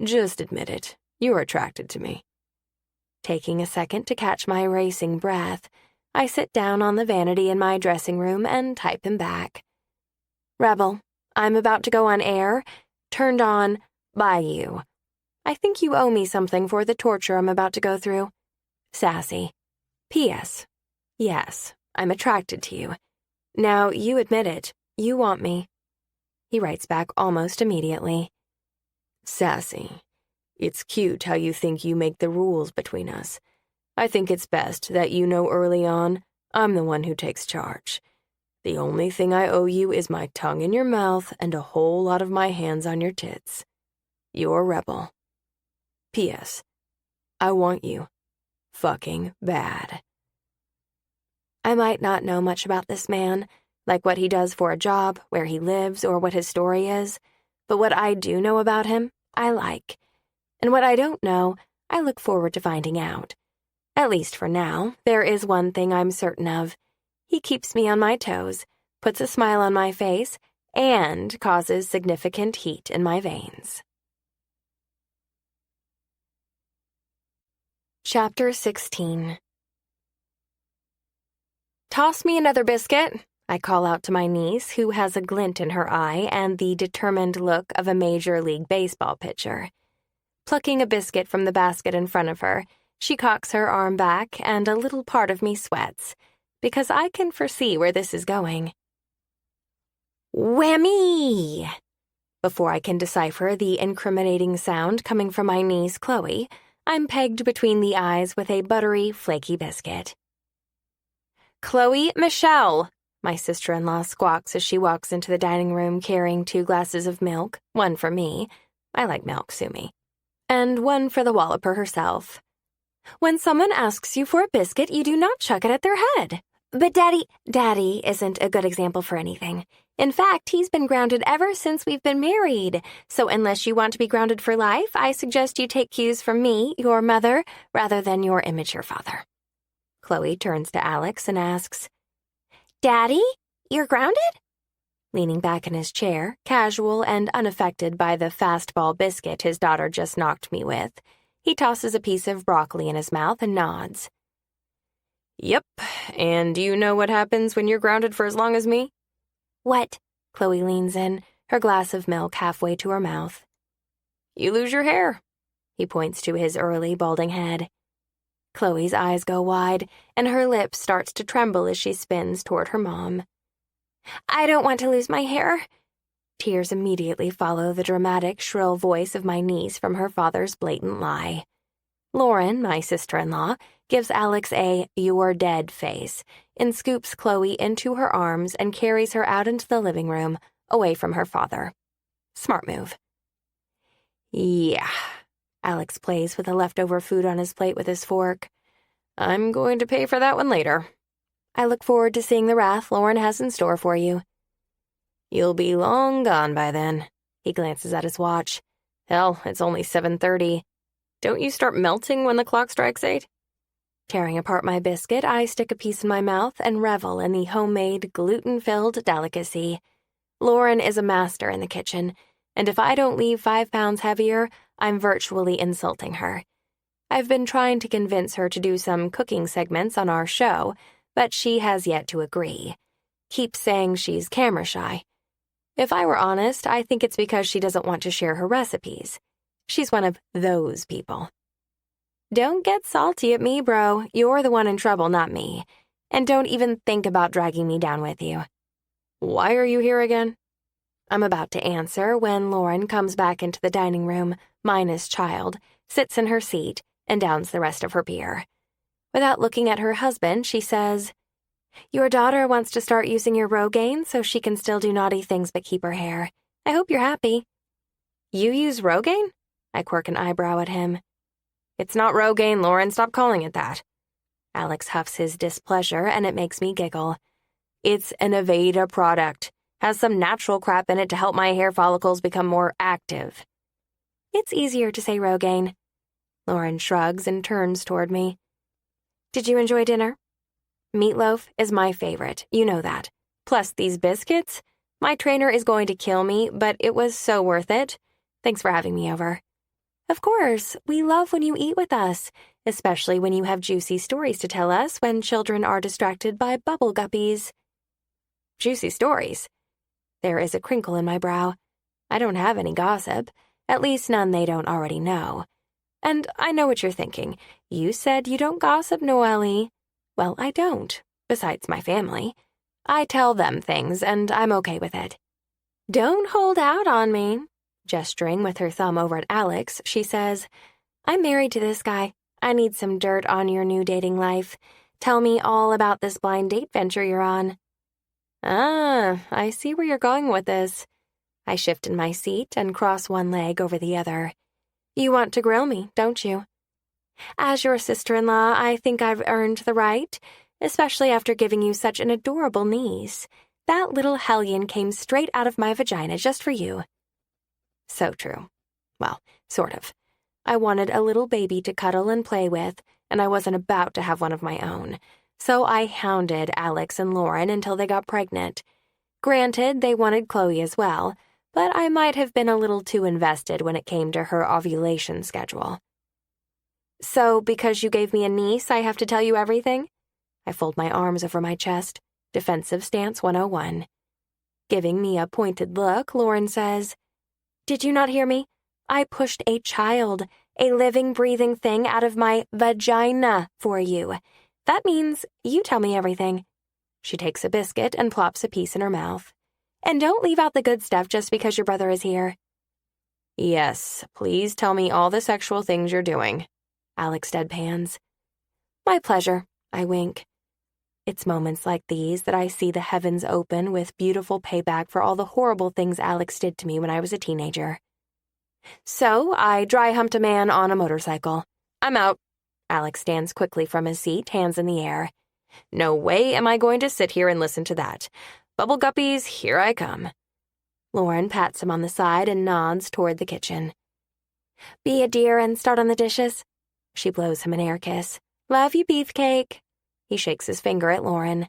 Just admit it. You're attracted to me. Taking a second to catch my racing breath, I sit down on the vanity in my dressing room and type him back. Rebel, I'm about to go on air, turned on by you. I think you owe me something for the torture I'm about to go through. Sassy. P.S. Yes, I'm attracted to you. Now, you admit it. You want me. He writes back almost immediately. Sassy. It's cute how you think you make the rules between us. I think it's best that you know early on I'm the one who takes charge. The only thing I owe you is my tongue in your mouth and a whole lot of my hands on your tits. You're a rebel. P.S. I want you. Fucking bad. I might not know much about this man, like what he does for a job, where he lives, or what his story is, but what I do know about him, I like. And what I don't know, I look forward to finding out. At least for now, there is one thing I'm certain of. He keeps me on my toes, puts a smile on my face, and causes significant heat in my veins. Chapter 16. Toss me another biscuit, I call out to my niece, who has a glint in her eye and the determined look of a Major League Baseball pitcher. Plucking a biscuit from the basket in front of her, she cocks her arm back, and a little part of me sweats, because I can foresee where this is going. Whammy! Before I can decipher the incriminating sound coming from my niece, Chloe, I'm pegged between the eyes with a buttery, flaky biscuit. Chloe Michelle, my sister-in-law squawks as she walks into the dining room carrying 2 glasses of milk, one for me, I like milk, sue me, and one for the walloper herself. When someone asks you for a biscuit, you do not chuck it at their head. But Daddy isn't a good example for anything. In fact, he's been grounded ever since we've been married. So unless you want to be grounded for life, I suggest you take cues from me, your mother, rather than your immature father. Chloe turns to Alex and asks, Daddy, you're grounded? Leaning back in his chair, casual and unaffected by the fastball biscuit his daughter just knocked me with, he tosses a piece of broccoli in his mouth and nods. Yep, and do you know what happens when you're grounded for as long as me? What? Chloe leans in, her glass of milk halfway to her mouth. You lose your hair. He points to his early balding head. Chloe's eyes go wide, and her lip starts to tremble as she spins toward her mom. I don't want to lose my hair. Tears immediately follow the dramatic, shrill voice of my niece from her father's blatant lie. Lauren, my sister-in-law, gives Alex a "you're dead" face and scoops Chloe into her arms and carries her out into the living room, away from her father. Smart move. Yeah. Alex plays with the leftover food on his plate with his fork. I'm going to pay for that one later. I look forward to seeing the wrath Lauren has in store for you. You'll be long gone by then. He glances at his watch. Hell, it's only 7:30. Don't you start melting when the clock strikes 8? Tearing apart my biscuit, I stick a piece in my mouth and revel in the homemade, gluten-filled delicacy. Lauren is a master in the kitchen, and if I don't leave 5 pounds heavier, I'm virtually insulting her. I've been trying to convince her to do some cooking segments on our show, but she has yet to agree. Keeps saying she's camera shy. If I were honest, I think it's because she doesn't want to share her recipes. She's one of those people. Don't get salty at me, bro. You're the one in trouble, not me. And don't even think about dragging me down with you. Why are you here again? I'm about to answer when Lauren comes back into the dining room, minus child, sits in her seat, and downs the rest of her beer. Without looking at her husband, she says, Your daughter wants to start using your Rogaine so she can still do naughty things but keep her hair. I hope you're happy. You use Rogaine? I quirk an eyebrow at him. It's not Rogaine, Lauren. Stop calling it that. Alex huffs his displeasure, and it makes me giggle. It's an Aveda product. Has some natural crap in it to help my hair follicles become more active. It's easier to say Rogaine. Lauren shrugs and turns toward me. Did you enjoy dinner? Meatloaf is my favorite, you know that. Plus these biscuits. My trainer is going to kill me, but it was so worth it. Thanks for having me over. Of course, we love when you eat with us, especially when you have juicy stories to tell us when children are distracted by bubble guppies. Juicy stories? There is a crinkle in my brow. I don't have any gossip, at least none they don't already know. And I know what you're thinking. You said you don't gossip, Noely. Well, I don't, besides my family. I tell them things, and I'm okay with it. Don't hold out on me. Gesturing with her thumb over at Alex, she says, I'm married to this guy. I need some dirt on your new dating life. Tell me all about this blind date venture you're on. Ah, I see where you're going with this. I shift in my seat and cross one leg over the other. You want to grill me, don't you? As your sister-in-law, I think I've earned the right, especially after giving you such an adorable niece. That little hellion came straight out of my vagina just for you. So true. Well, sort of. I wanted a little baby to cuddle and play with, and I wasn't about to have one of my own. So I hounded Alex and Lauren until they got pregnant. Granted, they wanted Chloe as well, but I might have been a little too invested when it came to her ovulation schedule. So, because you gave me a niece, I have to tell you everything? I fold my arms over my chest. Defensive stance 101. Giving me a pointed look, Lauren says, Did you not hear me? I pushed a child, a living, breathing thing out of my vagina for you. That means you tell me everything. She takes a biscuit and plops a piece in her mouth. And don't leave out the good stuff just because your brother is here. Yes, please tell me all the sexual things you're doing. Alex deadpans. My pleasure, I wink. It's moments like these that I see the heavens open with beautiful payback for all the horrible things Alex did to me when I was a teenager. So I dry humped a man on a motorcycle. I'm out. Alex stands quickly from his seat, hands in the air. No way am I going to sit here and listen to that. Bubble guppies, here I come. Lauren pats him on the side and nods toward the kitchen. Be a dear and start on the dishes. She blows him an air kiss. Love you, beefcake. He shakes his finger at Lauren.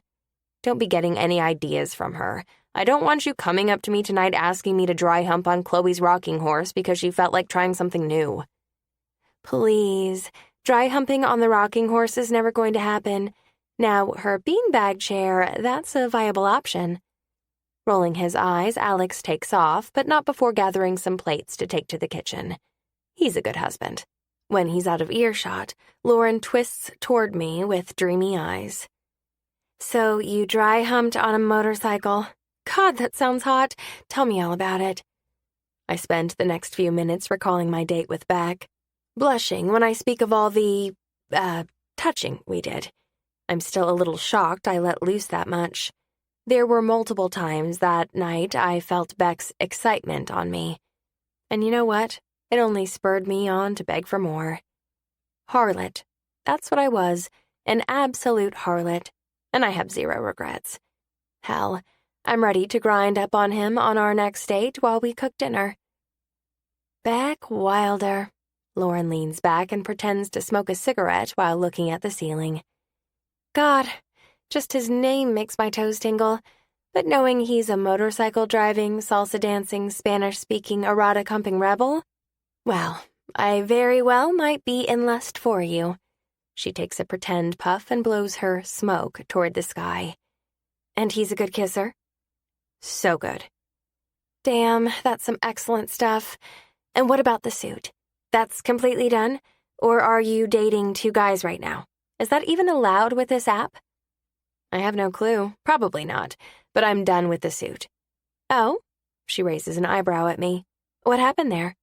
Don't be getting any ideas from her. I don't want you coming up to me tonight asking me to dry hump on Chloe's rocking horse because she felt like trying something new. Please, dry humping on the rocking horse is never going to happen. Now, her beanbag chair, that's a viable option. Rolling his eyes, Alex takes off, but not before gathering some plates to take to the kitchen. He's a good husband. When he's out of earshot, Lauren twists toward me with dreamy eyes. So you dry humped on a motorcycle? God, that sounds hot. Tell me all about it. I spend the next few minutes recalling my date with Beck, blushing when I speak of all the, touching we did. I'm still a little shocked I let loose that much. There were multiple times that night I felt Beck's excitement on me. And you know what? It only spurred me on to beg for more. Harlot. That's what I was, an absolute harlot. And I have zero regrets. Hell, I'm ready to grind up on him on our next date while we cook dinner. Beck Wilder. Lauren leans back and pretends to smoke a cigarette while looking at the ceiling. God, just his name makes my toes tingle. But knowing he's a motorcycle-driving, salsa-dancing, Spanish-speaking, erotic-humping rebel, well, I very well might be in lust for you. She takes a pretend puff and blows her smoke toward the sky. And he's a good kisser? So good. Damn, that's some excellent stuff. And what about the suit? That's completely done? Or are you dating two guys right now? Is that even allowed with this app? I have no clue. Probably not. But I'm done with the suit. Oh? She raises an eyebrow at me. What happened there?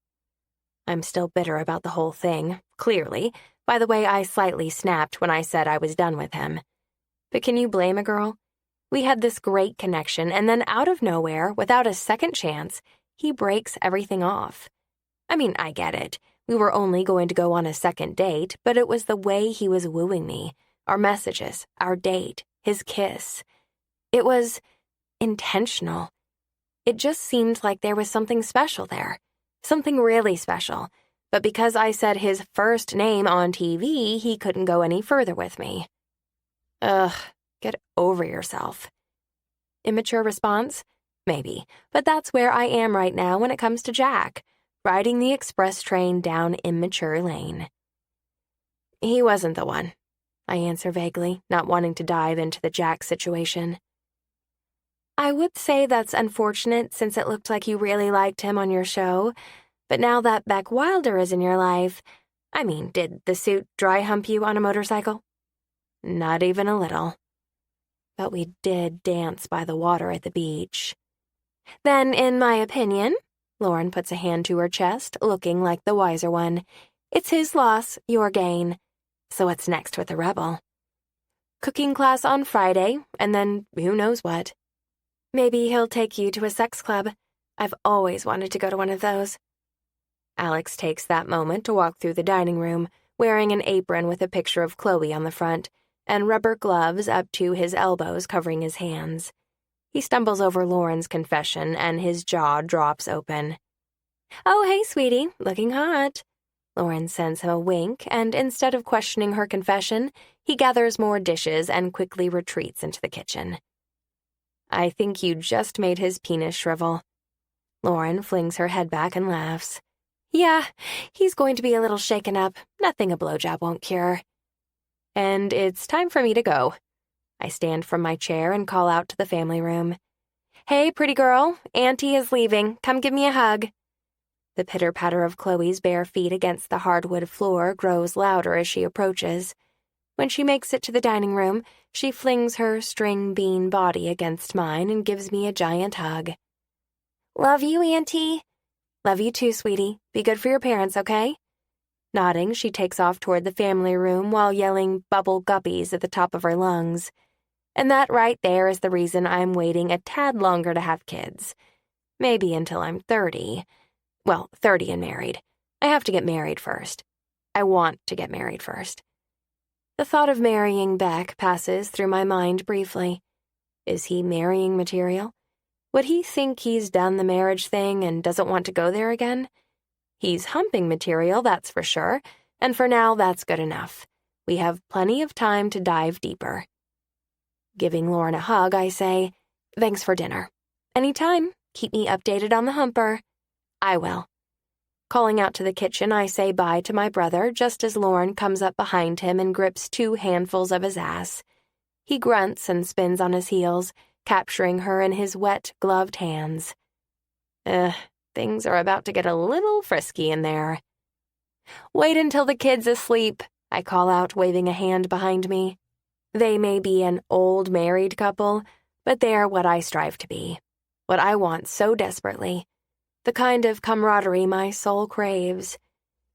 I'm still bitter about the whole thing, clearly, by the way I slightly snapped when I said I was done with him. But can you blame a girl? We had this great connection, and then out of nowhere, without a second chance, he breaks everything off. I mean, I get it. We were only going to go on a second date, but it was the way he was wooing me, our messages, our date, his kiss. It was intentional. It just seemed like there was something special there, something really special. But because I said his first name on TV, he couldn't go any further with me. Ugh. Get over yourself. Immature response? Maybe, but that's where I am right now when it comes to Jack, riding the express train down immature lane. He wasn't the one, I answer vaguely, not wanting to dive into the Jack situation. I would say that's unfortunate since it looked like you really liked him on your show, but now that Beck Wilder is in your life, I mean, did the suit dry hump you on a motorcycle? Not even a little. But we did dance by the water at the beach. Then, in my opinion, Lauren puts a hand to her chest, looking like the wiser one, it's his loss, your gain. So what's next with the rebel? Cooking class on Friday, and then who knows what. Maybe he'll take you to a sex club. I've always wanted to go to one of those. Alex takes that moment to walk through the dining room, wearing an apron with a picture of Chloe on the front, and rubber gloves up to his elbows covering his hands. He stumbles over Lauren's confession, and his jaw drops open. Oh, hey, sweetie, looking hot. Lauren sends him a wink, and instead of questioning her confession, he gathers more dishes and quickly retreats into the kitchen. I think you just made his penis shrivel. Lauren flings her head back and laughs. Yeah, he's going to be a little shaken up. Nothing a blowjob won't cure. And it's time for me to go. I stand from my chair and call out to the family room. Hey, pretty girl, Auntie is leaving. Come give me a hug. The pitter-patter of Chloe's bare feet against the hardwood floor grows louder as she approaches. When she makes it to the dining room, she flings her string bean body against mine and gives me a giant hug. Love you, Auntie. Love you too, sweetie. Be good for your parents, okay? Nodding, she takes off toward the family room while yelling bubble guppies at the top of her lungs. And that right there is the reason I'm waiting a tad longer to have kids. Maybe until I'm 30. Well, 30 and married. I have to get married first. I want to get married first. The thought of marrying Beck passes through my mind briefly. Is he marrying material? Would he think he's done the marriage thing and doesn't want to go there again? He's humping material, that's for sure, and for now that's good enough. We have plenty of time to dive deeper. Giving Lauren a hug, I say, "Thanks for dinner," Anytime. Keep me updated on the humper. I will. Calling out to the kitchen, I say bye to my brother just as Lauren comes up behind him and grips 2 handfuls of his ass. He grunts and spins on his heels, capturing her in his wet, gloved hands. Things are about to get a little frisky in there. Wait until the kid's asleep, I call out, waving a hand behind me. They may be an old married couple, but they are what I strive to be. What I want so desperately. The kind of camaraderie my soul craves.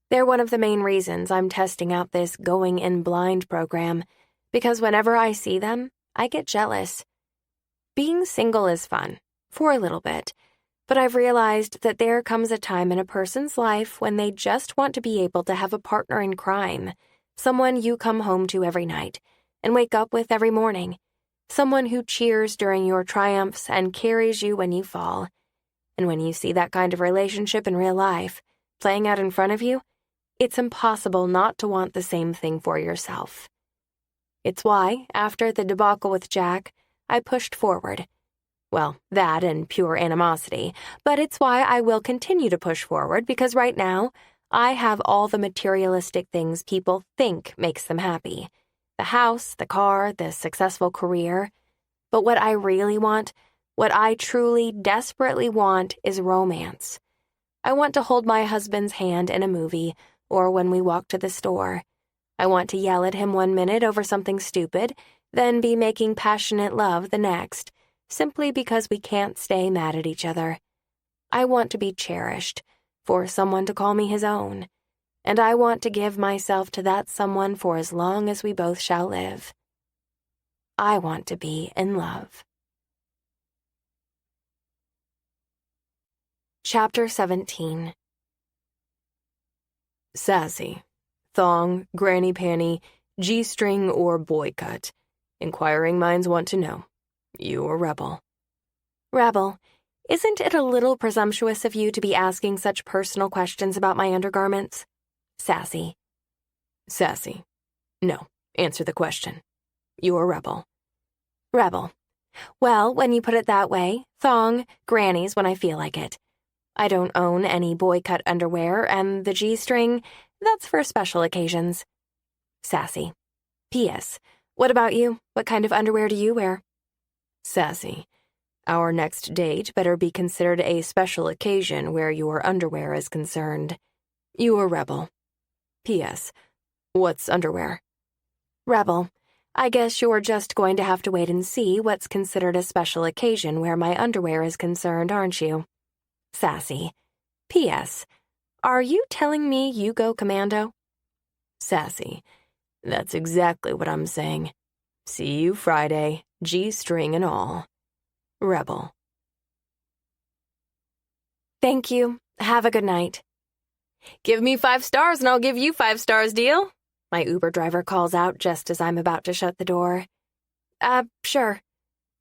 They're one of the main reasons I'm testing out this Going In Blind program, because whenever I see them, I get jealous. Being single is fun, for a little bit, but I've realized that there comes a time in a person's life when they just want to be able to have a partner in crime, someone you come home to every night and wake up with every morning, someone who cheers during your triumphs and carries you when you fall. And when you see that kind of relationship in real life, playing out in front of you, it's impossible not to want the same thing for yourself. It's why, after the debacle with Jack, I pushed forward. Well, that and pure animosity, but it's why I will continue to push forward because right now, I have all the materialistic things people think makes them happy. The house, the car, the successful career. But what I really want, what I truly, desperately want is romance. I want to hold my husband's hand in a movie or when we walk to the store. I want to yell at him one minute over something stupid, then be making passionate love the next, simply because we can't stay mad at each other. I want to be cherished, for someone to call me his own, and I want to give myself to that someone for as long as we both shall live. I want to be in love. Chapter 17. Sassy. Thong, granny panty, G-string, or boy cut. Inquiring minds want to know. You a rebel. Rebel, isn't it a little presumptuous of you to be asking such personal questions about my undergarments? Sassy. Sassy. No, answer the question. You a rebel. Rebel. Well, when you put it that way, thong, grannies when I feel like it. I don't own any boy-cut underwear, and the G-string, that's for special occasions. Sassy. P.S. What about you? What kind of underwear do you wear? Sassy. Our next date better be considered a special occasion where your underwear is concerned. You a rebel. P.S. What's underwear? Rebel. I guess you're just going to have to wait and see what's considered a special occasion where my underwear is concerned, aren't you? Sassy. P.S. Are you telling me you go commando? Sassy. That's exactly what I'm saying. See you Friday, G-string and all. Rebel. Thank you. Have a good night. Give me 5 stars and I'll give you 5 stars, deal? My Uber driver calls out just as I'm about to shut the door. Sure.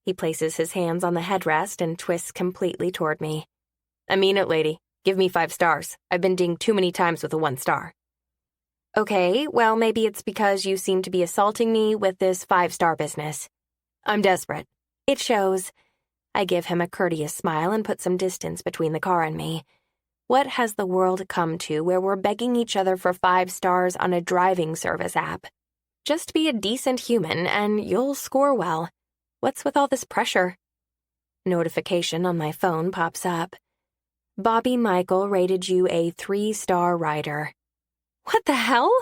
He places his hands on the headrest and twists completely toward me. I mean it, lady. Give me 5 stars. I've been dinged too many times with a 1 star. Okay, well, maybe it's because you seem to be assaulting me with this 5-star business. I'm desperate. It shows. I give him a courteous smile and put some distance between the car and me. What has the world come to where we're begging each other for 5 stars on a driving service app? Just be a decent human and you'll score well. What's with all this pressure? Notification on my phone pops up. Bobby Michael rated you a 3-star rider. What the hell?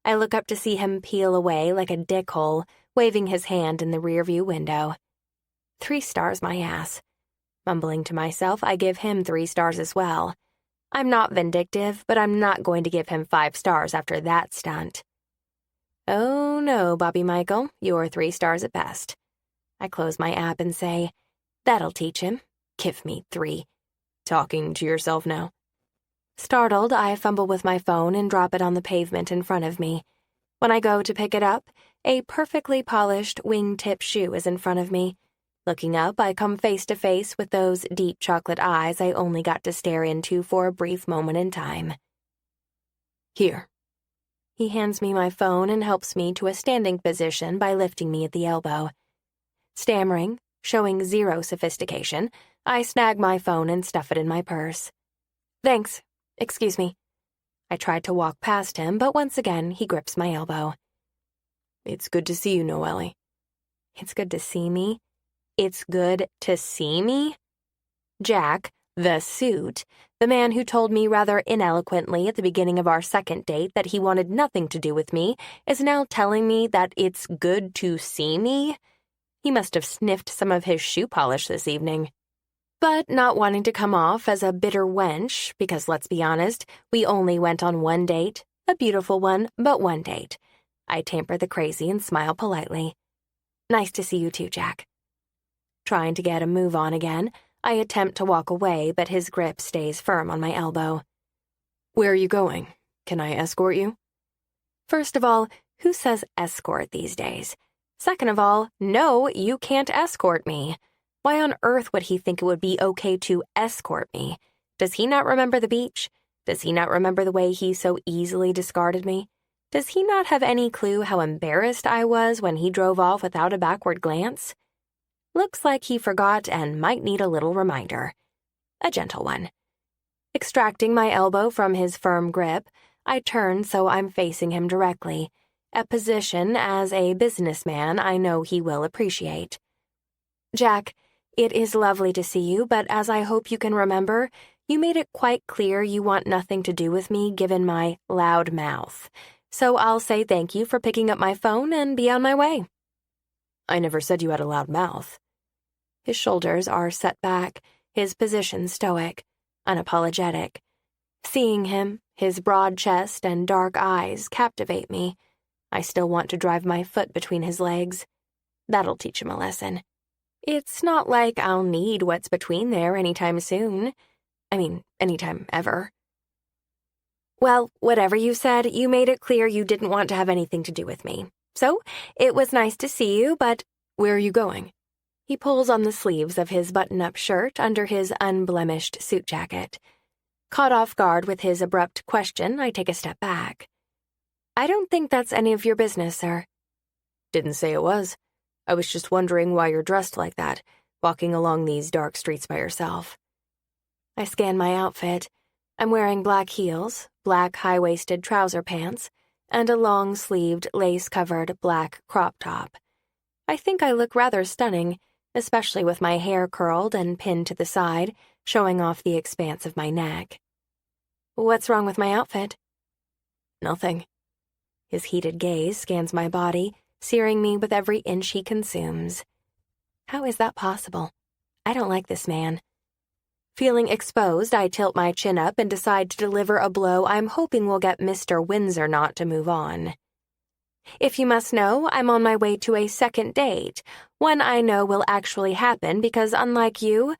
I look up to see him peel away like a dickhole, waving his hand in the rearview window. 3 stars, my ass. Mumbling to myself, I give him 3 stars as well. I'm not vindictive, but I'm not going to give him 5 stars after that stunt. Oh no, Bobby Michael, you're 3 stars at best. I close my app and say, that'll teach him. Give me 3. Talking to yourself now? Startled, I fumble with my phone and drop it on the pavement in front of me. When I go to pick it up, a perfectly polished wingtip shoe is in front of me. Looking up, I come face to face with those deep chocolate eyes I only got to stare into for a brief moment in time. Here. He hands me my phone and helps me to a standing position by lifting me at the elbow. Stammering, showing zero sophistication, I snag my phone and stuff it in my purse. Thanks. Excuse me. I tried to walk past him, but once again, he grips my elbow. It's good to see you, Noely. It's good to see me? It's good to see me? Jack, the suit, the man who told me rather ineloquently at the beginning of our second date that he wanted nothing to do with me, is now telling me that it's good to see me? He must have sniffed some of his shoe polish this evening. But not wanting to come off as a bitter wench, because let's be honest, we only went on one date, a beautiful one, but one date. I tamper the crazy and smile politely. Nice to see you too, Jack. Trying to get a move on again, I attempt to walk away, but his grip stays firm on my elbow. Where are you going? Can I escort you? First of all, who says escort these days? Second of all, no, you can't escort me. Why on earth would he think it would be okay to escort me? Does he not remember the beach? Does he not remember the way he so easily discarded me? Does he not have any clue how embarrassed I was when he drove off without a backward glance? Looks like he forgot and might need a little reminder. A gentle one. Extracting my elbow from his firm grip, I turn so I'm facing him directly, a position as a businessman I know he will appreciate. Jack, it is lovely to see you, but as I hope you can remember, you made it quite clear you want nothing to do with me given my loud mouth. So I'll say thank you for picking up my phone and be on my way. I never said you had a loud mouth. His shoulders are set back, his position stoic, unapologetic. Seeing him, his broad chest and dark eyes captivate me. I still want to drive my foot between his legs. That'll teach him a lesson. It's not like I'll need what's between there anytime soon. I mean, anytime ever. Well, whatever you said, you made it clear you didn't want to have anything to do with me. So, it was nice to see you, but where are you going? He pulls on the sleeves of his button-up shirt under his unblemished suit jacket. Caught off guard with his abrupt question, I take a step back. I don't think that's any of your business, sir. Didn't say it was. I was just wondering why you're dressed like that, walking along these dark streets by yourself. I scan my outfit. I'm wearing black heels, black high-waisted trouser pants, and a long-sleeved, lace-covered black crop top. I think I look rather stunning, especially with my hair curled and pinned to the side, showing off the expanse of my neck. What's wrong with my outfit? Nothing. His heated gaze scans my body, searing me with every inch he consumes. How is that possible? I don't like this man. Feeling exposed, I tilt my chin up and decide to deliver a blow I'm hoping will get Mr. Windsor not to move on. If you must know, I'm on my way to a second date, one I know will actually happen because, unlike you,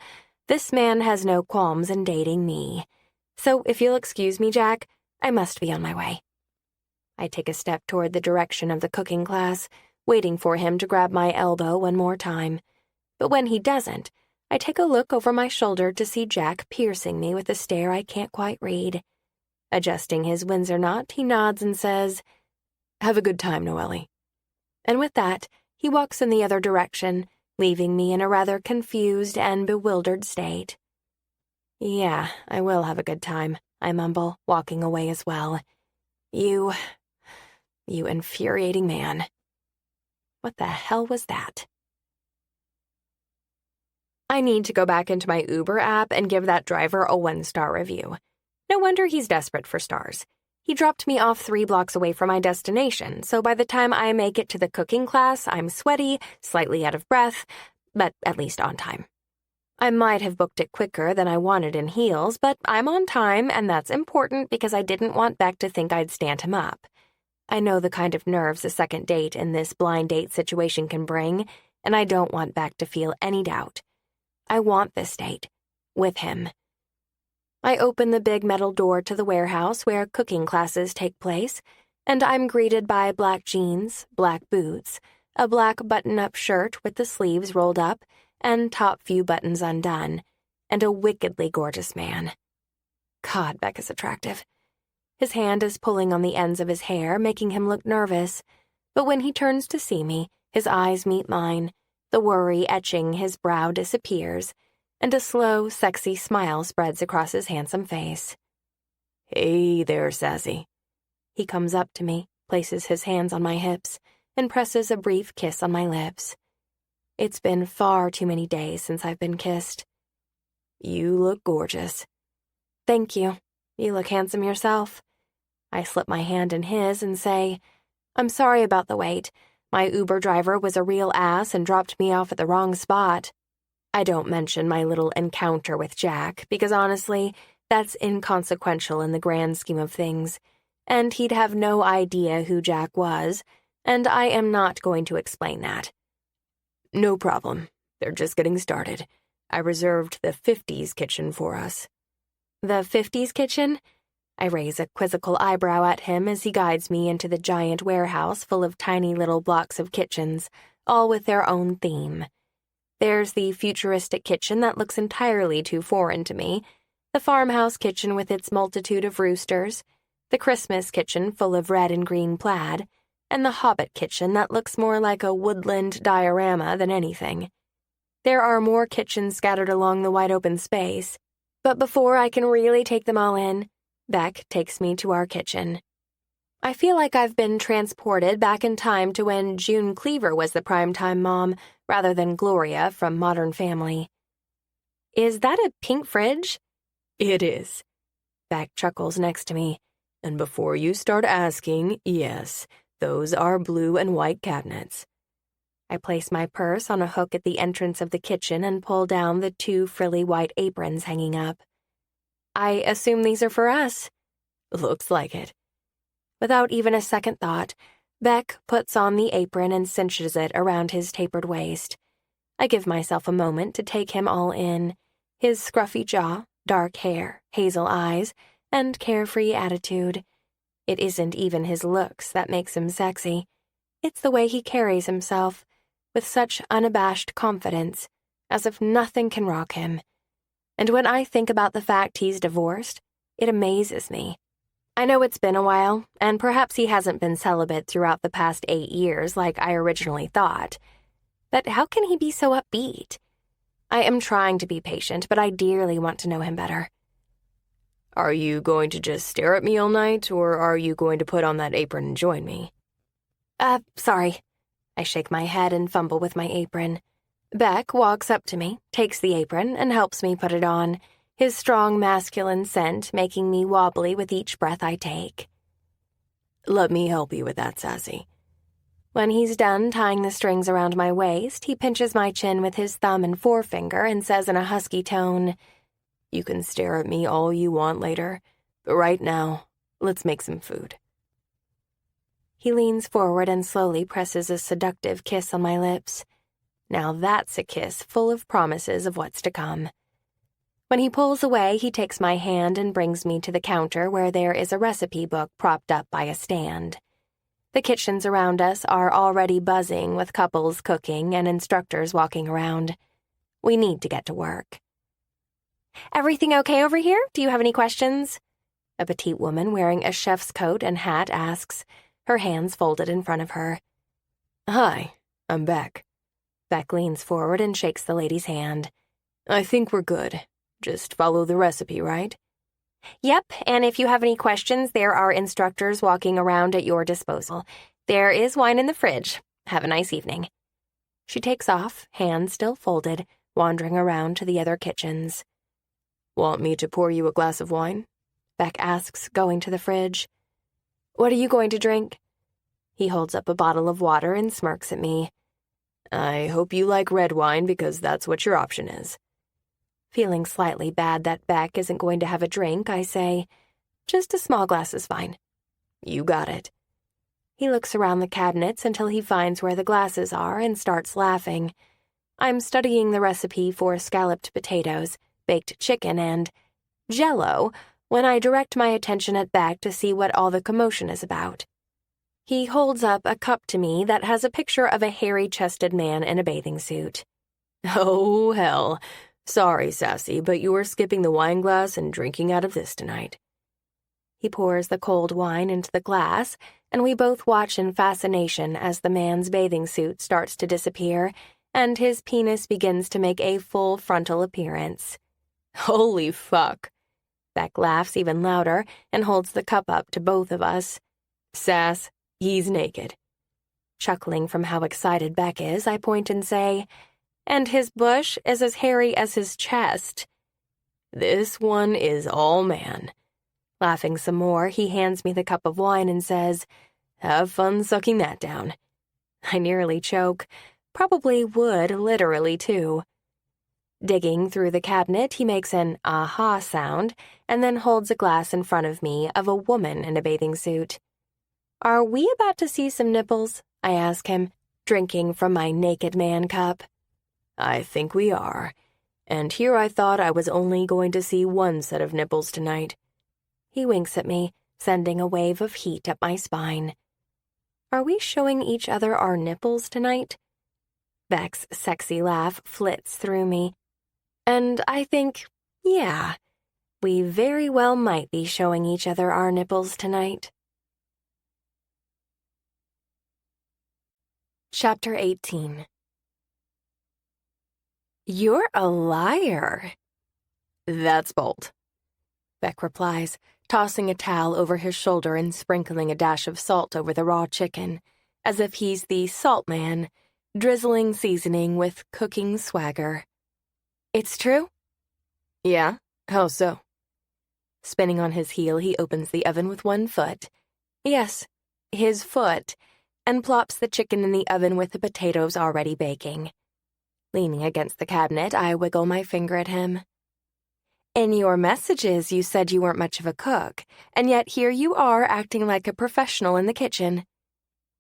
this man has no qualms in dating me. So if you'll excuse me, Jack, I must be on my way. I take a step toward the direction of the cooking class, waiting for him to grab my elbow one more time. But when he doesn't, I take a look over my shoulder to see Jack piercing me with a stare I can't quite read. Adjusting his Windsor knot, he nods and says, "Have a good time, Noely." And with that, he walks in the other direction, leaving me in a rather confused and bewildered state. Yeah, I will have a good time, I mumble, walking away as well. You infuriating man. What the hell was that? I need to go back into my Uber app and give that driver a 1-star review. No wonder he's desperate for stars. He dropped me off 3 blocks away from my destination, so by the time I make it to the cooking class, I'm sweaty, slightly out of breath, but at least on time. I might have booked it quicker than I wanted in heels, but I'm on time, and that's important because I didn't want Beck to think I'd stand him up. I know the kind of nerves a second date in this blind date situation can bring, and I don't want Beck to feel any doubt. I want this date. With him. I open the big metal door to the warehouse where cooking classes take place, and I'm greeted by black jeans, black boots, a black button-up shirt with the sleeves rolled up and top few buttons undone, and a wickedly gorgeous man. God, Beck is attractive. His hand is pulling on the ends of his hair, making him look nervous, but when he turns to see me, his eyes meet mine. The worry etching his brow disappears, and a slow, sexy smile spreads across his handsome face. "Hey there, Sassy." He comes up to me, places his hands on my hips, and presses a brief kiss on my lips. It's been far too many days since I've been kissed. "You look gorgeous." "Thank you. You look handsome yourself." I slip my hand in his and say, "I'm sorry about the wait. My Uber driver was a real ass and dropped me off at the wrong spot." I don't mention my little encounter with Jack because honestly, that's inconsequential in the grand scheme of things, and he'd have no idea who Jack was, and I am not going to explain that. "No problem. They're just getting started. I reserved the 50s kitchen for us." "The 50s kitchen?" I raise a quizzical eyebrow at him as he guides me into the giant warehouse full of tiny little blocks of kitchens, all with their own theme. There's the futuristic kitchen that looks entirely too foreign to me, the farmhouse kitchen with its multitude of roosters, the Christmas kitchen full of red and green plaid, and the Hobbit kitchen that looks more like a woodland diorama than anything. There are more kitchens scattered along the wide-open space, but before I can really take them all in, Beck takes me to our kitchen. I feel like I've been transported back in time to when June Cleaver was the primetime mom, rather than Gloria from Modern Family. "Is that a pink fridge?" "It is." Beck chuckles next to me. "And before you start asking, yes, those are blue and white cabinets." I place my purse on a hook at the entrance of the kitchen and pull down the 2 frilly white aprons hanging up. "I assume these are for us." "Looks like it." Without even a second thought, Beck puts on the apron and cinches it around his tapered waist. I give myself a moment to take him all in, his scruffy jaw, dark hair, hazel eyes, and carefree attitude. It isn't even his looks that makes him sexy. It's the way he carries himself, with such unabashed confidence, as if nothing can rock him. And when I think about the fact he's divorced, it amazes me. I know it's been a while, and perhaps he hasn't been celibate throughout the past 8 years like I originally thought. But how can he be so upbeat? I am trying to be patient, but I dearly want to know him better. "Are you going to just stare at me all night, or are you going to put on that apron and join me?" Sorry." I shake my head and fumble with my apron. Beck walks up to me, takes the apron, and helps me put it on, his strong masculine scent making me wobbly with each breath I take. "Let me help you with that, Sassy." When he's done tying the strings around my waist, he pinches my chin with his thumb and forefinger and says in a husky tone, "You can stare at me all you want later, but right now, let's make some food." He leans forward and slowly presses a seductive kiss on my lips. Now that's a kiss full of promises of what's to come. When he pulls away, he takes my hand and brings me to the counter where there is a recipe book propped up by a stand. The kitchens around us are already buzzing with couples cooking and instructors walking around. We need to get to work. "Everything okay over here? Do you have any questions?" A petite woman wearing a chef's coat and hat asks, her hands folded in front of her. "Hi, I'm Beck." Beck leans forward and shakes the lady's hand. "I think we're good. Just follow the recipe, right?" "Yep, and if you have any questions, there are instructors walking around at your disposal. There is wine in the fridge. Have a nice evening." She takes off, hands still folded, wandering around to the other kitchens. "Want me to pour you a glass of wine?" Beck asks, going to the fridge. "What are you going to drink?" He holds up a bottle of water and smirks at me. "I hope you like red wine because that's what your option is." Feeling slightly bad that Beck isn't going to have a drink, I say, "Just a small glass is fine." "You got it." He looks around the cabinets until he finds where the glasses are and starts laughing. I'm studying the recipe for scalloped potatoes, baked chicken, and Jell-O when I direct my attention at Beck to see what all the commotion is about. He holds up a cup to me that has a picture of a hairy-chested man in a bathing suit. "Oh, hell. Sorry, Sassy, but you are skipping the wine glass and drinking out of this tonight." He pours the cold wine into the glass, and we both watch in fascination as the man's bathing suit starts to disappear, and his penis begins to make a full frontal appearance. Holy fuck. Beck laughs even louder and holds the cup up to both of us. Sass, he's naked. Chuckling from how excited Beck is, I point and say, and his bush is as hairy as his chest. This one is all man. Laughing some more, he hands me the cup of wine and says, have fun sucking that down. I nearly choke. Probably would, literally, too. Digging through the cabinet, he makes an aha sound and then holds a glass in front of me of a woman in a bathing suit. Are we about to see some nipples? I ask him, drinking from my naked man cup. I think we are. And here I thought I was only going to see one set of nipples tonight. He winks at me, sending a wave of heat up my spine. Are we showing each other our nipples tonight? Beck's sexy laugh flits through me. And I think, yeah, we very well might be showing each other our nipples tonight. Chapter 18. You're a liar. That's bold. Beck replies, tossing a towel over his shoulder and sprinkling a dash of salt over the raw chicken, as if he's the salt man, drizzling seasoning with cooking swagger. It's true? Yeah, how so? Spinning on his heel, he opens the oven with one foot. Yes, his foot, and plops the chicken in the oven with the potatoes already baking. Leaning against the cabinet, I wiggle my finger at him. In your messages, you said you weren't much of a cook, and yet here you are acting like a professional in the kitchen.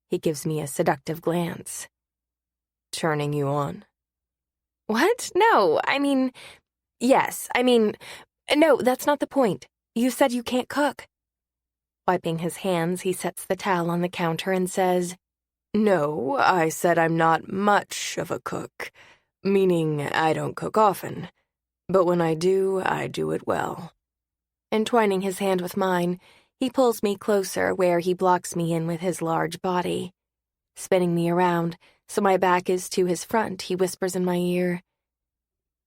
He gives me a seductive glance. Turning you on? What? No, no, that's not the point. You said you can't cook. Wiping his hands, he sets the towel on the counter and says, No, I said I'm not much of a cook, meaning I don't cook often. But when I do it well. Entwining his hand with mine, he pulls me closer where he blocks me in with his large body. Spinning me around, so my back is to his front, he whispers in my ear,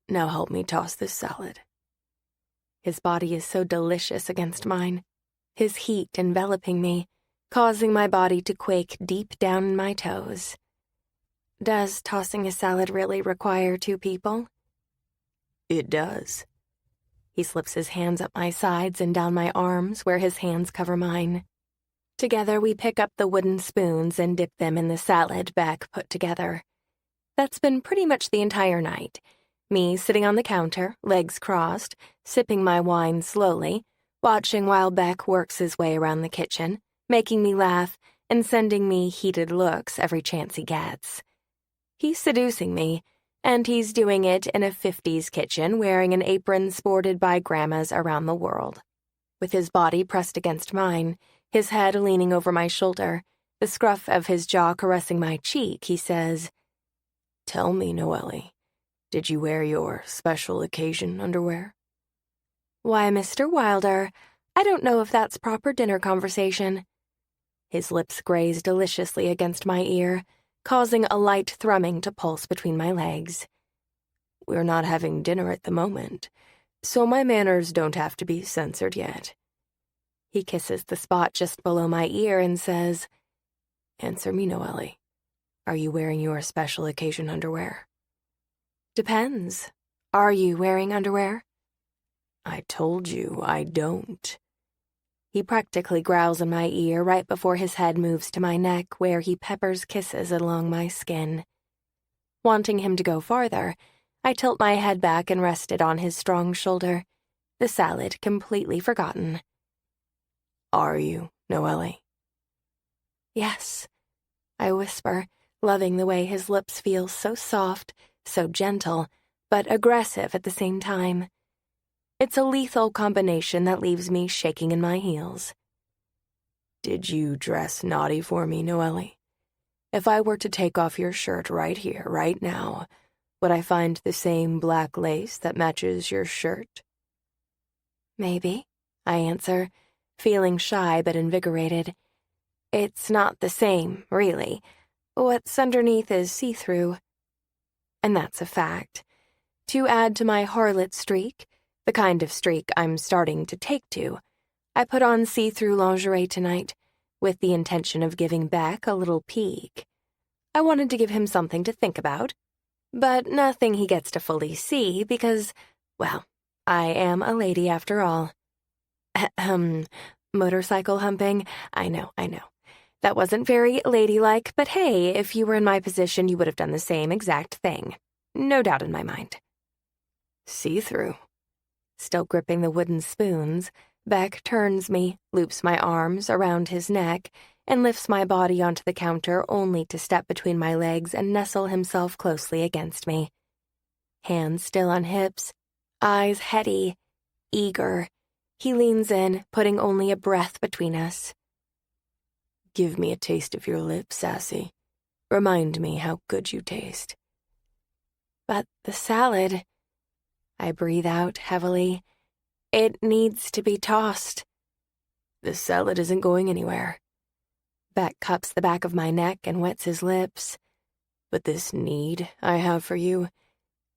Now help me toss this salad. His body is so delicious against mine, his heat enveloping me, causing my body to quake deep down in my toes. Does tossing a salad really require two people? It does. He slips his hands up my sides and down my arms where his hands cover mine. Together we pick up the wooden spoons and dip them in the salad Beck put together. That's been pretty much the entire night. Me sitting on the counter, legs crossed, sipping my wine slowly, watching while Beck works his way around the kitchen, making me laugh and sending me heated looks every chance he gets. He's seducing me, and he's doing it in a 50s kitchen wearing an apron sported by grandmas around the world. With his body pressed against mine, his head leaning over my shoulder, the scruff of his jaw caressing my cheek, he says, Tell me, Noely, did you wear your special occasion underwear? Why, Mr. Wilder, I don't know if that's proper dinner conversation. His lips graze deliciously against my ear, causing a light thrumming to pulse between my legs. We're not having dinner at the moment, so my manners don't have to be censored yet. He kisses the spot just below my ear and says, Answer me, Noely. Are you wearing your special occasion underwear? Depends. Are you wearing underwear? I told you I don't. He practically growls in my ear right before his head moves to my neck where he peppers kisses along my skin. Wanting him to go farther, I tilt my head back and rest it on his strong shoulder, the salad completely forgotten. Are you, Noely? Yes, I whisper, loving the way his lips feel so soft, so gentle, but aggressive at the same time. It's a lethal combination that leaves me shaking in my heels. Did you dress naughty for me, Noely? If I were to take off your shirt right here, right now, would I find the same black lace that matches your shirt? Maybe, I answer, feeling shy but invigorated. It's not the same, really. What's underneath is see-through. and that's a fact. To add to my harlot streak, the kind of streak I'm starting to take to, I put on see-through lingerie tonight, with the intention of giving Beck a little peek. I wanted to give him something to think about, but nothing he gets to fully see because, well, I am a lady after all. Motorcycle humping? I know. That wasn't very ladylike, but hey, if you were in my position, you would have done the same exact thing. No doubt in my mind. See-through. Still gripping the wooden spoons, Beck turns me, loops my arms around his neck, and lifts my body onto the counter only to step between my legs and nestle himself closely against me. Hands still on hips, eyes heady, eager. He leans in, putting only a breath between us. Give me a taste of your lips, Sassy. Remind me how good you taste. But the salad... I breathe out heavily. It needs to be tossed. The salad isn't going anywhere. Beck cups the back of my neck and wets his lips. But this need I have for you,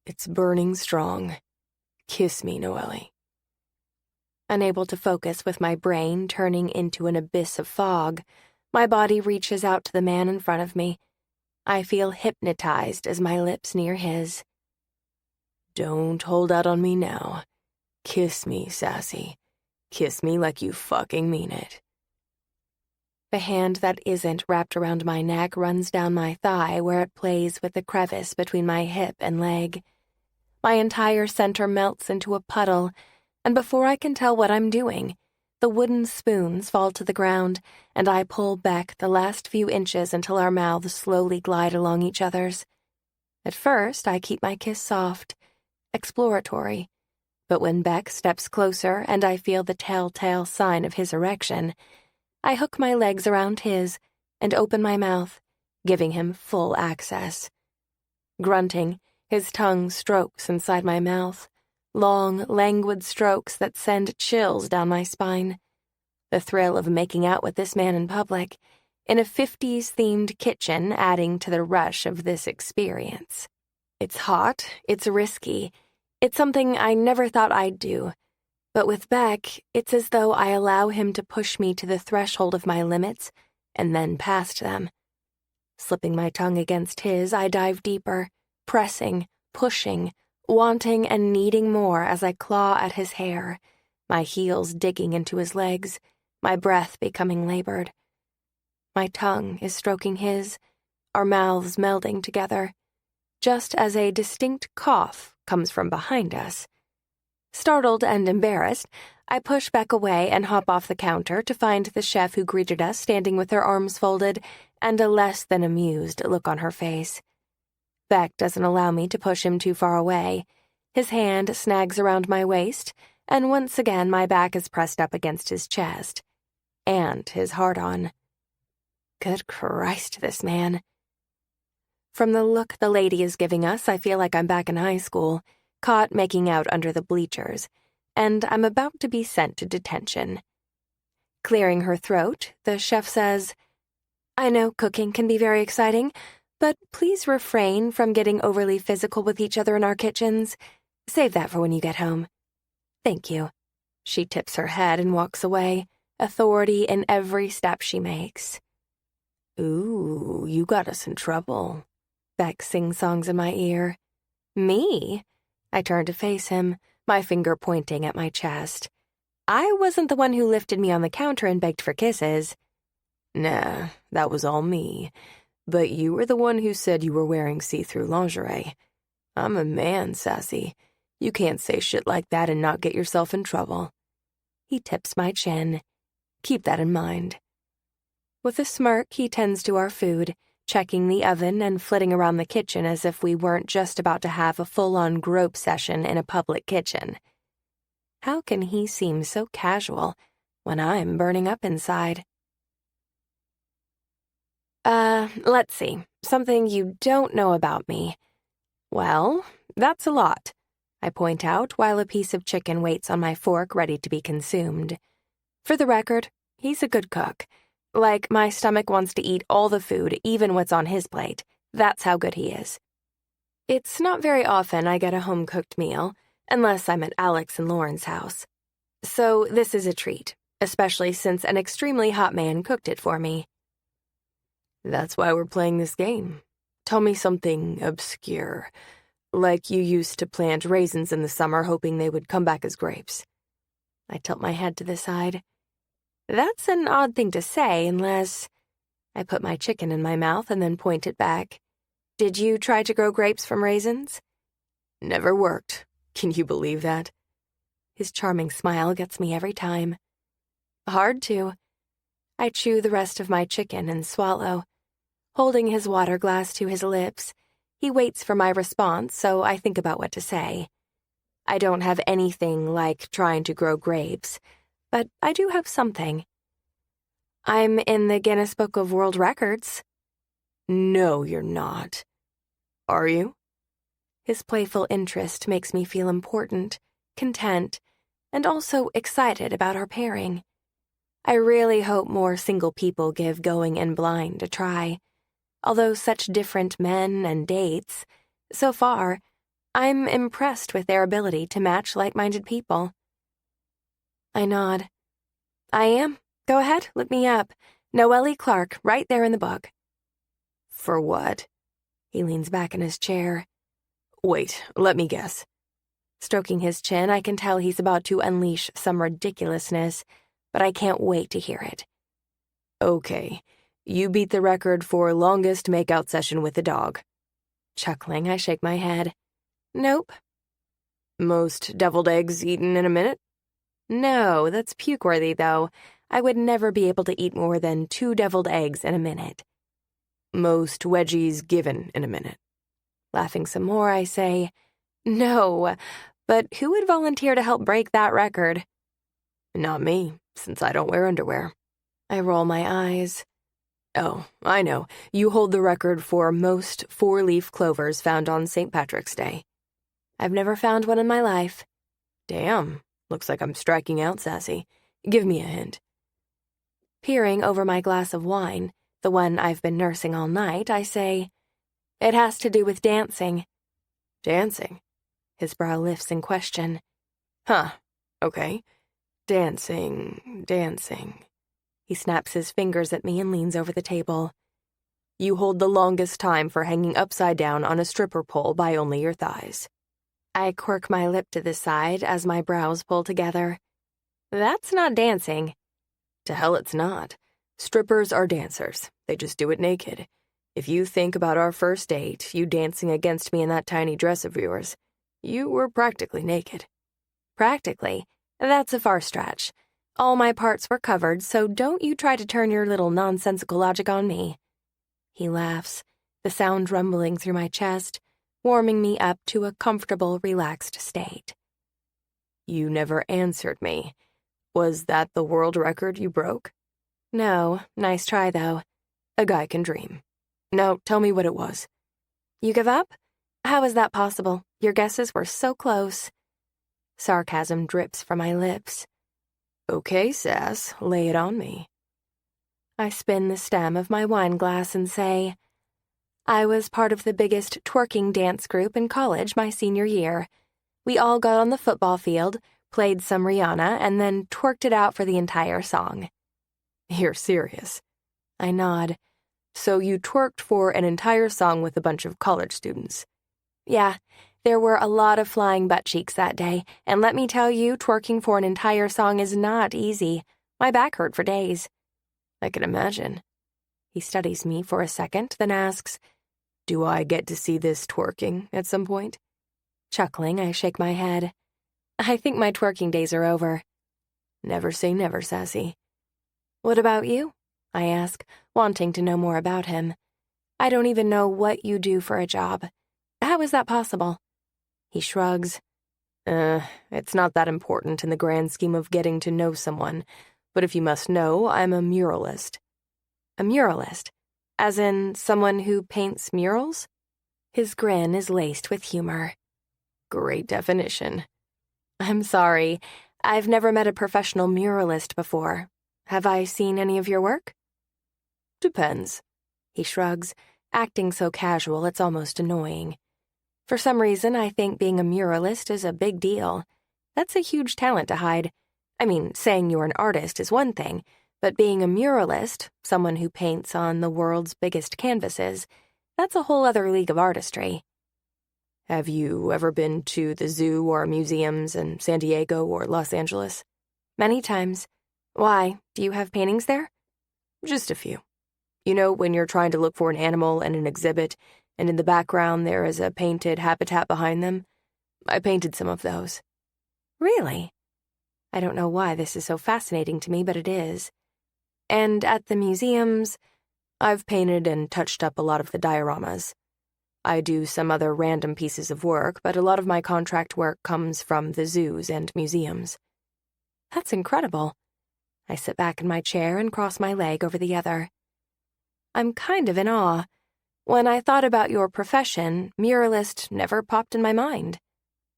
it's burning strong. Kiss me, Noely. Unable to focus with my brain turning into an abyss of fog, my body reaches out to the man in front of me. I feel hypnotized as my lips near his. Don't hold out on me now. Kiss me, Sassy. Kiss me like you fucking mean it. The hand that isn't wrapped around my neck runs down my thigh where it plays with the crevice between my hip and leg. My entire center melts into a puddle, and before I can tell what I'm doing, the wooden spoons fall to the ground, and I pull back the last few inches until our mouths slowly glide along each other's. At first, I keep my kiss soft, exploratory, but when Beck steps closer and I feel the telltale sign of his erection, I hook my legs around his and open my mouth, giving him full access. Grunting, his tongue strokes inside my mouth, long, languid strokes that send chills down my spine. The thrill of making out with this man in public, in a 50s-themed kitchen adding to the rush of this experience. It's hot, it's risky, it's something I never thought I'd do, but with Beck, it's as though I allow him to push me to the threshold of my limits and then past them. Slipping my tongue against his, I dive deeper, pressing, pushing, wanting and needing more as I claw at his hair, my heels digging into his legs, my breath becoming labored. My tongue is stroking his, our mouths melding together, just as a distinct cough comes from behind us. Startled and embarrassed, I push Beck away and hop off the counter to find the chef who greeted us standing with her arms folded and a less than amused look on her face. Beck doesn't allow me to push him too far away. His hand snags around my waist, and once again my back is pressed up against his chest. And his heart-on. Good Christ, this man. From the look the lady is giving us, I feel like I'm back in high school, caught making out under the bleachers, and I'm about to be sent to detention. Clearing her throat, the chef says, I know cooking can be very exciting, but please refrain from getting overly physical with each other in our kitchens. Save that for when you get home. Thank you. She tips her head and walks away, authority in every step she makes. Ooh, you got us in trouble. Beck sing-songs in my ear. Me? I turn to face him, my finger pointing at my chest. I wasn't the one who lifted me on the counter and begged for kisses. Nah, that was all me. But you were the one who said you were wearing see-through lingerie. I'm a man, Sassy. You can't say shit like that and not get yourself in trouble. He tips my chin. Keep that in mind. With a smirk, he tends to our food, checking the oven and flitting around the kitchen as if we weren't just about to have a full-on grope session in a public kitchen. How can he seem so casual when I'm burning up inside? Let's see. Something you don't know about me. Well, that's a lot, I point out while a piece of chicken waits on my fork ready to be consumed. For the record, he's a good cook. Like, my stomach wants to eat all the food, even what's on his plate. That's how good he is. It's not very often I get a home-cooked meal, unless I'm at Alex and Lauren's house. So this is a treat, especially since an extremely hot man cooked it for me. That's why we're playing this game. Tell me something obscure, like you used to plant raisins in the summer hoping they would come back as grapes. I tilt my head to the side. That's an odd thing to say unless... I put my chicken in my mouth and then point it back. Did you try to grow grapes from raisins? Never worked. Can you believe that? His charming smile gets me every time. Hard to. I chew the rest of my chicken and swallow. Holding his water glass to his lips, he waits for my response, so I think about what to say. I don't have anything like trying to grow grapes, but I do have something. I'm in the Guinness Book of World Records. No, you're not. Are you? His playful interest makes me feel important, content, and also excited about our pairing. I really hope more single people give going in blind a try. Although such different men and dates, so far, I'm impressed with their ability to match like-minded people. I nod. I am. Go ahead, look me up. Noely Clark, right there in the book. For what? He leans back in his chair. Wait, let me guess. Stroking his chin, I can tell he's about to unleash some ridiculousness, but I can't wait to hear it. Okay, you beat the record for longest makeout session with a dog. Chuckling, I shake my head. Nope. Most deviled eggs eaten in a minute? No, that's puke-worthy, though. I would never be able to eat more than 2 deviled eggs in a minute. Most wedgies given in a minute. Laughing some more, I say, no, but who would volunteer to help break that record? Not me, since I don't wear underwear. I roll my eyes. Oh, I know. You hold the record for most 4-leaf clovers found on St. Patrick's Day. I've never found one in my life. Damn, looks like I'm striking out, Sassy. Give me a hint. Peering over my glass of wine, the one I've been nursing all night, I say, it has to do with dancing. Dancing? His brow lifts in question. Huh, okay. Dancing. He snaps his fingers at me and leans over the table. You hold the longest time for hanging upside down on a stripper pole by only your thighs. I quirk my lip to the side as my brows pull together. That's not dancing. To hell it's not. Strippers are dancers. They just do it naked. If you think about our first date, you dancing against me in that tiny dress of yours, you were practically naked. Practically? That's a far stretch. All my parts were covered, so don't you try to turn your little nonsensical logic on me. He laughs, the sound rumbling through my chest, warming me up to a comfortable, relaxed state. You never answered me. Was that the world record you broke? No, nice try, though. A guy can dream. Now, tell me what it was. You give up? How is that possible? Your guesses were so close. Sarcasm drips from my lips. Okay, Sass, lay it on me. I spin the stem of my wine glass and say, I was part of the biggest twerking dance group in college my senior year. We all got on the football field, played some Rihanna, and then twerked it out for the entire song. You're serious? I nod. So you twerked for an entire song with a bunch of college students? Yeah, there were a lot of flying butt cheeks that day, and let me tell you, twerking for an entire song is not easy. My back hurt for days. I can imagine. He studies me for a second, then asks, Do I get to see this twerking at some point? Chuckling, I shake my head. I think my twerking days are over. Never say never, Sassy. What about you? I ask, wanting to know more about him. I don't even know what you do for a job. How is that possible? He shrugs. It's not that important in the grand scheme of getting to know someone, but if you must know, I'm a muralist. A muralist? As in someone who paints murals? His grin is laced with humor. Great definition. I'm sorry. I've never met a professional muralist before. Have I seen any of your work? Depends. He shrugs, acting so casual it's almost annoying. For some reason, I think being a muralist is a big deal. That's a huge talent to hide. I mean, saying you're an artist is one thing, but being a muralist, someone who paints on the world's biggest canvases, that's a whole other league of artistry. Have you ever been to the zoo or museums in San Diego or Los Angeles? Many times. Why? Do you have paintings there? Just a few. You know, when you're trying to look for an animal in an exhibit, and in the background there is a painted habitat behind them? I painted some of those. Really? I don't know why this is so fascinating to me, but it is. And at the museums, I've painted and touched up a lot of the dioramas. I do some other random pieces of work, but a lot of my contract work comes from the zoos and museums. That's incredible. I sit back in my chair and cross my leg over the other. I'm kind of in awe. When I thought about your profession, muralist never popped in my mind.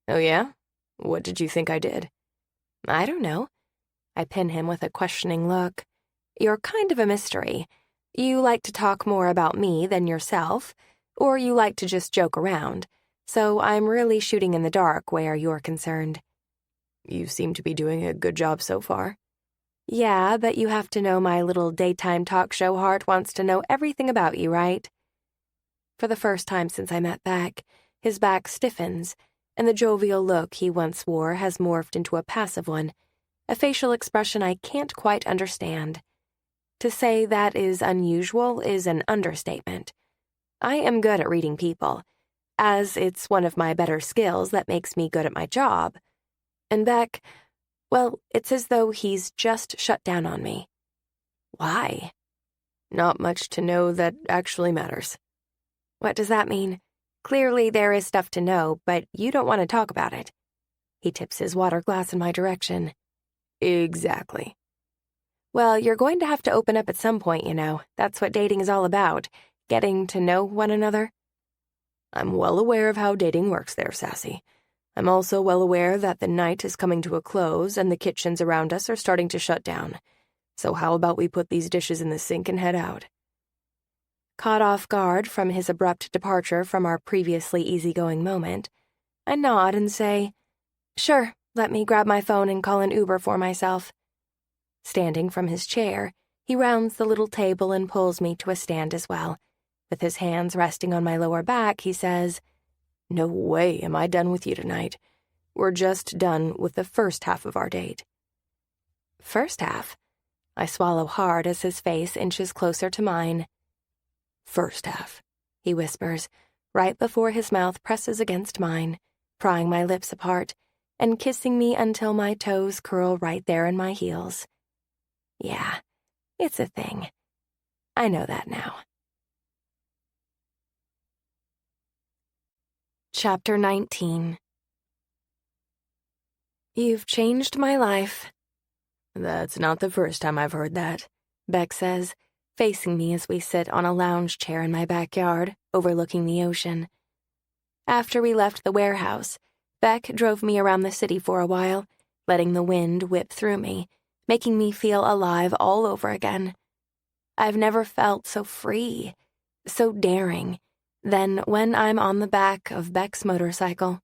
Oh yeah? What did you think I did? I don't know. I pin him with a questioning look. You're kind of a mystery. You like to talk more about me than yourself, or you like to just joke around, so I'm really shooting in the dark where you're concerned. You seem to be doing a good job so far. Yeah, but you have to know my little daytime talk show heart wants to know everything about you, right? For the first time since I met Beck, his back stiffens, and the jovial look he once wore has morphed into a passive one, a facial expression I can't quite understand. To say that is unusual is an understatement. I am good at reading people, as it's one of my better skills that makes me good at my job. And Beck, well, it's as though he's just shut down on me. Why? Not much to know that actually matters. What does that mean? Clearly there is stuff to know, but you don't want to talk about it. He tips his water glass in my direction. Exactly. Well, you're going to have to open up at some point, you know. That's what dating is all about. Getting to know one another. I'm well aware of how dating works there, Sassy. I'm also well aware that the night is coming to a close and the kitchens around us are starting to shut down. So how about we put these dishes in the sink and head out? Caught off guard from his abrupt departure from our previously easygoing moment, I nod and say, "Sure, let me grab my phone and call an Uber for myself." Standing from his chair, he rounds the little table and pulls me to a stand as well. With his hands resting on my lower back, he says, "No way am I done with you tonight. We're just done with the first half of our date." First half? I swallow hard as his face inches closer to mine. First half, he whispers, right before his mouth presses against mine, prying my lips apart and kissing me until my toes curl right there in my heels. Yeah, it's a thing. I know that now. Chapter 19. You've changed my life. That's not the first time I've heard that, Beck says, facing me as we sit on a lounge chair in my backyard, overlooking the ocean. After we left the warehouse, Beck drove me around the city for a while, letting the wind whip through me, making me feel alive all over again. I've never felt so free, so daring, than when I'm on the back of Beck's motorcycle.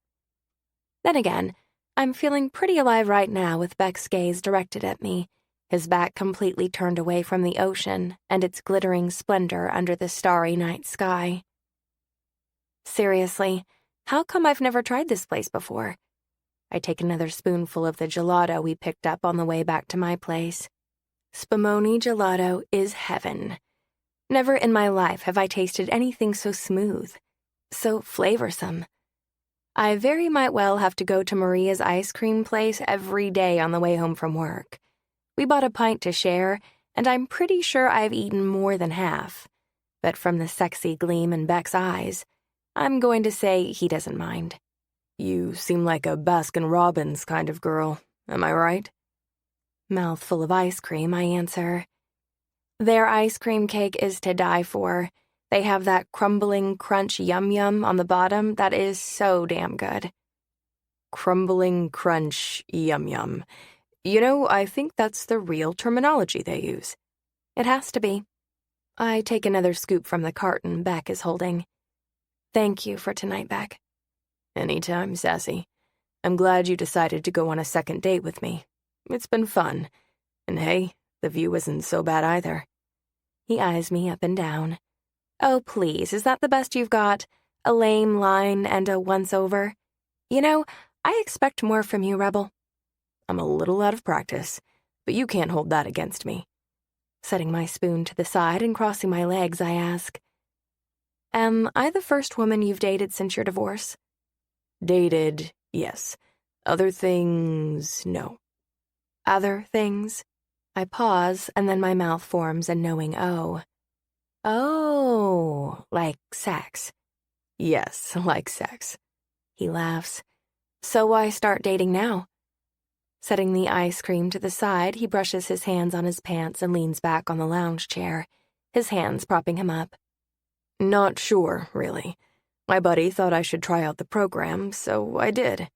Then again, I'm feeling pretty alive right now with Beck's gaze directed at me, his back completely turned away from the ocean and its glittering splendor under the starry night sky. Seriously, how come I've never tried this place before? I take another spoonful of the gelato we picked up on the way back to my place. Spumoni gelato is heaven. Never in my life have I tasted anything so smooth, so flavorsome. I very might well have to go to Maria's ice cream place every day on the way home from work. We bought a pint to share, and I'm pretty sure I've eaten more than half. But from the sexy gleam in Beck's eyes, I'm going to say he doesn't mind. You seem like a Baskin-Robbins kind of girl, am I right? Mouthful of ice cream, I answer. Their ice cream cake is to die for. They have that crumbling crunch yum-yum on the bottom that is so damn good. Crumbling crunch yum-yum. You know, I think that's the real terminology they use. It has to be. I take another scoop from the carton Beck is holding. Thank you for tonight, Beck. Anytime, Sassy. I'm glad you decided to go on a second date with me. It's been fun. And hey, the view isn't so bad either. He eyes me up and down. Oh, please, is that the best you've got? A lame line and a once-over? You know, I expect more from you, Rebel. I'm a little out of practice, but you can't hold that against me. Setting my spoon to the side and crossing my legs, I ask, am I the first woman you've dated since your divorce? Dated, yes. Other things, no. Other things? I pause, and then my mouth forms a knowing O. Oh, like sex. Yes, like sex. He laughs. So why start dating now? Setting the ice cream to the side, he brushes his hands on his pants and leans back on the lounge chair, his hands propping him up. Not sure, really. My buddy thought I should try out the program, so I did.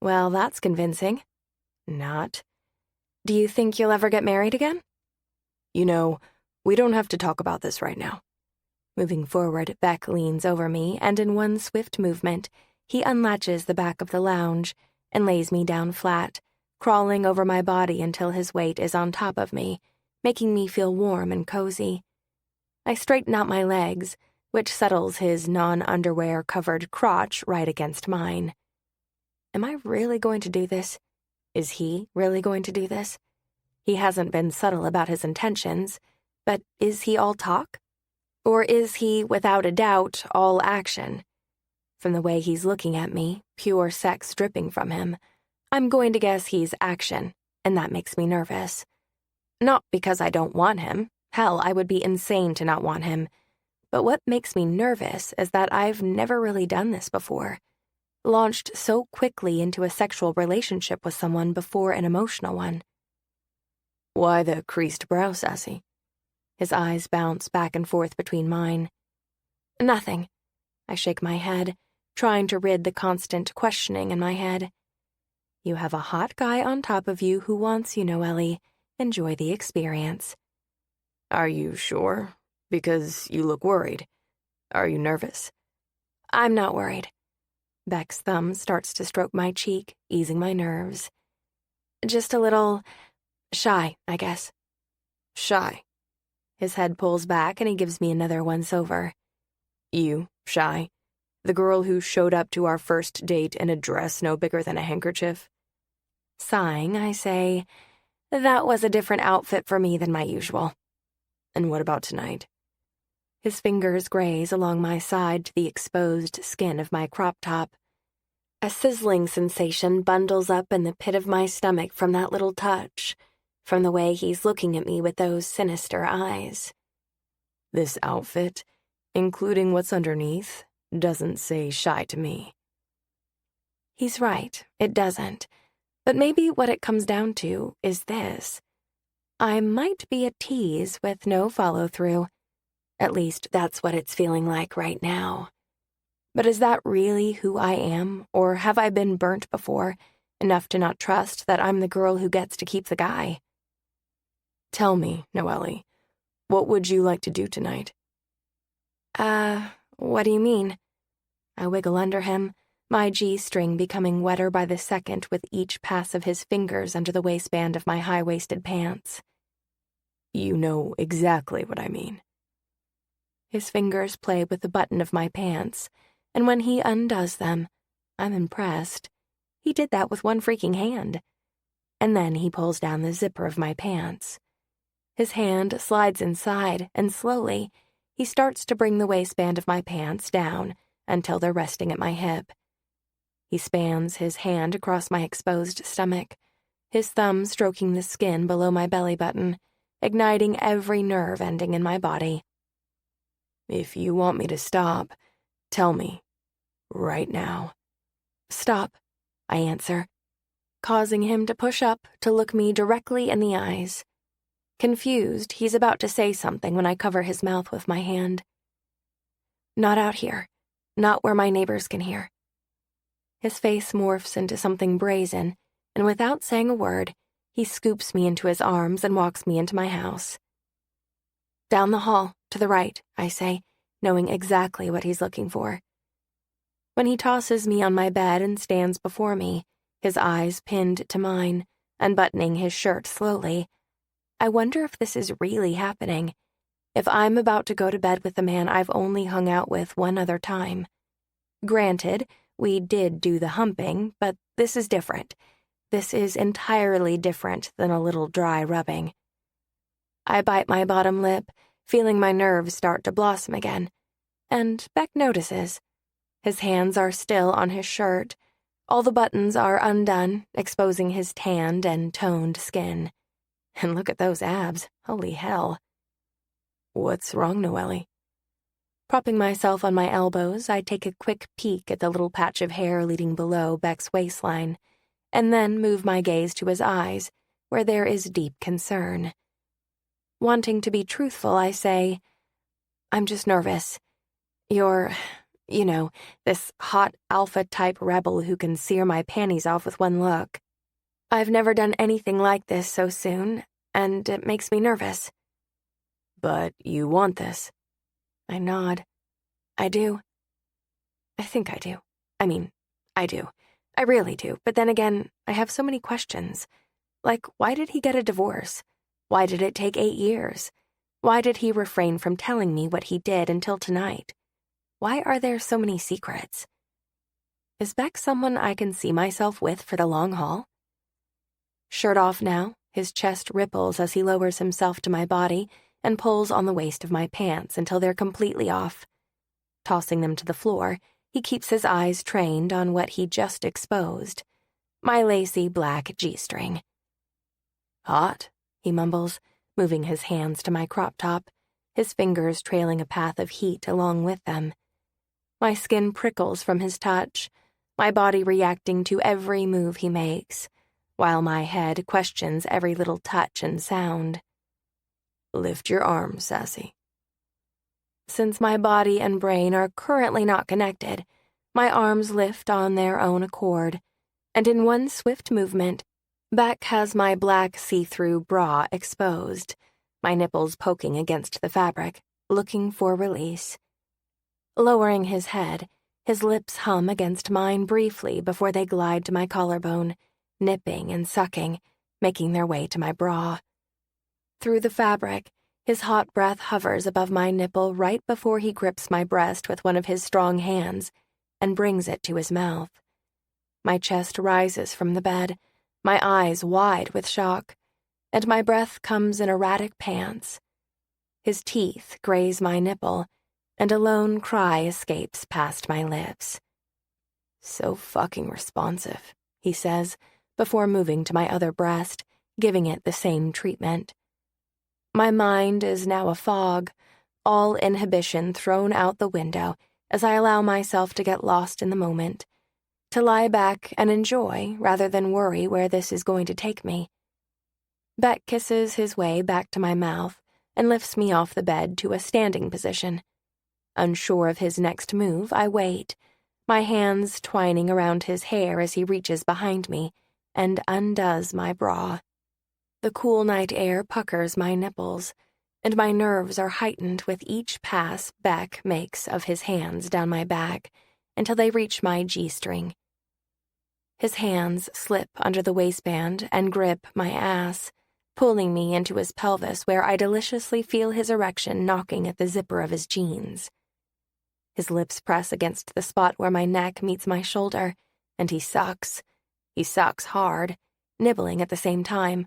Well, that's convincing. Not. Do you think you'll ever get married again? You know, we don't have to talk about this right now. Moving forward, Beck leans over me, and in one swift movement, he unlatches the back of the lounge and lays me down flat, crawling over my body until his weight is on top of me, making me feel warm and cozy. I straighten out my legs, which settles his non-underwear-covered crotch right against mine. Am I really going to do this? Is he really going to do this? He hasn't been subtle about his intentions, but is he all talk? Or is he, without a doubt, all action? From the way he's looking at me, pure sex dripping from him, I'm going to guess he's action, and that makes me nervous. Not because I don't want him. Hell, I would be insane to not want him. But what makes me nervous is that I've never really done this before. Launched so quickly into a sexual relationship with someone before an emotional one. Why the creased brow, Sassy? His eyes bounce back and forth between mine. Nothing. I shake my head, trying to rid the constant questioning in my head. You have a hot guy on top of you who wants you, Noely. Enjoy the experience. Are you sure? Because you look worried. Are you nervous? I'm not worried. Beck's thumb starts to stroke my cheek, easing my nerves. Just a little shy, I guess. Shy. His head pulls back and he gives me another once-over. You, shy? The girl who showed up to our first date in a dress no bigger than a handkerchief? Sighing, I say, that was a different outfit for me than my usual. And what about tonight? His fingers graze along my side to the exposed skin of my crop top. A sizzling sensation bundles up in the pit of my stomach from that little touch, from the way he's looking at me with those sinister eyes. This outfit, including what's underneath, doesn't say shy to me. He's right, it doesn't. But maybe what it comes down to is this. I might be a tease with no follow-through. At least that's what it's feeling like right now. But is that really who I am, or have I been burnt before, enough to not trust that I'm the girl who gets to keep the guy? Tell me, Noely, what would you like to do tonight? What do you mean? I wiggle under him, my G-string becoming wetter by the second with each pass of his fingers under the waistband of my high-waisted pants. You know exactly what I mean. His fingers play with the button of my pants, and when he undoes them, I'm impressed. He did that with one freaking hand. And then he pulls down the zipper of my pants. His hand slides inside, and slowly, he starts to bring the waistband of my pants down until they're resting at my hip. He spans his hand across my exposed stomach, his thumb stroking the skin below my belly button, igniting every nerve ending in my body. If you want me to stop, tell me. Right now. Stop, I answer, causing him to push up to look me directly in the eyes. Confused, he's about to say something when I cover his mouth with my hand. Not out here. Not where my neighbors can hear. His face morphs into something brazen, and without saying a word, he scoops me into his arms and walks me into my house. Down the hall, to the right, I say, knowing exactly what he's looking for. When he tosses me on my bed and stands before me, his eyes pinned to mine, unbuttoning his shirt slowly, I wonder if this is really happening, if I'm about to go to bed with the man I've only hung out with one other time. Granted, we did do the humping, but this is different. This is entirely different than a little dry rubbing. I bite my bottom lip, feeling my nerves start to blossom again, and Beck notices. His hands are still on his shirt. All the buttons are undone, exposing his tanned and toned skin. And look at those abs. Holy hell. What's wrong, Noely? Propping myself on my elbows, I take a quick peek at the little patch of hair leading below Beck's waistline, and then move my gaze to his eyes, where there is deep concern. Wanting to be truthful, I say, I'm just nervous. You're, this hot alpha-type rebel who can sear my panties off with one look. I've never done anything like this so soon, and it makes me nervous. But you want this. I nod. I do. I think I do. I do. I really do. But then again, I have so many questions. Like, why did he get a divorce? Why did it take 8 years? Why did he refrain from telling me what he did until tonight? Why are there so many secrets? Is Beck someone I can see myself with for the long haul? Shirt off now, his chest ripples as he lowers himself to my body and pulls on the waist of my pants until they're completely off. Tossing them to the floor, he keeps his eyes trained on what he just exposed, my lacy black G-string. Hot, he mumbles, moving his hands to my crop top, his fingers trailing a path of heat along with them. My skin prickles from his touch, my body reacting to every move he makes, while my head questions every little touch and sound. Lift your arms, sassy. Since my body and brain are currently not connected, my arms lift on their own accord, and in one swift movement, Beck has my black see-through bra exposed, my nipples poking against the fabric, looking for release. Lowering his head, his lips hum against mine briefly before they glide to my collarbone, nipping and sucking, making their way to my bra. Through the fabric, his hot breath hovers above my nipple right before he grips my breast with one of his strong hands and brings it to his mouth. My chest rises from the bed, my eyes wide with shock, and my breath comes in erratic pants. His teeth graze my nipple, and a lone cry escapes past my lips. So fucking responsive, he says, before moving to my other breast, giving it the same treatment. My mind is now a fog, all inhibition thrown out the window as I allow myself to get lost in the moment, to lie back and enjoy rather than worry where this is going to take me. Beck kisses his way back to my mouth and lifts me off the bed to a standing position. Unsure of his next move, I wait, my hands twining around his hair as he reaches behind me and undoes my bra. The cool night air puckers my nipples, and my nerves are heightened with each pass Beck makes of his hands down my back until they reach my G-string. His hands slip under the waistband and grip my ass, pulling me into his pelvis where I deliciously feel his erection knocking at the zipper of his jeans. His lips press against the spot where my neck meets my shoulder, and he sucks. He sucks hard, nibbling at the same time.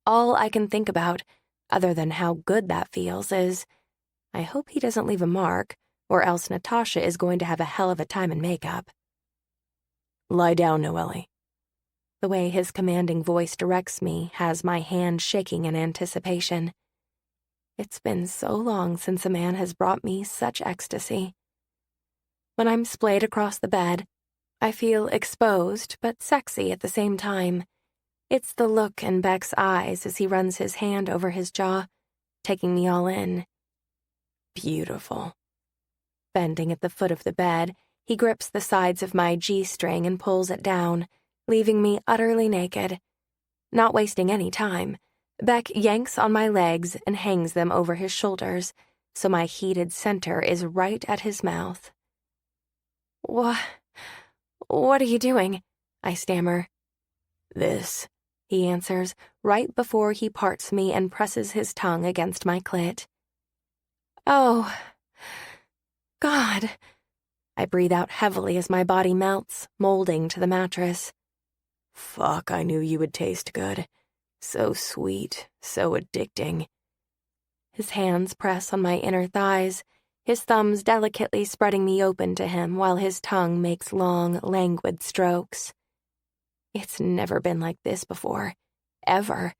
All I can think about, other than how good that feels, is, I hope he doesn't leave a mark, or else Natasha is going to have a hell of a time in makeup. Lie down, Noely. The way his commanding voice directs me has my hand shaking in anticipation. It's been so long since a man has brought me such ecstasy. When I'm splayed across the bed, I feel exposed but sexy at the same time. It's the look in Beck's eyes as he runs his hand over his jaw, taking me all in. Beautiful. Bending at the foot of the bed, he grips the sides of my G-string and pulls it down, leaving me utterly naked. Not wasting any time, Beck yanks on my legs and hangs them over his shoulders, so my heated center is right at his mouth. What are you doing? I stammer. This, he answers, right before he parts me and presses his tongue against my clit. Oh, God. I breathe out heavily as my body melts, molding to the mattress. Fuck, I knew you would taste good. So sweet, so addicting. His hands press on my inner thighs, his thumbs delicately spreading me open to him while his tongue makes long, languid strokes. It's never been like this before. Ever.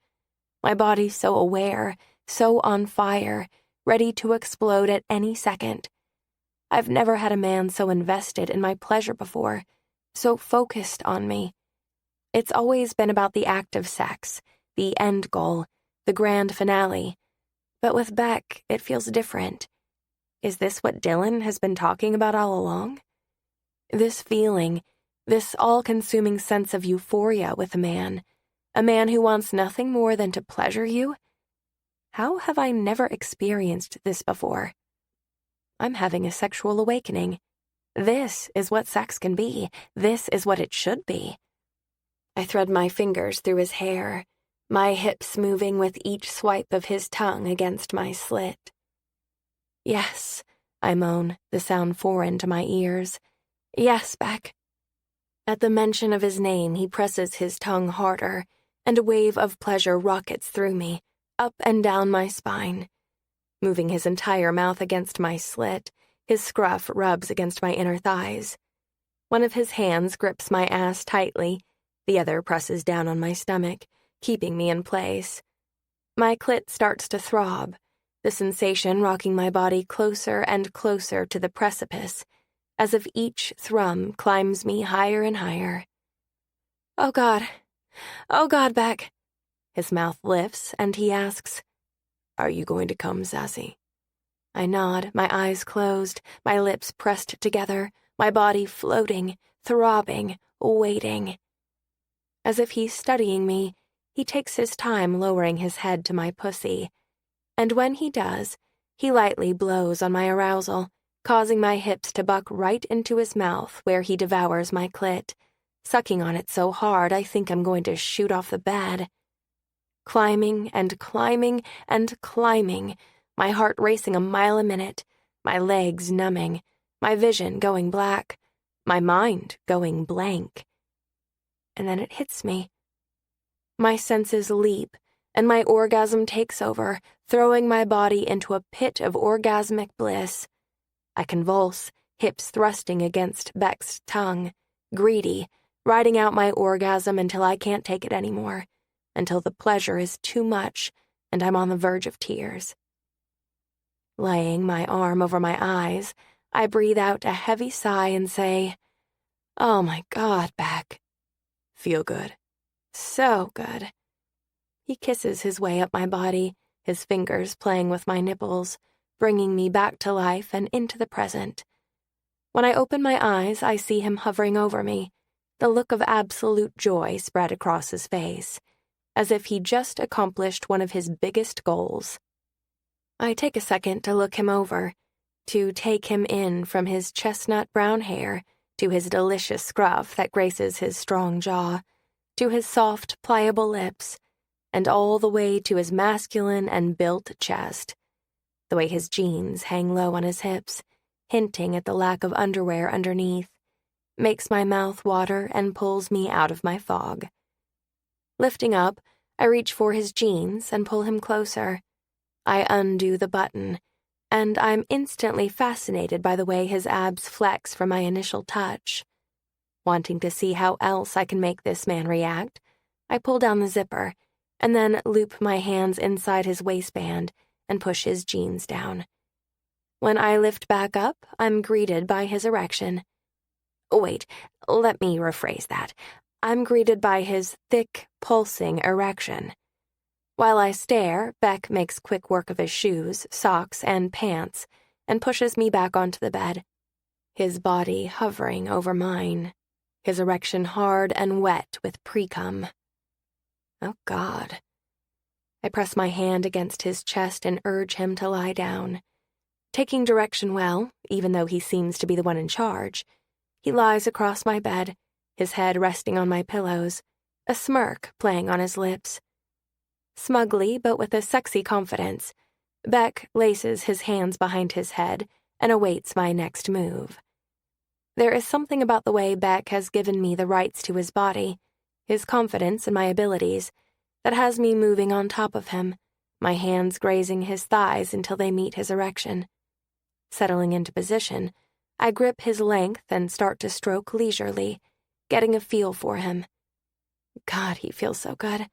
My body so aware, so on fire, ready to explode at any second. I've never had a man so invested in my pleasure before, so focused on me. It's always been about the act of sex, the end goal, the grand finale. But with Beck, it feels different. Is this what Dylan has been talking about all along? This feeling, this all-consuming sense of euphoria with a man who wants nothing more than to pleasure you? How have I never experienced this before? I'm having a sexual awakening. This is what sex can be. This is what it should be. I thread my fingers through his hair, my hips moving with each swipe of his tongue against my slit. Yes, I moan, the sound foreign to my ears. Yes, Beck. At the mention of his name, he presses his tongue harder, and a wave of pleasure rockets through me, up and down my spine. Moving his entire mouth against my slit, his scruff rubs against my inner thighs. One of his hands grips my ass tightly, the other presses down on my stomach, keeping me in place. My clit starts to throb, the sensation rocking my body closer and closer to the precipice, as if each thrum climbs me higher and higher. Oh, God, Beck. His mouth lifts, and he asks, Are you going to come, Sassy? I nod, my eyes closed, my lips pressed together, my body floating, throbbing, waiting. As if he's studying me, he takes his time lowering his head to my pussy, and when he does, he lightly blows on my arousal, causing my hips to buck right into his mouth where he devours my clit, sucking on it so hard I think I'm going to shoot off the bed. Climbing and climbing and climbing, my heart racing a mile a minute, my legs numbing, my vision going black, my mind going blank. And then it hits me. My senses leap, and my orgasm takes over, throwing my body into a pit of orgasmic bliss. I convulse, hips thrusting against Beck's tongue, greedy, riding out my orgasm until I can't take it anymore, until the pleasure is too much and I'm on the verge of tears. Laying my arm over my eyes, I breathe out a heavy sigh and say, Oh my God, Beck. Feel good. So good. He kisses his way up my body, his fingers playing with my nipples, bringing me back to life and into the present. When I open my eyes, I see him hovering over me, the look of absolute joy spread across his face, as if he just accomplished one of his biggest goals. I take a second to look him over, to take him in from his chestnut brown hair to his delicious scruff that graces his strong jaw, to his soft, pliable lips, and all the way to his masculine and built chest. The way his jeans hang low on his hips, hinting at the lack of underwear underneath, makes my mouth water and pulls me out of my fog. Lifting up, I reach for his jeans and pull him closer. I undo the button, and I'm instantly fascinated by the way his abs flex from my initial touch. Wanting to see how else I can make this man react, I pull down the zipper, and then loop my hands inside his waistband and push his jeans down. When I lift back up, I'm greeted by his erection. Wait, let me rephrase that. I'm greeted by his thick, pulsing erection. While I stare, Beck makes quick work of his shoes, socks, and pants, and pushes me back onto the bed, his body hovering over mine, his erection hard and wet with pre-cum. Oh, God. I press my hand against his chest and urge him to lie down. Taking direction well, even though he seems to be the one in charge, He lies across my bed, his head resting on my pillows, a smirk playing on his lips. Smugly, but with a sexy confidence, Beck laces his hands behind his head and awaits my next move. There is something about the way Beck has given me the rights to his body, his confidence in my abilities, that has me moving on top of him, my hands grazing his thighs until they meet his erection. Settling into position, I grip his length and start to stroke leisurely, getting a feel for him. God, he feels so good.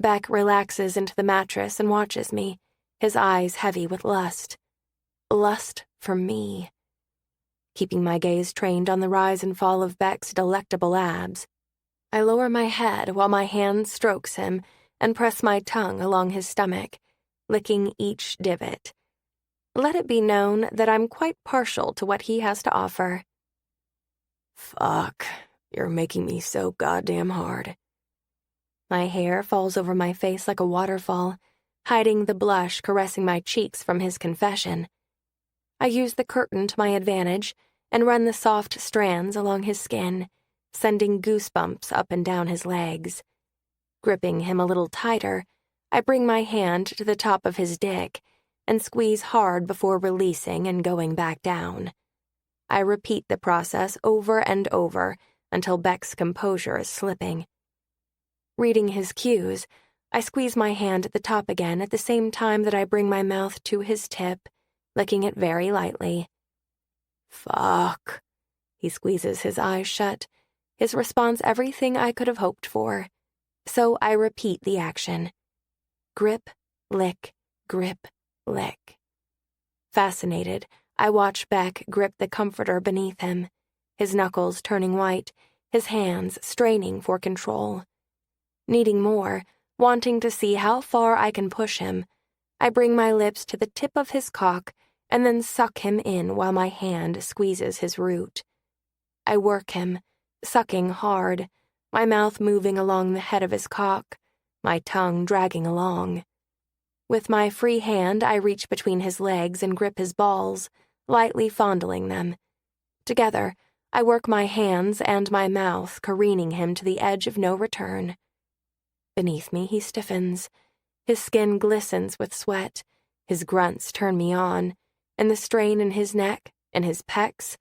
Beck relaxes into the mattress and watches me, his eyes heavy with lust. Lust for me. Keeping my gaze trained on the rise and fall of Beck's delectable abs, I lower my head while my hand strokes him and press my tongue along his stomach, licking each divot. Let it be known that I'm quite partial to what he has to offer. Fuck, you're making me so goddamn hard. My hair falls over my face like a waterfall, hiding the blush caressing my cheeks from his confession. I use the curtain to my advantage and run the soft strands along his skin, sending goosebumps up and down his legs. Gripping him a little tighter, I bring my hand to the top of his dick and squeeze hard before releasing and going back down. I repeat the process over and over until Beck's composure is slipping. Reading his cues, I squeeze my hand at the top again at the same time that I bring my mouth to his tip, licking it very lightly. Fuck. He squeezes his eyes shut, his response everything I could have hoped for. So I repeat the action. Grip, lick, grip, lick. Fascinated, I watch Beck grip the comforter beneath him, his knuckles turning white, his hands straining for control. Needing more, wanting to see how far I can push him, I bring my lips to the tip of his cock and then suck him in while my hand squeezes his root. I work him, sucking hard, my mouth moving along the head of his cock, my tongue dragging along. With my free hand, I reach between his legs and grip his balls, lightly fondling them. Together, I work my hands and my mouth, careening him to the edge of no return. Beneath me, he stiffens. His skin glistens with sweat, his grunts turn me on, and the strain in his neck, in his pecs,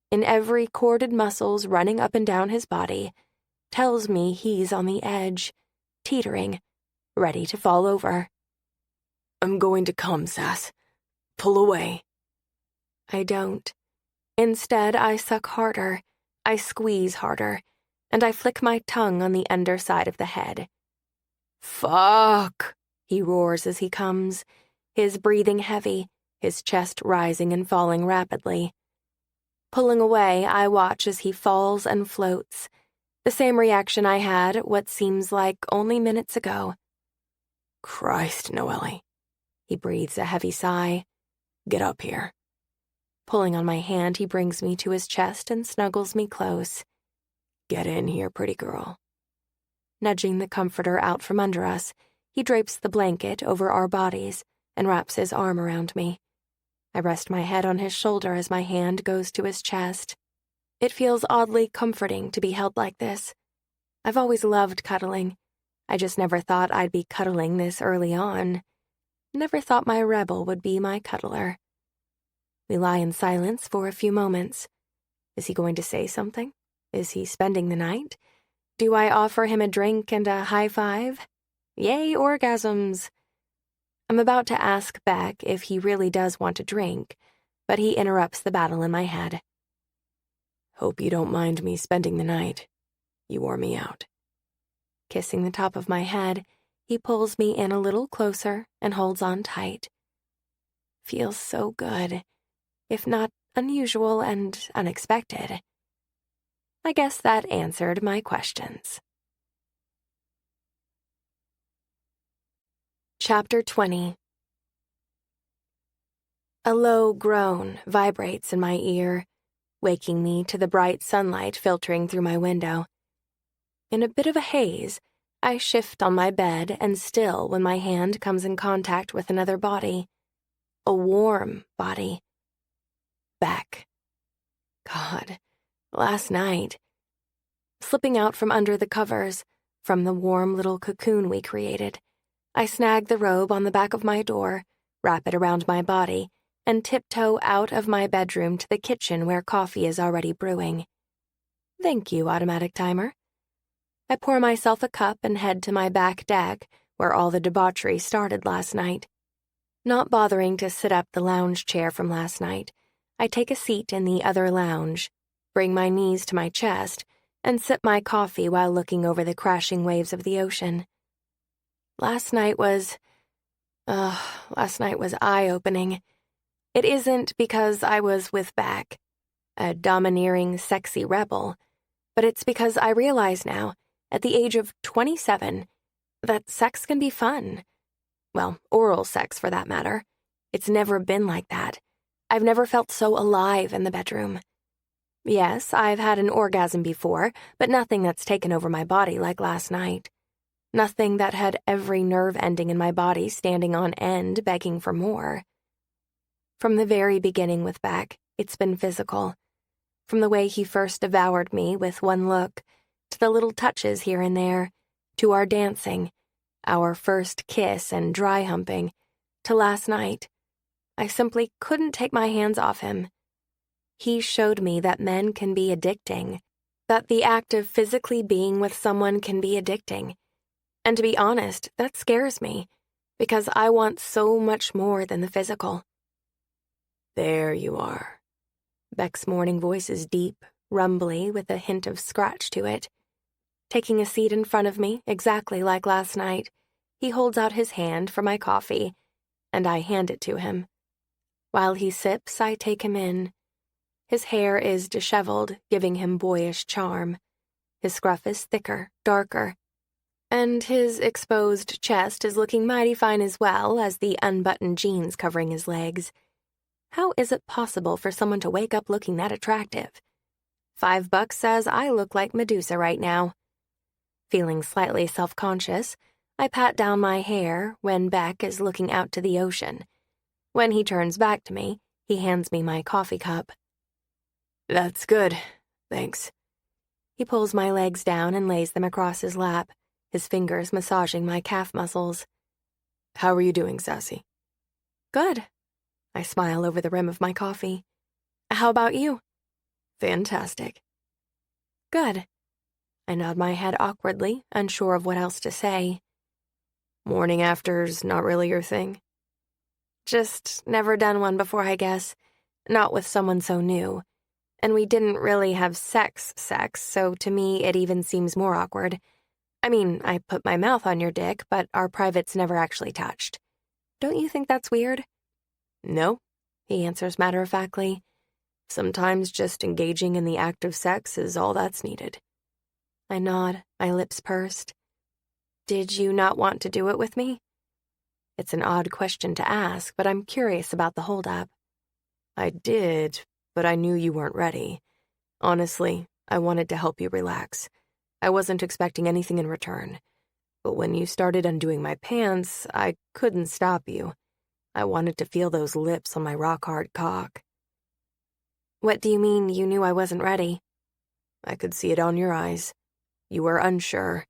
in every corded muscles running up and down his body, tells me he's on the edge, teetering, ready to fall over. I'm going to come, Sass. Pull away. I don't. Instead, I suck harder, I squeeze harder, and I flick my tongue on the underside of the head. Fuck, he roars as he comes, his breathing heavy, his chest rising and falling rapidly. Pulling away, I watch as he falls and floats, the same reaction I had what seems like only minutes ago. Christ, Noely. He breathes a heavy sigh. Get up here. Pulling on my hand, he brings me to his chest and snuggles me close. Get in here, pretty girl. Nudging the comforter out from under us, he drapes the blanket over our bodies and wraps his arm around me. I rest my head on his shoulder as my hand goes to his chest. It feels oddly comforting to be held like this. I've always loved cuddling. I just never thought I'd be cuddling this early on. Never thought my rebel would be my cuddler. We lie in silence for a few moments. Is he going to say something? Is he spending the night? Do I offer him a drink and a high five? Yay, orgasms! I'm about to ask Beck if he really does want to drink, but he interrupts the battle in my head. Hope you don't mind me spending the night. You wore me out. Kissing the top of my head, he pulls me in a little closer and holds on tight. Feels so good, if not unusual and unexpected. I guess that answered my questions. Chapter 20. A low groan vibrates in my ear, waking me to the bright sunlight filtering through my window. In a bit of a haze, I shift on my bed and still when my hand comes in contact with another body. A warm body. Beck. God, Last night, slipping out from under the covers, from the warm little cocoon we created, I snag the robe on the back of my door, wrap it around my body, and tiptoe out of my bedroom to the kitchen where coffee is already brewing. Thank you, automatic timer. I pour myself a cup and head to my back deck, where all the debauchery started last night. Not bothering to sit up the lounge chair from last night, I take a seat in the other lounge, bring my knees to my chest, and sip my coffee while looking over the crashing waves of the ocean. Last night was eye-opening. It isn't because I was with Beck, a domineering, sexy rebel, but it's because I realize now, at the age of 27, that sex can be fun. Well, oral sex for that matter. It's never been like that. I've never felt so alive in the bedroom. Yes, I've had an orgasm before, but nothing that's taken over my body like last night. Nothing that had every nerve ending in my body standing on end begging for more. From the very beginning with Beck, it's been physical. From the way he first devoured me with one look, to the little touches here and there, to our dancing, our first kiss and dry humping, to last night. I simply couldn't take my hands off him. He showed me that men can be addicting, that the act of physically being with someone can be addicting. And to be honest, that scares me, because I want so much more than the physical. There you are. Beck's morning voice is deep, rumbly, with a hint of scratch to it. Taking a seat in front of me, exactly like last night, he holds out his hand for my coffee, and I hand it to him. While he sips, I take him in. His hair is disheveled, giving him boyish charm. His scruff is thicker, darker, and his exposed chest is looking mighty fine as well as the unbuttoned jeans covering his legs. How is it possible for someone to wake up looking that attractive? $5 says I look like Medusa right now. Feeling slightly self-conscious, I pat down my hair when Beck is looking out to the ocean. When he turns back to me, he hands me my coffee cup. That's good, thanks. He pulls my legs down and lays them across his lap, his fingers massaging my calf muscles. How are you doing, Sassy? Good. I smile over the rim of my coffee. How about you? Fantastic. Good. I nod my head awkwardly, unsure of what else to say. Morning after's not really your thing? Just never done one before, I guess. Not with someone so new. And we didn't really have sex, so to me it even seems more awkward. I mean, I put my mouth on your dick, but our privates never actually touched. Don't you think that's weird? No, he answers matter-of-factly. Sometimes just engaging in the act of sex is all that's needed. I nod, my lips pursed. Did you not want to do it with me? It's an odd question to ask, but I'm curious about the holdup. I did, but I knew you weren't ready. Honestly, I wanted to help you relax. I wasn't expecting anything in return. But when you started undoing my pants, I couldn't stop you. I wanted to feel those lips on my rock-hard cock. What do you mean you knew I wasn't ready? I could see it on your eyes. You were unsure.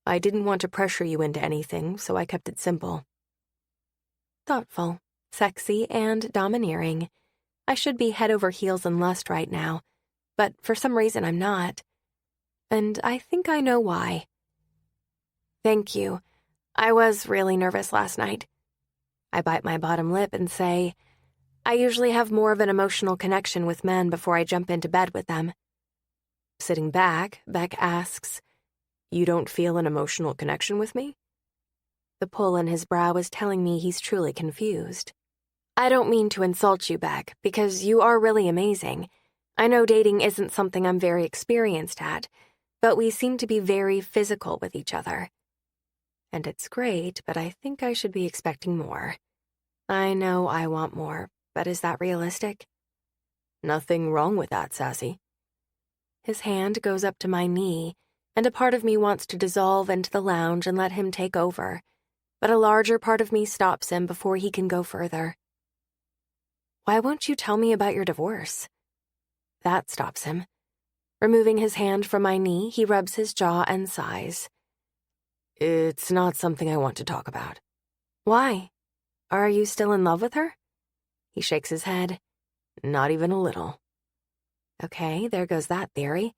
I didn't want to pressure you into anything, so I kept it simple. Thoughtful, sexy, and domineering. I should be head over heels in lust right now, but for some reason I'm not. And I think I know why. Thank you. I was really nervous last night. I bite my bottom lip and say, I usually have more of an emotional connection with men before I jump into bed with them. Sitting back, Beck asks, You don't feel an emotional connection with me? The pull in his brow is telling me he's truly confused. I don't mean to insult you, Beck, because you are really amazing. I know dating isn't something I'm very experienced at, but we seem to be very physical with each other. And it's great, but I think I should be expecting more. I know I want more, but is that realistic? Nothing wrong with that, Sassy. His hand goes up to my knee, and a part of me wants to dissolve into the lounge and let him take over, but a larger part of me stops him before he can go further. Why won't you tell me about your divorce? That stops him. Removing his hand from my knee, he rubs his jaw and sighs. It's not something I want to talk about. Why? Are you still in love with her? He shakes his head. Not even a little. Okay, there goes that theory.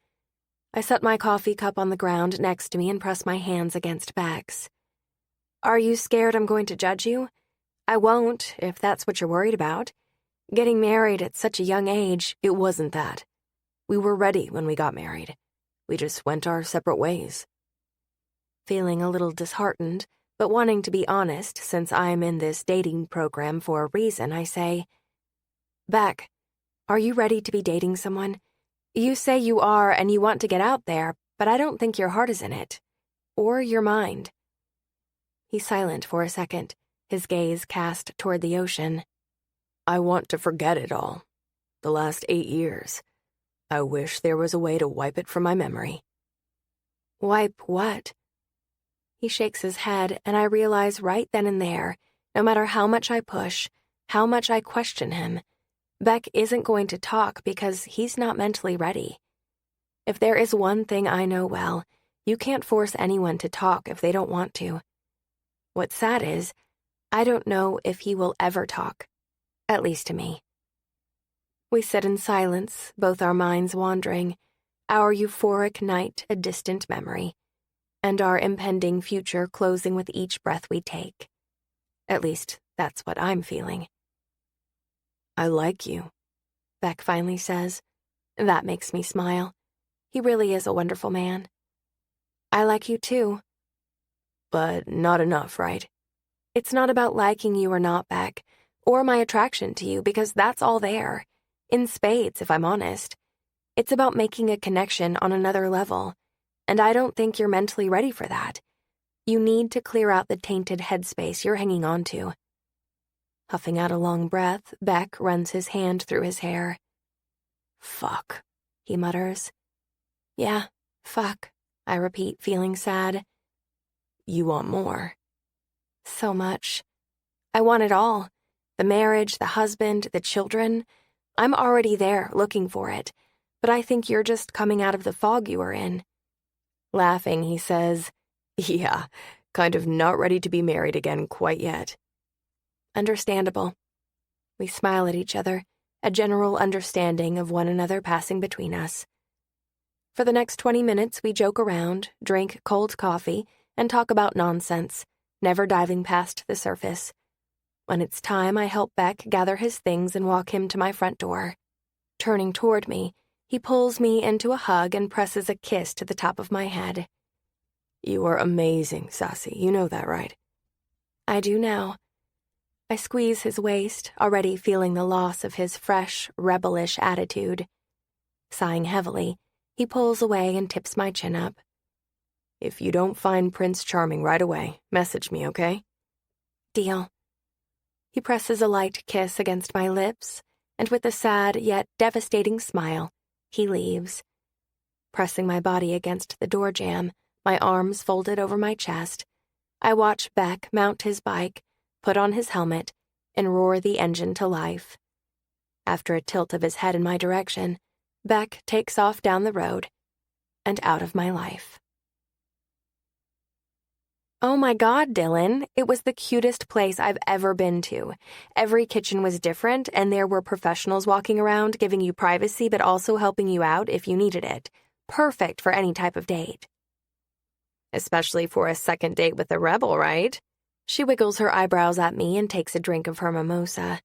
I set my coffee cup on the ground next to me and press my hands against Beck's. Are you scared I'm going to judge you? I won't, if that's what you're worried about. Getting married at such a young age, it wasn't that. We were ready when we got married. We just went our separate ways. Feeling a little disheartened, but wanting to be honest since I'm in this dating program for a reason, I say, Beck, are you ready to be dating someone? You say you are and you want to get out there, but I don't think your heart is in it. Or your mind. He's silent for a second, his gaze cast toward the ocean. I want to forget it all. The last 8 years. I wish there was a way to wipe it from my memory. Wipe what? He shakes his head, and I realize right then and there, no matter how much I push, how much I question him, Beck isn't going to talk because he's not mentally ready. If there is one thing I know well, you can't force anyone to talk if they don't want to. What's sad is, I don't know if he will ever talk, at least to me. We sit in silence, both our minds wandering, our euphoric night a distant memory, and our impending future closing with each breath we take. At least, that's what I'm feeling. I like you, Beck finally says. That makes me smile. He really is a wonderful man. I like you too. But not enough, right? It's not about liking you or not, Beck, or my attraction to you, because that's all there. In spades, if I'm honest. It's about making a connection on another level, and I don't think you're mentally ready for that. You need to clear out the tainted headspace you're hanging on to. Huffing out a long breath, Beck runs his hand through his hair. Fuck, he mutters. Yeah, fuck, I repeat, feeling sad. You want more. So much. I want it all. The marriage, the husband, the children. I'm already there, looking for it, but I think you're just coming out of the fog you were in. Laughing, he says, yeah, kind of not ready to be married again quite yet. Understandable. We smile at each other, a general understanding of one another passing between us. For the next 20 minutes, we joke around, drink cold coffee, and talk about nonsense, never diving past the surface. When it's time, I help Beck gather his things and walk him to my front door. Turning toward me, he pulls me into a hug and presses a kiss to the top of my head. You are amazing, Sassy. You know that, right? I do now. I squeeze his waist, already feeling the loss of his fresh, rebellish attitude. Sighing heavily, he pulls away and tips my chin up. If you don't find Prince Charming right away, message me, okay? Deal. He presses a light kiss against my lips, and with a sad yet devastating smile, he leaves. Pressing my body against the door jamb, my arms folded over my chest, I watch Beck mount his bike, put on his helmet, and roar the engine to life. After a tilt of his head in my direction, Beck takes off down the road and out of my life. Oh my God, Dylan, it was the cutest place I've ever been to. Every kitchen was different, and there were professionals walking around giving you privacy but also helping you out if you needed it. Perfect for any type of date. Especially for a second date with a rebel, right? She wiggles her eyebrows at me and takes a drink of her mimosa.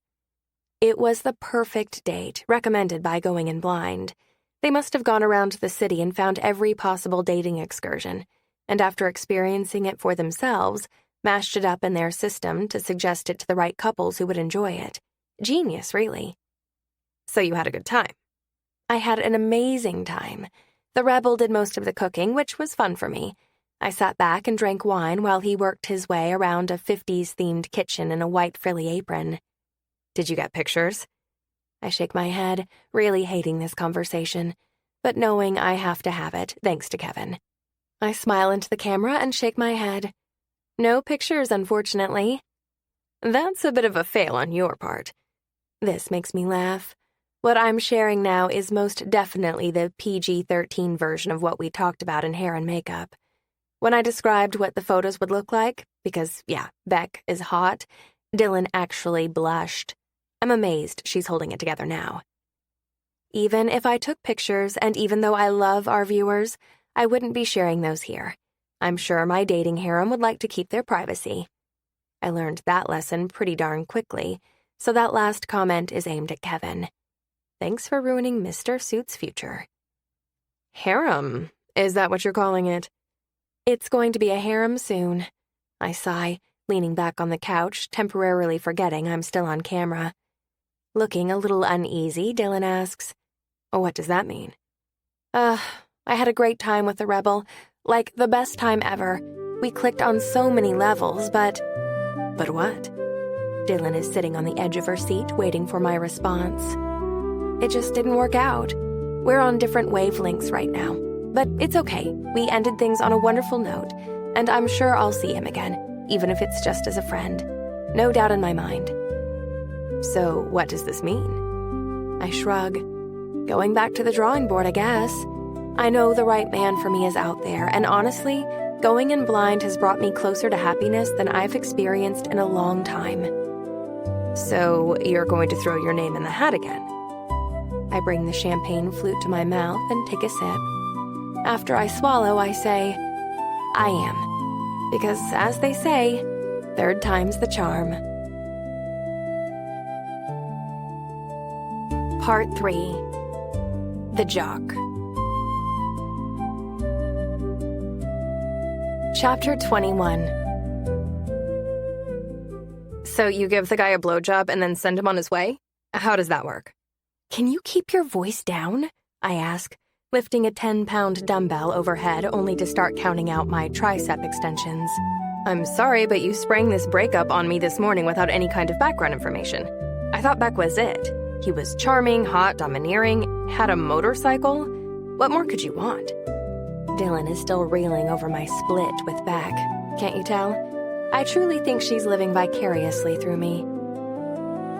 It was the perfect date, recommended by Going in Blind. They must have gone around the city and found every possible dating excursion, and after experiencing it for themselves, mashed it up in their system to suggest it to the right couples who would enjoy it. Genius, really. So you had a good time? I had an amazing time. The rebel did most of the cooking, which was fun for me. I sat back and drank wine while he worked his way around a 50s-themed kitchen in a white frilly apron. Did you get pictures? I shake my head, really hating this conversation, but knowing I have to have it, thanks to Kevin. I smile into the camera and shake my head. No pictures, unfortunately. That's a bit of a fail on your part. This makes me laugh. What I'm sharing now is most definitely the PG-13 version of what we talked about in hair and makeup. When I described what the photos would look like, because, yeah, Beck is hot, Dylan actually blushed. I'm amazed she's holding it together now. Even if I took pictures, and even though I love our viewers, I wouldn't be sharing those here. I'm sure my dating harem would like to keep their privacy. I learned that lesson pretty darn quickly, so that last comment is aimed at Kevin. Thanks for ruining Mr. Suit's future. Harem? Is that what you're calling it? It's going to be a harem soon. I sigh, leaning back on the couch, temporarily forgetting I'm still on camera. Looking a little uneasy, Dylan asks, "What does that mean?" I had a great time with the Rebel. Like, the best time ever. We clicked on so many levels, but... But what? Dylan is sitting on the edge of her seat, waiting for my response. It just didn't work out. We're on different wavelengths right now. But it's okay. We ended things on a wonderful note, and I'm sure I'll see him again, even if it's just as a friend. No doubt in my mind. So what does this mean? I shrug. Going back to the drawing board, I guess. I know the right man for me is out there, and honestly, going in blind has brought me closer to happiness than I've experienced in a long time. So you're going to throw your name in the hat again? I bring the champagne flute to my mouth and take a sip. After I swallow, I say, I am. Because, as they say, third time's the charm. Part 3. The Jock. Chapter 21. So you give the guy a blowjob and then send him on his way? How does that work? Can you keep your voice down? I ask, lifting a 10-pound dumbbell overhead only to start counting out my tricep extensions. I'm sorry, but you sprang this breakup on me this morning without any kind of background information. I thought Beck was it. He was charming, hot, domineering, had a motorcycle. What more could you want? Dylan is still reeling over my split with Beck. Can't you tell? I truly think she's living vicariously through me.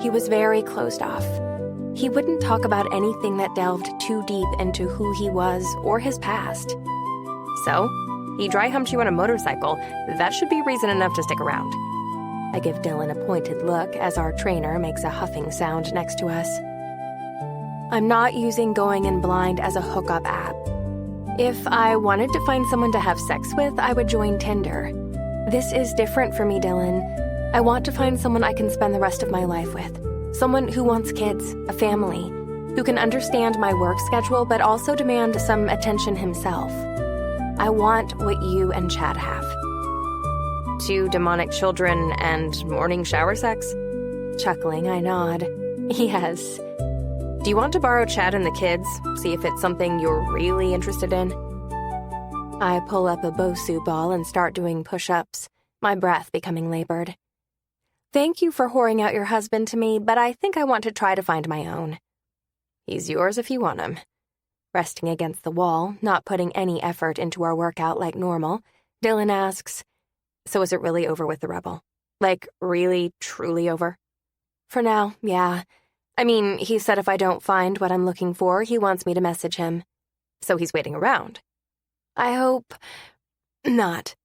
He was very closed off. He wouldn't talk about anything that delved too deep into who he was or his past. So, he dry humped you on a motorcycle. That should be reason enough to stick around. I give Dylan a pointed look as our trainer makes a huffing sound next to us. I'm not using Going in Blind as a hookup app. If I wanted to find someone to have sex with, I would join Tinder. This is different for me, Dylan. I want to find someone I can spend the rest of my life with. Someone who wants kids, a family, who can understand my work schedule but also demand some attention himself. I want what you and Chad have. 2 demonic children and morning shower sex? Chuckling, I nod. Yes. Do you want to borrow Chad and the kids? See if it's something you're really interested in? I pull up a Bosu ball and start doing push-ups, my breath becoming labored. Thank you for whoring out your husband to me, but I think I want to try to find my own. He's yours if you want him. Resting against the wall, not putting any effort into our workout like normal, Dylan asks, so is it really over with the Rebel? Like, really, truly over? For now, yeah. I mean, he said if I don't find what I'm looking for, he wants me to message him. So he's waiting around. I hope not.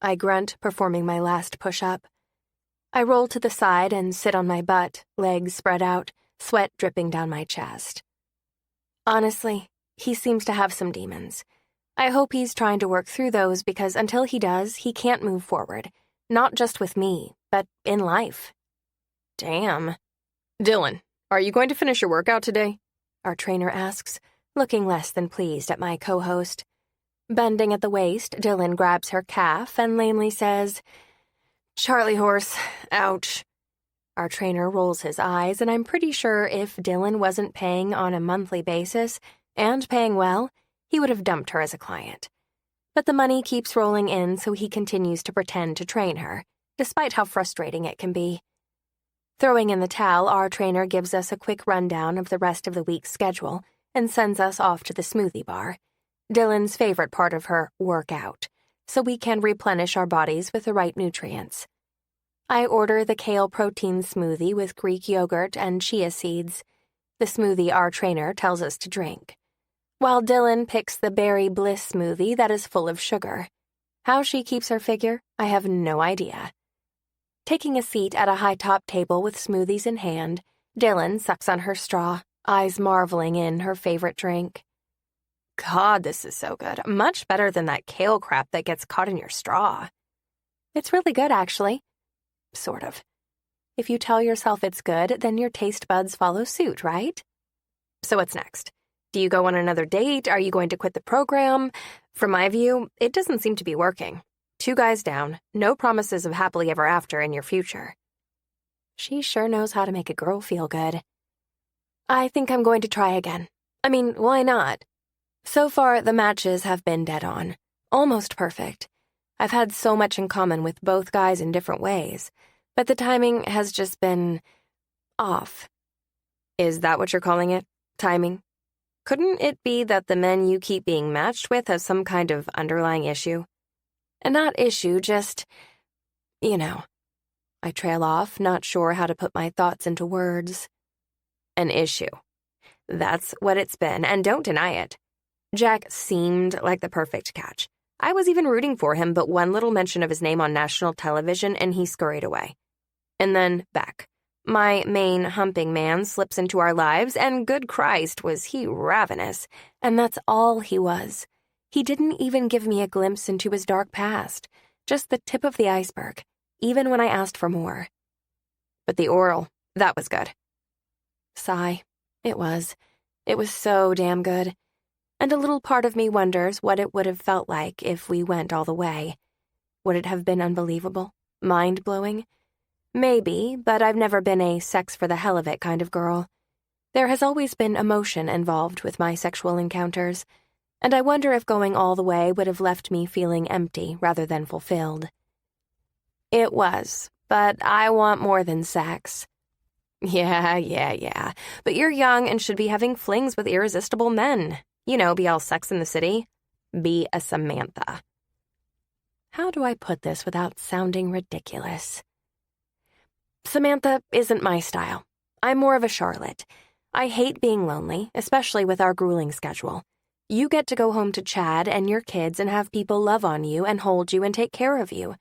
I grunt, performing my last push-up. I roll to the side and sit on my butt, legs spread out, sweat dripping down my chest. Honestly, he seems to have some demons. I hope he's trying to work through those because until he does, he can't move forward. Not just with me, but in life. Damn. Dylan, are you going to finish your workout today? Our trainer asks, looking less than pleased at my co-host. Bending at the waist, Dylan grabs her calf and lamely says, Charlie horse, ouch. Our trainer rolls his eyes, and I'm pretty sure if Dylan wasn't paying on a monthly basis, and paying well, he would have dumped her as a client. But the money keeps rolling in, so he continues to pretend to train her, despite how frustrating it can be. Throwing in the towel, our trainer gives us a quick rundown of the rest of the week's schedule and sends us off to the smoothie bar, Dylan's favorite part of her workout, so we can replenish our bodies with the right nutrients. I order the kale protein smoothie with Greek yogurt and chia seeds. the smoothie our trainer tells us to drink, while Dylan picks the berry bliss smoothie that is full of sugar. How she keeps her figure, I have no idea. Taking a seat at a high-top table with smoothies in hand, Dylan sucks on her straw, eyes marveling in her favorite drink. God, this is so good. Much better than that kale crap that gets caught in your straw. It's really good, actually. Sort of. If you tell yourself it's good, then your taste buds follow suit, right? So what's next? Do you go on another date? Are you going to quit the program? From my view, it doesn't seem to be working. 2 guys down, no promises of happily ever after in your future. She sure knows how to make a girl feel good. I think I'm going to try again. I mean, why not? So far, the matches have been dead on. Almost perfect. I've had so much in common with both guys in different ways, but the timing has just been off. Is that what you're calling it? Timing? Couldn't it be that the men you keep being matched with have some kind of underlying issue? And not issue, just, I trail off, not sure how to put my thoughts into words. An issue. That's what it's been, and don't deny it. Jack seemed like the perfect catch. I was even rooting for him, but one little mention of his name on national television and he scurried away. And then Beck. My main humping man slips into our lives, and good Christ, was he ravenous. And that's all he was. He didn't even give me a glimpse into his dark past, just the tip of the iceberg, even when I asked for more. But the oral, that was good. Sigh. It was. It was so damn good. And a little part of me wonders what it would have felt like if we went all the way. Would it have been unbelievable? Mind-blowing? Maybe, but I've never been a sex-for-the-hell-of-it kind of girl. There has always been emotion involved with my sexual encounters, and I wonder if going all the way would have left me feeling empty rather than fulfilled. It was, but I want more than sex. Yeah, but you're young and should be having flings with irresistible men. Be all Sex in the City. Be a Samantha. How do I put this without sounding ridiculous? Samantha isn't my style. I'm more of a Charlotte. I hate being lonely, especially with our grueling schedule. You get to go home to Chad and your kids and have people love on you and hold you and take care of you.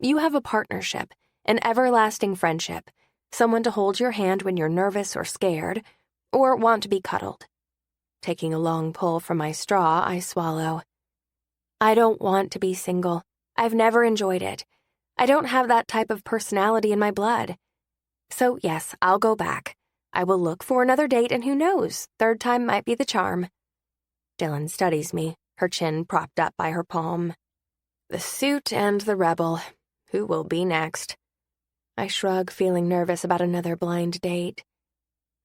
You have a partnership, an everlasting friendship, someone to hold your hand when you're nervous or scared, or want to be cuddled. Taking a long pull from my straw, I swallow. I don't want to be single. I've never enjoyed it. I don't have that type of personality in my blood. So yes, I'll go back. I will look for another date, and who knows, third time might be the charm. Dylan studies me, her chin propped up by her palm. The suit and the rebel. Who will be next? I shrug, feeling nervous about another blind date.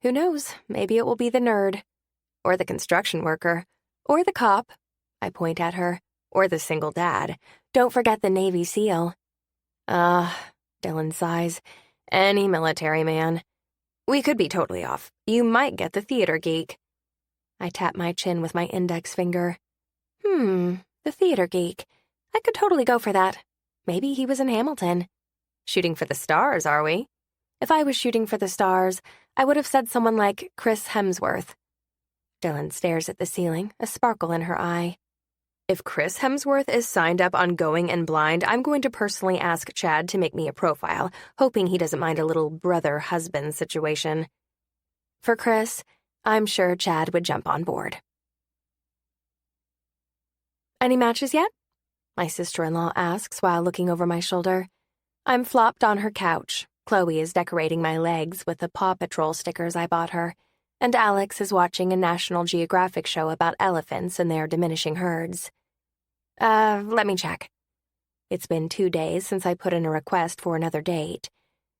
Who knows, maybe it will be the nerd. Or the construction worker. Or the cop. I point at her. Or the single dad. Don't forget the Navy SEAL. Dylan sighs. Any military man. We could be totally off. You might get the theater geek. I tap my chin with my index finger. The theater geek. I could totally go for that. Maybe he was in Hamilton. Shooting for the stars, are we? If I was shooting for the stars, I would have said someone like Chris Hemsworth. Dylan stares at the ceiling, a sparkle in her eye. If Chris Hemsworth is signed up on Going and Blind, I'm going to personally ask Chad to make me a profile, hoping he doesn't mind a little brother-husband situation. For Chris, I'm sure Chad would jump on board. Any matches yet? My sister-in-law asks while looking over my shoulder. I'm flopped on her couch. Chloe is decorating my legs with the Paw Patrol stickers I bought her, and Alex is watching a National Geographic show about elephants and their diminishing herds. Let me check. It's been 2 days since I put in a request for another date.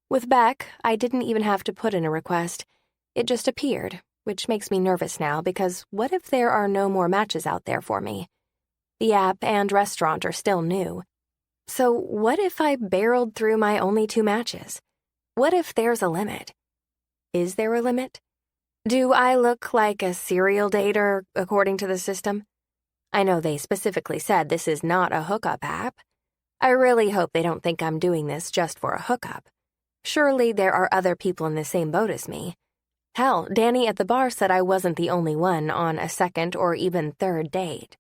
With Beck, I didn't even have to put in a request. It just appeared, which makes me nervous now because what if there are no more matches out there for me? The app and restaurant are still new. So what if I barreled through my only 2 matches? What if there's a limit? Is there a limit? Do I look like a serial dater according to the system? I know they specifically said this is not a hookup app. I really hope they don't think I'm doing this just for a hookup. Surely there are other people in the same boat as me. Hell, Danny at the bar said I wasn't the only one on a second or even third date.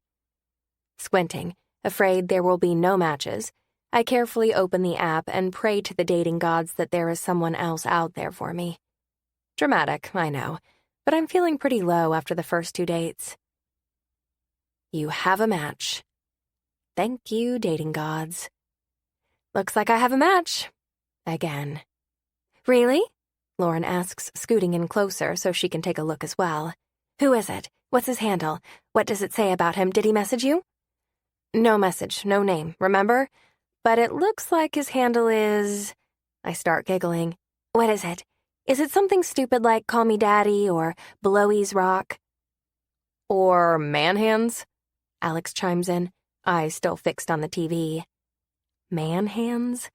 Squinting, afraid there will be no matches, I carefully open the app and pray to the dating gods that there is someone else out there for me. Dramatic, I know, but I'm feeling pretty low after the first 2 dates. You have a match. Thank you, dating gods. Looks like I have a match. Again. Really? Lauren asks, scooting in closer so she can take a look as well. Who is it? What's his handle? What does it say about him? Did he message you? No message, no name, remember? But it looks like his handle is... I start giggling. What is it? Is it something stupid like Call Me Daddy or Blowy's Rock? Or Man Hands? Alex chimes in, eyes still fixed on the TV. Man Hands?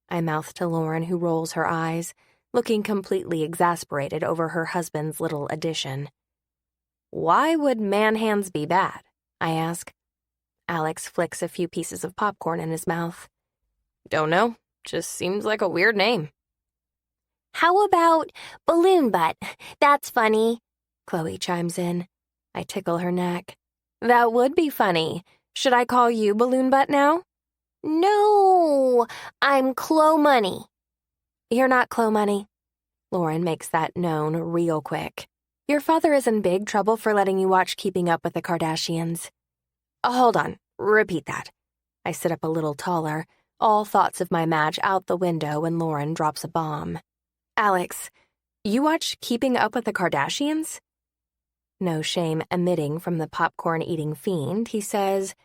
I mouth to Lauren, who rolls her eyes, looking completely exasperated over her husband's little addition. Why would Man Hands be bad? I ask. Alex flicks a few pieces of popcorn in his mouth. Don't know. Just seems like a weird name. How about Balloon Butt? That's funny. Chloe chimes in. I tickle her neck. That would be funny. Should I call you Balloon Butt now? No, I'm Chloe Money. You're not Chloe Money. Lauren makes that known real quick. Your father is in big trouble for letting you watch Keeping Up with the Kardashians. Hold on. Repeat that. I sit up a little taller, all thoughts of my match out the window when Lauren drops a bomb. Alex, you watch Keeping Up with the Kardashians? No shame emitting from the popcorn-eating fiend, he says,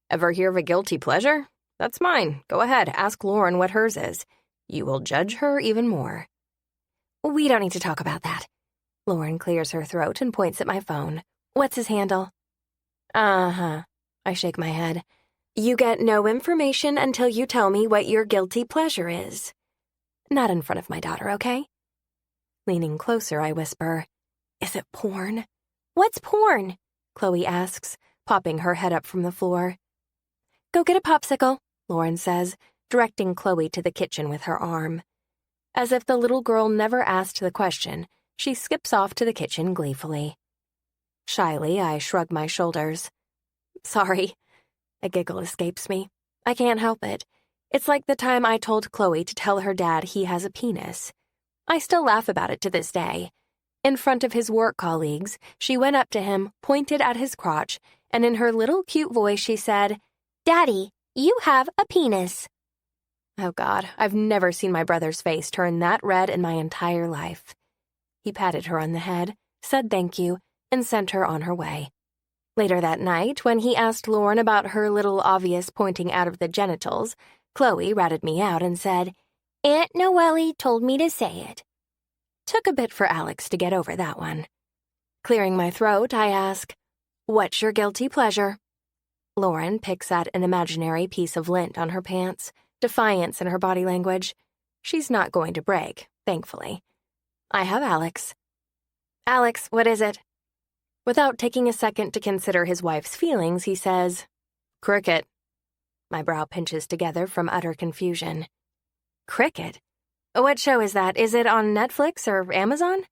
Ever hear of a guilty pleasure? That's mine. Go ahead, ask Lauren what hers is. You will judge her even more. We don't need to talk about that. Lauren clears her throat and points at my phone. What's his handle? Uh-huh. I shake my head. You get no information until you tell me what your guilty pleasure is. Not in front of my daughter, okay? Leaning closer, I whisper, Is it porn? What's porn? Chloe asks, popping her head up from the floor. Go get a popsicle, Lauren says, directing Chloe to the kitchen with her arm. As if the little girl never asked the question, she skips off to the kitchen gleefully. Shyly, I shrug my shoulders. Sorry. A giggle escapes me. I can't help it. It's like the time I told Chloe to tell her dad he has a penis. I still laugh about it to this day. In front of his work colleagues, she went up to him, pointed at his crotch, and in her little cute voice she said, Daddy, you have a penis. Oh God, I've never seen my brother's face turn that red in my entire life. He patted her on the head, said thank you, and sent her on her way. Later that night, when he asked Lauren about her little obvious pointing out of the genitals, Chloe ratted me out and said, Aunt Noely told me to say it. Took a bit for Alex to get over that one. Clearing my throat, I ask, What's your guilty pleasure? Lauren picks at an imaginary piece of lint on her pants, defiance in her body language. She's not going to break, thankfully. I have Alex. Alex, what is it? Without taking a second to consider his wife's feelings, he says, Cricket. My brow pinches together from utter confusion. Cricket? What show is that? Is it on Netflix or Amazon?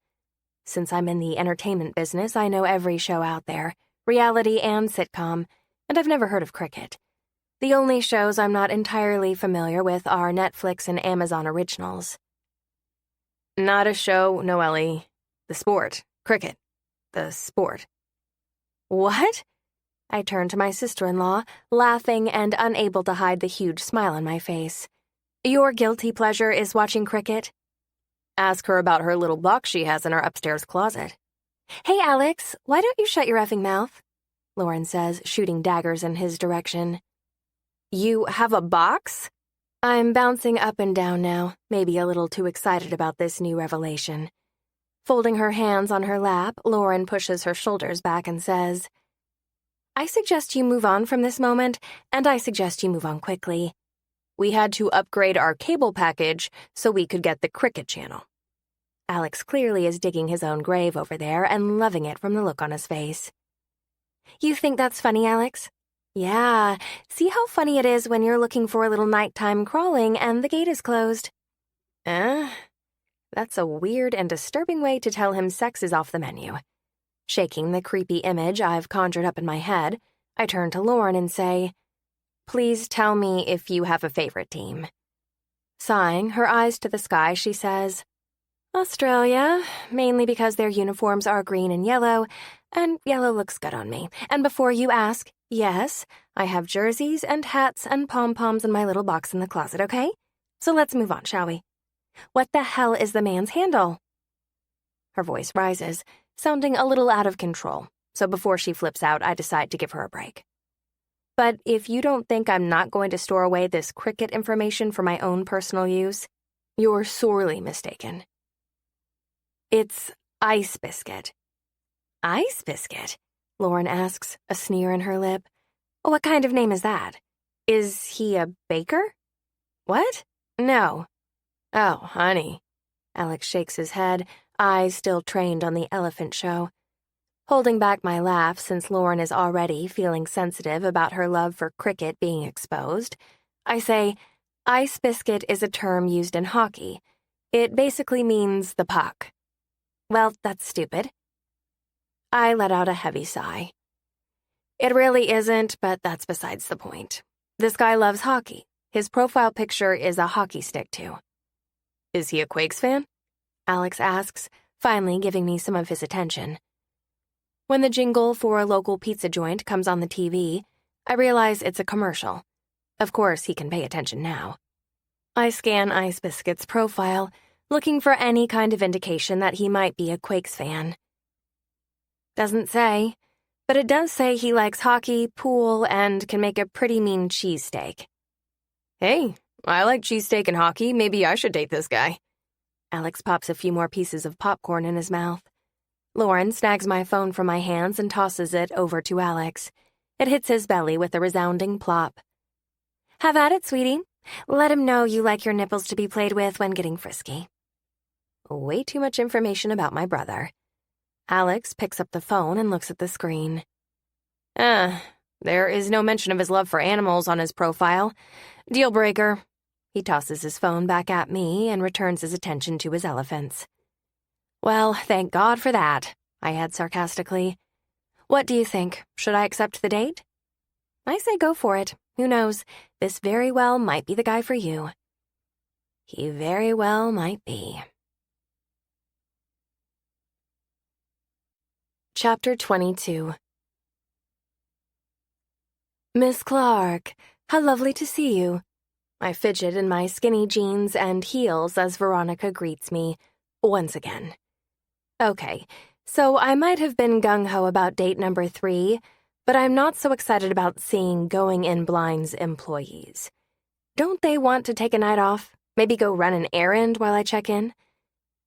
Since I'm in the entertainment business, I know every show out there, reality and sitcom, and I've never heard of Cricket. The only shows I'm not entirely familiar with are Netflix and Amazon originals. Not a show, Noely. The sport. Cricket. The sport. What? I turn to my sister-in-law, laughing and unable to hide the huge smile on my face. Your guilty pleasure is watching cricket? Ask her about her little box she has in her upstairs closet. Hey, Alex, why don't you shut your effing mouth? Lauren says, shooting daggers in his direction. You have a box? I'm bouncing up and down now, maybe a little too excited about this new revelation. Folding her hands on her lap, Lauren pushes her shoulders back and says, I suggest you move on from this moment, and I suggest you move on quickly. We had to upgrade our cable package so we could get the Cricket channel. Alex clearly is digging his own grave over there and loving it from the look on his face. You think that's funny, Alex? Yeah, see how funny it is when you're looking for a little nighttime crawling and the gate is closed. That's a weird and disturbing way to tell him sex is off the menu. Shaking the creepy image I've conjured up in my head, I turn to Lauren and say, "Please tell me if you have a favorite team." Sighing, her eyes to the sky, she says, "Australia, mainly because their uniforms are green and yellow looks good on me. And before you ask, yes, I have jerseys and hats and pom-poms in my little box in the closet, okay? So let's move on, shall we? What the hell is the man's handle?" Her voice rises, sounding a little out of control, so before she flips out, I decide to give her a break. "But if you don't think I'm not going to store away this cricket information for my own personal use, you're sorely mistaken. It's Ice Biscuit." "Ice Biscuit?" Lauren asks, a sneer in her lip. "What kind of name is that? Is he a baker?" "What? No." "Oh, honey." Alex shakes his head, eyes still trained on the elephant show. Holding back my laugh since Lauren is already feeling sensitive about her love for cricket being exposed, I say, "Ice Biscuit is a term used in hockey. It basically means the puck." "Well, that's stupid." I let out a heavy sigh. "It really isn't, but that's besides the point. This guy loves hockey. His profile picture is a hockey stick, too." "Is he a Quakes fan?" Alex asks, finally giving me some of his attention. When the jingle for a local pizza joint comes on the TV, I realize it's a commercial. Of course, he can pay attention now. I scan Ice Biscuit's profile, looking for any kind of indication that he might be a Quakes fan. Doesn't say, but it does say he likes hockey, pool, and can make a pretty mean cheesesteak. "Hey, I like cheesesteak and hockey. Maybe I should date this guy." Alex pops a few more pieces of popcorn in his mouth. Lauren snags my phone from my hands and tosses it over to Alex. It hits his belly with a resounding plop. "Have at it, sweetie. Let him know you like your nipples to be played with when getting frisky." Way too much information about my brother. Alex picks up the phone and looks at the screen. There is no mention of his love for animals on his profile. Deal breaker." He tosses his phone back at me and returns his attention to his elephants. "Well, thank God for that," I add sarcastically. "What do you think? Should I accept the date?" I say go for it. Who knows? This very well might be the guy for you. He very well might be. Chapter 22. "Miss Clark, how lovely to see you." I fidget in my skinny jeans and heels as Veronica greets me, once again. Okay, so I might have been gung-ho about date number 3, but I'm not so excited about seeing Going In Blind's employees. Don't they want to take a night off? Maybe go run an errand while I check in?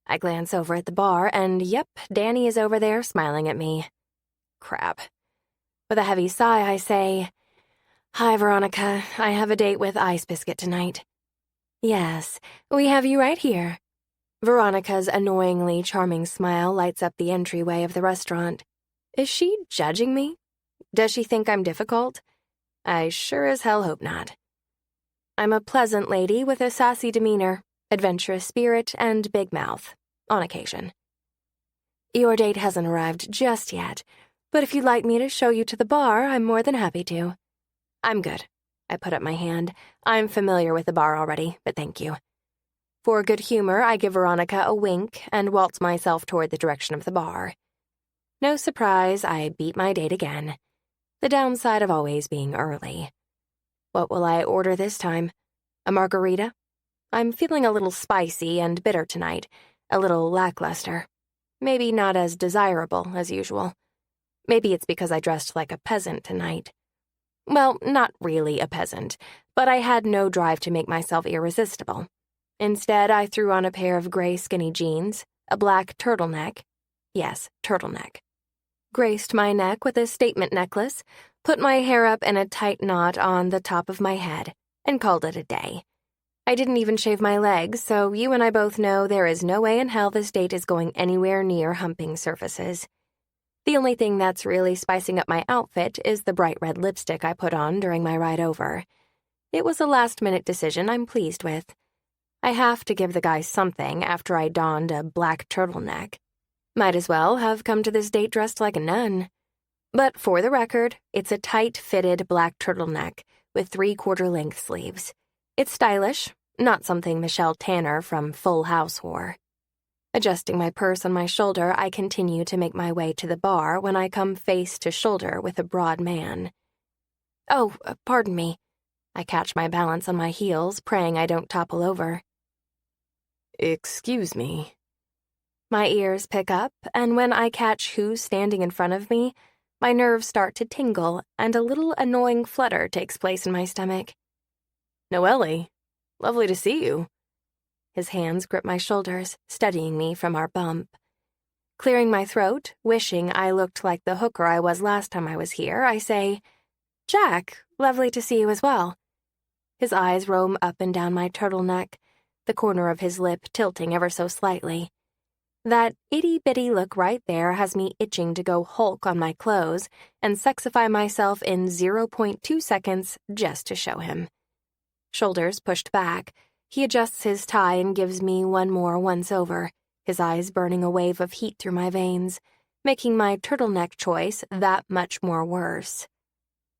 I glance over at the bar, and yep, Danny is over there smiling at me. Crap. With a heavy sigh, I say, "Hi, Veronica. I have a date with Ice Biscuit tonight." "Yes, we have you right here." Veronica's annoyingly charming smile lights up the entryway of the restaurant. Is she judging me? Does she think I'm difficult? I sure as hell hope not. I'm a pleasant lady with a sassy demeanor, adventurous spirit, and big mouth, on occasion. "Your date hasn't arrived just yet, but if you'd like me to show you to the bar, I'm more than happy to." "I'm good." I put up my hand. I'm familiar with the bar already, but thank you. For good humor, I give Veronica a wink and waltz myself toward the direction of the bar. No surprise, I beat my date again. The downside of always being early. What will I order this time? A margarita? I'm feeling a little spicy and bitter tonight, a little lackluster. Maybe not as desirable as usual. Maybe it's because I dressed like a peasant tonight. Well, not really a peasant, but I had no drive to make myself irresistible. Instead, I threw on a pair of gray skinny jeans, a black turtleneck. Yes, turtleneck. Graced my neck with a statement necklace, put my hair up in a tight knot on the top of my head, and called it a day. I didn't even shave my legs, so you and I both know there is no way in hell this date is going anywhere near humping surfaces. The only thing that's really spicing up my outfit is the bright red lipstick I put on during my ride over. It was a last-minute decision I'm pleased with. I have to give the guy something after I donned a black turtleneck. Might as well have come to this date dressed like a nun. But for the record, it's a tight-fitted black turtleneck with 3/4 length sleeves. It's stylish, not something Michelle Tanner from Full House wore. Adjusting my purse on my shoulder, I continue to make my way to the bar when I come face to shoulder with a broad man. Oh, pardon me. I catch my balance on my heels, praying I don't topple over. Excuse me. My ears pick up, and when I catch who's standing in front of me, my nerves start to tingle, and a little annoying flutter takes place in my stomach. Noely, lovely to see you. His hands grip my shoulders, steadying me from our bump. Clearing my throat, wishing I looked like the hooker I was last time I was here, I say, Jack, lovely to see you as well. His eyes roam up and down my turtleneck, the corner of his lip tilting ever so slightly. That itty-bitty look right there has me itching to go Hulk on my clothes and sexify myself in 0.2 seconds just to show him. Shoulders pushed back, he adjusts his tie and gives me one more once-over, his eyes burning a wave of heat through my veins, making my turtleneck choice that much more worse.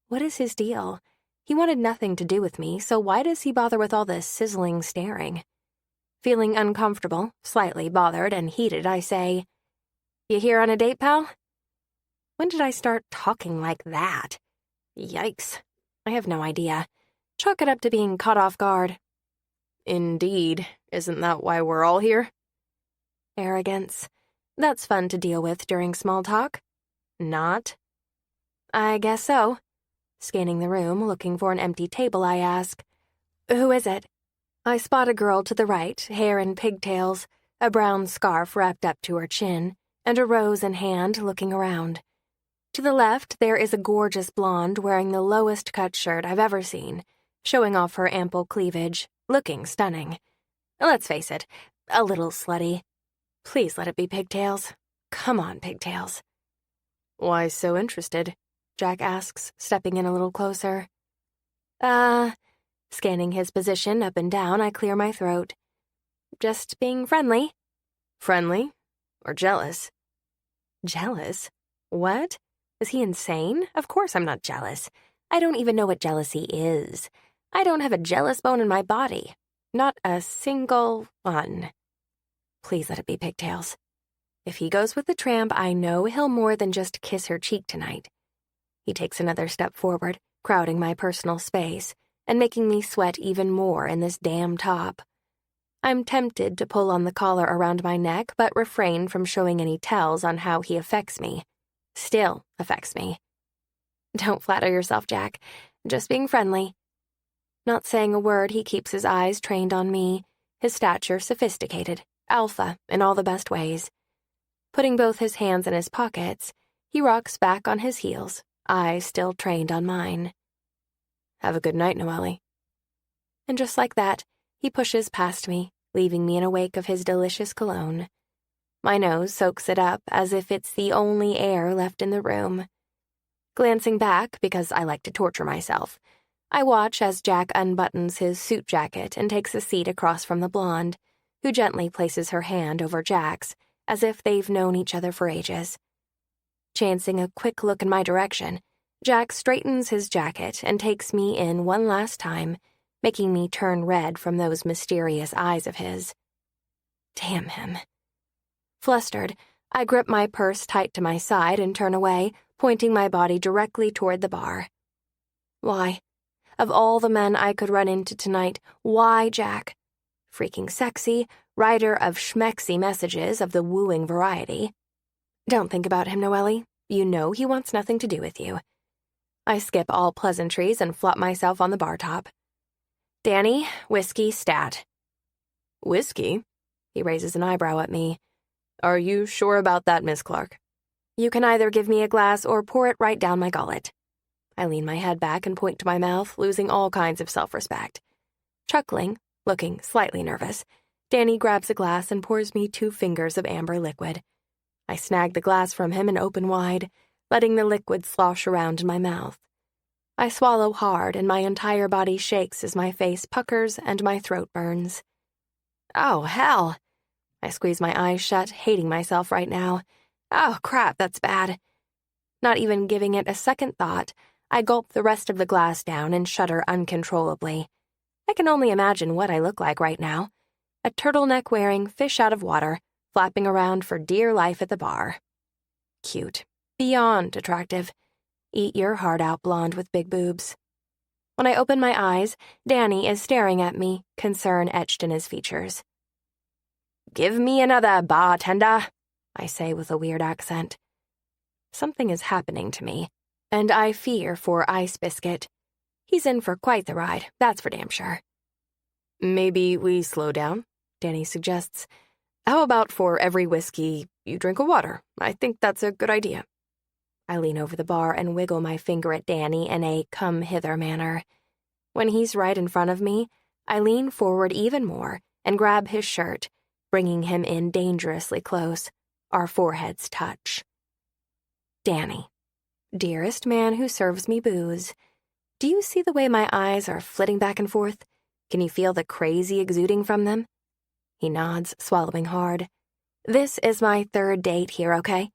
What is his deal? He wanted nothing to do with me, so why does he bother with all this sizzling staring? Feeling uncomfortable, slightly bothered and heated, I say, You here on a date, pal? When did I start talking like that? Yikes. I have no idea. Chalk it up to being caught off guard. Indeed. Isn't that why we're all here? Arrogance. That's fun to deal with during small talk. Not. I guess so. Scanning the room, looking for an empty table, I ask, Who is it? I spot a girl to the right, hair in pigtails, a brown scarf wrapped up to her chin, and a rose in hand, looking around. To the left, there is a gorgeous blonde wearing the lowest cut shirt I've ever seen, showing off her ample cleavage, looking stunning. Let's face it, a little slutty. Please let it be pigtails. Come on, pigtails. Why so interested? Jack asks, stepping in a little closer. Scanning his position up and down, I clear my throat. Just being friendly. Friendly? Or jealous? Jealous? What? Is he insane? Of course I'm not jealous. I don't even know what jealousy is. I don't have a jealous bone in my body. Not a single one. Please let it be pigtails. If he goes with the tramp, I know he'll more than just kiss her cheek tonight. He takes another step forward, crowding my personal space, and making me sweat even more in this damn top. I'm tempted to pull on the collar around my neck, but refrain from showing any tells on how he affects me. Still affects me. Don't flatter yourself, Jack. Just being friendly. Not saying a word, he keeps his eyes trained on me, his stature sophisticated, alpha in all the best ways. Putting both his hands in his pockets, he rocks back on his heels, eyes still trained on mine. Have a good night, Noely. And just like that, he pushes past me, leaving me in a wake of his delicious cologne. My nose soaks it up as if it's the only air left in the room. Glancing back, because I like to torture myself, I watch as Jack unbuttons his suit jacket and takes a seat across from the blonde, who gently places her hand over Jack's, as if they've known each other for ages. Chancing a quick look in my direction, Jack straightens his jacket and takes me in one last time, making me turn red from those mysterious eyes of his. Damn him. Flustered, I grip my purse tight to my side and turn away, pointing my body directly toward the bar. Why? Of all the men I could run into tonight, why Jack? Freaking sexy, writer of schmexy messages of the wooing variety. Don't think about him, Noely. You know he wants nothing to do with you. I skip all pleasantries and flop myself on the bar top. Danny, whiskey, stat. Whiskey? He raises an eyebrow at me. Are you sure about that, Miss Clark? You can either give me a glass or pour it right down my gullet. I lean my head back and point to my mouth, losing all kinds of self-respect. Chuckling, looking slightly nervous, Danny grabs a glass and pours me 2 fingers of amber liquid. I snag the glass from him and open wide, letting the liquid slosh around in my mouth. I swallow hard and my entire body shakes as my face puckers and my throat burns. Oh, hell. I squeeze my eyes shut, hating myself right now. Oh, crap, that's bad. Not even giving it a second thought, I gulp the rest of the glass down and shudder uncontrollably. I can only imagine what I look like right now. A turtleneck-wearing fish out of water, flapping around for dear life at the bar. Cute. Beyond attractive. Eat your heart out, blonde with big boobs. When I open my eyes, Danny is staring at me, concern etched in his features. "Give me another, bartender," I say with a weird accent. Something is happening to me, and I fear for Ice Biscuit. He's in for quite the ride, that's for damn sure. "Maybe we slow down," Danny suggests. "How about for every whiskey, you drink a water? I think that's a good idea." I lean over the bar and wiggle my finger at Danny in a come-hither manner. When he's right in front of me, I lean forward even more and grab his shirt, bringing him in dangerously close. Our foreheads touch. Danny, dearest man who serves me booze, do you see the way my eyes are flitting back and forth? Can you feel the crazy exuding from them? He nods, swallowing hard. This is my third date here, okay?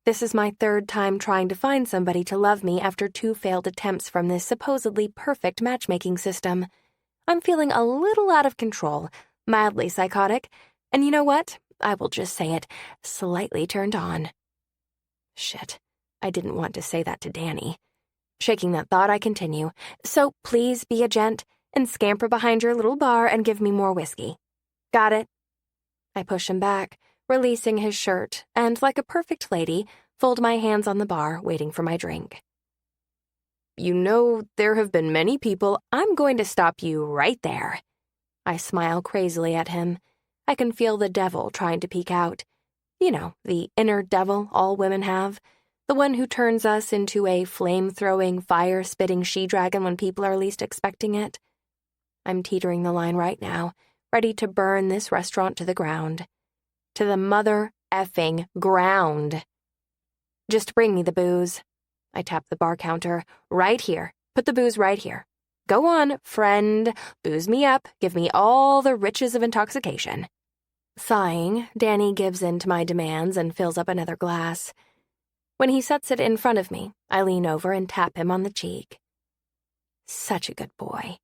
This is my third time trying to find somebody to love me after 2 failed attempts from this supposedly perfect matchmaking system. I'm feeling a little out of control, mildly psychotic, and you know what? I will just say it, slightly turned on. Shit, I didn't want to say that to Danny. Shaking that thought, I continue. So please be a gent and scamper behind your little bar and give me more whiskey. Got it? I push him back, releasing his shirt, and like a perfect lady, fold my hands on the bar, waiting for my drink. You know, there have been many people. I'm going to stop you right there. I smile crazily at him. I can feel the devil trying to peek out. You know, the inner devil all women have. The one who turns us into a flame-throwing, fire-spitting she-dragon when people are least expecting it. I'm teetering the line right now, ready to burn this restaurant to the ground. To the mother-effing ground. Just bring me the booze. I tap the bar counter. Right here. Put the booze right here. Go on, friend. Booze me up. Give me all the riches of intoxication. Sighing, Danny gives in to my demands and fills up another glass. When he sets it in front of me, I lean over and tap him on the cheek. Such a good boy.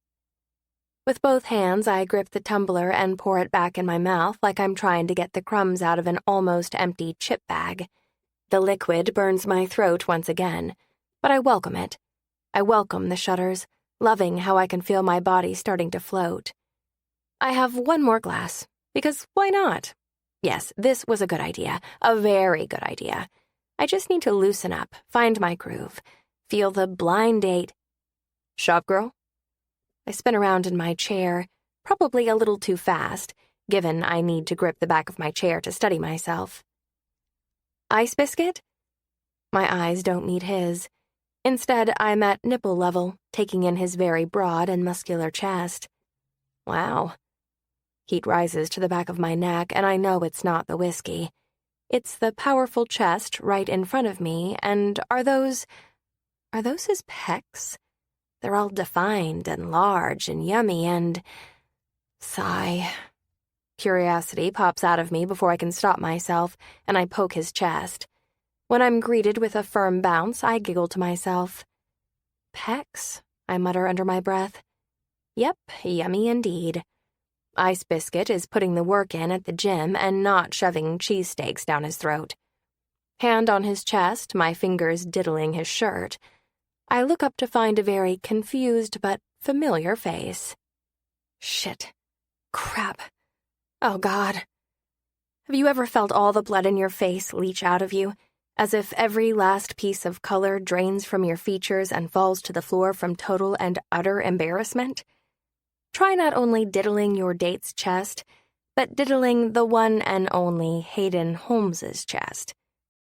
With both hands, I grip the tumbler and pour it back in my mouth like I'm trying to get the crumbs out of an almost empty chip bag. The liquid burns my throat once again, but I welcome it. I welcome the shudders, loving how I can feel my body starting to float. I have one more glass, because why not? Yes, this was a good idea, a very good idea. I just need to loosen up, find my groove, feel the blind date. Shop girl? I spin around in my chair, probably a little too fast, given I need to grip the back of my chair to steady myself. Ice Biscuit? My eyes don't meet his. Instead, I'm at nipple level, taking in his very broad and muscular chest. Wow. Heat rises to the back of my neck, and I know it's not the whiskey. It's the powerful chest right in front of me, and are those his pecs? They're all defined and large and yummy and... Sigh. Curiosity pops out of me before I can stop myself, and I poke his chest. When I'm greeted with a firm bounce, I giggle to myself. Pecs, I mutter under my breath. Yep, yummy indeed. Ice Biscuit is putting the work in at the gym and not shoving cheesesteaks down his throat. Hand on his chest, my fingers diddling his shirt. I look up to find a very confused but familiar face. Shit. Crap. Oh, God. Have you ever felt all the blood in your face leach out of you, as if every last piece of color drains from your features and falls to the floor from total and utter embarrassment? Try not only diddling your date's chest, but diddling the one and only Hayden Holmes's chest.